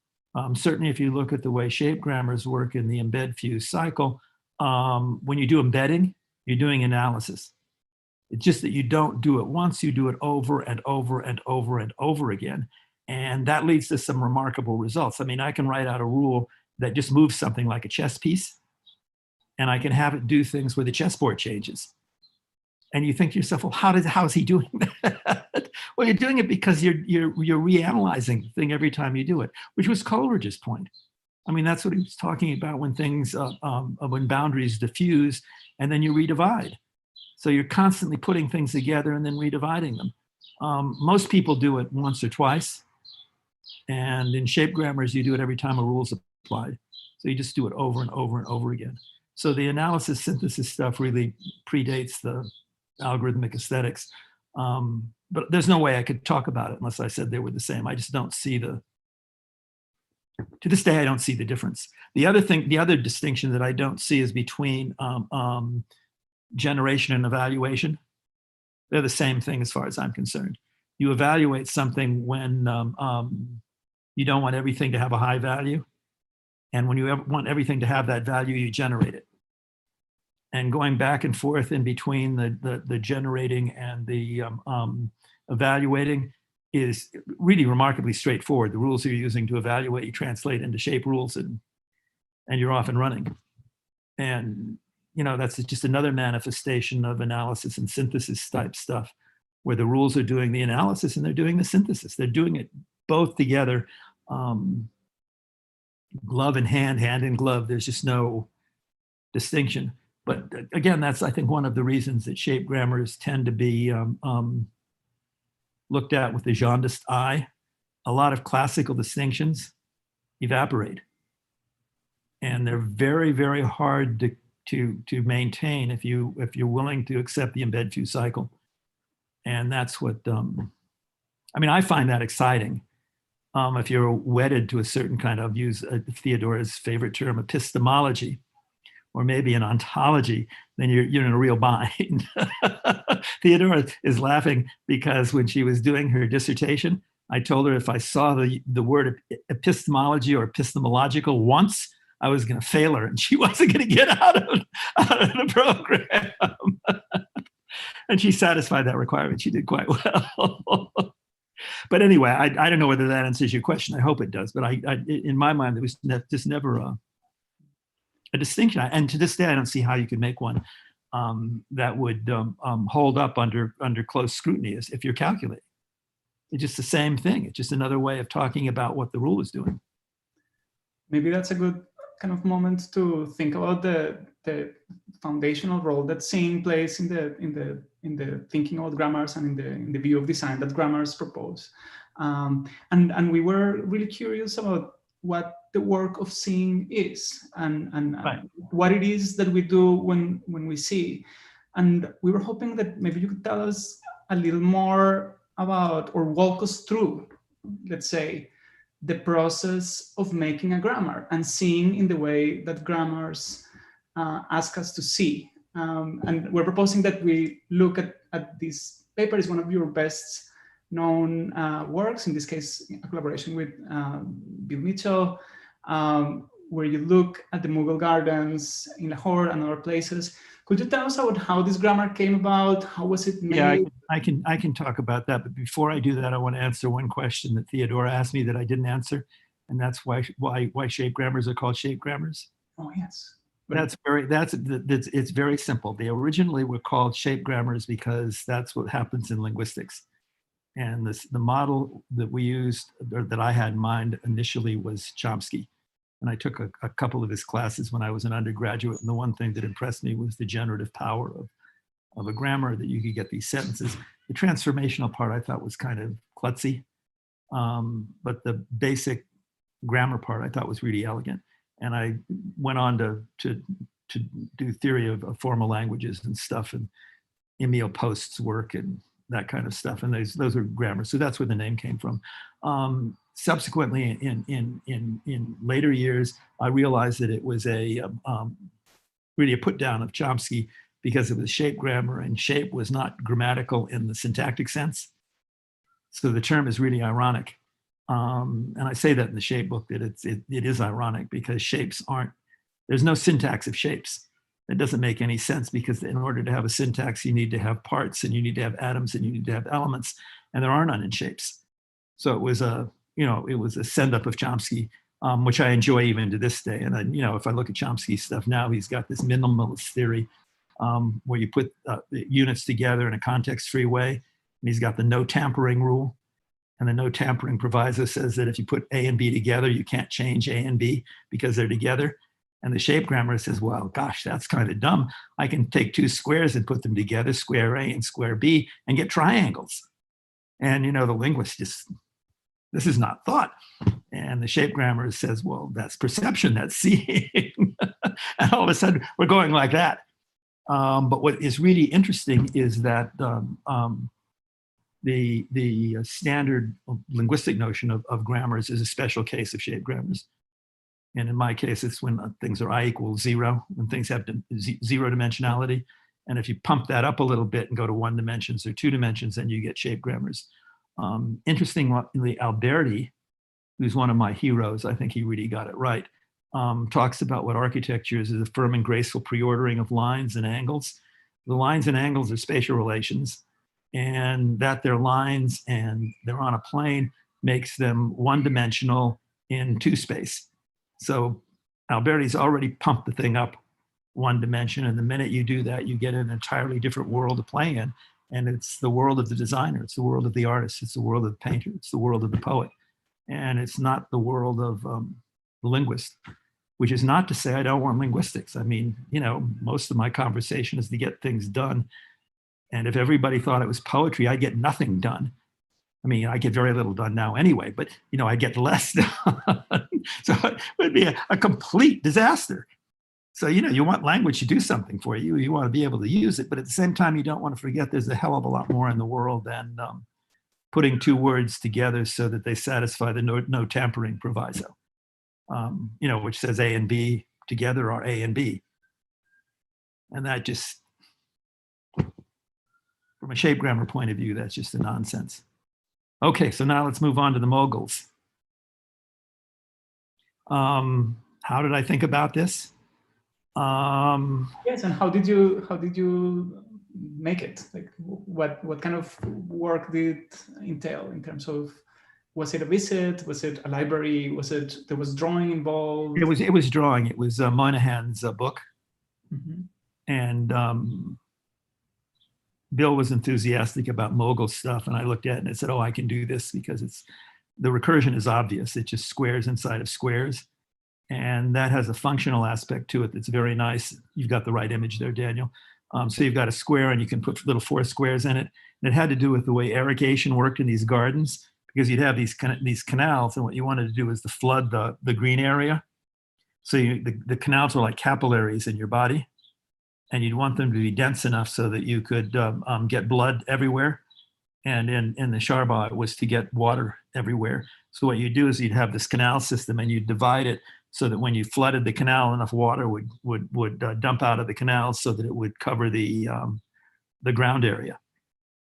Speaker 11: Certainly if you look at the way shape grammars work in the embed fuse cycle, when you do embedding, you're doing analysis. It's just that you don't do it once, you do it over and over and over and over again. And that leads to some remarkable results. I mean, I can write out a rule that just moves something like a chess piece, and I can have it do things where the chessboard changes. And you think to yourself, well, how is he doing that? Well, you're doing it because you're reanalyzing the thing every time you do it, which was Coleridge's point. I mean, that's what he was talking about when things, when boundaries diffuse and then you redivide. So you're constantly putting things together and then redividing them. Most people do it once or twice. And in shape grammars, you do it every time a rule's applied. So you just do it over and over and over again. So the analysis synthesis stuff really predates the algorithmic aesthetics. But there's no way I could talk about it unless I said they were the same. I just don't see to this day, I don't see the difference. The other distinction that I don't see is between generation and evaluation. They're the same thing as far as I'm concerned. You evaluate something when you don't want everything to have a high value. And when you want everything to have that value, you generate it. And going back and forth in between the generating and the evaluating is really remarkably straightforward. The rules you're using to evaluate, you translate into shape rules and you're off and running. And that's just another manifestation of analysis and synthesis type stuff, where the rules are doing the analysis and they're doing the synthesis. They're doing it both together, glove in hand, hand in glove. There's just no distinction. But again, that's, I think, one of the reasons that shape grammars tend to be looked at with the jaundiced eye. A lot of classical distinctions evaporate. And they're very, very hard to maintain if you're willing to accept the embed fuse cycle. And that's what, I find that exciting. If you're wedded to a certain kind of, use Theodora's favorite term, epistemology, or maybe an ontology, then you're in a real bind. Theodora is laughing because when she was doing her dissertation, I told her if I saw the word epistemology or epistemological once, I was going to fail her, and she wasn't going to get out of the program. And she satisfied that requirement. She did quite well. But anyway, I don't know whether that answers your question. I hope it does. But in my mind, there was just never a distinction. And to this day, I don't see how you could make one that would hold up under close scrutiny as if you're calculating. It's just the same thing. It's just another way of talking about what the rule is doing.
Speaker 3: Maybe that's a good kind of moment to think about the foundational role that seeing plays in the thinking about grammars and in the view of design that grammars propose. And we were really curious about what the work of seeing is and
Speaker 11: Right.
Speaker 3: what it is that we do when we see. And we were hoping that maybe you could tell us a little more about, or walk us through, let's say, the process of making a grammar and seeing in the way that grammars ask us to see. And we're proposing that we look at this paper. Is one of your best known works, in this case, a collaboration with Bill Mitchell, where you look at the Mughal gardens in Lahore and other places. Could you tell us about how this grammar came about? How was it made?
Speaker 11: Yeah, I can talk about that. But before I do that, I want to answer one question that Theodora asked me that I didn't answer, and that's why shape grammars are called shape grammars.
Speaker 3: Oh yes.
Speaker 11: It's very simple. They originally were called shape grammars because that's what happens in linguistics. And the model that we used, or that I had in mind initially, was Chomsky. And I took a couple of his classes when I was an undergraduate. And the one thing that impressed me was the generative power of a grammar, that you could get these sentences. The transformational part I thought was kind of klutzy, but the basic grammar part I thought was really elegant. And I went on to do theory of formal languages and stuff, and Emil Post's work and that kind of stuff. And those are grammar. So that's where the name came from. Subsequently, in later years, I realized that it was really a put down of Chomsky, because it was shape grammar, and shape was not grammatical in the syntactic sense. So the term is really ironic. And I say that in the shape book, that it is ironic, because shapes there's no syntax of shapes. It doesn't make any sense, because in order to have a syntax, you need to have parts, and you need to have atoms, and you need to have elements, and there are none in shapes. So it was a send up of Chomsky, which I enjoy even to this day. And then, if I look at Chomsky's stuff now, he's got this minimalist theory where you put the units together in a context-free way. And he's got the no tampering rule. And the no tampering proviso says that if you put A and B together, you can't change A and B because they're together. And the shape grammar says, well, gosh, that's kind of dumb. I can take two squares and put them together, square A and square B, and get triangles. And, the linguist this is not thought. And the shape grammar says, well, that's perception, that's seeing. And all of a sudden, we're going like that. But what is really interesting is that the standard linguistic notion of grammars is a special case of shape grammars. And in my case, it's when things are I equals 0, when things have zero dimensionality. And if you pump that up a little bit and go to 1 dimensions or 2 dimensions, then you get shape grammars. Interestingly, Alberti, who's one of my heroes, I think he really got it right, talks about what architecture is a firm and graceful preordering of lines and angles. The lines and angles are spatial relations, and that they're lines and they're on a plane makes them one-dimensional in 2 space. So Alberti's already pumped the thing up 1 dimension, and the minute you do that, you get an entirely different world to play in. And it's the world of the designer, it's the world of the artist, it's the world of the painter, it's the world of the poet. And it's not the world of the linguist, which is not to say I don't want linguistics. I mean, most of my conversation is to get things done. And if everybody thought it was poetry, I get nothing done. I mean, I get very little done now anyway, but, I get less done. So it would be a complete disaster. So, you want language to do something for you. You want to be able to use it. But at the same time, you don't want to forget there's a hell of a lot more in the world than putting 2 words together so that they satisfy the no tampering proviso, which says A and B together are A and B. And that just, from a shape grammar point of view, that's just a nonsense. Okay, so now let's move on to the moguls. How did I think about this?
Speaker 3: Yes, and how did you make it? Like, what kind of work did it entail in terms of, was it a visit? Was it a library? There was drawing involved?
Speaker 11: It was drawing. It was Moynihan's book.
Speaker 3: Mm-hmm.
Speaker 11: And Bill was enthusiastic about mogul stuff. And I looked at it and I said, oh, I can do this because the recursion is obvious. It's just squares inside of squares. And that has a functional aspect to it that's very nice. You've got the right image there, Daniel. So you've got a square and you can put little 4 squares in it. And it had to do with the way irrigation worked in these gardens, because you'd have these canals, and what you wanted to do is to flood the green area. So the canals were like capillaries in your body, and you'd want them to be dense enough so that you could get blood everywhere. And in the Charbot, it was to get water everywhere. So what you do is you'd have this canal system and you'd divide it so that when you flooded the canal, enough water would dump out of the canals so that it would cover the ground area.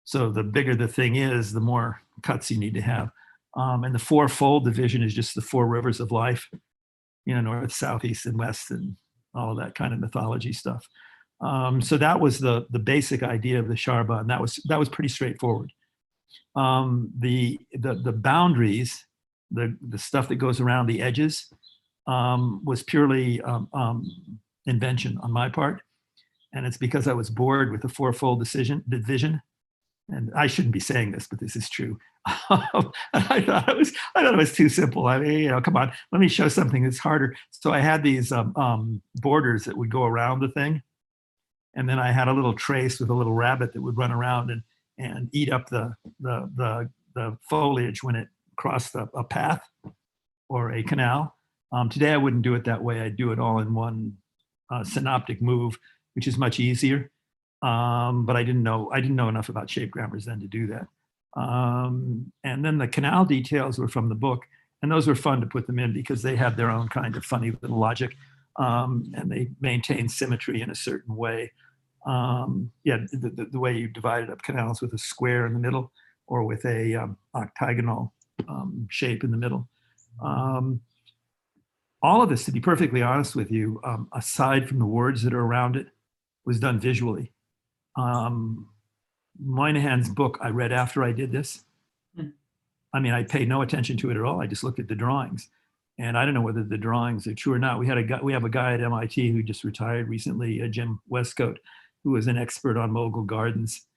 Speaker 11: So the bigger the thing is, the more cuts you need to have. And the 4-fold division is just the 4 rivers of life, north, south, east, and west, and all of that kind of mythology stuff. So that was the basic idea of the Charbot, and that was pretty straightforward. The boundaries, the stuff that goes around the edges, was purely invention on my part, and it's because I was bored with the 4-fold division. And I shouldn't be saying this, but this is true. I thought it was too simple. I mean, come on, let me show something that's harder. So I had these borders that would go around the thing, and then I had a little trace with a little rabbit that would run around and eat up the foliage when it crossed a path or a canal. Today I wouldn't do it that way. I'd do it all in one synoptic move, which is much easier. But I didn't know enough about shape grammars then to do that. And then the canal details were from the book, and those were fun to put them in because they had their own kind of funny little logic, and they maintained symmetry in a certain way. The way you divided up canals with a square in the middle or with a octagonal shape in the middle. All of this, to be perfectly honest with you, aside from the words that are around it, was done visually. Moynihan's book I read after I did this. I mean, I paid no attention to it at all. I just looked at the drawings, and I don't know whether the drawings are true or not. We have a guy at MIT who just retired recently, Jim Westcote, who was an expert on mogul gardens,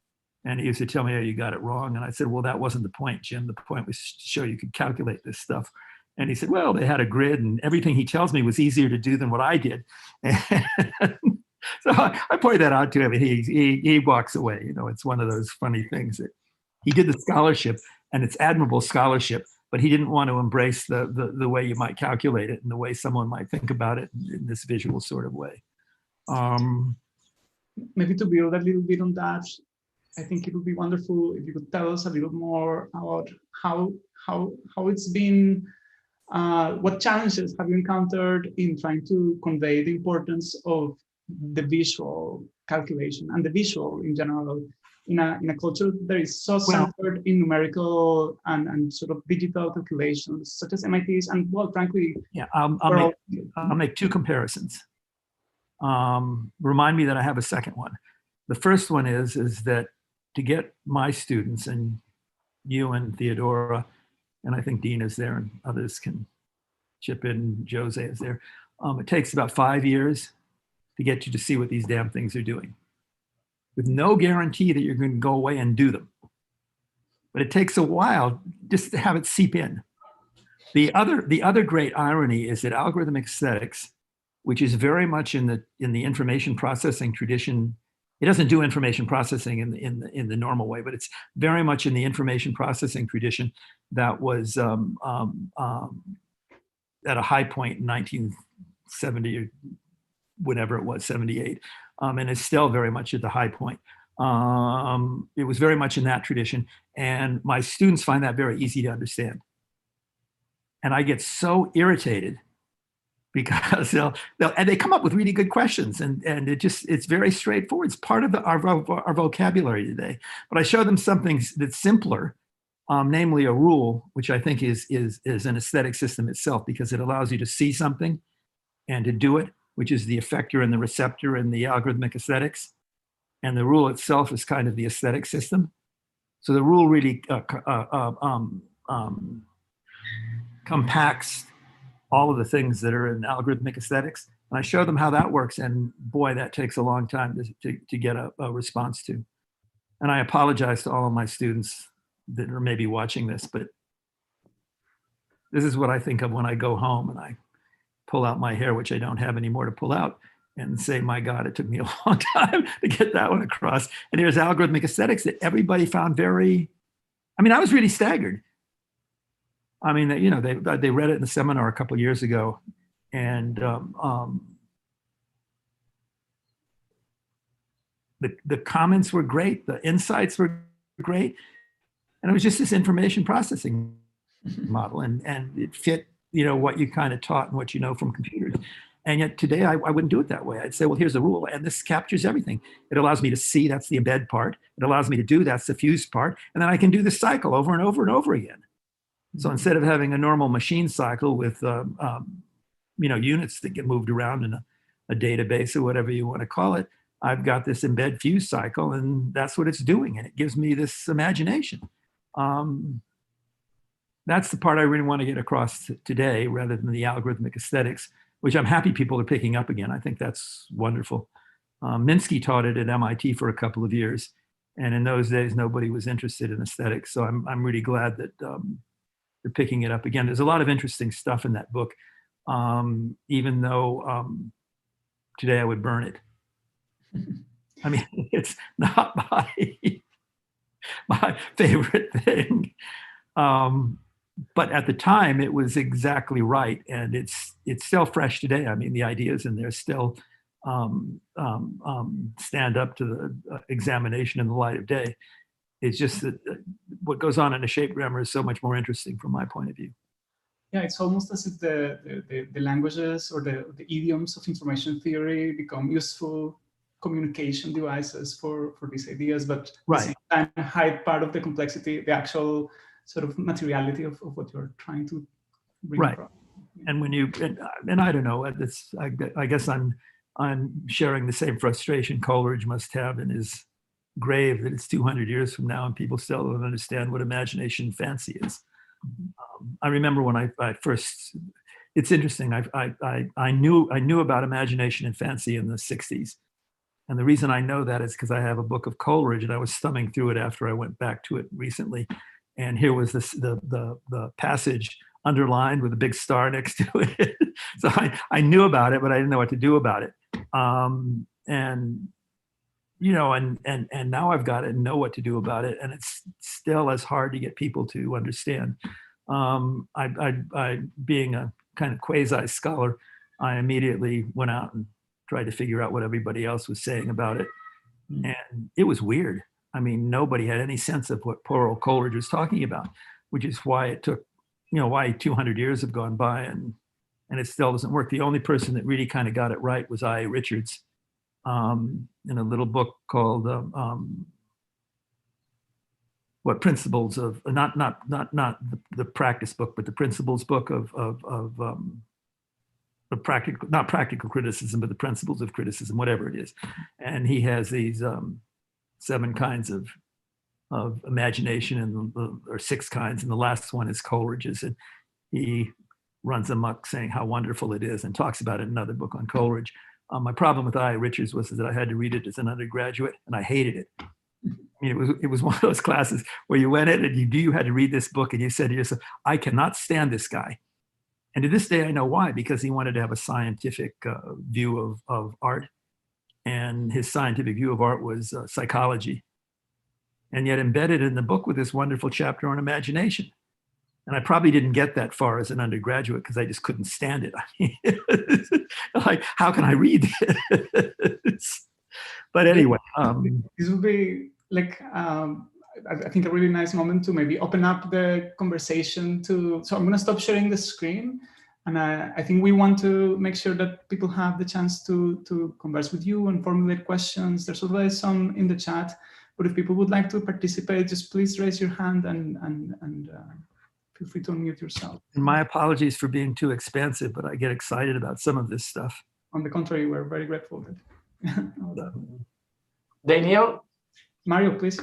Speaker 11: and he used to tell me, "Oh, you got it wrong." And I said, "Well, that wasn't the point, Jim. The point was to show you could calculate this stuff." And he said, "Well, they had a grid, and everything he tells me was easier to do than what I did." So I pointed that out to him, and he walks away. It's one of those funny things that he did the scholarship, and it's admirable scholarship, but he didn't want to embrace the way you might calculate it and the way someone might think about it in this visual sort of way.
Speaker 3: Maybe to build a little bit on that, I think it would be wonderful if you could tell us a little more about how it's been. What challenges have you encountered in trying to convey the importance of the visual calculation and the visual in general in a culture that is so centered in numerical and sort of digital calculations, such as MIT's, and frankly,
Speaker 11: I'll make 2 comparisons. Remind me that I have a second one. The first one is that to get my students, and you and Theodora, and I think Dean is there and others can chip in, Jose is there, it takes about 5 years to get you to see what these damn things are doing, with no guarantee that you're going to go away and do them. But it takes a while just to have it seep in. The other great irony is that algorithmic aesthetics, which is very much in the information processing tradition, it doesn't do information processing in the normal way, but it's very much in the information processing tradition that was at a high point in 1970 or whatever it was, 78, and it's still very much at the high point. It was very much in that tradition, and my students find that very easy to understand. And I get so irritated because they come up with really good questions, and it's very straightforward. It's part of our vocabulary today. But I show them something that's simpler, namely a rule, which I think is an aesthetic system itself, because it allows you to see something and to do it, which is the effector and the receptor and the algorithmic aesthetics. and the rule itself is kind of the aesthetic system. So the rule really compacts all of the things that are in algorithmic aesthetics. And I show them how that works, and boy, that takes a long time to get a response to. And I apologize to all of my students that are maybe watching this, but this is what I think of when I go home and I pull out my hair, which I don't have anymore to pull out, and say, my God, it took me a long time to get that one across. And here's algorithmic aesthetics that everybody found very, I mean, I was really staggered. I mean, you know, they read it in the seminar a couple of years ago, and the comments were great, the insights were great, and it was just this information processing model, and it fit, you know, what you kind of taught and what you know from computers. And yet today I wouldn't do it that way. I'd say, well, here's the rule, and this captures everything. It allows me to see, that's the embed part. It allows me to do, that's the fuse part, and then I can do the cycle over and over and over again. So instead of having a normal machine cycle with you know, units that get moved around in a database or whatever you want to call it, I've got this embed fuse cycle, and that's what it's doing, and it gives me this imagination. That's the part I really want to get across today, rather than the algorithmic aesthetics, which I'm happy people are picking up again. I think that's wonderful. Minsky taught it at MIT for a couple of years, and in those days nobody was interested in aesthetics. So I'm really glad that they're picking it up again. There's a lot of interesting stuff in that book, even though today I would burn it. I mean, it's not my favorite thing. But at the time, it was exactly right, and it's still fresh today. I mean, the ideas in there still stand up to the examination in the light of day. It's just that what goes on in a shape grammar is so much more interesting from my point of view.
Speaker 3: Yeah, it's almost as if the languages or the idioms of information theory become useful communication devices for these ideas, but at the same time hide part of the complexity, the actual sort of materiality of what you're trying to bring across.
Speaker 11: And when you, and I don't know, I guess I'm sharing the same frustration Coleridge must have in his grave, that it's 200 years from now and people still don't understand what imagination and fancy is. I remember when I first, it's interesting, I knew about imagination and fancy in the 60s. And the reason I know that is because I have a book of Coleridge, and I was thumbing through it after I went back to it recently. And here was the passage underlined with a big star next to it. So I knew about it, but I didn't know what to do about it. And you know, and now I've got it and know what to do about it, and it's still as hard to get people to understand. I being a kind of quasi scholar, I immediately went out and tried to figure out what everybody else was saying about it, and it was weird. I mean, nobody had any sense of what poor old Coleridge was talking about, which is why it took, you know, why 200 years have gone by and it still doesn't work. The only person that really kind of got it right was I. Richards, in a little book called what principles of, not the practice book, but the principles book of practical, not practical criticism, but the principles of criticism, whatever it is. And he has these 7 kinds of imagination, or 6 kinds, and the last one is Coleridge's, and he runs amok saying how wonderful it is and talks about it in another book on Coleridge. My problem with I. Richards was that I had to read it as an undergraduate, and I hated it. I mean, it was one of those classes where you went in and you had to read this book, and you said to yourself, I cannot stand this guy. And to this day, I know why, because he wanted to have a scientific view of art. And his scientific view of art was psychology. And yet embedded in the book with this wonderful chapter on imagination. And I probably didn't get that far as an undergraduate because I just couldn't stand it. I mean, like, how can I read this? But anyway.
Speaker 3: This would be like, I think a really nice moment to maybe open up the conversation to, so I'm going to stop sharing the screen. And I think we want to make sure that people have the chance to converse with you and formulate questions. There's always some in the chat, but if people would like to participate, just please raise your hand and feel free to unmute yourself.
Speaker 11: And my apologies for being too expansive, but I get excited about some of this stuff.
Speaker 3: On the contrary, we're very grateful.
Speaker 8: Daniel?
Speaker 3: Mario, please.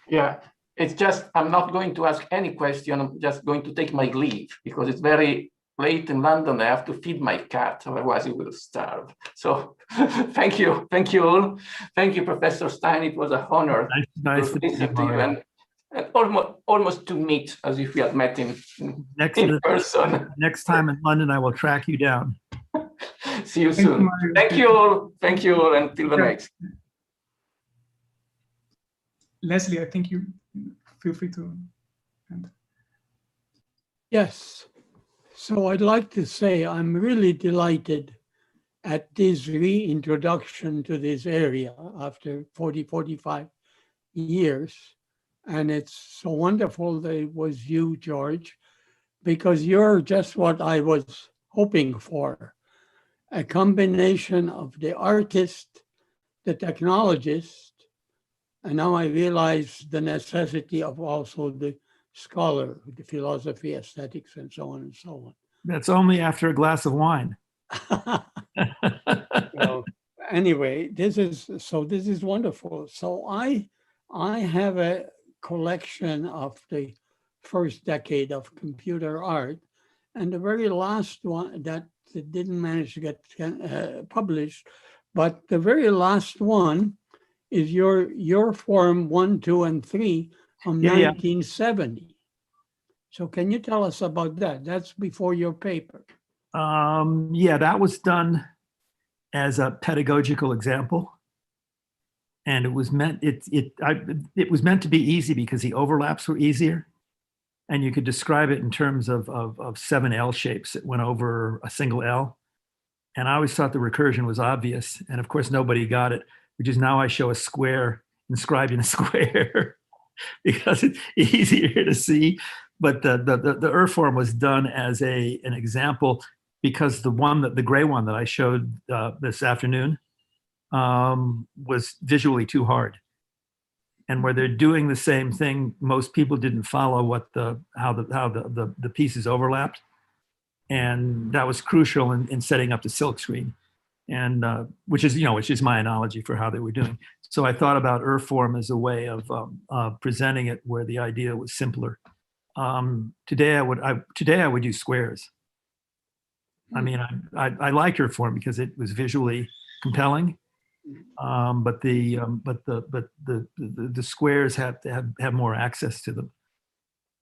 Speaker 8: Yeah, it's just, I'm not going to ask any question. I'm just going to take my leave because it's very late in London. I have to feed my cat, otherwise it will starve. So thank you. Thank you all. Thank you, Professor Stiny. It was an honor
Speaker 11: Nice
Speaker 8: to
Speaker 11: to
Speaker 8: listen to you
Speaker 11: Mario.
Speaker 8: and almost to meet as if we had met in person.
Speaker 11: Next time in London, I will track you down.
Speaker 8: See you soon. Thank you all. Thank you all. Until the next.
Speaker 3: Leslie, I think you feel free to.
Speaker 12: Yes. So I'd like to say I'm really delighted at this reintroduction to this area after 40, 45 years. And it's so wonderful that it was you, George, because you're just what I was hoping for. A combination of the artist, the technologist, and now I realize the necessity of also the scholar, the philosophy, aesthetics, and so on and so on.
Speaker 11: That's only after a glass of wine.
Speaker 12: Well, anyway, this is wonderful. So I have a collection of the first decade of computer art, and the very last one that didn't manage to get published, but the very last one is your form 1, 2, and 3 from 1970. So can you tell us about that? That's before your paper.
Speaker 11: Yeah, that was done as a pedagogical example, and it was meant it was meant to be easy because the overlaps were easier, and you could describe it in terms of 7 L shapes that went over a single L. And I always thought the recursion was obvious, and of course nobody got it, which is now I show a square inscribed in a square because it's easier to see. But the ER form was done as an example because the gray one that I showed this afternoon was visually too hard. And where they're doing the same thing, most people didn't follow how the pieces overlapped. And that was crucial in setting up the silk screen, and which is my analogy for how they were doing. So I thought about form as a way of presenting it where the idea was simpler. Today I would use squares. I mean, I liked form because it was visually compelling, but the squares have to have more access to them.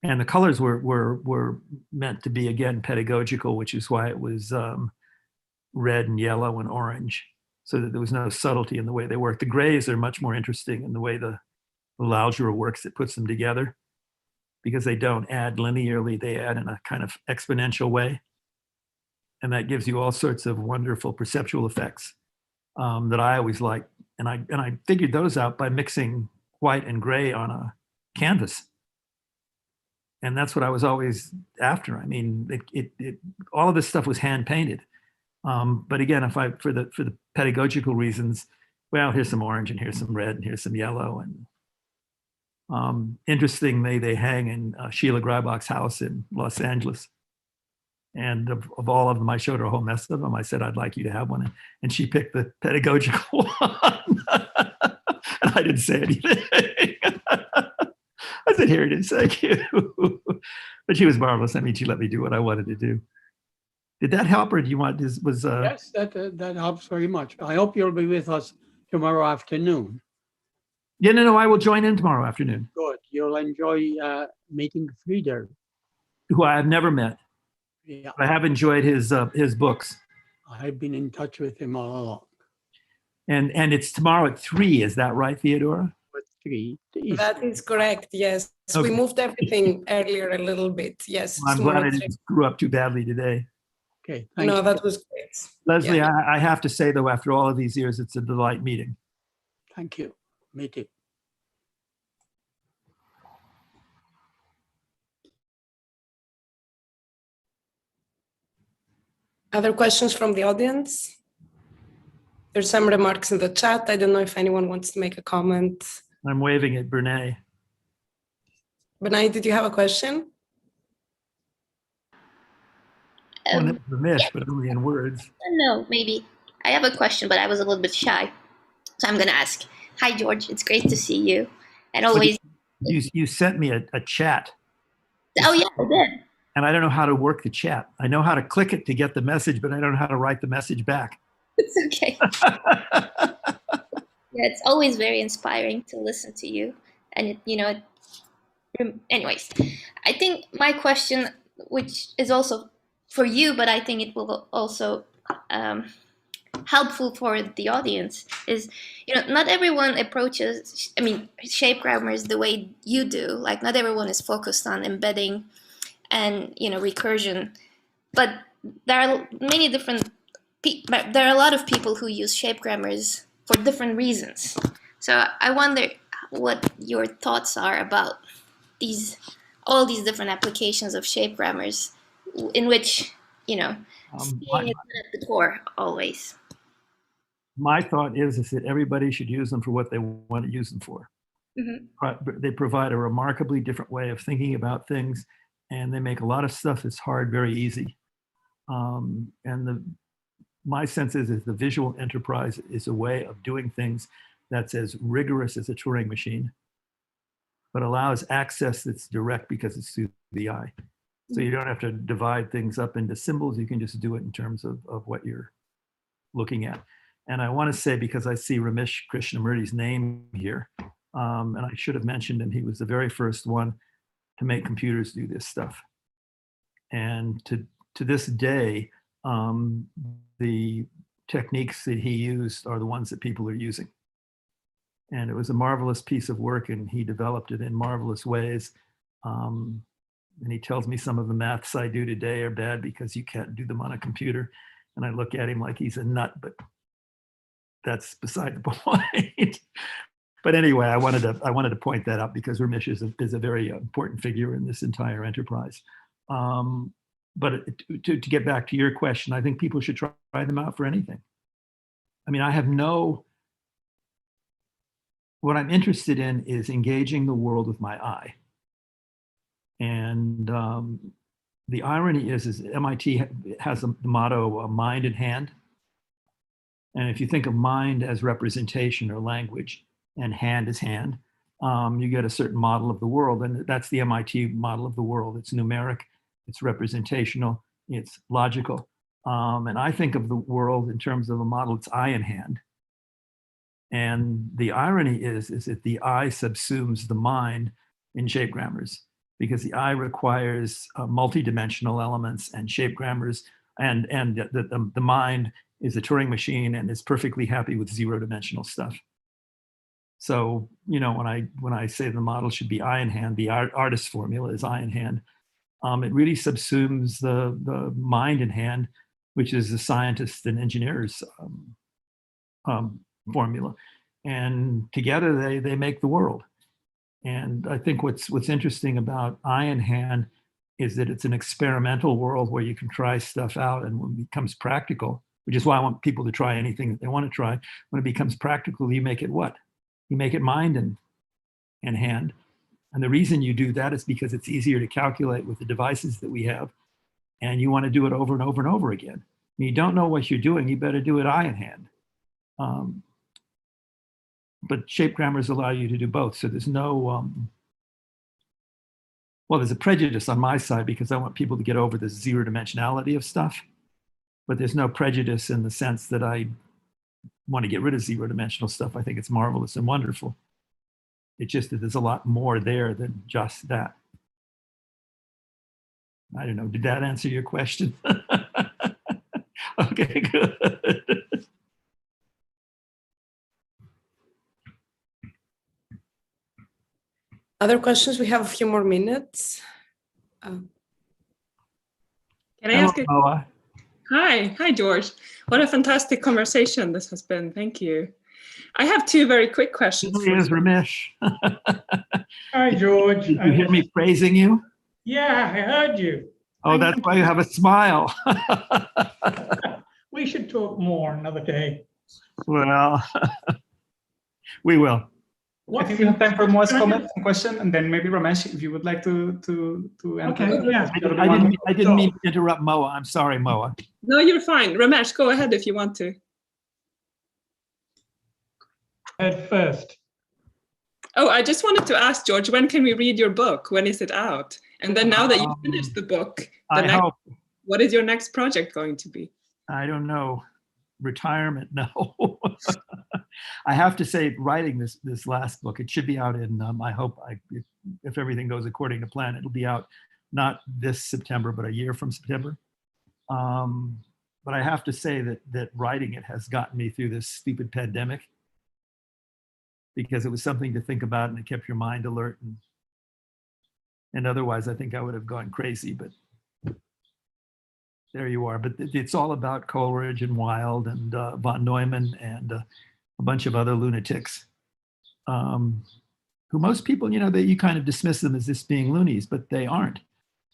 Speaker 11: And the colors were meant to be, again, pedagogical, which is why it was red and yellow and orange, so that there was no subtlety in the way they work. The grays are much more interesting in the way the Lausure works. It puts them together because they don't add linearly, they add in a kind of exponential way. And that gives you all sorts of wonderful perceptual effects that I always like. And I figured those out by mixing white and gray on a canvas. And that's what I was always after. I mean, all of this stuff was hand painted. But again, for the pedagogical reasons, well, here's some orange and here's some red and here's some yellow. And interestingly, they hang in Sheila Greibach's house in Los Angeles. And of all of them, I showed her a whole mess of them. I said, I'd like you to have one. And she picked the pedagogical one. And I didn't say anything. I said, here it is, thank you. But she was marvelous. I mean, she let me do what I wanted to do. Did that help, or do you want this?
Speaker 12: Yes, that helps very much. I hope you'll be with us tomorrow afternoon.
Speaker 11: Yeah, no, I will join in tomorrow afternoon.
Speaker 12: Good. You'll enjoy meeting Frieder,
Speaker 11: who I have never met.
Speaker 12: Yeah,
Speaker 11: I have enjoyed his books.
Speaker 12: I've been in touch with him all along.
Speaker 11: And it's tomorrow at 3. Is that right, Theodora?
Speaker 12: 3.
Speaker 2: That is correct. Yes, okay. We moved everything earlier a little bit. Yes.
Speaker 11: Well, I'm glad I didn't screw up too badly today.
Speaker 12: Okay.
Speaker 2: Thank you. That was great.
Speaker 11: Leslie, yeah. I have to say though, after all of these years, it's a delight meeting.
Speaker 12: Thank you. Me too.
Speaker 2: Other questions from the audience? There's some remarks in the chat. I don't know if anyone wants to make a comment.
Speaker 11: I'm waving at Bernay.
Speaker 2: Bernay, did you have a question?
Speaker 11: Remish, but only in words.
Speaker 13: No, maybe. I have a question, but I was a little bit shy. So I'm going to ask. Hi, George. It's great to see you. And always.
Speaker 11: You sent me a chat.
Speaker 13: Oh, yeah, I did.
Speaker 11: And I don't know how to work the chat. I know how to click it to get the message, but I don't know how to write the message back.
Speaker 13: It's okay. Yeah, it's always very inspiring to listen to you. And, anyways, I think my question, which is also for you, but I think it will also helpful for the audience, is, not everyone approaches, shape grammars the way you do. Like, not everyone is focused on embedding and, recursion. But there are many different there are a lot of people who use shape grammars for different reasons. So I wonder what your thoughts are about all these different applications of shape grammars, in which, seeing it at the core always.
Speaker 11: My thought is that everybody should use them for what they want to use them for. Mm-hmm. They provide a remarkably different way of thinking about things, and they make a lot of stuff that's hard very easy. My sense is the visual enterprise is a way of doing things that's as rigorous as a Turing machine, but allows access that's direct because it's through the eye. So you don't have to divide things up into symbols. You can just do it in terms of what you're looking at. And I want to say, because I see Ramesh Krishnamurti's name here, and I should have mentioned him, he was the very first one to make computers do this stuff. And to this day, the techniques that he used are the ones that people are using. And it was a marvelous piece of work, and he developed it in marvelous ways. And he tells me some of the maths I do today are bad because you can't do them on a computer. And I look at him like he's a nut, but that's beside the point. But anyway, I wanted to point that out because Ramesh is a very important figure in this entire enterprise. But to get back to your question, I think people should try them out for anything. What I'm interested in is engaging the world with my eye. And the irony is MIT has the motto, mind in hand. And if you think of mind as representation or language, and hand is hand, you get a certain model of the world. And that's the MIT model of the world. It's numeric, it's representational, it's logical. And I think of the world in terms of a model, it's eye in hand. And the irony is that the eye subsumes the mind in shape grammars, because the eye requires multidimensional elements and shape grammars, and the mind is a Turing machine and is perfectly happy with zero-dimensional stuff. So, when I say the model should be eye in hand, the artist formula is eye in hand. It really subsumes the mind in hand, which is the scientist and engineer's formula. And together they make the world. And I think what's interesting about eye in hand is that it's an experimental world where you can try stuff out, and when it becomes practical, which is why I want people to try anything that they want to try, when it becomes practical, you make it what? You make it mind in hand. And the reason you do that is because it's easier to calculate with the devices that we have, and you want to do it over and over and over again. When you don't know what you're doing, you better do it eye in hand. But shape grammars allow you to do both. So there's no, there's a prejudice on my side because I want people to get over the zero dimensionality of stuff. But there's no prejudice in the sense that I want to get rid of zero dimensional stuff. I think it's marvelous and wonderful. It's just that there's a lot more there than just that. I don't know, did that answer your question? Okay, good.
Speaker 2: Other questions? We have a few more minutes.
Speaker 14: Can I ask a question? Hi, George. What a fantastic conversation this has been. Thank you. I have two very quick questions.
Speaker 11: Here's Ramesh.
Speaker 15: Hi, George.
Speaker 11: Did you hear me praising you?
Speaker 15: Yeah, I heard you.
Speaker 11: Oh, that's why you have a smile.
Speaker 15: We should talk more another day.
Speaker 11: Well, we will.
Speaker 3: I think we have time for Moa's comment and question, and then maybe Ramesh, if you would like to answer.
Speaker 15: Okay, yeah.
Speaker 11: I didn't mean to interrupt Moa. I'm sorry, Moa.
Speaker 14: No, you're fine. Ramesh, go ahead if you want to.
Speaker 15: Head first.
Speaker 14: Oh, I just wanted to ask, George, when can we read your book? When is it out? And then now that you finished the book, what is your next project going to be?
Speaker 11: I don't know. Retirement, no. I have to say, writing this last book, it should be out in, I hope, if everything goes according to plan, it'll be out not this September, but a year from September. But I have to say that writing it has gotten me through this stupid pandemic, because it was something to think about and it kept your mind alert. And otherwise, I think I would have gone crazy, but there you are. But it's all about Coleridge and Wilde and von Neumann and a bunch of other lunatics who most people, you kind of dismiss them as just being loonies, but they aren't.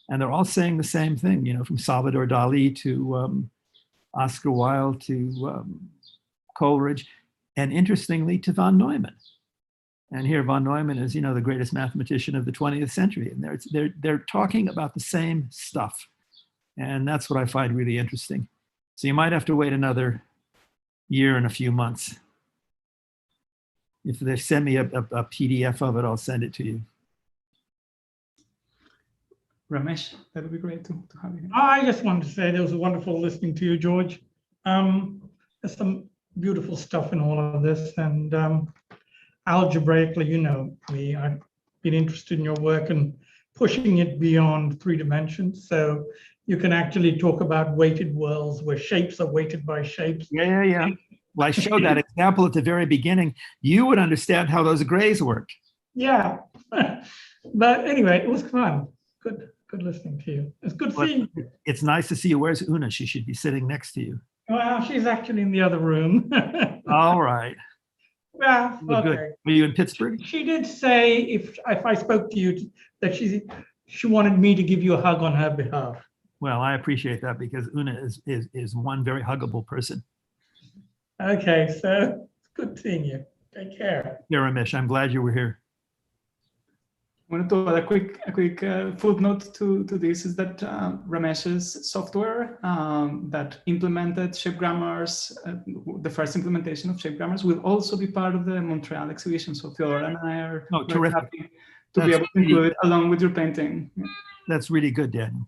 Speaker 11: And they're all saying the same thing, from Salvador Dali to Oscar Wilde to Coleridge, and interestingly to von Neumann. And here von Neumann is, the greatest mathematician of the 20th century. And they're talking about the same stuff. And that's what I find really interesting. So you might have to wait another year and a few months. If they send me a PDF of it, I'll send it to you.
Speaker 3: Ramesh, that would be great to have you.
Speaker 15: I just wanted to say it was wonderful listening to you, George. There's some beautiful stuff in all of this, and algebraically, I've been interested in your work and pushing it beyond 3 dimensions. So you can actually talk about weighted worlds where shapes are weighted by shapes.
Speaker 11: Yeah. Well, I showed that example at the very beginning. You would understand how those grays work.
Speaker 15: Yeah. But anyway, it was fun. Good listening to you. It's good seeing you.
Speaker 11: It's nice to see you. Where's Una? She should be sitting next to you.
Speaker 15: Well, she's actually in the other room.
Speaker 11: All right.
Speaker 15: Well, okay.
Speaker 11: Good. Were you in Pittsburgh?
Speaker 15: She did say if I spoke to you that she wanted me to give you a hug on her behalf.
Speaker 11: Well, I appreciate that, because Una is one very huggable person.
Speaker 15: Okay, so it's good seeing you. Take care.
Speaker 11: Yeah, Ramesh, I'm glad you were here.
Speaker 3: I wanted to add a quick footnote to this is that Ramesh's software that implemented shape grammars, the first implementation of shape grammars, will also be part of the Montreal exhibition. So Theodora and I are very happy to be able to include it along with your painting.
Speaker 11: That's really good, Daniel.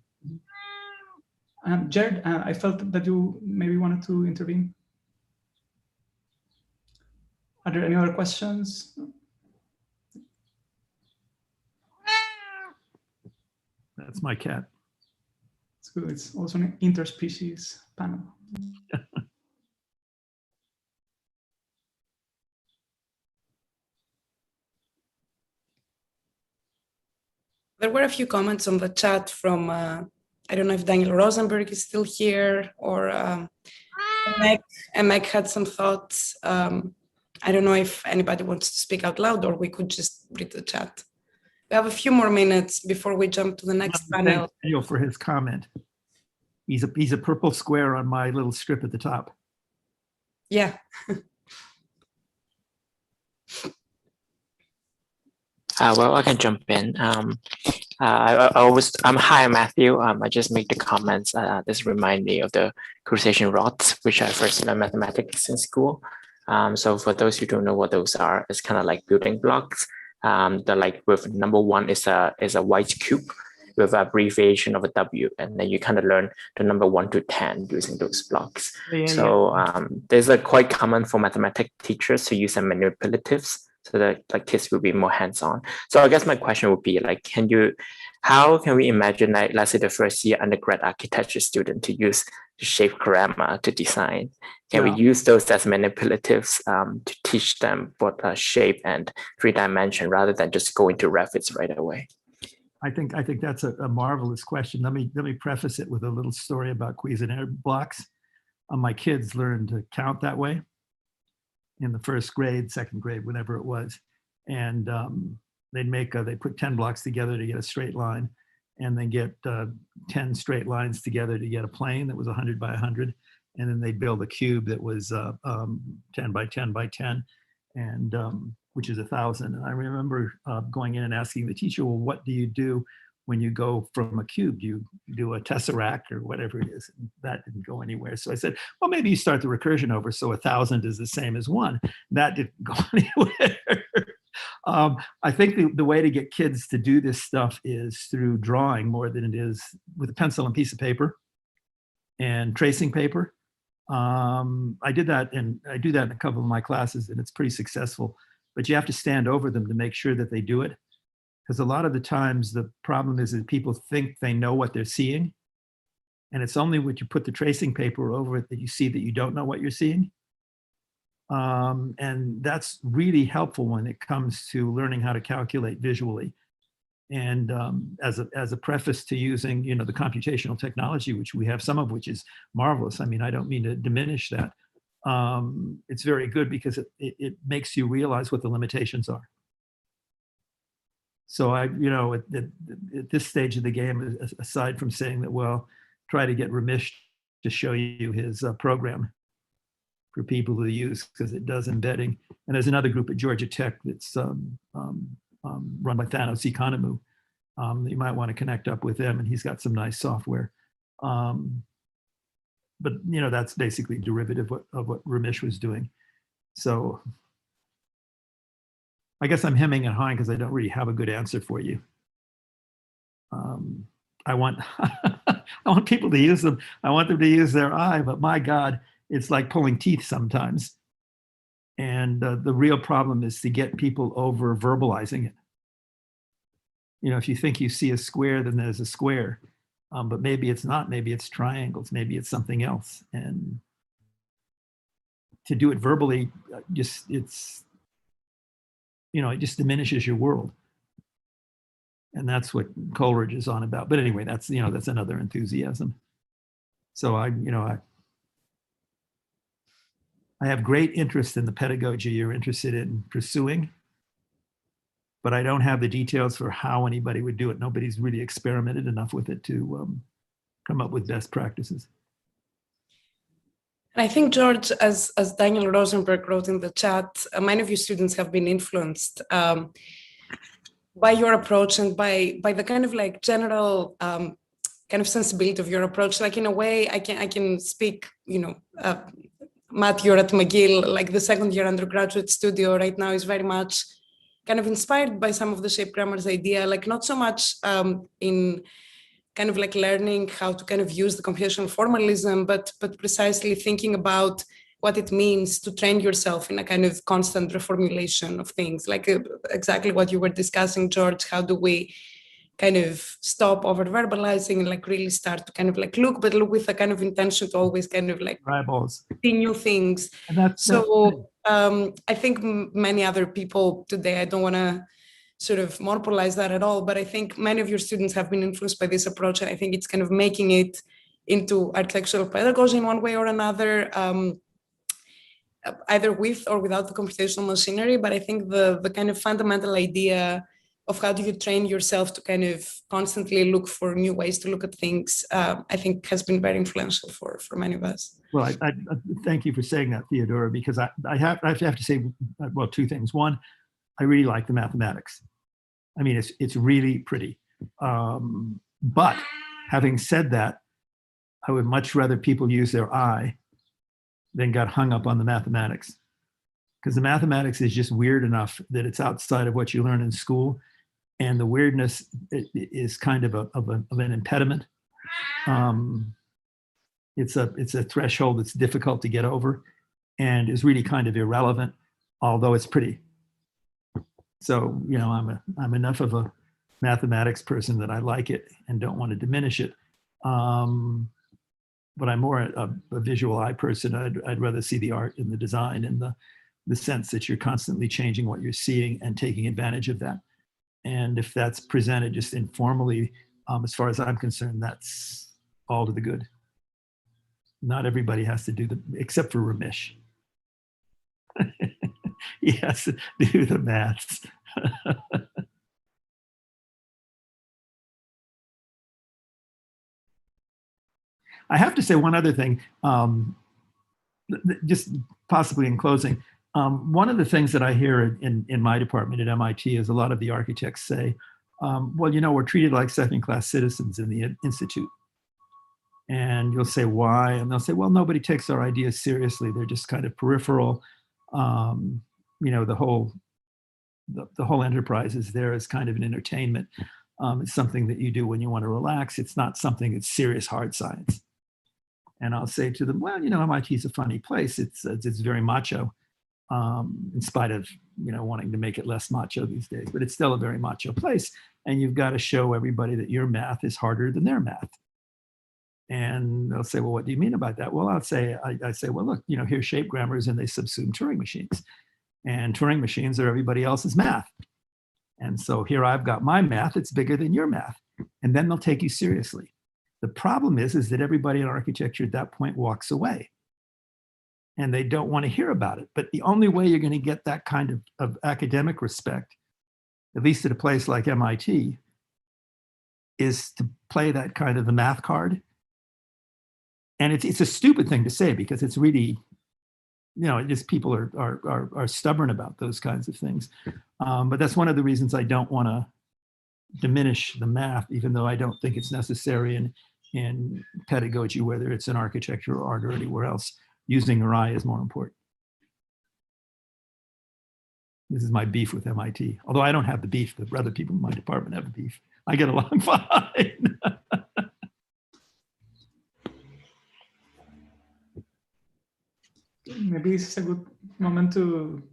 Speaker 3: Jared, I felt that you maybe wanted to intervene. Are there any other questions?
Speaker 11: That's my cat.
Speaker 3: It's good. It's also an interspecies panel.
Speaker 2: There were a few comments on the chat from, I don't know if Daniel Rosenberg is still here, or Emek had some thoughts. I don't know if anybody wants to speak out loud, or we could just read the chat. We have a few more minutes before we jump to the next panel.
Speaker 11: Thank Daniel for his comment. He's a purple square on my little strip at the top.
Speaker 2: Yeah.
Speaker 16: Well, I can jump in. Hi, Matthew. I just make the comments. This remind me of the cruciation rods, which I first learned mathematics in school. So for those who don't know what those are, it's kind of like building blocks. The like with number 1 is a white cube with an abbreviation of a W, and then you kind of learn the number 1 to 10 using those blocks. There's a quite common for mathematics teachers to use some manipulatives, so that like kids will be more hands-on. So I guess my question would be like, how can we imagine, like, let's say the first year undergrad architecture student to use the shape grammar to design? Can we use those as manipulatives to teach them what shape and 3-dimension rather than just go into Revit right away?
Speaker 11: I think that's a marvelous question. Let me preface it with a little story about Cuisinart blocks. My kids learned to count that way in the first grade, second grade, whenever it was, and they put 10 blocks together to get a straight line, and then get 10 straight lines together to get a plane that was 100 by 100, and then they'd build a cube that was 10 by 10 by 10, and which is 1,000. And I remember going in and asking the teacher, well, what do you do when you go from a cube, you do a tesseract or whatever it is. And that didn't go anywhere. So I said, well, maybe you start the recursion over so 1,000 is the same as 1. That didn't go anywhere. I think the way to get kids to do this stuff is through drawing more than it is with a pencil and piece of paper and tracing paper. I do that in a couple of my classes, and it's pretty successful. But you have to stand over them to make sure that they do it. Because a lot of the times the problem is that people think they know what they're seeing. And it's only when you put the tracing paper over it that you see that you don't know what you're seeing. And that's really helpful when it comes to learning how to calculate visually. And as a preface to using, the computational technology, which we have some of which is marvelous. I mean, I don't mean to diminish that. It's very good because it makes you realize what the limitations are. So at this stage of the game, aside from saying that, well, try to get Ramesh to show you his program for people to use because it does embedding. And there's another group at Georgia Tech that's run by Thanos Economou. You might want to connect up with them, and he's got some nice software. But that's basically derivative of what Ramesh was doing. So I guess I'm hemming and hawing because I don't really have a good answer for you. I want I want people to use them. I want them to use their eye, but my God, it's like pulling teeth sometimes. And the real problem is to get people over verbalizing it. If you think you see a square, then there's a square. But maybe it's not. Maybe it's triangles. Maybe it's something else. And to do it verbally, it just diminishes your world. And that's what Coleridge is on about. But anyway, that's another enthusiasm. So I have great interest in the pedagogy you're interested in pursuing, but I don't have the details for how anybody would do it. Nobody's really experimented enough with it to come up with best practices.
Speaker 2: And I think, George, as Daniel Rosenberg wrote in the chat, many of your students have been influenced by your approach and by the kind of like general kind of sensibility of your approach. Like in a way, I can speak, Matt, you're at McGill, like the second year undergraduate studio right now is very much kind of inspired by some of the shape grammars idea, like not so much in kind of like learning how to kind of use the computational formalism, but precisely thinking about what it means to train yourself in a kind of constant reformulation of things, like exactly what you were discussing, George. How do we kind of stop over verbalizing and like really start to kind of like look with a kind of intention to always kind of like see new things. So I think many other people today, I don't want to sort of monopolize that at all, but I think many of your students have been influenced by this approach, and I think it's kind of making it into architectural pedagogy in one way or another, either with or without the computational machinery. But I think the kind of fundamental idea of how do you train yourself to kind of constantly look for new ways to look at things, I think has been very influential for many of us.
Speaker 11: Well, I thank you for saying that, Theodora, because I have to say, well, two things. One, I really like the mathematics. I mean, it's really pretty. But having said that, I would much rather people use their eye than got hung up on the mathematics. Because the mathematics is just weird enough that it's outside of what you learn in school. And the weirdness is kind of an impediment. It's a threshold that's difficult to get over and is really kind of irrelevant, although it's pretty. So, I'm enough of a mathematics person that I like it and don't want to diminish it. But I'm more a visual eye person. I'd rather see the art and the design and the sense that you're constantly changing what you're seeing and taking advantage of that. And if that's presented just informally, as far as I'm concerned, that's all to the good. Not everybody has to do except for Ramesh. He has to do the maths. I have to say one other thing, just possibly in closing. One of the things that I hear in my department at MIT is a lot of the architects say, well, you know, we're treated like second-class citizens in the Institute. And you'll say, why? And they'll say, well, nobody takes our ideas seriously. They're just kind of peripheral. You know, the whole enterprise is there as kind of an entertainment. It's something that you do when you want to relax. It's not something that's serious hard science. And I'll say to them, well, you know, MIT is a funny place. It's very macho, in spite of, you know, wanting to make it less macho these days, but it's still a very macho place. And you've got to show everybody that your math is harder than their math. And they'll say, well, what do you mean about that? Well, I say, well, look, you know, here's shape grammars and they subsume Turing machines. And Turing machines are everybody else's math. And so here I've got my math, it's bigger than your math. And then they'll take you seriously. The problem is that everybody in architecture at that point walks away. And they don't want to hear about it. But the only way you're going to get that kind of academic respect, at least at a place like MIT, is to play that kind of the math card. And it's a stupid thing to say because it's really, you know, just people are stubborn about those kinds of things. But that's one of the reasons I don't want to diminish the math, even though I don't think it's necessary in pedagogy, whether it's in architecture or art or anywhere else. Using your eye is more important. This is my beef with MIT. Although I don't have the beef, the other people in my department have the beef. I get along fine.
Speaker 3: Maybe this is a good moment to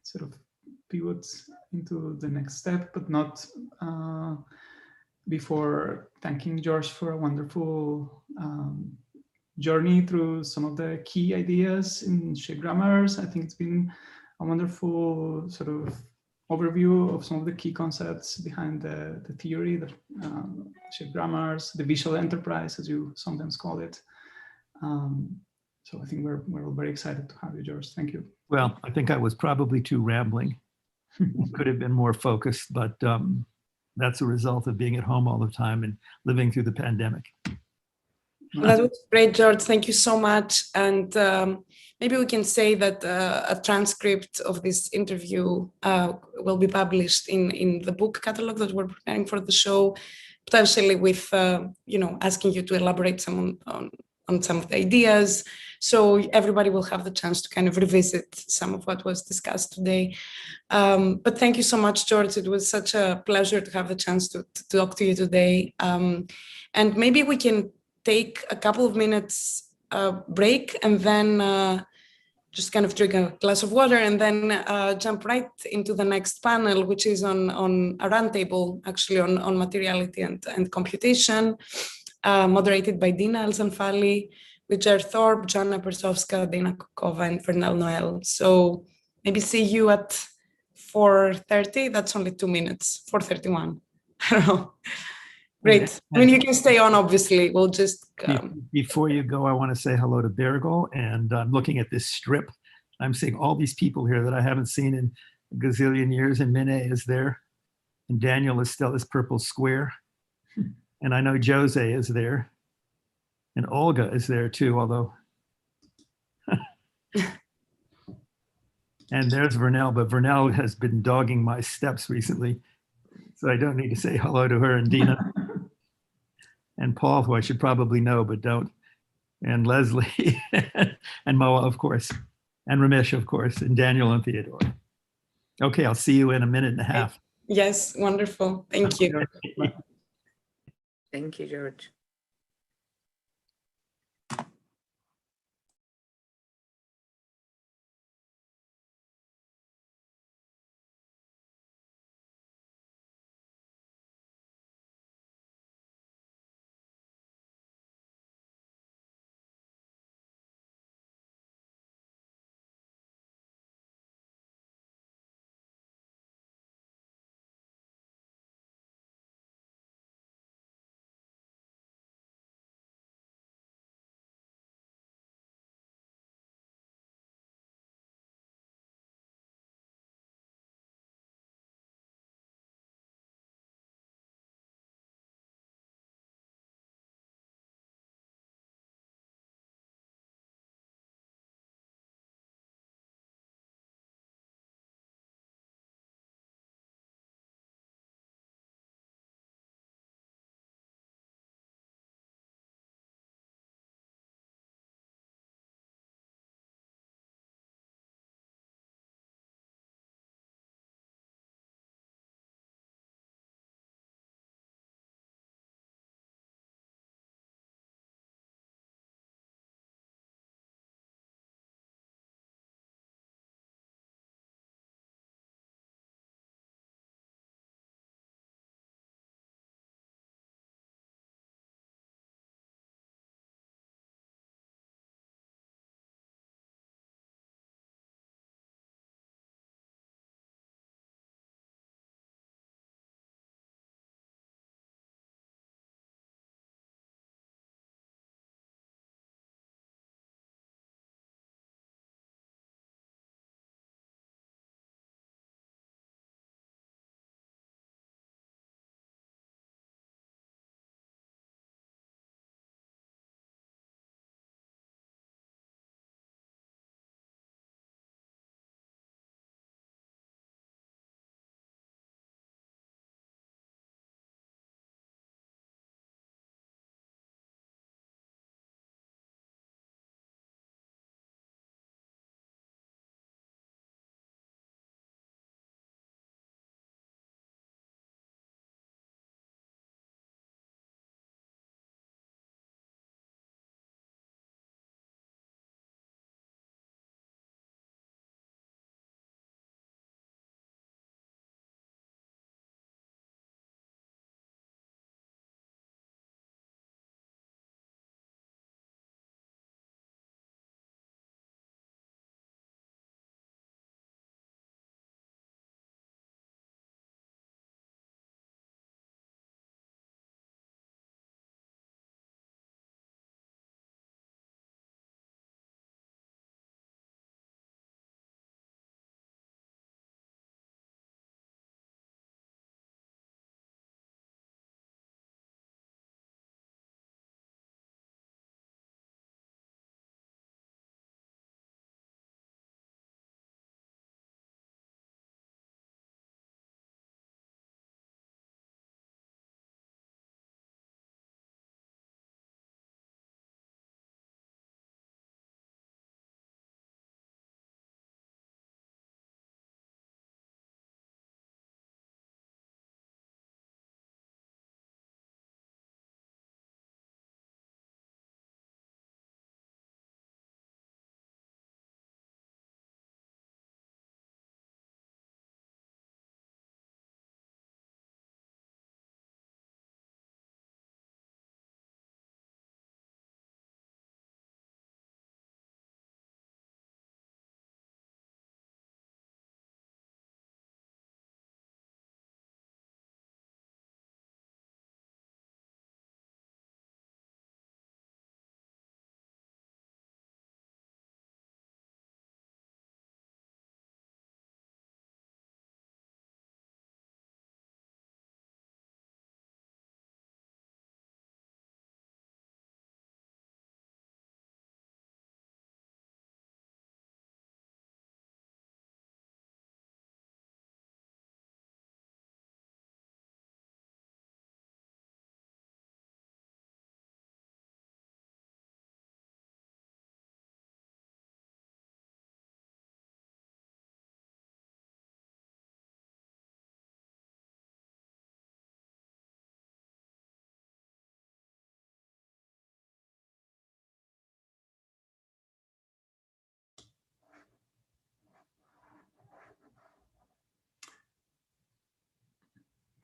Speaker 3: sort of pivot into the next step, but not before thanking George for a wonderful journey through some of the key ideas in shape grammars. I think it's been a wonderful sort of overview of some of the key concepts behind the theory, the shape grammars, the visual enterprise, as you sometimes call it. So I think we're all very excited to have you, George. Thank you.
Speaker 11: Well, I think I was probably too rambling. Could have been more focused, but that's a result of being at home all the time and living through the pandemic.
Speaker 2: That was great, George. Thank you so much. And maybe we can say that a transcript of this interview will be published in the book catalog that we're preparing for the show, potentially with, you know, asking you to elaborate on some of the ideas. So everybody will have the chance to kind of revisit some of what was discussed today. But thank you so much, George. It was such a pleasure to have the chance to talk to you today. And maybe we can take a couple of minutes break and then just kind of drink a glass of water and then jump right into the next panel, which is on a roundtable, actually on materiality and computation, moderated by Dina Elzanfali, with Jer Thorpe, Joanna Persowska, Dana Kokova, and Vernel Noel. So maybe see you at 4:30. That's only 2 minutes, 4:31. I don't know. Great. I mean, you can stay on, obviously. We'll just...
Speaker 11: Before you go, I want to say hello to Bergel. And I'm looking at this strip. I'm seeing all these people here that I haven't seen in a gazillion years. And Mine is there. And Daniel is still this purple square. And I know Jose is there. And Olga is there too, although... And there's Vernel, but Vernel has been dogging my steps recently. So I don't need to say hello to her and Dina. And Paul, who I should probably know, but don't. And Leslie, and Moa, of course. And Ramesh, of course, and Daniel and Theodore. Okay, I'll see you in a minute and a half.
Speaker 2: Yes, wonderful. Thank you.
Speaker 10: Thank you, George.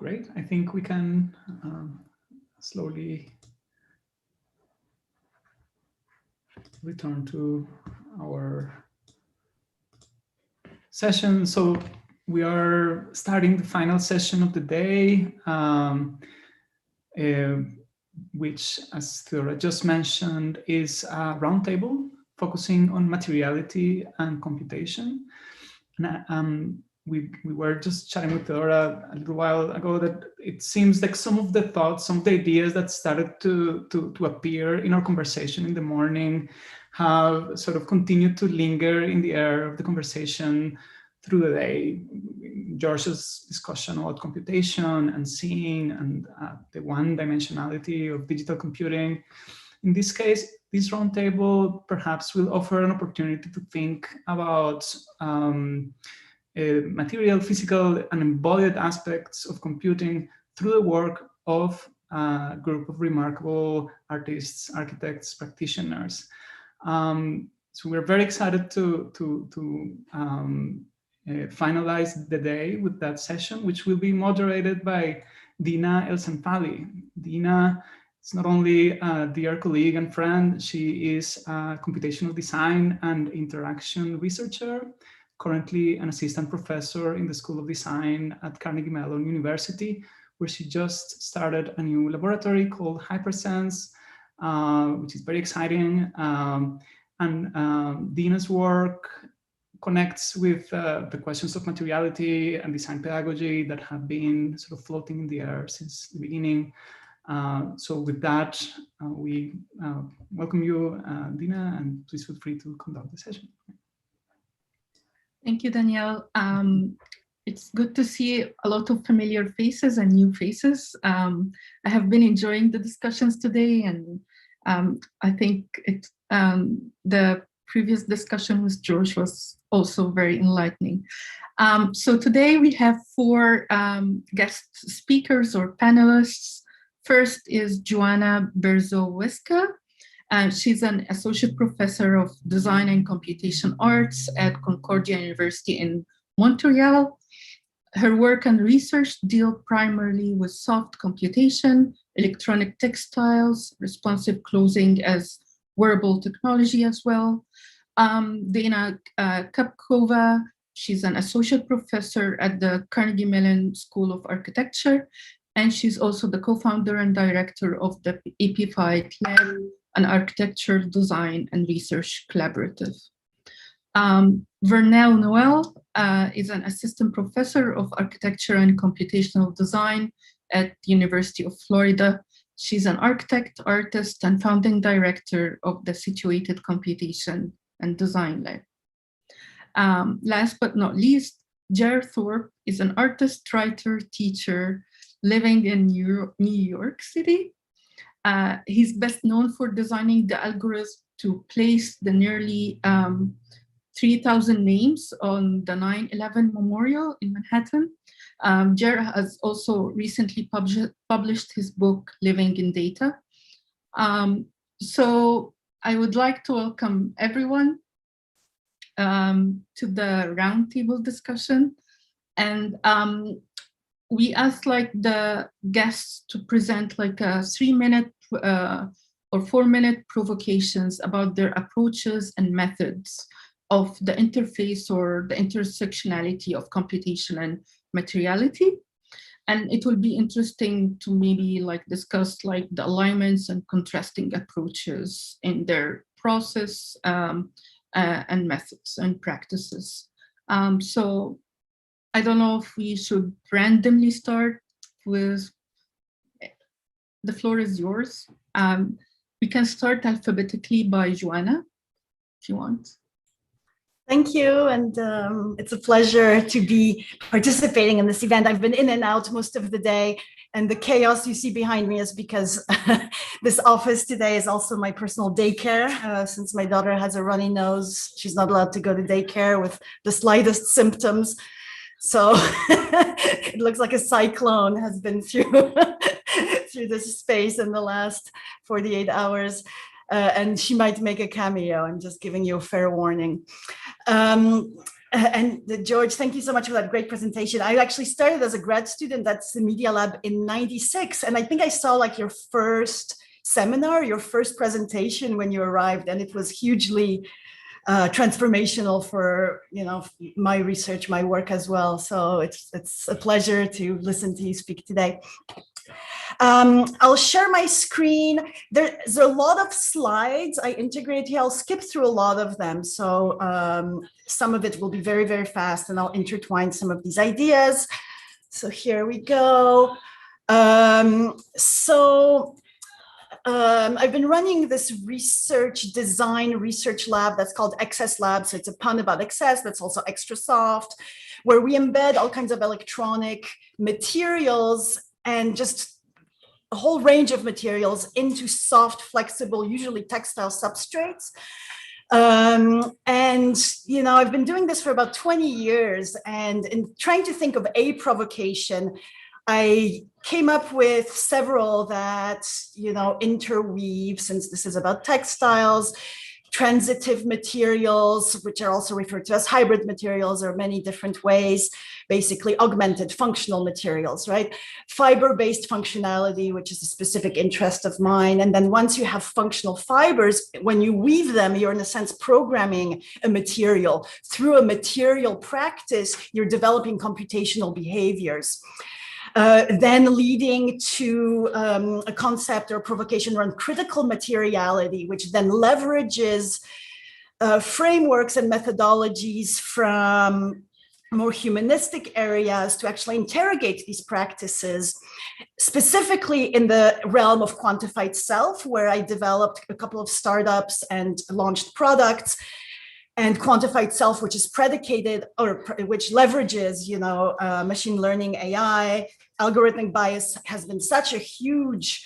Speaker 3: Great. I think we can slowly return to our session. So we are starting the final session of the day, which, as Theodora just mentioned, is a roundtable focusing on materiality and computation. And we were just chatting with Theodora a little while ago that it seems like some of the thoughts, some of the ideas that started to appear in our conversation in the morning have sort of continued to linger in the air of the conversation through the day. George's discussion about computation and seeing and the one-dimensionality of digital computing. In this case, this roundtable perhaps will offer an opportunity to think about material, physical, and embodied aspects of computing through the work of a group of remarkable artists, architects, practitioners. So we're very excited to finalize the day with that session, which will be moderated by Dina El-Sanfali. Dina is not only a dear colleague and friend, she is a computational design and interaction researcher, currently an assistant professor in the School of Design at Carnegie Mellon University, where she just started a new laboratory called Hypersense, which is very exciting. Dina's work connects with the questions of materiality and design pedagogy that have been sort of floating in the air since the beginning. So with that, we welcome you, Dina, and please feel free to conduct the session.
Speaker 17: Thank you, Danielle. It's good to see a lot of familiar faces and new faces. I have been enjoying the discussions today, and I think the previous discussion with George was also very enlightening. So today we have 4 guest speakers or panelists. First is Joanna Berzowiska. She's an associate professor of design and computation arts at Concordia University in Montreal. Her work and research deal primarily with soft computation, electronic textiles, responsive clothing as wearable technology as well. Dana Kapkova, she's an associate professor at the Carnegie Mellon School of Architecture, and she's also the co-founder and director of the AP5 Lab, an architecture, design, and research collaborative. Vernelle Noel is an assistant professor of architecture and computational design at the University of Florida. She's an architect, artist, and founding director of the Situated Computation and Design Lab. Last but not least, Jer Thorpe is an artist, writer, teacher living in New York City. He's best known for designing the algorithm to place the nearly 3,000 names on the 9/11 memorial in Manhattan. Jer has also recently published his book, Living in Data. So I would like to welcome everyone to the roundtable discussion. And we asked the guests to present a 3-minute or 4-minute provocations about their approaches and methods of the interface or the intersectionality of computation and materiality. And it will be interesting to maybe discuss the alignments and contrasting approaches in their process and methods and practices. So I don't know if we should randomly start with, the floor is yours. We can start alphabetically by Joanna, if you want.
Speaker 18: Thank you, and it's a pleasure to be participating in this event. I've been in and out most of the day, and the chaos you see behind me is because this office today is also my personal daycare. Since my daughter has a runny nose, she's not allowed to go to daycare with the slightest symptoms. So it looks like a cyclone has been through this space in the last 48 hours. And she might make a cameo. I'm just giving you a fair warning. And George, thank you so much for that great presentation. I actually started as a grad student at the Media Lab in '96, and I think I saw like your first seminar, your first presentation when you arrived, and it was hugely transformational for my research, my work as well. So it's a pleasure to listen to you speak today. I'll share my screen. There's a lot of slides I integrated here. I'll skip through a lot of them. So some of it will be very, very fast, and I'll intertwine some of these ideas. So here we go. I've been running this design research lab that's called XS Lab. So it's a pun about XS, but it's also extra soft, where we embed all kinds of electronic materials and just a whole range of materials into soft, flexible, usually textile substrates. I've been doing this for about 20 years, and in trying to think of a provocation, I came up with several that, interweave, since this is about textiles, transitive materials, which are also referred to as hybrid materials, or many different ways, basically augmented functional materials, right? Fiber-based functionality, which is a specific interest of mine. And then once you have functional fibers, when you weave them, you're in a sense programming a material. Through a material practice, you're developing computational behaviors. Then leading to a concept or provocation around critical materiality, which then leverages frameworks and methodologies from more humanistic areas to actually interrogate these practices, specifically in the realm of quantified self, where I developed a couple of startups and launched products. And quantified self, which is predicated or which leverages, machine learning, AI, algorithmic bias has been such a huge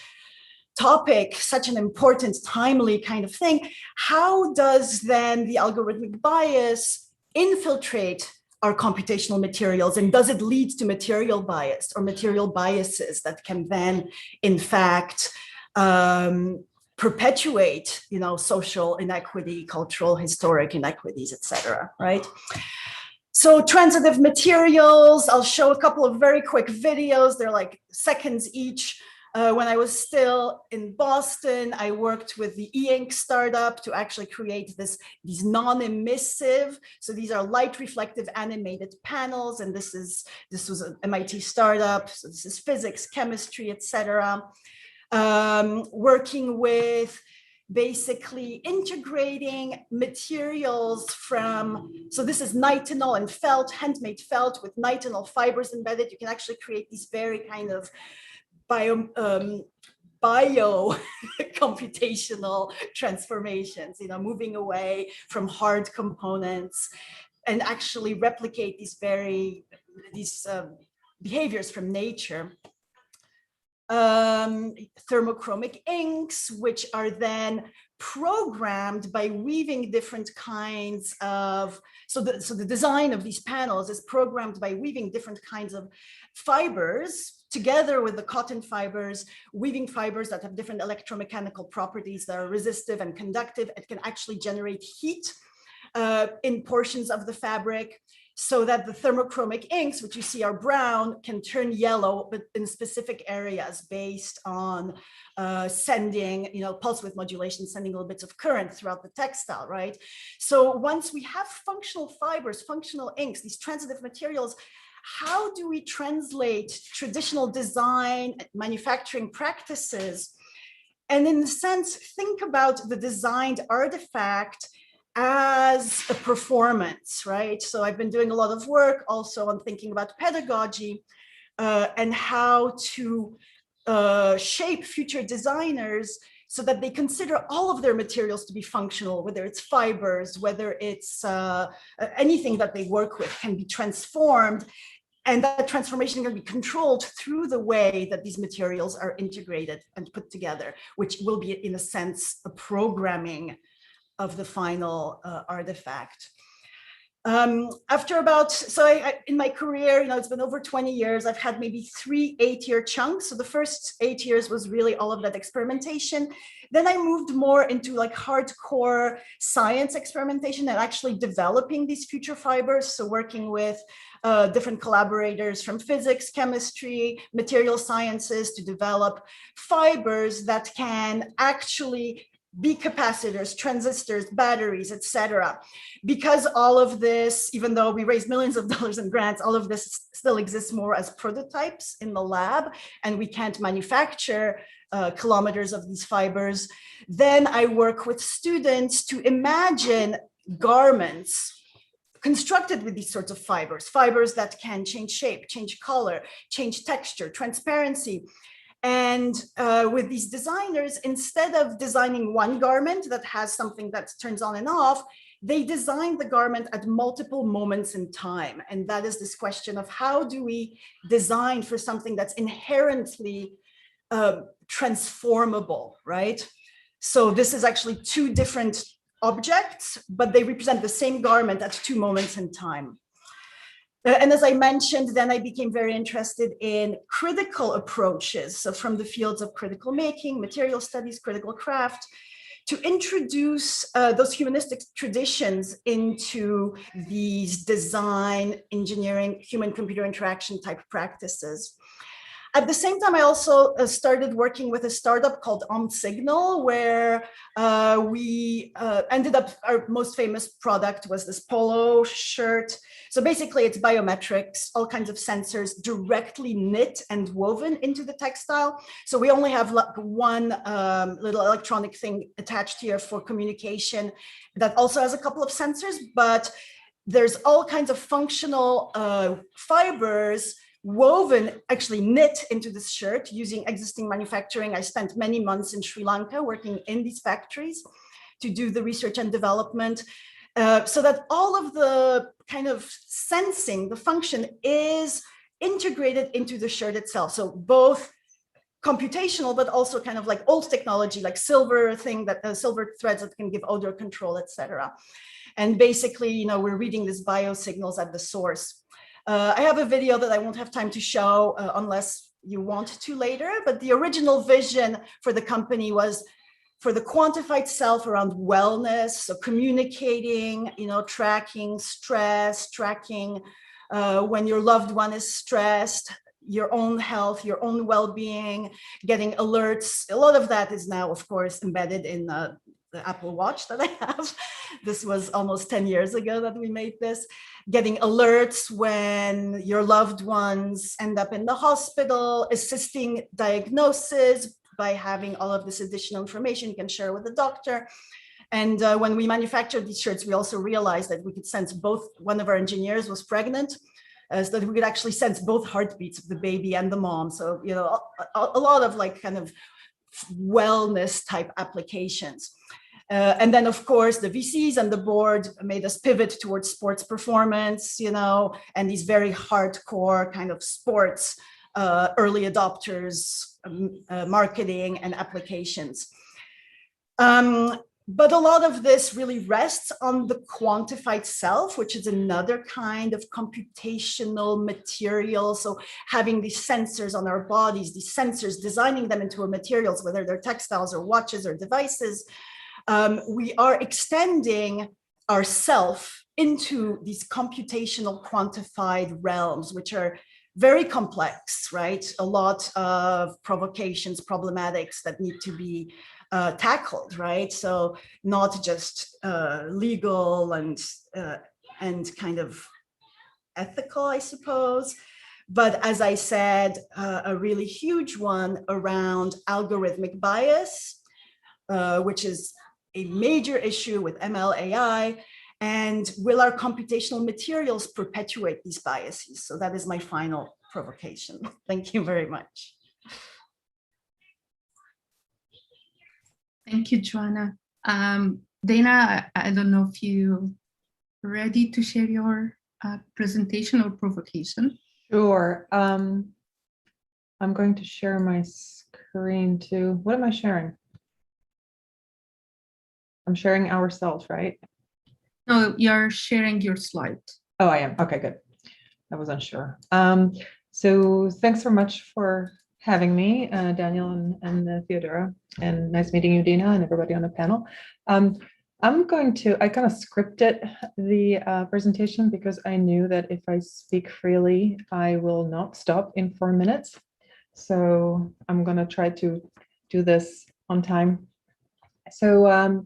Speaker 18: topic, such an important, timely kind of thing. How does then the algorithmic bias infiltrate our computational materials, and does it lead to material bias or material biases that can then, in fact, perpetuate, social inequity, cultural, historic inequities, etc. Right? So transitive materials, I'll show a couple of very quick videos. They're like seconds each. When I was still in Boston, I worked with the e-ink startup to actually create these non-emissive. So these are light reflective animated panels. And this was an MIT startup. So this is physics, chemistry, etc. Working with basically integrating materials from, so this is nitinol and felt, handmade felt with nitinol fibers embedded. You can actually create these very kind of bio computational transformations, moving away from hard components and actually replicate these behaviors from nature. Thermochromic inks, which are then programmed by weaving different kinds of, so the design of these panels is programmed by weaving different kinds of fibers together with the cotton fibers, weaving fibers that have different electromechanical properties that are resistive and conductive. It can actually generate heat in portions of the fabric, so that the thermochromic inks, which you see are brown, can turn yellow, but in specific areas based on sending, pulse width modulation, sending little bits of current throughout the textile, right? So once we have functional fibers, functional inks, these transitive materials, how do we translate traditional design, manufacturing practices? And in a sense, think about the designed artifact as a performance, right? So I've been doing a lot of work also on thinking about pedagogy and how to shape future designers so that they consider all of their materials to be functional, whether it's fibers, whether it's anything that they work with can be transformed. And that transformation can be controlled through the way that these materials are integrated and put together, which will be, in a sense, a programming of the final artifact. After about, so in my career, it's been over 20 years. I've had maybe 3 8-year chunks. So the first 8 years was really all of that experimentation. Then I moved more into like hardcore science experimentation and actually developing these future fibers. So working with different collaborators from physics, chemistry, material sciences to develop fibers that can actually be capacitors, transistors, batteries, etc. Because all of this, even though we raised millions of dollars in grants, all of this still exists more as prototypes in the lab, and we can't manufacture kilometers of these fibers. Then I work with students to imagine garments constructed with these sorts of fibers that can change shape, change color, change texture, transparency. And with these designers, instead of designing one garment that has something that turns on and off, they design the garment at multiple moments in time. And that is this question of how do we design for something that's inherently transformable, right? So this is actually 2 different objects, but they represent the same garment at 2 moments in time. And as I mentioned, then I became very interested in critical approaches. So from the fields of critical making, material studies, critical craft, to introduce those humanistic traditions into these design, engineering, human-computer interaction type practices. At the same time, I also started working with a startup called OnSignal, where we ended up, our most famous product was this polo shirt. So basically it's biometrics, all kinds of sensors directly knit and woven into the textile. So we only have like one little electronic thing attached here for communication that also has a couple of sensors, but there's all kinds of functional fibers woven, actually knit into this shirt using existing manufacturing. I spent many months in Sri Lanka working in these factories to do the research and development, so that all of the kind of sensing, the function is integrated into the shirt itself. So both computational, but also kind of like old technology, like silver threads that can give odor control, etc. And basically, we're reading these biosignals at the source. I have a video that I won't have time to show unless you want to later, but the original vision for the company was for the quantified self around wellness, so communicating, tracking stress, tracking when your loved one is stressed, your own health, your own well-being, getting alerts. A lot of that is now, of course, embedded in the Apple Watch that I have. This was almost 10 years ago that we made this. Getting alerts when your loved ones end up in the hospital, assisting diagnosis by having all of this additional information you can share with the doctor. And when we manufactured these shirts, we also realized that we could sense both. One of our engineers was pregnant, so that we could actually sense both heartbeats of the baby and the mom. So, a lot of like kind of wellness type applications. And then, of course, the VCs and the board made us pivot towards sports performance, and these very hardcore kind of sports early adopters, marketing and applications. But a lot of this really rests on the quantified self, which is another kind of computational material. So having these sensors on our bodies, these sensors, designing them into materials, whether they're textiles or watches or devices, we are extending our self into these computational quantified realms, which are very complex, right? A lot of provocations, problematics that need to be tackled, right? So not just legal and kind of ethical, I suppose, but as I said, a really huge one around algorithmic bias, which is a major issue with ML AI, and will our computational materials perpetuate these biases? So that is my final provocation. Thank you very much.
Speaker 17: Thank you, Joanna. Dana, I don't know if you're ready to share your presentation or provocation.
Speaker 19: Sure. I'm going to share my screen too. What am I sharing? I'm sharing ourselves, right?
Speaker 17: No, you're sharing your slide.
Speaker 19: Oh, I am. Okay, good. I wasn't sure. So thanks so much for having me, Daniel and Theodora, and nice meeting you, Dina, and everybody on the panel. I kind of scripted the presentation because I knew that if I speak freely, I will not stop in 4 minutes. So I'm going to try to do this on time. So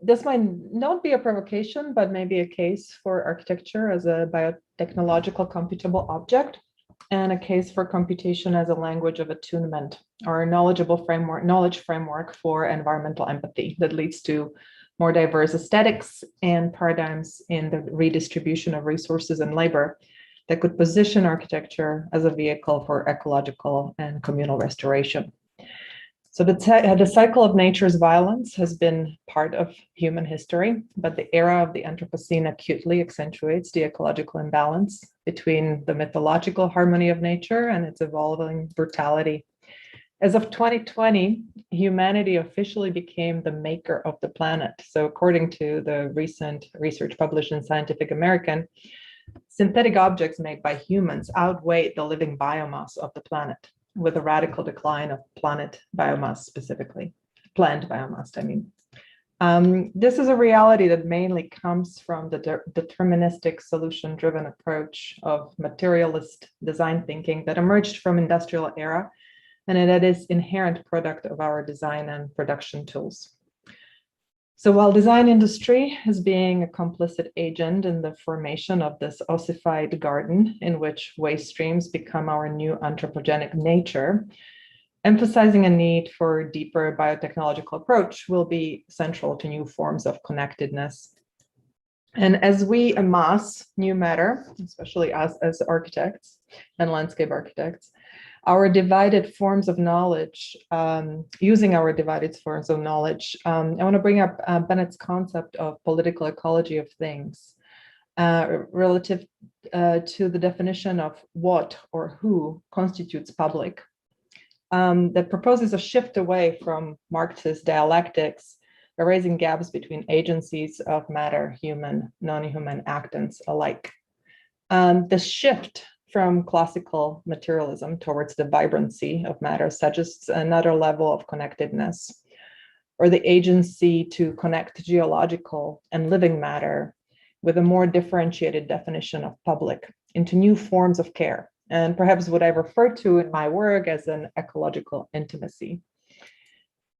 Speaker 19: this might not be a provocation, but maybe a case for architecture as a biotechnological computable object, and a case for computation as a language of attunement, or a knowledge framework for environmental empathy that leads to more diverse aesthetics and paradigms in the redistribution of resources and labor that could position architecture as a vehicle for ecological and communal restoration. So the cycle of nature's violence has been part of human history, but the era of the Anthropocene acutely accentuates the ecological imbalance between the mythological harmony of nature and its evolving brutality. As of 2020, humanity officially became the maker of the planet. So according to the recent research published in Scientific American, synthetic objects made by humans outweigh the living biomass of the planet, with a radical decline of planet biomass, specifically plant biomass, I mean. This is a reality that mainly comes from the deterministic solution-driven approach of materialist design thinking that emerged from industrial era, and that is inherent product of our design and production tools. So while design industry is being a complicit agent in the formation of this ossified garden in which waste streams become our new anthropogenic nature, emphasizing a need for a deeper biotechnological approach will be central to new forms of connectedness. And as we amass new matter, especially us as architects and landscape architects, our divided forms of knowledge, using our divided forms of knowledge, I want to bring up Bennett's concept of political ecology of things relative to the definition of what or who constitutes public, that proposes a shift away from Marxist dialectics, erasing gaps between agencies of matter, human, non-human actants alike. The shift from classical materialism towards the vibrancy of matter suggests another level of connectedness, or the agency to connect geological and living matter with a more differentiated definition of public into new forms of care, and perhaps what I refer to in my work as an ecological intimacy.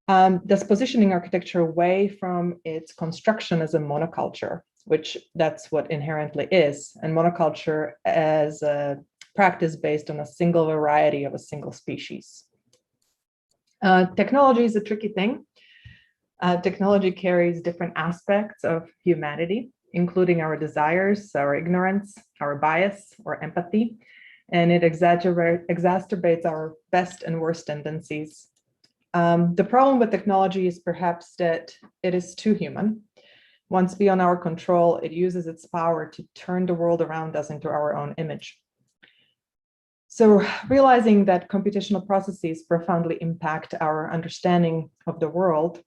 Speaker 19: Thus positioning architecture away from its construction as a monoculture, which that's what inherently is, and monoculture as a practice based on a single variety of a single species. Technology is a tricky thing. Technology carries different aspects of humanity, including our desires, our ignorance, our bias, or empathy, and it exacerbates our best and worst tendencies. The problem with technology is perhaps that it is too human. Once beyond our control, it uses its power to turn the world around us into our own image. So realizing that computational processes profoundly impact our understanding of the world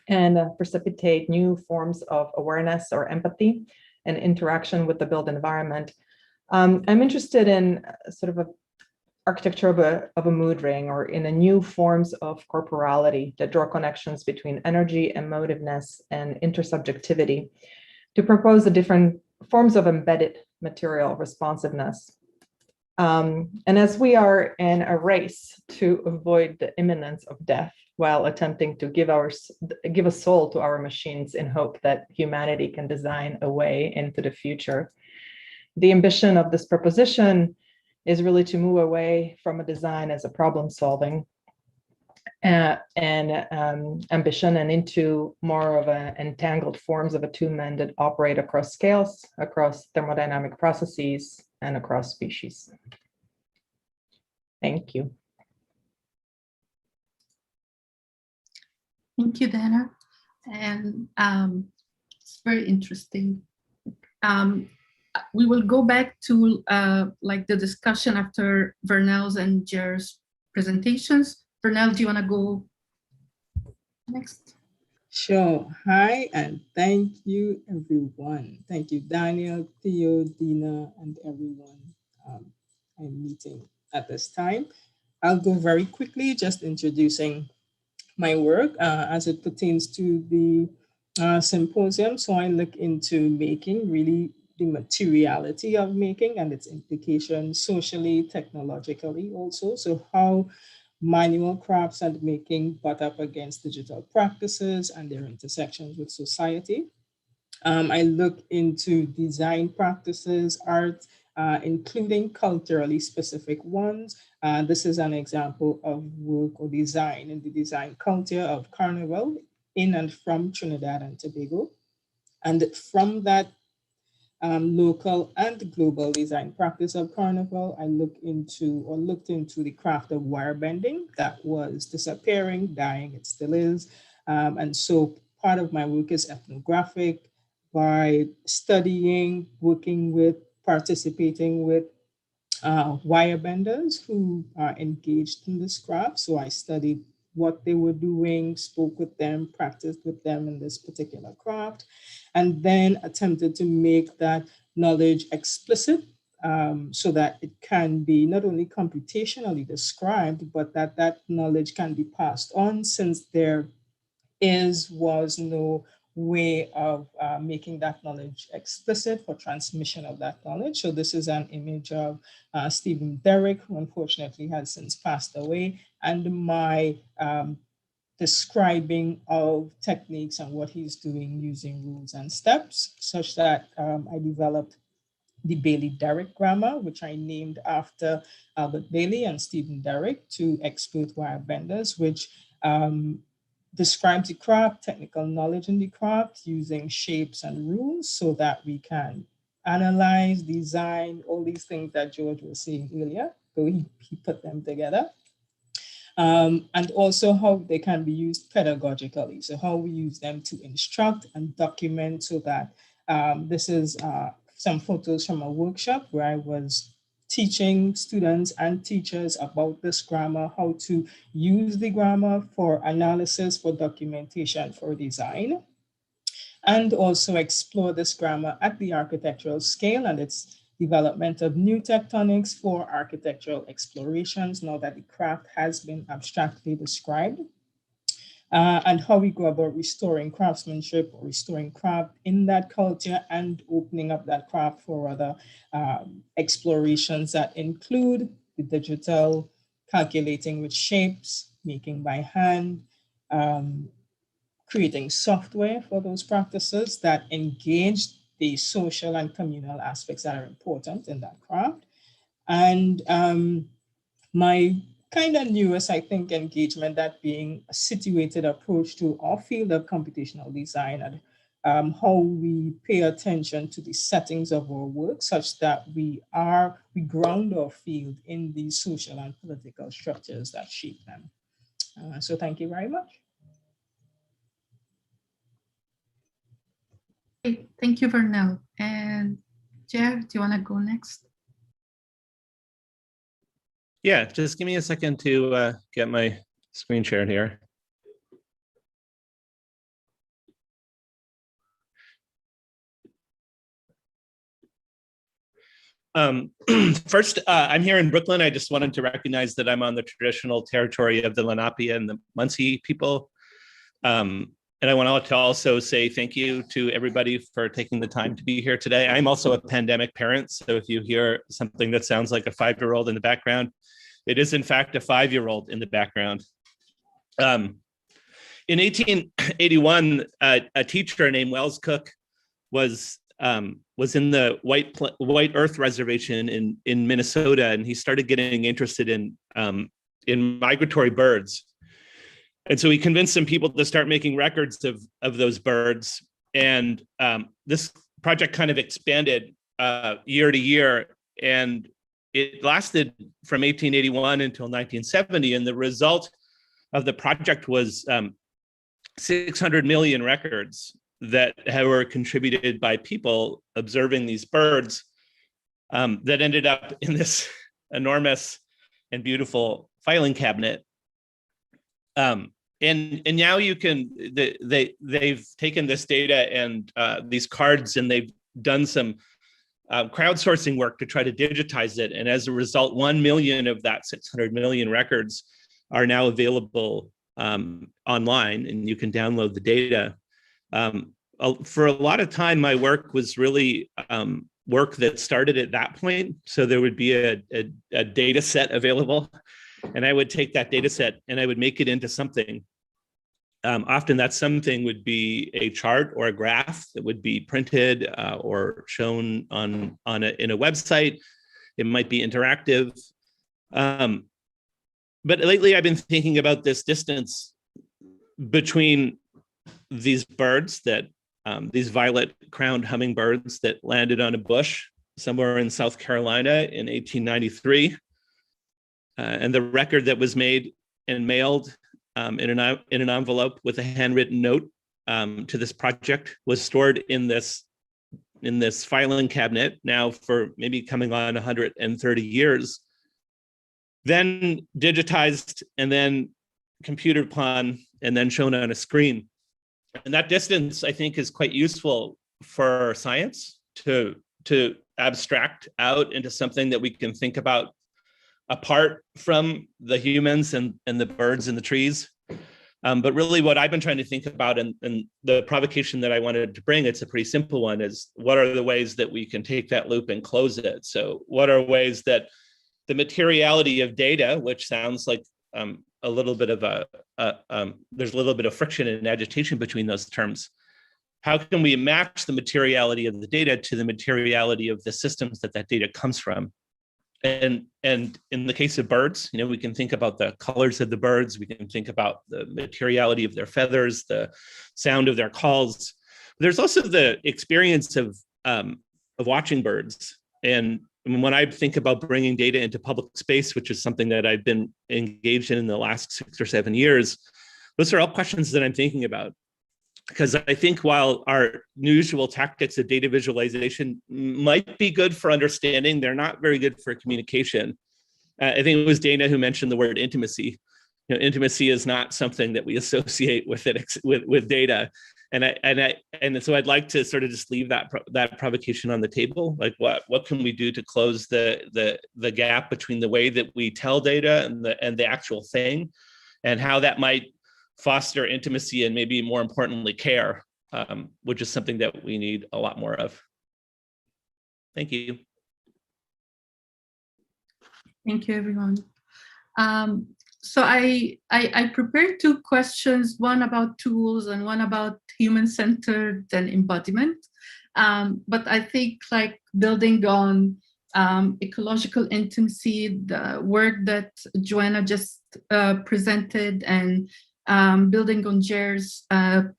Speaker 19: and precipitate new forms of awareness or empathy and interaction with the built environment, I'm interested in sort of a architecture of a mood ring, or in a new forms of corporality that draw connections between energy, emotiveness, and intersubjectivity to propose the different forms of embedded material responsiveness. And as we are in a race to avoid the imminence of death while attempting to give a soul to our machines in hope that humanity can design a way into the future, the ambition of this proposition is really to move away from a design as a problem solving and ambition, and into more of an entangled forms of attunement that operate across scales, across thermodynamic processes, and across species. Thank you.
Speaker 17: Thank you, Dana. And it's very interesting. We will go back to like the discussion after Vernel's and Jer's presentations. Vernel, do you want to go next?
Speaker 20: Sure. Hi, and thank you, everyone. Thank you, Daniel, Theo, Dina, and everyone I'm meeting at this time. I'll go very quickly, just introducing my work as it pertains to the symposium. So I look into making, really the materiality of making and its implications socially, technologically also. So how manual crafts and making butt up against digital practices and their intersections with society. I look into design practices, art, including culturally specific ones. This is an example of work or design in the design culture of Carnival in and from Trinidad and Tobago. And from that local and global design practice of Carnival, I looked into the craft of wire bending that was disappearing, dying, it still is. And so part of my work is ethnographic by studying, working with, participating with wire benders who are engaged in this craft. So I studied what they were doing, spoke with them, practiced with them in this particular craft, and then attempted to make that knowledge explicit so that it can be not only computationally described, but that knowledge can be passed on, since there was no way of making that knowledge explicit for transmission of that knowledge. So this is an image of Stephen Derrick, who unfortunately has since passed away, and my describing of techniques and what he's doing using rules and steps, such that I developed the Bailey-Derrick grammar, which I named after Albert Bailey and Stephen Derrick, two expert wire benders, which describes the craft, technical knowledge in the craft, using shapes and rules so that we can analyze, design, all these things that George was saying earlier. So he put them together. And also how they can be used pedagogically. So how we use them to instruct and document, so that this is some photos from a workshop where I was teaching students and teachers about this grammar, how to use the grammar for analysis, for documentation, for design, and also explore this grammar at the architectural scale and its development of new tectonics for architectural explorations, now that the craft has been abstractly described, and how we go about restoring craftsmanship or restoring craft in that culture and opening up that craft for other explorations that include the digital, calculating with shapes, making by hand, creating software for those practices that engage the social and communal aspects that are important in that craft. And my kind of newest, I think, engagement, that being a situated approach to our field of computational design, and how we pay attention to the settings of our work such that we ground our field in the social and political structures that shape them. So thank you very much.
Speaker 17: Great. Thank you, Vernel. And Jer, do you want to go next?
Speaker 21: Yeah, just give me a second to get my screen shared here. First, I'm here in Brooklyn. I just wanted to recognize that I'm on the traditional territory of the Lenape and the Munsee people. And I want to also say thank you to everybody for taking the time to be here today. I'm also a pandemic parent, so if you hear something that sounds like a 5-year-old in the background, it is in fact a 5-year-old in the background. In 1881, a teacher named Wells Cook was in the White Earth Reservation in Minnesota, and he started getting interested in migratory birds. And so he convinced some people to start making records of those birds. And this project kind of expanded year to year, and it lasted from 1881 until 1970. And the result of the project was 600 million records that were contributed by people observing these birds, that ended up in this enormous and beautiful filing cabinet. now you can, they've taken this data and these cards, and they've done some crowdsourcing work to try to digitize it. And as a result, 1 million of that 600 million records are now available online, and you can download the data. For a lot of time, my work was really work that started at that point. So there would be a data set available, and I would take that data set and I would make it into something. Often that something would be a chart or a graph that would be printed or shown in a website. It might be interactive. But lately I've been thinking about this distance between these birds that, these violet-crowned hummingbirds that landed on a bush somewhere in South Carolina in 1893, and the record that was made and mailed in an envelope with a handwritten note to this project was stored in this filing cabinet now for maybe coming on 130 years, then digitized and then computed upon and then shown on a screen. And that distance, I think, is quite useful for science to abstract out into something that we can think about apart from the humans and the birds and the trees. But really what I've been trying to think about, and the provocation that I wanted to bring, it's a pretty simple one, is what are the ways that we can take that loop and close it? So what are ways that the materiality of data, which sounds like a little bit of there's a little bit of friction and agitation between those terms. How can we match the materiality of the data to the materiality of the systems that data comes from? And in the case of birds, we can think about the colors of the birds. We can think about the materiality of their feathers, the sound of their calls. There's also the experience of watching birds. And when I think about bringing data into public space, which is something that I've been engaged in the last 6 or 7 years, those are all questions that I'm thinking about. Because I think while our usual tactics of data visualization might be good for understanding, they're not very good for communication. I think it was Dana who mentioned the word intimacy. Intimacy is not something that we associate with data. And so I'd like to sort of just leave that provocation on the table. Like what can we do to close the gap between the way that we tell data and the actual thing, and how that might foster intimacy and maybe more importantly care, which is something that we need a lot more of. Thank you.
Speaker 17: Thank you, everyone. So I prepared 2 questions, one about tools and one about human-centered and embodiment. But I think like building on ecological intimacy, the work that Joanna just presented, and building on Jer's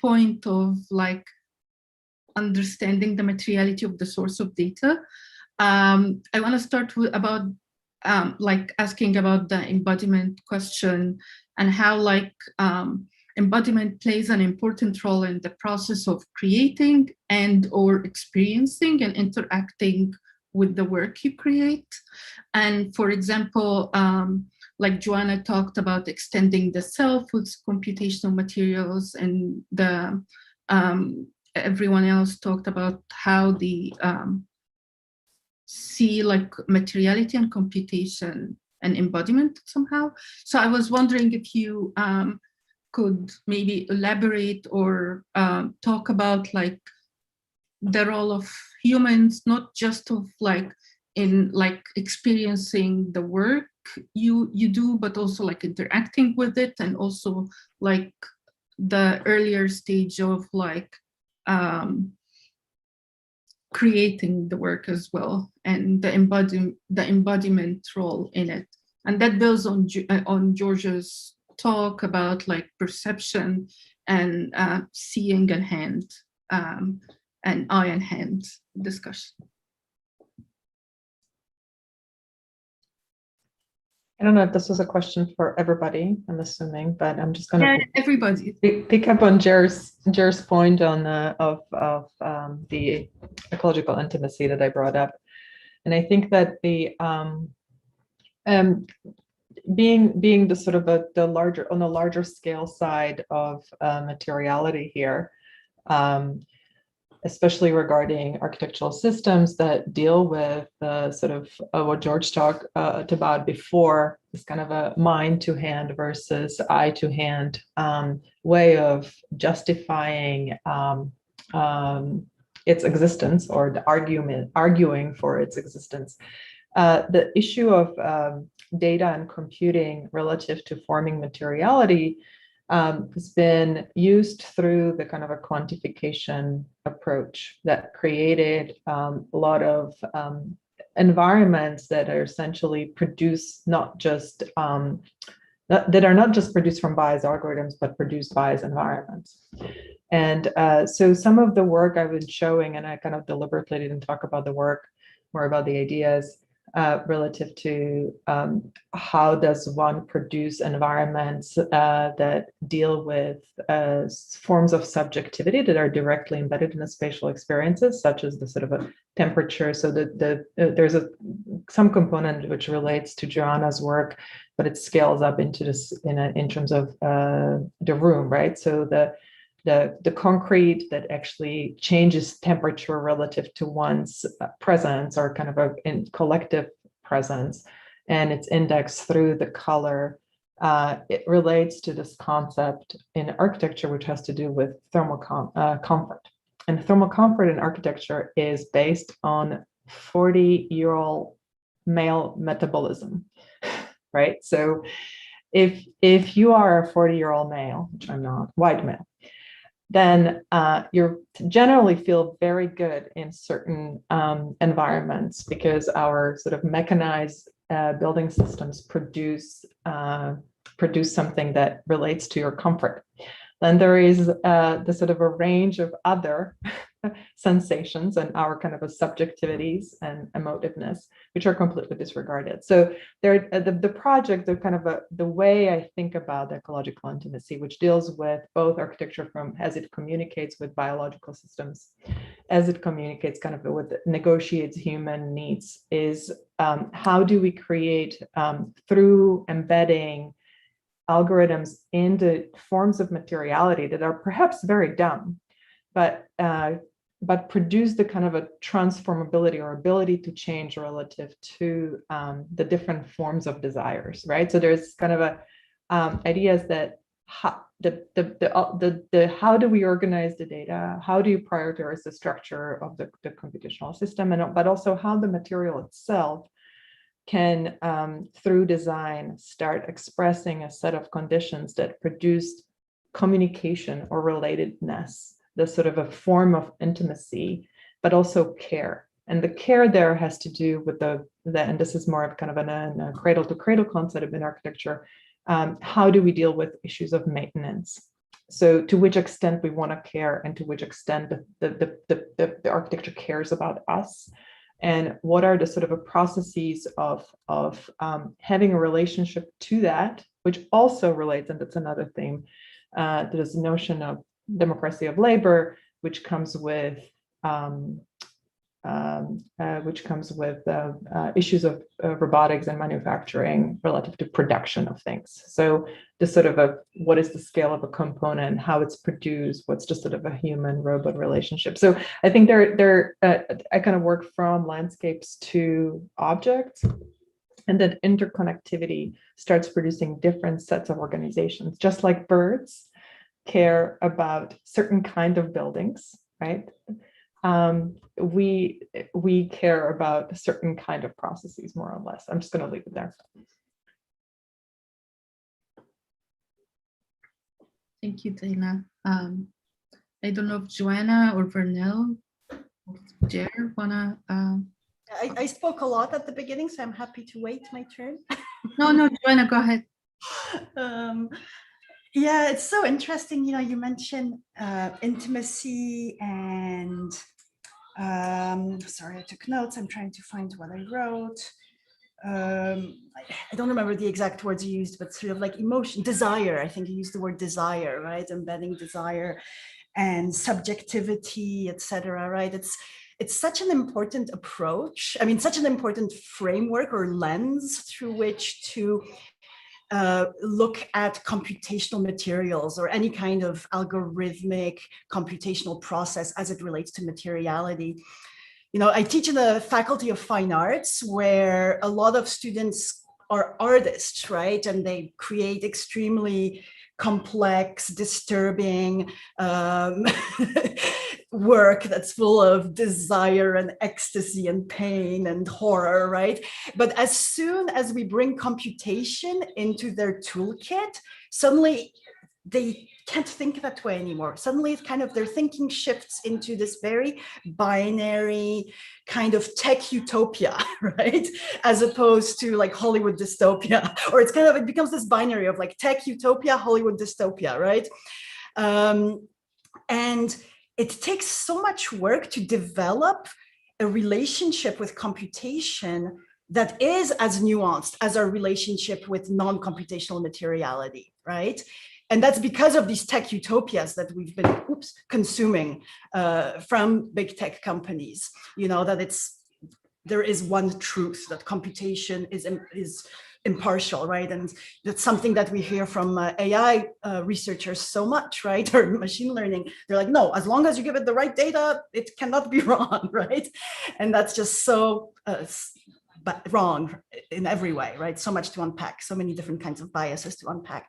Speaker 17: point of like understanding the materiality of the source of data. I want to start with about like asking about the embodiment question and how like embodiment plays an important role in the process of creating and or experiencing and interacting with the work you create. And for example, like Joanna talked about extending the self with computational materials, and the everyone else talked about how the see like materiality and computation and embodiment somehow. So I was wondering if you could maybe elaborate or talk about like the role of humans, not just of like in like experiencing the work you do, but also like interacting with it, and also like the earlier stage of like creating the work as well, and the embodiment role in it. And that builds on George's talk about like perception and seeing and hand and eye and hand discussion.
Speaker 19: I don't know if this is a question for everybody, I'm assuming, but I'm just going to
Speaker 17: everybody
Speaker 19: pick up on Jer's point on of the ecological intimacy that I brought up. And I think that the being the sort of the larger, on the larger scale side of materiality here, especially regarding architectural systems that deal with the sort of what George talked about before, this kind of a mind to hand versus eye to hand way of justifying its existence, or the arguing for its existence. The issue of data and computing relative to forming materiality has been used through the kind of a quantification approach that created a lot of environments that are essentially produced not just that are not just produced from bias algorithms, but produced bias environments. And so some of the work I've been showing, and I kind of deliberately didn't talk about the work, more about the ideas relative to how does one produce environments that deal with forms of subjectivity that are directly embedded in the spatial experiences, such as the sort of a temperature. So there's some component which relates to Joanna's work, but it scales up into this in terms of the room, right? So the concrete that actually changes temperature relative to one's presence, or kind of a collective presence, and it's indexed through the color. It relates to this concept in architecture, which has to do with thermal comfort. And thermal comfort in architecture is based on 40-year-old male metabolism, right? So if you are a 40-year-old male, which I'm not, white male, then you generally feel very good in certain environments, because our sort of mechanized building systems produce something that relates to your comfort. Then there is the sort of a range of other sensations and our kind of a subjectivities and emotiveness, which are completely disregarded. So the project, the way I think about the ecological intimacy, which deals with both architecture from as it communicates with biological systems, as it communicates kind of with negotiates human needs, is how do we create through embedding algorithms into forms of materiality that are perhaps very dumb, but produce the kind of a transformability or ability to change relative to the different forms of desires, right? So there's kind of a ideas that how do we organize the data? How do you prioritize the structure of the computational system, and but also how the material itself can, through design, start expressing a set of conditions that produce communication or relatedness, the sort of a form of intimacy, but also care. And the care there has to do with and this is more of kind of a cradle to cradle concept in architecture. How do we deal with issues of maintenance? So to which extent we want to care, and to which extent the architecture cares about us, and what are the sort of a processes of having a relationship to that, which also relates, and that's another theme, to this notion of democracy of labor, which comes with issues of robotics and manufacturing relative to production of things. So the sort of what is the scale of a component, how it's produced, what's just sort of a human robot relationship. So I think I kind of work from landscapes to objects, and that interconnectivity starts producing different sets of organizations, just like birds care about certain kind of buildings, right? We care about a certain kind of processes, more or less. I'm just going to leave it there.
Speaker 17: Thank you, Dana. I don't know if Joanna or Vernell or Jer wanna.
Speaker 18: I spoke a lot at the beginning, so I'm happy to wait my turn.
Speaker 17: No, Joanna, go ahead.
Speaker 18: Yeah, it's so interesting. You know, you mentioned intimacy and sorry, I took notes. I'm trying to find what I wrote. I don't remember the exact words you used, but sort of like emotion, desire. I think you used the word desire, right? Embedding desire and subjectivity, etc. Right? It's such an important approach. I mean, such an important framework or lens through which to look at computational materials or any kind of algorithmic computational process as it relates to materiality. I teach in the Faculty of Fine Arts, where a lot of students are artists, right? And they create extremely complex, disturbing work that's full of desire and ecstasy and pain and horror, right? But as soon as we bring computation into their toolkit, suddenly they can't think that way anymore. Suddenly it's kind of their thinking shifts into this very binary kind of tech utopia, right? As opposed to like Hollywood dystopia, or it becomes this binary of like tech utopia, Hollywood dystopia, right? And it takes so much work to develop a relationship with computation that is as nuanced as our relationship with non-computational materiality, right? And that's because of these tech utopias that we've been consuming from big tech companies, that there is one truth, that computation is impartial, right? And that's something that we hear from AI researchers so much, right? Or machine learning. They're like, no, as long as you give it the right data, it cannot be wrong, right? And that's just so wrong in every way, right? So much to unpack, so many different kinds of biases to unpack.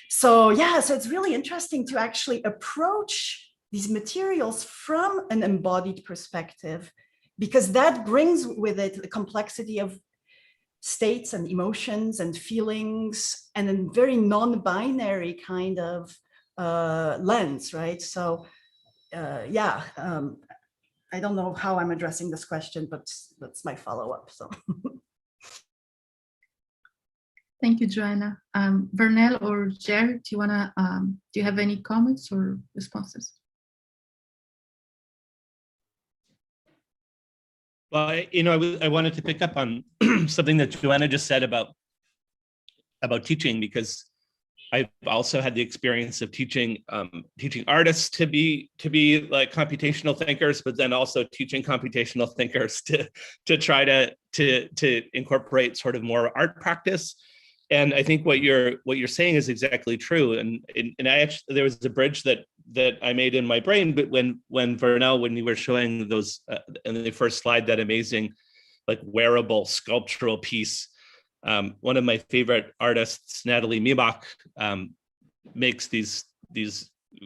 Speaker 18: So yeah, so it's really interesting to actually approach these materials from an embodied perspective, because that brings with it the complexity of states and emotions and feelings and a very non-binary kind of lens, right? So yeah, I don't know how I'm addressing this question, but that's my follow-up, so.
Speaker 17: Thank you, Joanna. Vernel or Jared, do you have any comments or responses?
Speaker 21: Well, I wanted to pick up on something that Joanna just said about teaching, because I've also had the experience of teaching artists to be like computational thinkers, but then also teaching computational thinkers to try to incorporate sort of more art practice. And I think what you're saying is exactly true. And I actually, there was a bridge that I made in my brain, but when Vernel, when you were showing those in the first slide, that amazing like wearable sculptural piece, one of my favorite artists, Natalie Miebach, makes these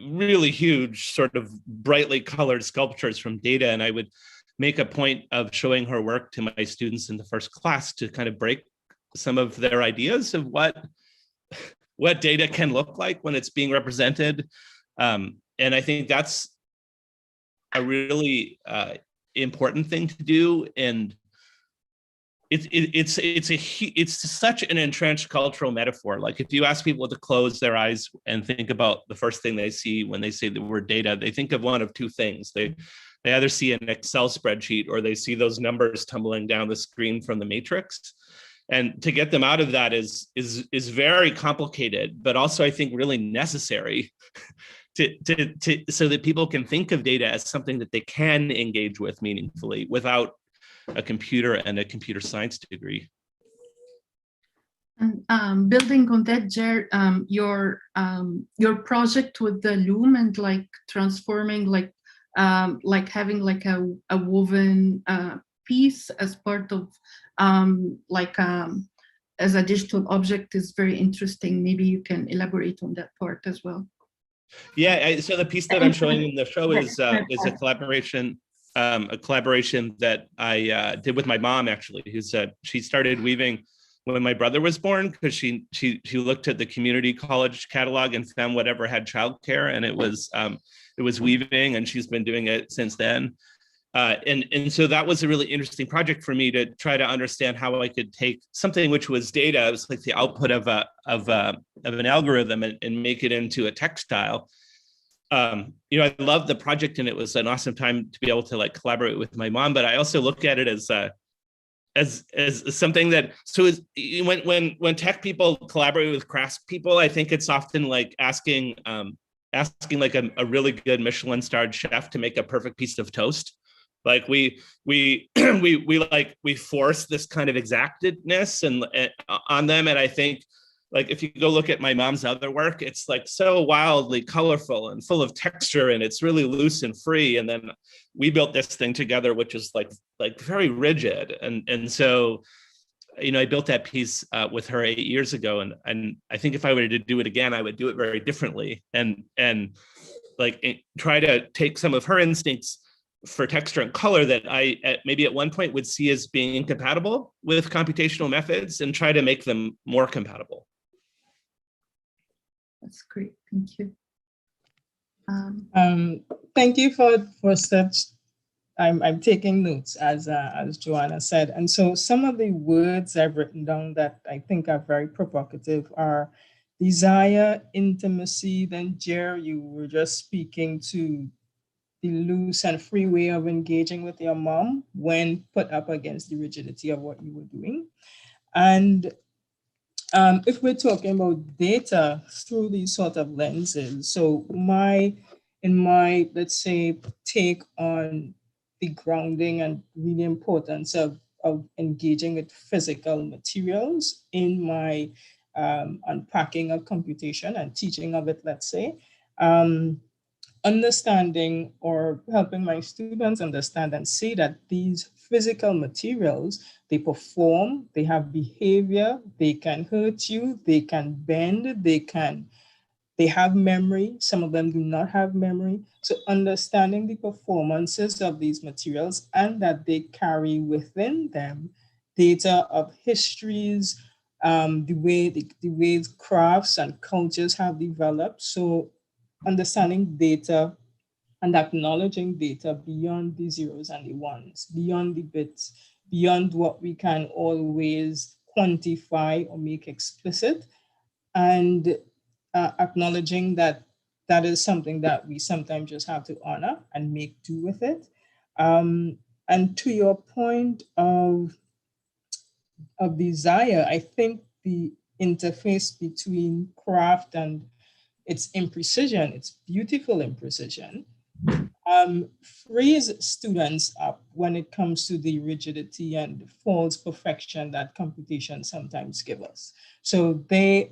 Speaker 21: really huge sort of brightly colored sculptures from data. And I would make a point of showing her work to my students in the first class to kind of break some of their ideas of what data can look like when it's being represented. And I think that's a really important thing to do. And it's such an entrenched cultural metaphor. Like if you ask people to close their eyes and think about the first thing they see when they say the word data, they think of one of two things. They either see an Excel spreadsheet or they see those numbers tumbling down the screen from the matrix. And to get them out of that is very complicated, but also I think really necessary so that people can think of data as something that they can engage with meaningfully without a computer and a computer science degree.
Speaker 17: And building on that, Jared, your project with the loom and like transforming like having like a woven piece as part of as a digital object is very interesting. Maybe you can elaborate on that part as well.
Speaker 21: Yeah, so the piece that I'm showing in the show is a collaboration that I did with my mom, actually, she started weaving when my brother was born, because she looked at the community college catalog and found whatever had childcare, and it was weaving, and she's been doing it since then. And so that was a really interesting project for me to try to understand how I could take something which was data, it was like the output of an algorithm, and make it into a textile. I loved the project, and it was an awesome time to be able to like collaborate with my mom. But I also look at it as something that, so when tech people collaborate with crafts people, I think it's often like asking like a really good Michelin starred chef to make a perfect piece of toast. Like we force this kind of exactedness and on them, and I think like if you go look at my mom's other work, it's like so wildly colorful and full of texture, and it's really loose and free. And then we built this thing together, which is like very rigid. And so, you know, I built that piece with her 8 years ago, and I think if I were to do it again, I would do it very differently, and like try to take some of her instincts for texture and color that I maybe at one point would see as being incompatible with computational methods, and try to make them more compatible.
Speaker 17: That's great, thank you.
Speaker 20: Thank you for such. I'm taking notes as Joanna said, and so some of the words I've written down that I think are very provocative are desire, intimacy. Then Jer, you were just speaking to the loose and free way of engaging with your mom when put up against the rigidity of what you were doing. And if we're talking about data through these sort of lenses, so in my, let's say, take on the grounding and really importance of engaging with physical materials in my unpacking of computation and teaching of it, let's say, understanding or helping my students understand and see that these physical materials, they perform, they have behavior, they can hurt you, they can bend, they have memory, some of them do not have memory. So understanding the performances of these materials and that they carry within them data of histories, the way crafts and cultures have developed. So understanding data and acknowledging data beyond the zeros and the ones, beyond the bits, beyond what we can always quantify or make explicit, and acknowledging that that is something that we sometimes just have to honor and make do with it. And to your point of desire, I think the interface between craft and its imprecision, its beautiful imprecision, frees students up when it comes to the rigidity and false perfection that computation sometimes give us. So they,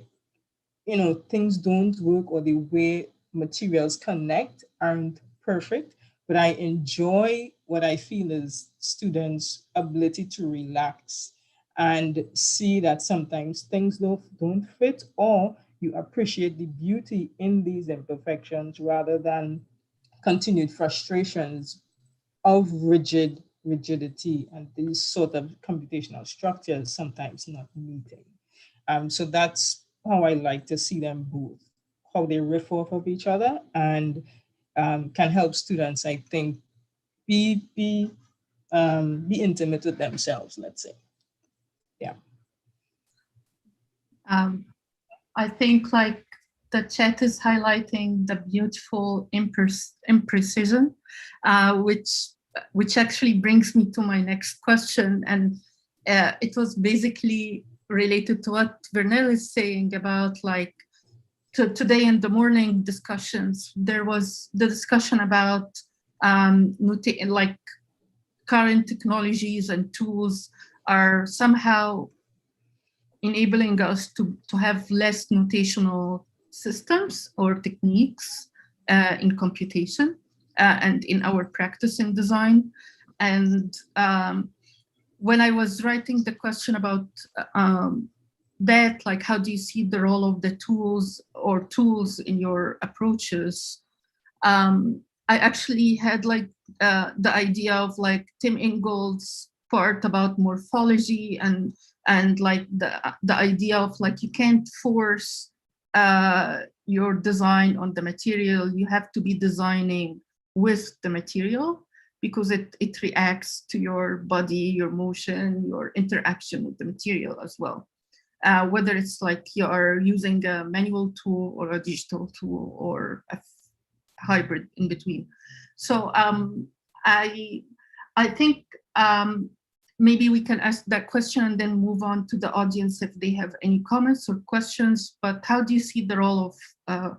Speaker 20: you know, things don't work, or the way materials connect aren't perfect, but I enjoy what I feel is students' ability to relax and see that sometimes things don't fit, or you appreciate the beauty in these imperfections rather than continued frustrations of rigidity and these sort of computational structures sometimes not meeting. So that's how I like to see them both, how they riff off of each other and can help students, I think, be intimate with themselves, let's say. Yeah.
Speaker 17: I think like the chat is highlighting the beautiful imprecision, which actually brings me to my next question. And it was basically related to what Vernel is saying about like today in the morning discussions, there was the discussion about like current technologies and tools are somehow enabling us to have less notational systems or techniques in computation and in our practice in design. And when I was writing the question about that, like how do you see the role of the tools or tools in your approaches, I actually had like the idea of like Tim Ingold's part about morphology and like the idea of like you can't force your design on the material. You have to be designing with the material because it reacts to your body, your motion, your interaction with the material as well. Whether it's like you're using a manual tool or a digital tool or a hybrid in between. So I think maybe we can ask that question and then move on to the audience if they have any comments or questions. But how do you see the role of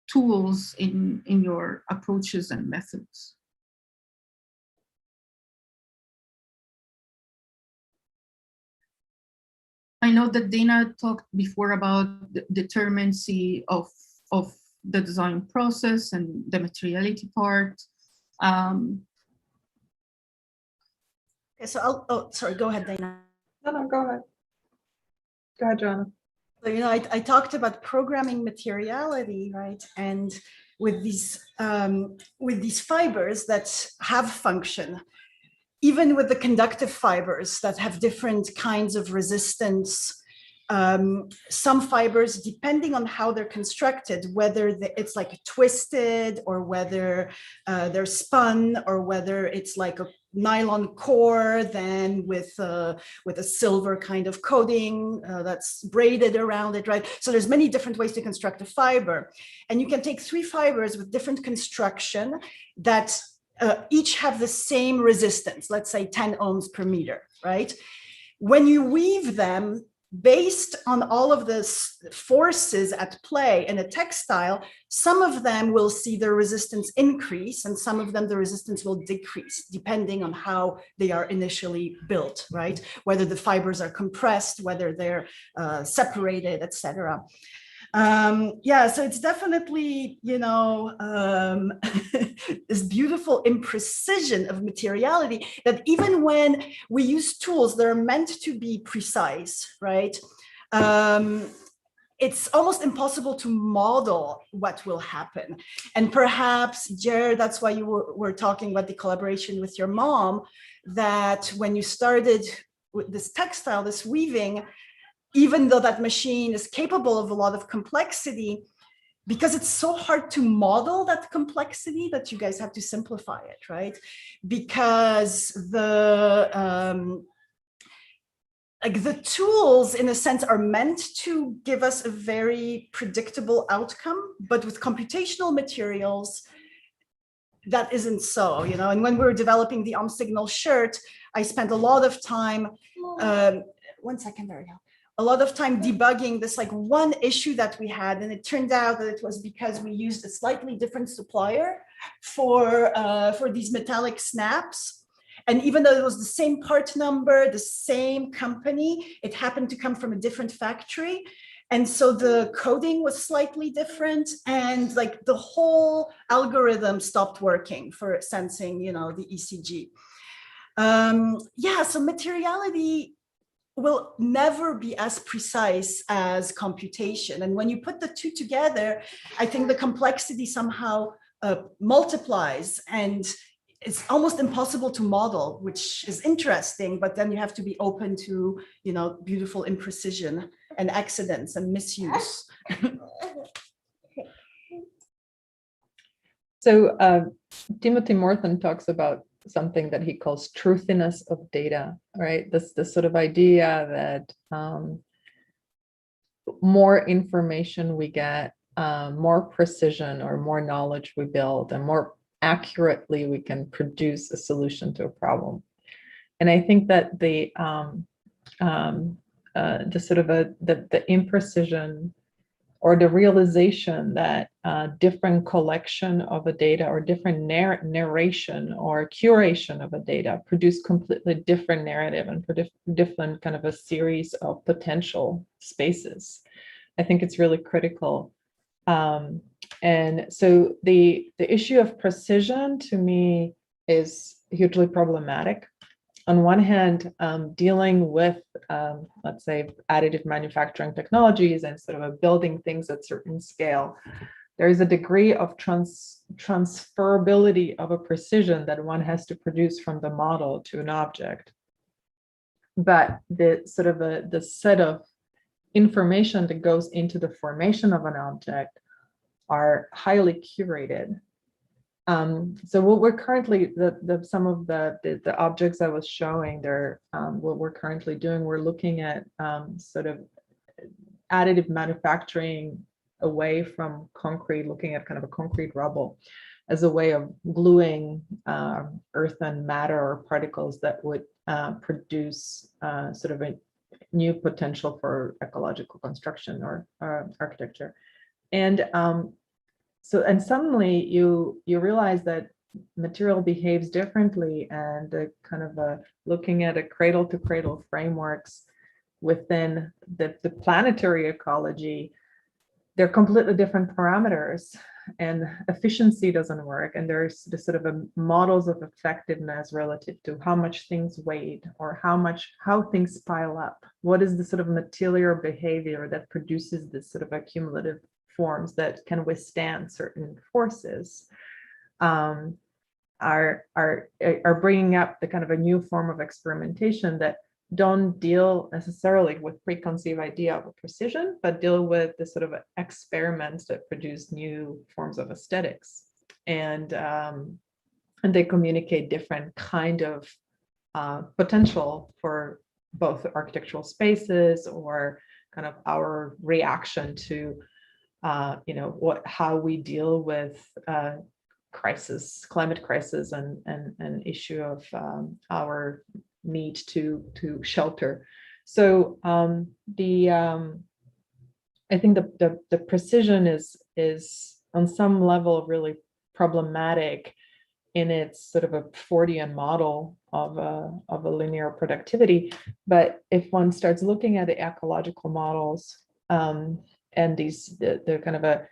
Speaker 17: tools in your approaches and methods? I know that Dana talked before about the determinacy of the design process and the materiality part.
Speaker 18: Okay, so oh, sorry, go ahead, Dana.
Speaker 19: No, go ahead. Go ahead, Joanna.
Speaker 18: So, you know, I talked about programming materiality, right? And with these fibers that have function, even with the conductive fibers that have different kinds of resistance, some fibers, depending on how they're constructed, whether it's like twisted or whether they're spun or whether it's like a nylon core then with a silver kind of coating that's braided around it, right? So there's many different ways to construct a fiber. And you can take 3 fibers with different construction that each have the same resistance, let's say 10 ohms per meter, right? When you weave them, based on all of the forces at play in a textile, some of them will see their resistance increase and some of them the resistance will decrease depending on how they are initially built, right? Whether the fibers are compressed, whether they're separated, etc. Yeah, so it's definitely, you know, this beautiful imprecision of materiality that even when we use tools that are meant to be precise, right? It's almost impossible to model what will happen. And perhaps, Jared, that's why you were talking about the collaboration with your mom, that when you started with this textile, this weaving, even though that machine is capable of a lot of complexity, because it's so hard to model that complexity that you guys have to simplify it, right? Because the tools, in a sense, are meant to give us a very predictable outcome, but with computational materials, that isn't so, you know. And when we were developing the Signal shirt, I spent a lot of time, one second, there we go. A lot of time debugging this like one issue that we had, and it turned out that it was because we used a slightly different supplier for these metallic snaps. And even though it was the same part number, the same company, it happened to come from a different factory. And so the coding was slightly different, and like the whole algorithm stopped working for sensing, you know, the ECG. Yeah, so materiality will never be as precise as computation. And when you put the two together, I think the complexity somehow multiplies, and it's almost impossible to model, which is interesting, but then you have to be open to, you know, beautiful imprecision and accidents and misuse.
Speaker 19: So Timothy Morton talks about something that he calls truthiness of data, right? This sort of idea that more information we get, more precision or more knowledge we build, and more accurately we can produce a solution to a problem. And I think that the imprecision or the realization that different collection of a data or different narration or curation of a data produce completely different narrative and different kind of a series of potential spaces. I think it's really critical. And so the issue of precision to me is hugely problematic. On one hand, dealing with, let's say, additive manufacturing technologies and sort of building things at certain scale, there is a degree of transferability of a precision that one has to produce from the model to an object. But the sort of the set of information that goes into the formation of an object are highly curated. So what we're currently, some of the objects I was showing there, what we're currently doing, we're looking at sort of additive manufacturing away from concrete, looking at kind of a concrete rubble as a way of gluing earth and matter or particles that would produce sort of a new potential for ecological construction or architecture. And and suddenly you realize that material behaves differently, and the kind of looking at a cradle to cradle frameworks within the planetary ecology, they're completely different parameters, and efficiency doesn't work. And there's the sort of models of effectiveness relative to how much things weigh or how things pile up. What is the sort of material behavior that produces this sort of accumulative forms that can withstand certain forces? Are bringing up the kind of a new form of experimentation that don't deal necessarily with preconceived idea of precision, but deal with the sort of experiments that produce new forms of aesthetics, and they communicate different kind of potential for both architectural spaces or kind of our reaction to how we deal with climate crisis and issue of our need to shelter. So I think the precision is on some level really problematic in its sort of a Fordian model of a linear productivity. But if one starts looking at the ecological models and the kind of a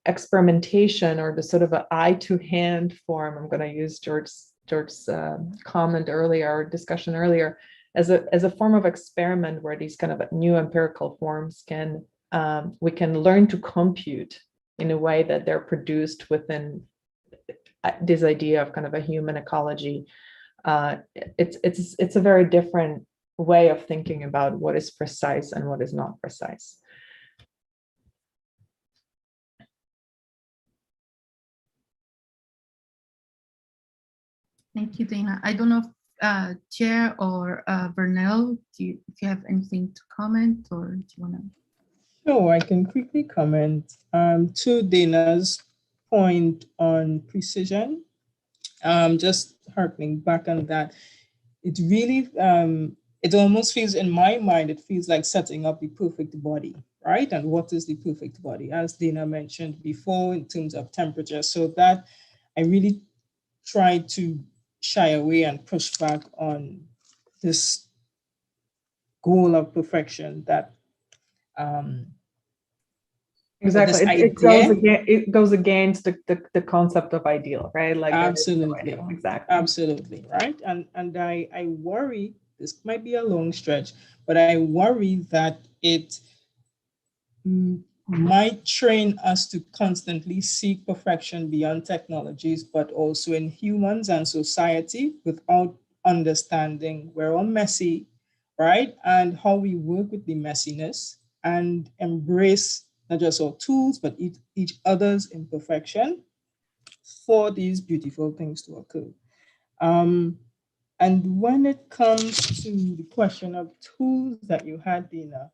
Speaker 19: experimentation or the sort of an eye to hand form, I'm going to use George's comment earlier, or discussion earlier, as a form of experiment where these kind of new empirical forms we can learn to compute in a way that they're produced within this idea of kind of a human ecology. It's a very different way of thinking about what is precise and what is not precise.
Speaker 17: Thank you, Dana. I don't know if Chair or Vernel, if you have anything to comment, or do you want to?
Speaker 20: No, I can quickly comment to Dana's point on precision. Just harkening back on that, it really, it almost feels, in my mind, it feels like setting up the perfect body, right? And what is the perfect body? As Dana mentioned before, in terms of temperature, so that I really try to shy away and push back on this goal of perfection that
Speaker 19: exactly it goes against the concept of ideal, right? Like
Speaker 20: absolutely,
Speaker 19: exactly,
Speaker 20: absolutely, right. And I worry, this might be a long stretch, but I worry that it might train us to constantly seek perfection beyond technologies, but also in humans and society, without understanding we're all messy, right? And how we work with the messiness and embrace not just our tools, but each other's imperfection for these beautiful things to occur. And when it comes to the question of tools that you had, Dina,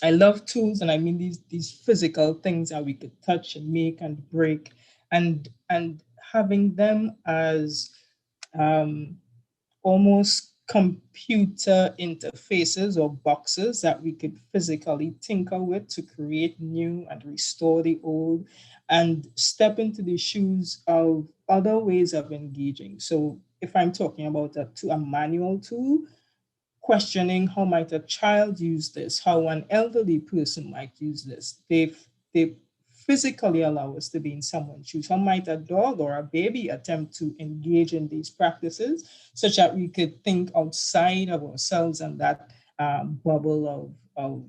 Speaker 20: I love tools, and I mean these physical things that we could touch and make and break, and having them as almost computer interfaces or boxes that we could physically tinker with to create new and restore the old, and step into the shoes of other ways of engaging. So if I'm talking about a manual tool, questioning how might a child use this, how an elderly person might use this. They physically allow us to be in someone's shoes. How might a dog or a baby attempt to engage in these practices such that we could think outside of ourselves and that bubble of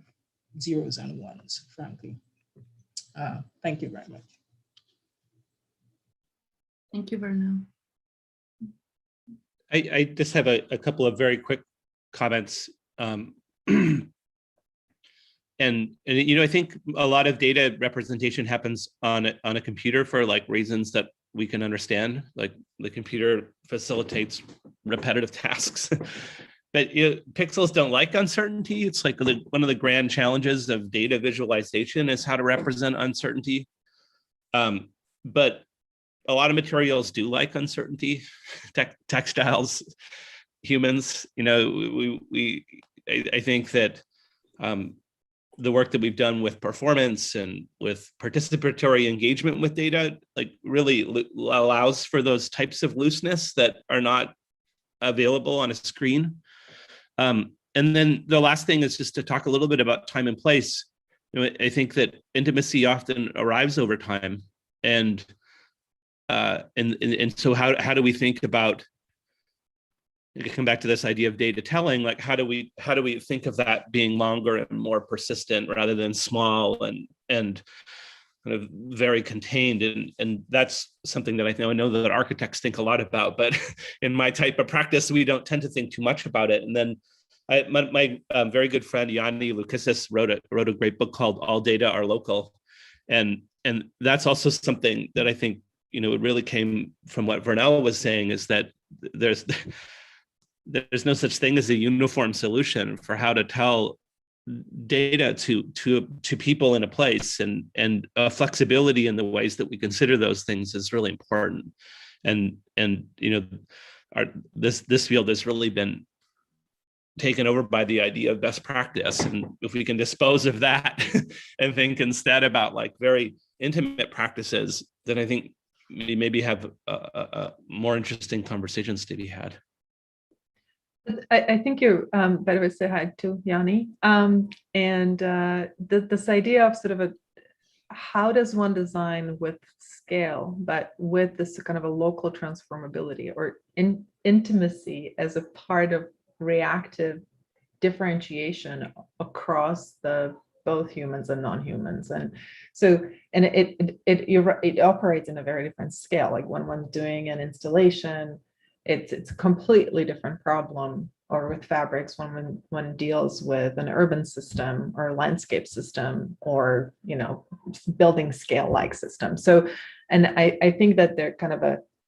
Speaker 20: zeros and ones, frankly. Thank you very much.
Speaker 17: Thank you, Vernel.
Speaker 21: I just have a couple of very quick comments. And I think a lot of data representation happens on a computer for like reasons that we can understand. Like the computer facilitates repetitive tasks. But pixels don't like uncertainty. It's like one of the grand challenges of data visualization is how to represent uncertainty. But a lot of materials do like uncertainty. Textiles, humans, I think that the work that we've done with performance and with participatory engagement with data, like really allows for those types of looseness that are not available on a screen. then the last thing is just to talk a little bit about time and place. You know, I think that intimacy often arrives over time, and so how do we think about, come back to this idea of data telling, like how do we think of that being longer and more persistent rather than small and kind of very contained, and that's something that I know that architects think a lot about, but in my type of practice we don't tend to think too much about it. And then my very good friend Yanni Lukasis wrote a great book called All Data Are Local, and that's also something that I think, you know, it really came from what Vernel was saying, is that there's no such thing as a uniform solution for how to tell data to people in a place, and flexibility in the ways that we consider those things is really important. And you know, this field has really been taken over by the idea of best practice, and if we can dispose of that and think instead about like very intimate practices, then I think we maybe have more interesting conversations to be had.
Speaker 19: I think you better say hi to Yanni. And this idea of sort of how does one design with scale, but with this kind of a local transformability or intimacy as a part of reactive differentiation across the both humans and non-humans. And so, and it operates in a very different scale. Like when one's doing an installation, it's a completely different problem, or with fabrics when one deals with an urban system or a landscape system, or, you know, building scale like system. So, and I think that they're kind of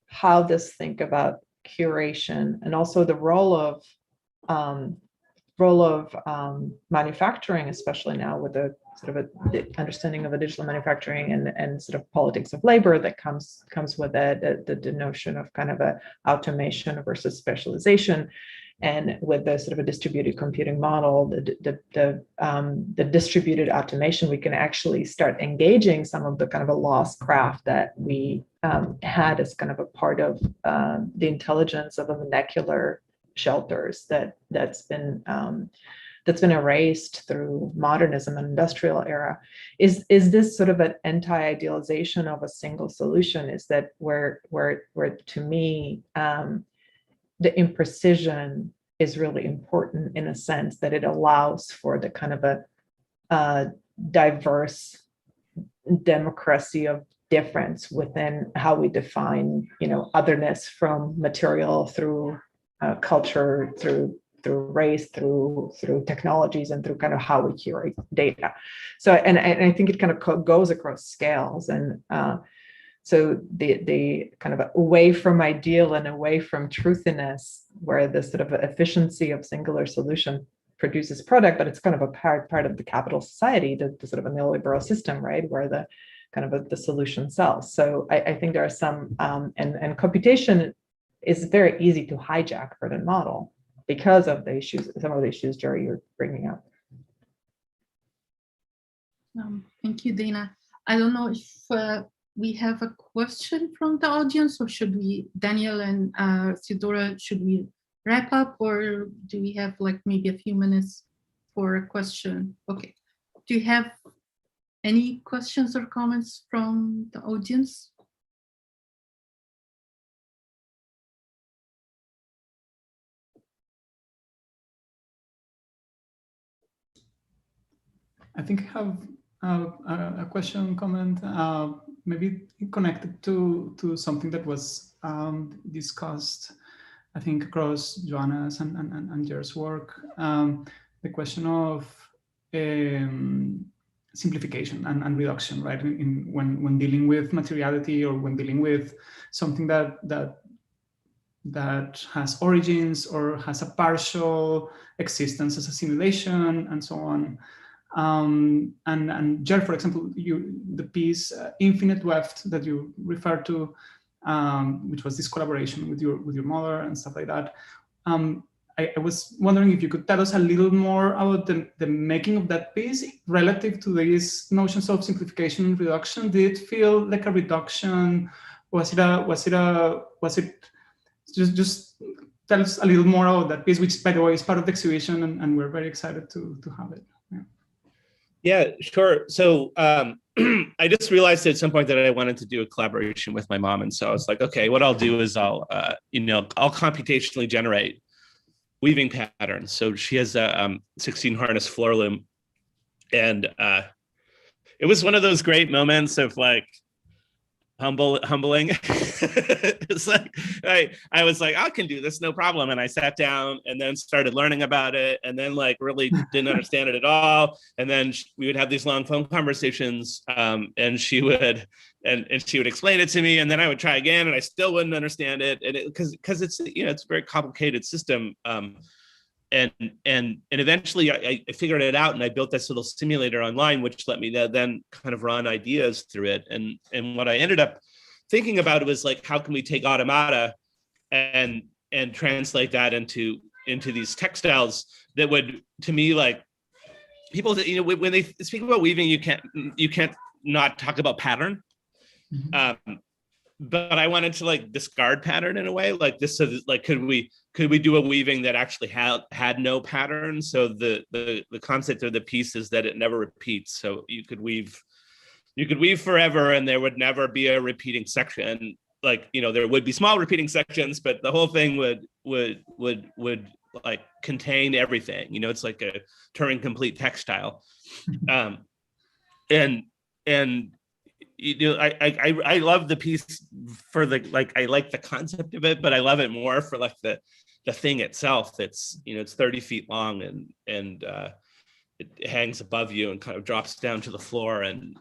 Speaker 19: how this think about curation, and also the role of manufacturing, especially now with the sort of the understanding of a digital manufacturing and sort of politics of labor that comes with it, the notion of kind of a automation versus specialization, and with the sort of a distributed computing model, the distributed automation, we can actually start engaging some of the kind of a lost craft that we had as kind of a part of the intelligence of a molecular shelters that's been erased through modernism and industrial era. Is this sort of an anti-idealization of a single solution? Is that where to me the imprecision is really important, in a sense that it allows for the kind of a diverse democracy of difference within how we define, you know, otherness, from material through culture, through race, through technologies, and through kind of how we curate data. So, and I think it kind of goes across scales, and so the kind of away from ideal and away from truthiness, where the sort of efficiency of singular solution produces product, but it's kind of a part of the capital society, the sort of a neoliberal system, right, where the kind of the solution sells. So I think there are some, and computation is very easy to hijack for the model because of the issues, some of the issues, Jerry, you're bringing up.
Speaker 17: Thank you, Dana. I don't know if we have a question from the audience, or should we, Daniel and Theodora, should we wrap up, or do we have like maybe a few minutes for a question? Okay. Do you have any questions or comments from the audience?
Speaker 3: I think I have a question, comment, maybe connected to something that was discussed, I think, across Joanna's and Jer's work, the question of simplification and reduction, right? When dealing with materiality, or when dealing with something that has origins or has a partial existence as a simulation, and so on. And Jer, for example, the piece Infinite Weft that you referred to, which was this collaboration with your mother and stuff like that. I was wondering if you could tell us a little more about the making of that piece relative to these notions of simplification and reduction. Did it feel like a reduction? Was it just tell us a little more about that piece, which, by the way, is part of the exhibition, and we're very excited to have it.
Speaker 21: Yeah, sure. So I just realized at some point that I wanted to do a collaboration with my mom, and so I was like, okay, what I'll do is I'll computationally generate weaving patterns. So she has a 16 harness floor loom, and it was one of those great moments of like humbling. It's like I was like, I can do this, no problem. And I sat down and then started learning about it, and then like really didn't understand it at all. And then we would have these long phone conversations, and she would explain it to me, and then I would try again, and I still wouldn't understand it. And because it's it's a very complicated system. And eventually I figured it out, and I built this little simulator online, which let me then kind of run ideas through it. And what I ended up thinking about was like, how can we take automata and translate that into these textiles that would, to me, like people that, when they speak about weaving, you can't not talk about pattern. Mm-hmm. But I wanted to like discard pattern in a way, like this. So like, could we do a weaving that actually had no pattern? So the concept of the piece is that it never repeats. So you could weave forever, and there would never be a repeating section. Like, there would be small repeating sections, but the whole thing would like contain everything. It's like a Turing complete textile. I love the piece for the, like, I like the concept of it, but I love it more for like the thing itself. It's, it's 30 feet long, and it hangs above you and kind of drops down to the floor, and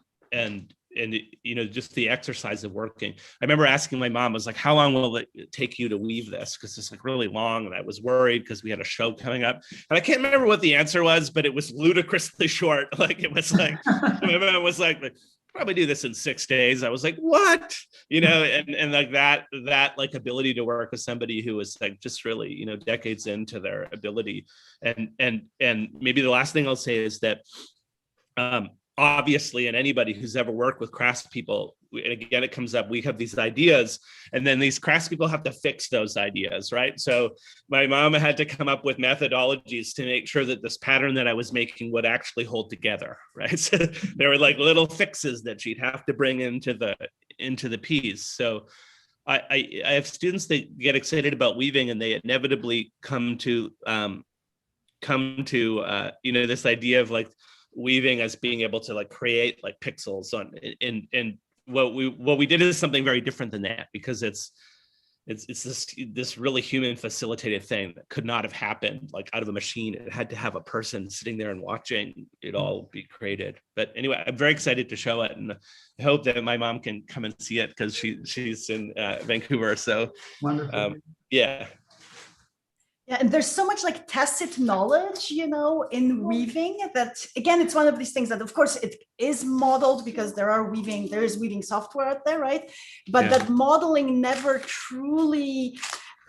Speaker 21: just the exercise of working. I remember asking my mom, I was like, how long will it take you to weave this? Because it's like really long, and I was worried because we had a show coming up, and I can't remember what the answer was, but it was ludicrously short. Like, it was like, my mom was like, probably do this in 6 days. I was like, what? And like that like ability to work with somebody who was like just really, decades into their ability. And maybe the last thing I'll say is that obviously, and anybody who's ever worked with craftspeople, and again, it comes up, we have these ideas, and then these craftspeople have to fix those ideas, right? So my mom had to come up with methodologies to make sure that this pattern that I was making would actually hold together, right? So there were like little fixes that she'd have to bring into the piece. So I have students that get excited about weaving, and they inevitably come to this idea of like weaving as being able to like create like pixels on, and what we did is something very different than that, because it's this really human facilitated thing that could not have happened like out of a machine. It had to have a person sitting there and watching it all be created. But anyway, I'm very excited to show it, and I hope that my mom can come and see it, because she's in Vancouver. So
Speaker 3: wonderful.
Speaker 21: Yeah.
Speaker 18: Yeah, and there's so much like tacit knowledge, in weaving, that again, it's one of these things that, of course, it is modeled because there is weaving software out there, right? But that modeling never truly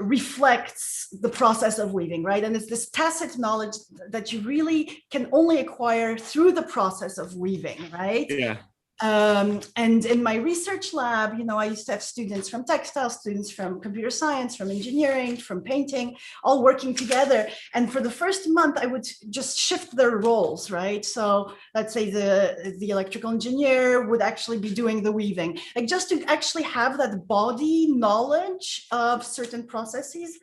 Speaker 18: reflects the process of weaving, right? And it's this tacit knowledge that you really can only acquire through the process of weaving, right?
Speaker 21: Yeah.
Speaker 18: And in my research lab, I used to have students from textile, students from computer science, from engineering, from painting, all working together. And for the first month, I would just shift their roles, right? So let's say the electrical engineer would actually be doing the weaving, like just to actually have that body knowledge of certain processes.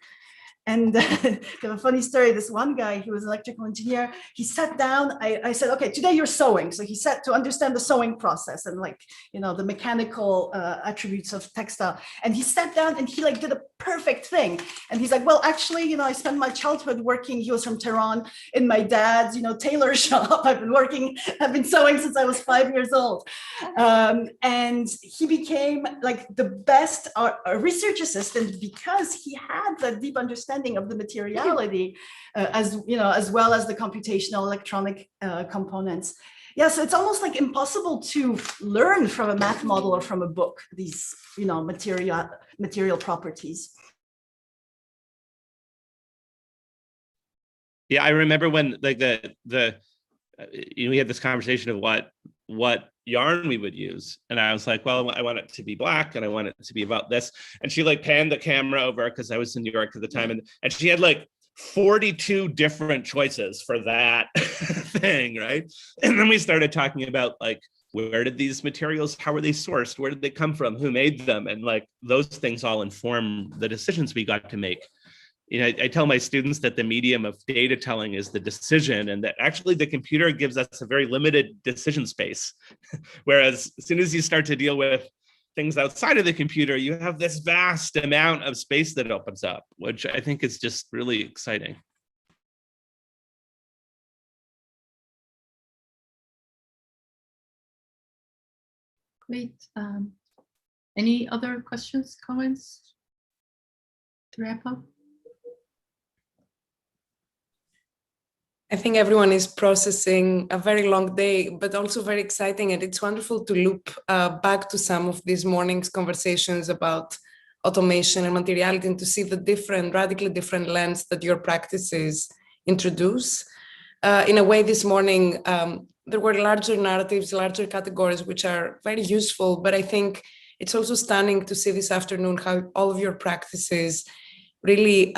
Speaker 18: And a funny story, this one guy, he was an electrical engineer, he sat down, I said, okay, today you're sewing. So he sat to understand the sewing process and like, the mechanical attributes of textile. And he sat down and he like did a perfect thing. And he's like, well, actually, I spent my childhood working, he was from Tehran, in my dad's, tailor shop. I've been sewing since I was 5 years old. And he became like the best research assistant because he had that deep understanding of the materiality, as well as the computational electronic components. Yeah, so it's almost like impossible to learn from a math model or from a book these, material properties.
Speaker 21: Yeah, I remember when like we had this conversation of what what yarn we would use. And I was like, well, I want it to be black and I want it to be about this. And she like panned the camera over because I was in New York at the time. And she had like 42 different choices for that thing, right? And then we started talking about like, where did these materials, how were they sourced? Where did they come from? Who made them? And like those things all inform the decisions we got to make. You know, I tell my students that the medium of data telling is the decision, and that actually the computer gives us a very limited decision space. Whereas as soon as you start to deal with things outside of the computer, you have this vast amount of space that opens up, which I think is just really exciting.
Speaker 17: Great. Any other questions, comments to wrap up?
Speaker 2: I think everyone is processing a very long day, but also very exciting. And it's wonderful to loop back to some of this morning's conversations about automation and materiality and to see the different, radically different lens that your practices introduce. In a way, this morning, there were larger narratives, larger categories, which are very useful. But I think it's also stunning to see this afternoon how all of your practices really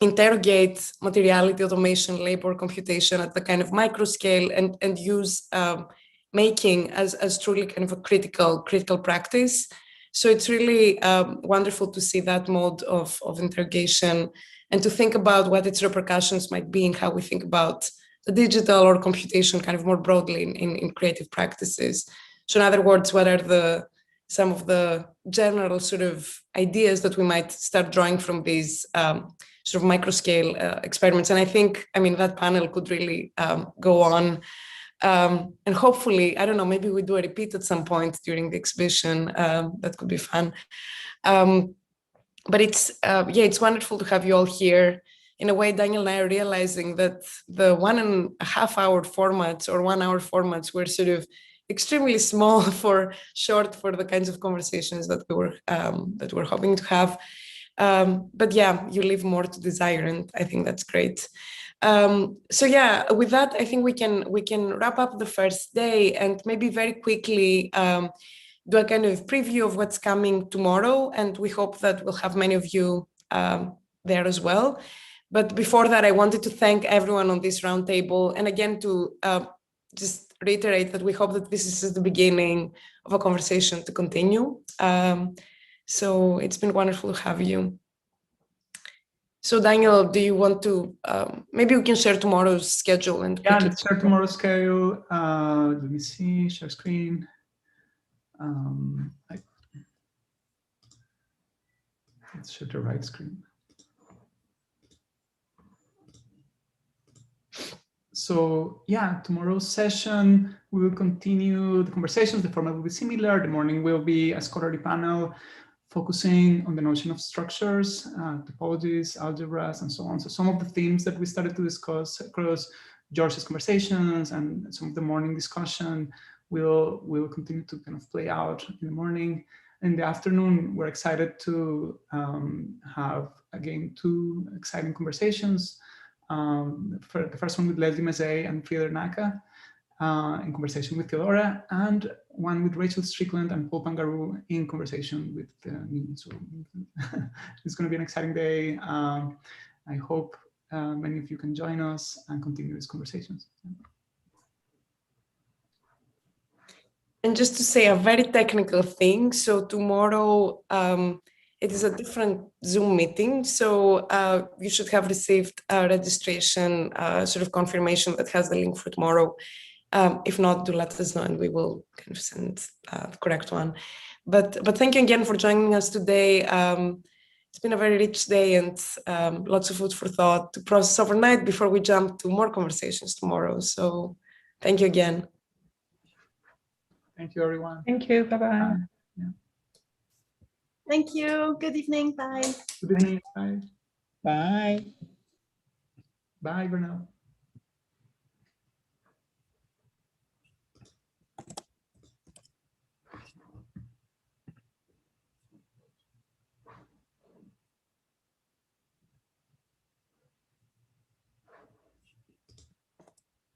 Speaker 2: interrogate materiality, automation, labor, computation at the kind of micro scale and use making as truly kind of a critical practice. So it's really wonderful to see that mode of interrogation and to think about what its repercussions might be and how we think about the digital or computation kind of more broadly in creative practices. So in other words, what are some of the general sort of ideas that we might start drawing from these sort of micro scale experiments? And I think, I mean, that panel could really go on. And hopefully, I don't know, maybe we do a repeat at some point during the exhibition. That could be fun. But it's, yeah, it's wonderful to have you all here. In a way, Daniel and I are realizing that the 1.5 hour formats or 1 hour formats were sort of extremely small short for the kinds of conversations that we're hoping to have. But yeah, you leave more to desire, and I think that's great. So yeah, with that, I think we can wrap up the first day and maybe very quickly do a kind of preview of what's coming tomorrow, and we hope that we'll have many of you there as well. But before that, I wanted to thank everyone on this roundtable, and again to just reiterate that we hope that this is the beginning of a conversation to continue. So it's been wonderful to have you. So Daniel, do you want to, maybe we can share tomorrow's schedule and
Speaker 3: yeah, let's share tomorrow's schedule. Let me see, share screen. Let's share the right screen. So yeah, tomorrow's session, we will continue the conversations. The format will be similar. The morning will be a scholarly panel focusing on the notion of structures, topologies, algebras, and so on. So some of the themes that we started to discuss across George's conversations and some of the morning discussion will continue to kind of play out in the morning. In the afternoon, we're excited to have, again, 2 exciting conversations. For the first one with Leslie Mazet and Frieder Naka in conversation with Theodora, and one with Rachel Strickland and Paul Pangaru in conversation with me. So it's going to be an exciting day. I hope many of you can join us and continue these conversations.
Speaker 2: And just to say a very technical thing, so tomorrow, it is a different Zoom meeting, so you should have received a registration sort of confirmation that has the link for tomorrow. If not, do let us know and we will kind of send the correct one. But thank you again for joining us today. It's been a very rich day and lots of food for thought to process overnight before we jump to more conversations tomorrow. So thank you again.
Speaker 3: Thank you, everyone.
Speaker 19: Thank you. Bye-bye.
Speaker 3: Yeah.
Speaker 18: Thank you. Good evening. Bye.
Speaker 3: Good evening. Bye.
Speaker 20: Bye.
Speaker 3: Bye, Bernal.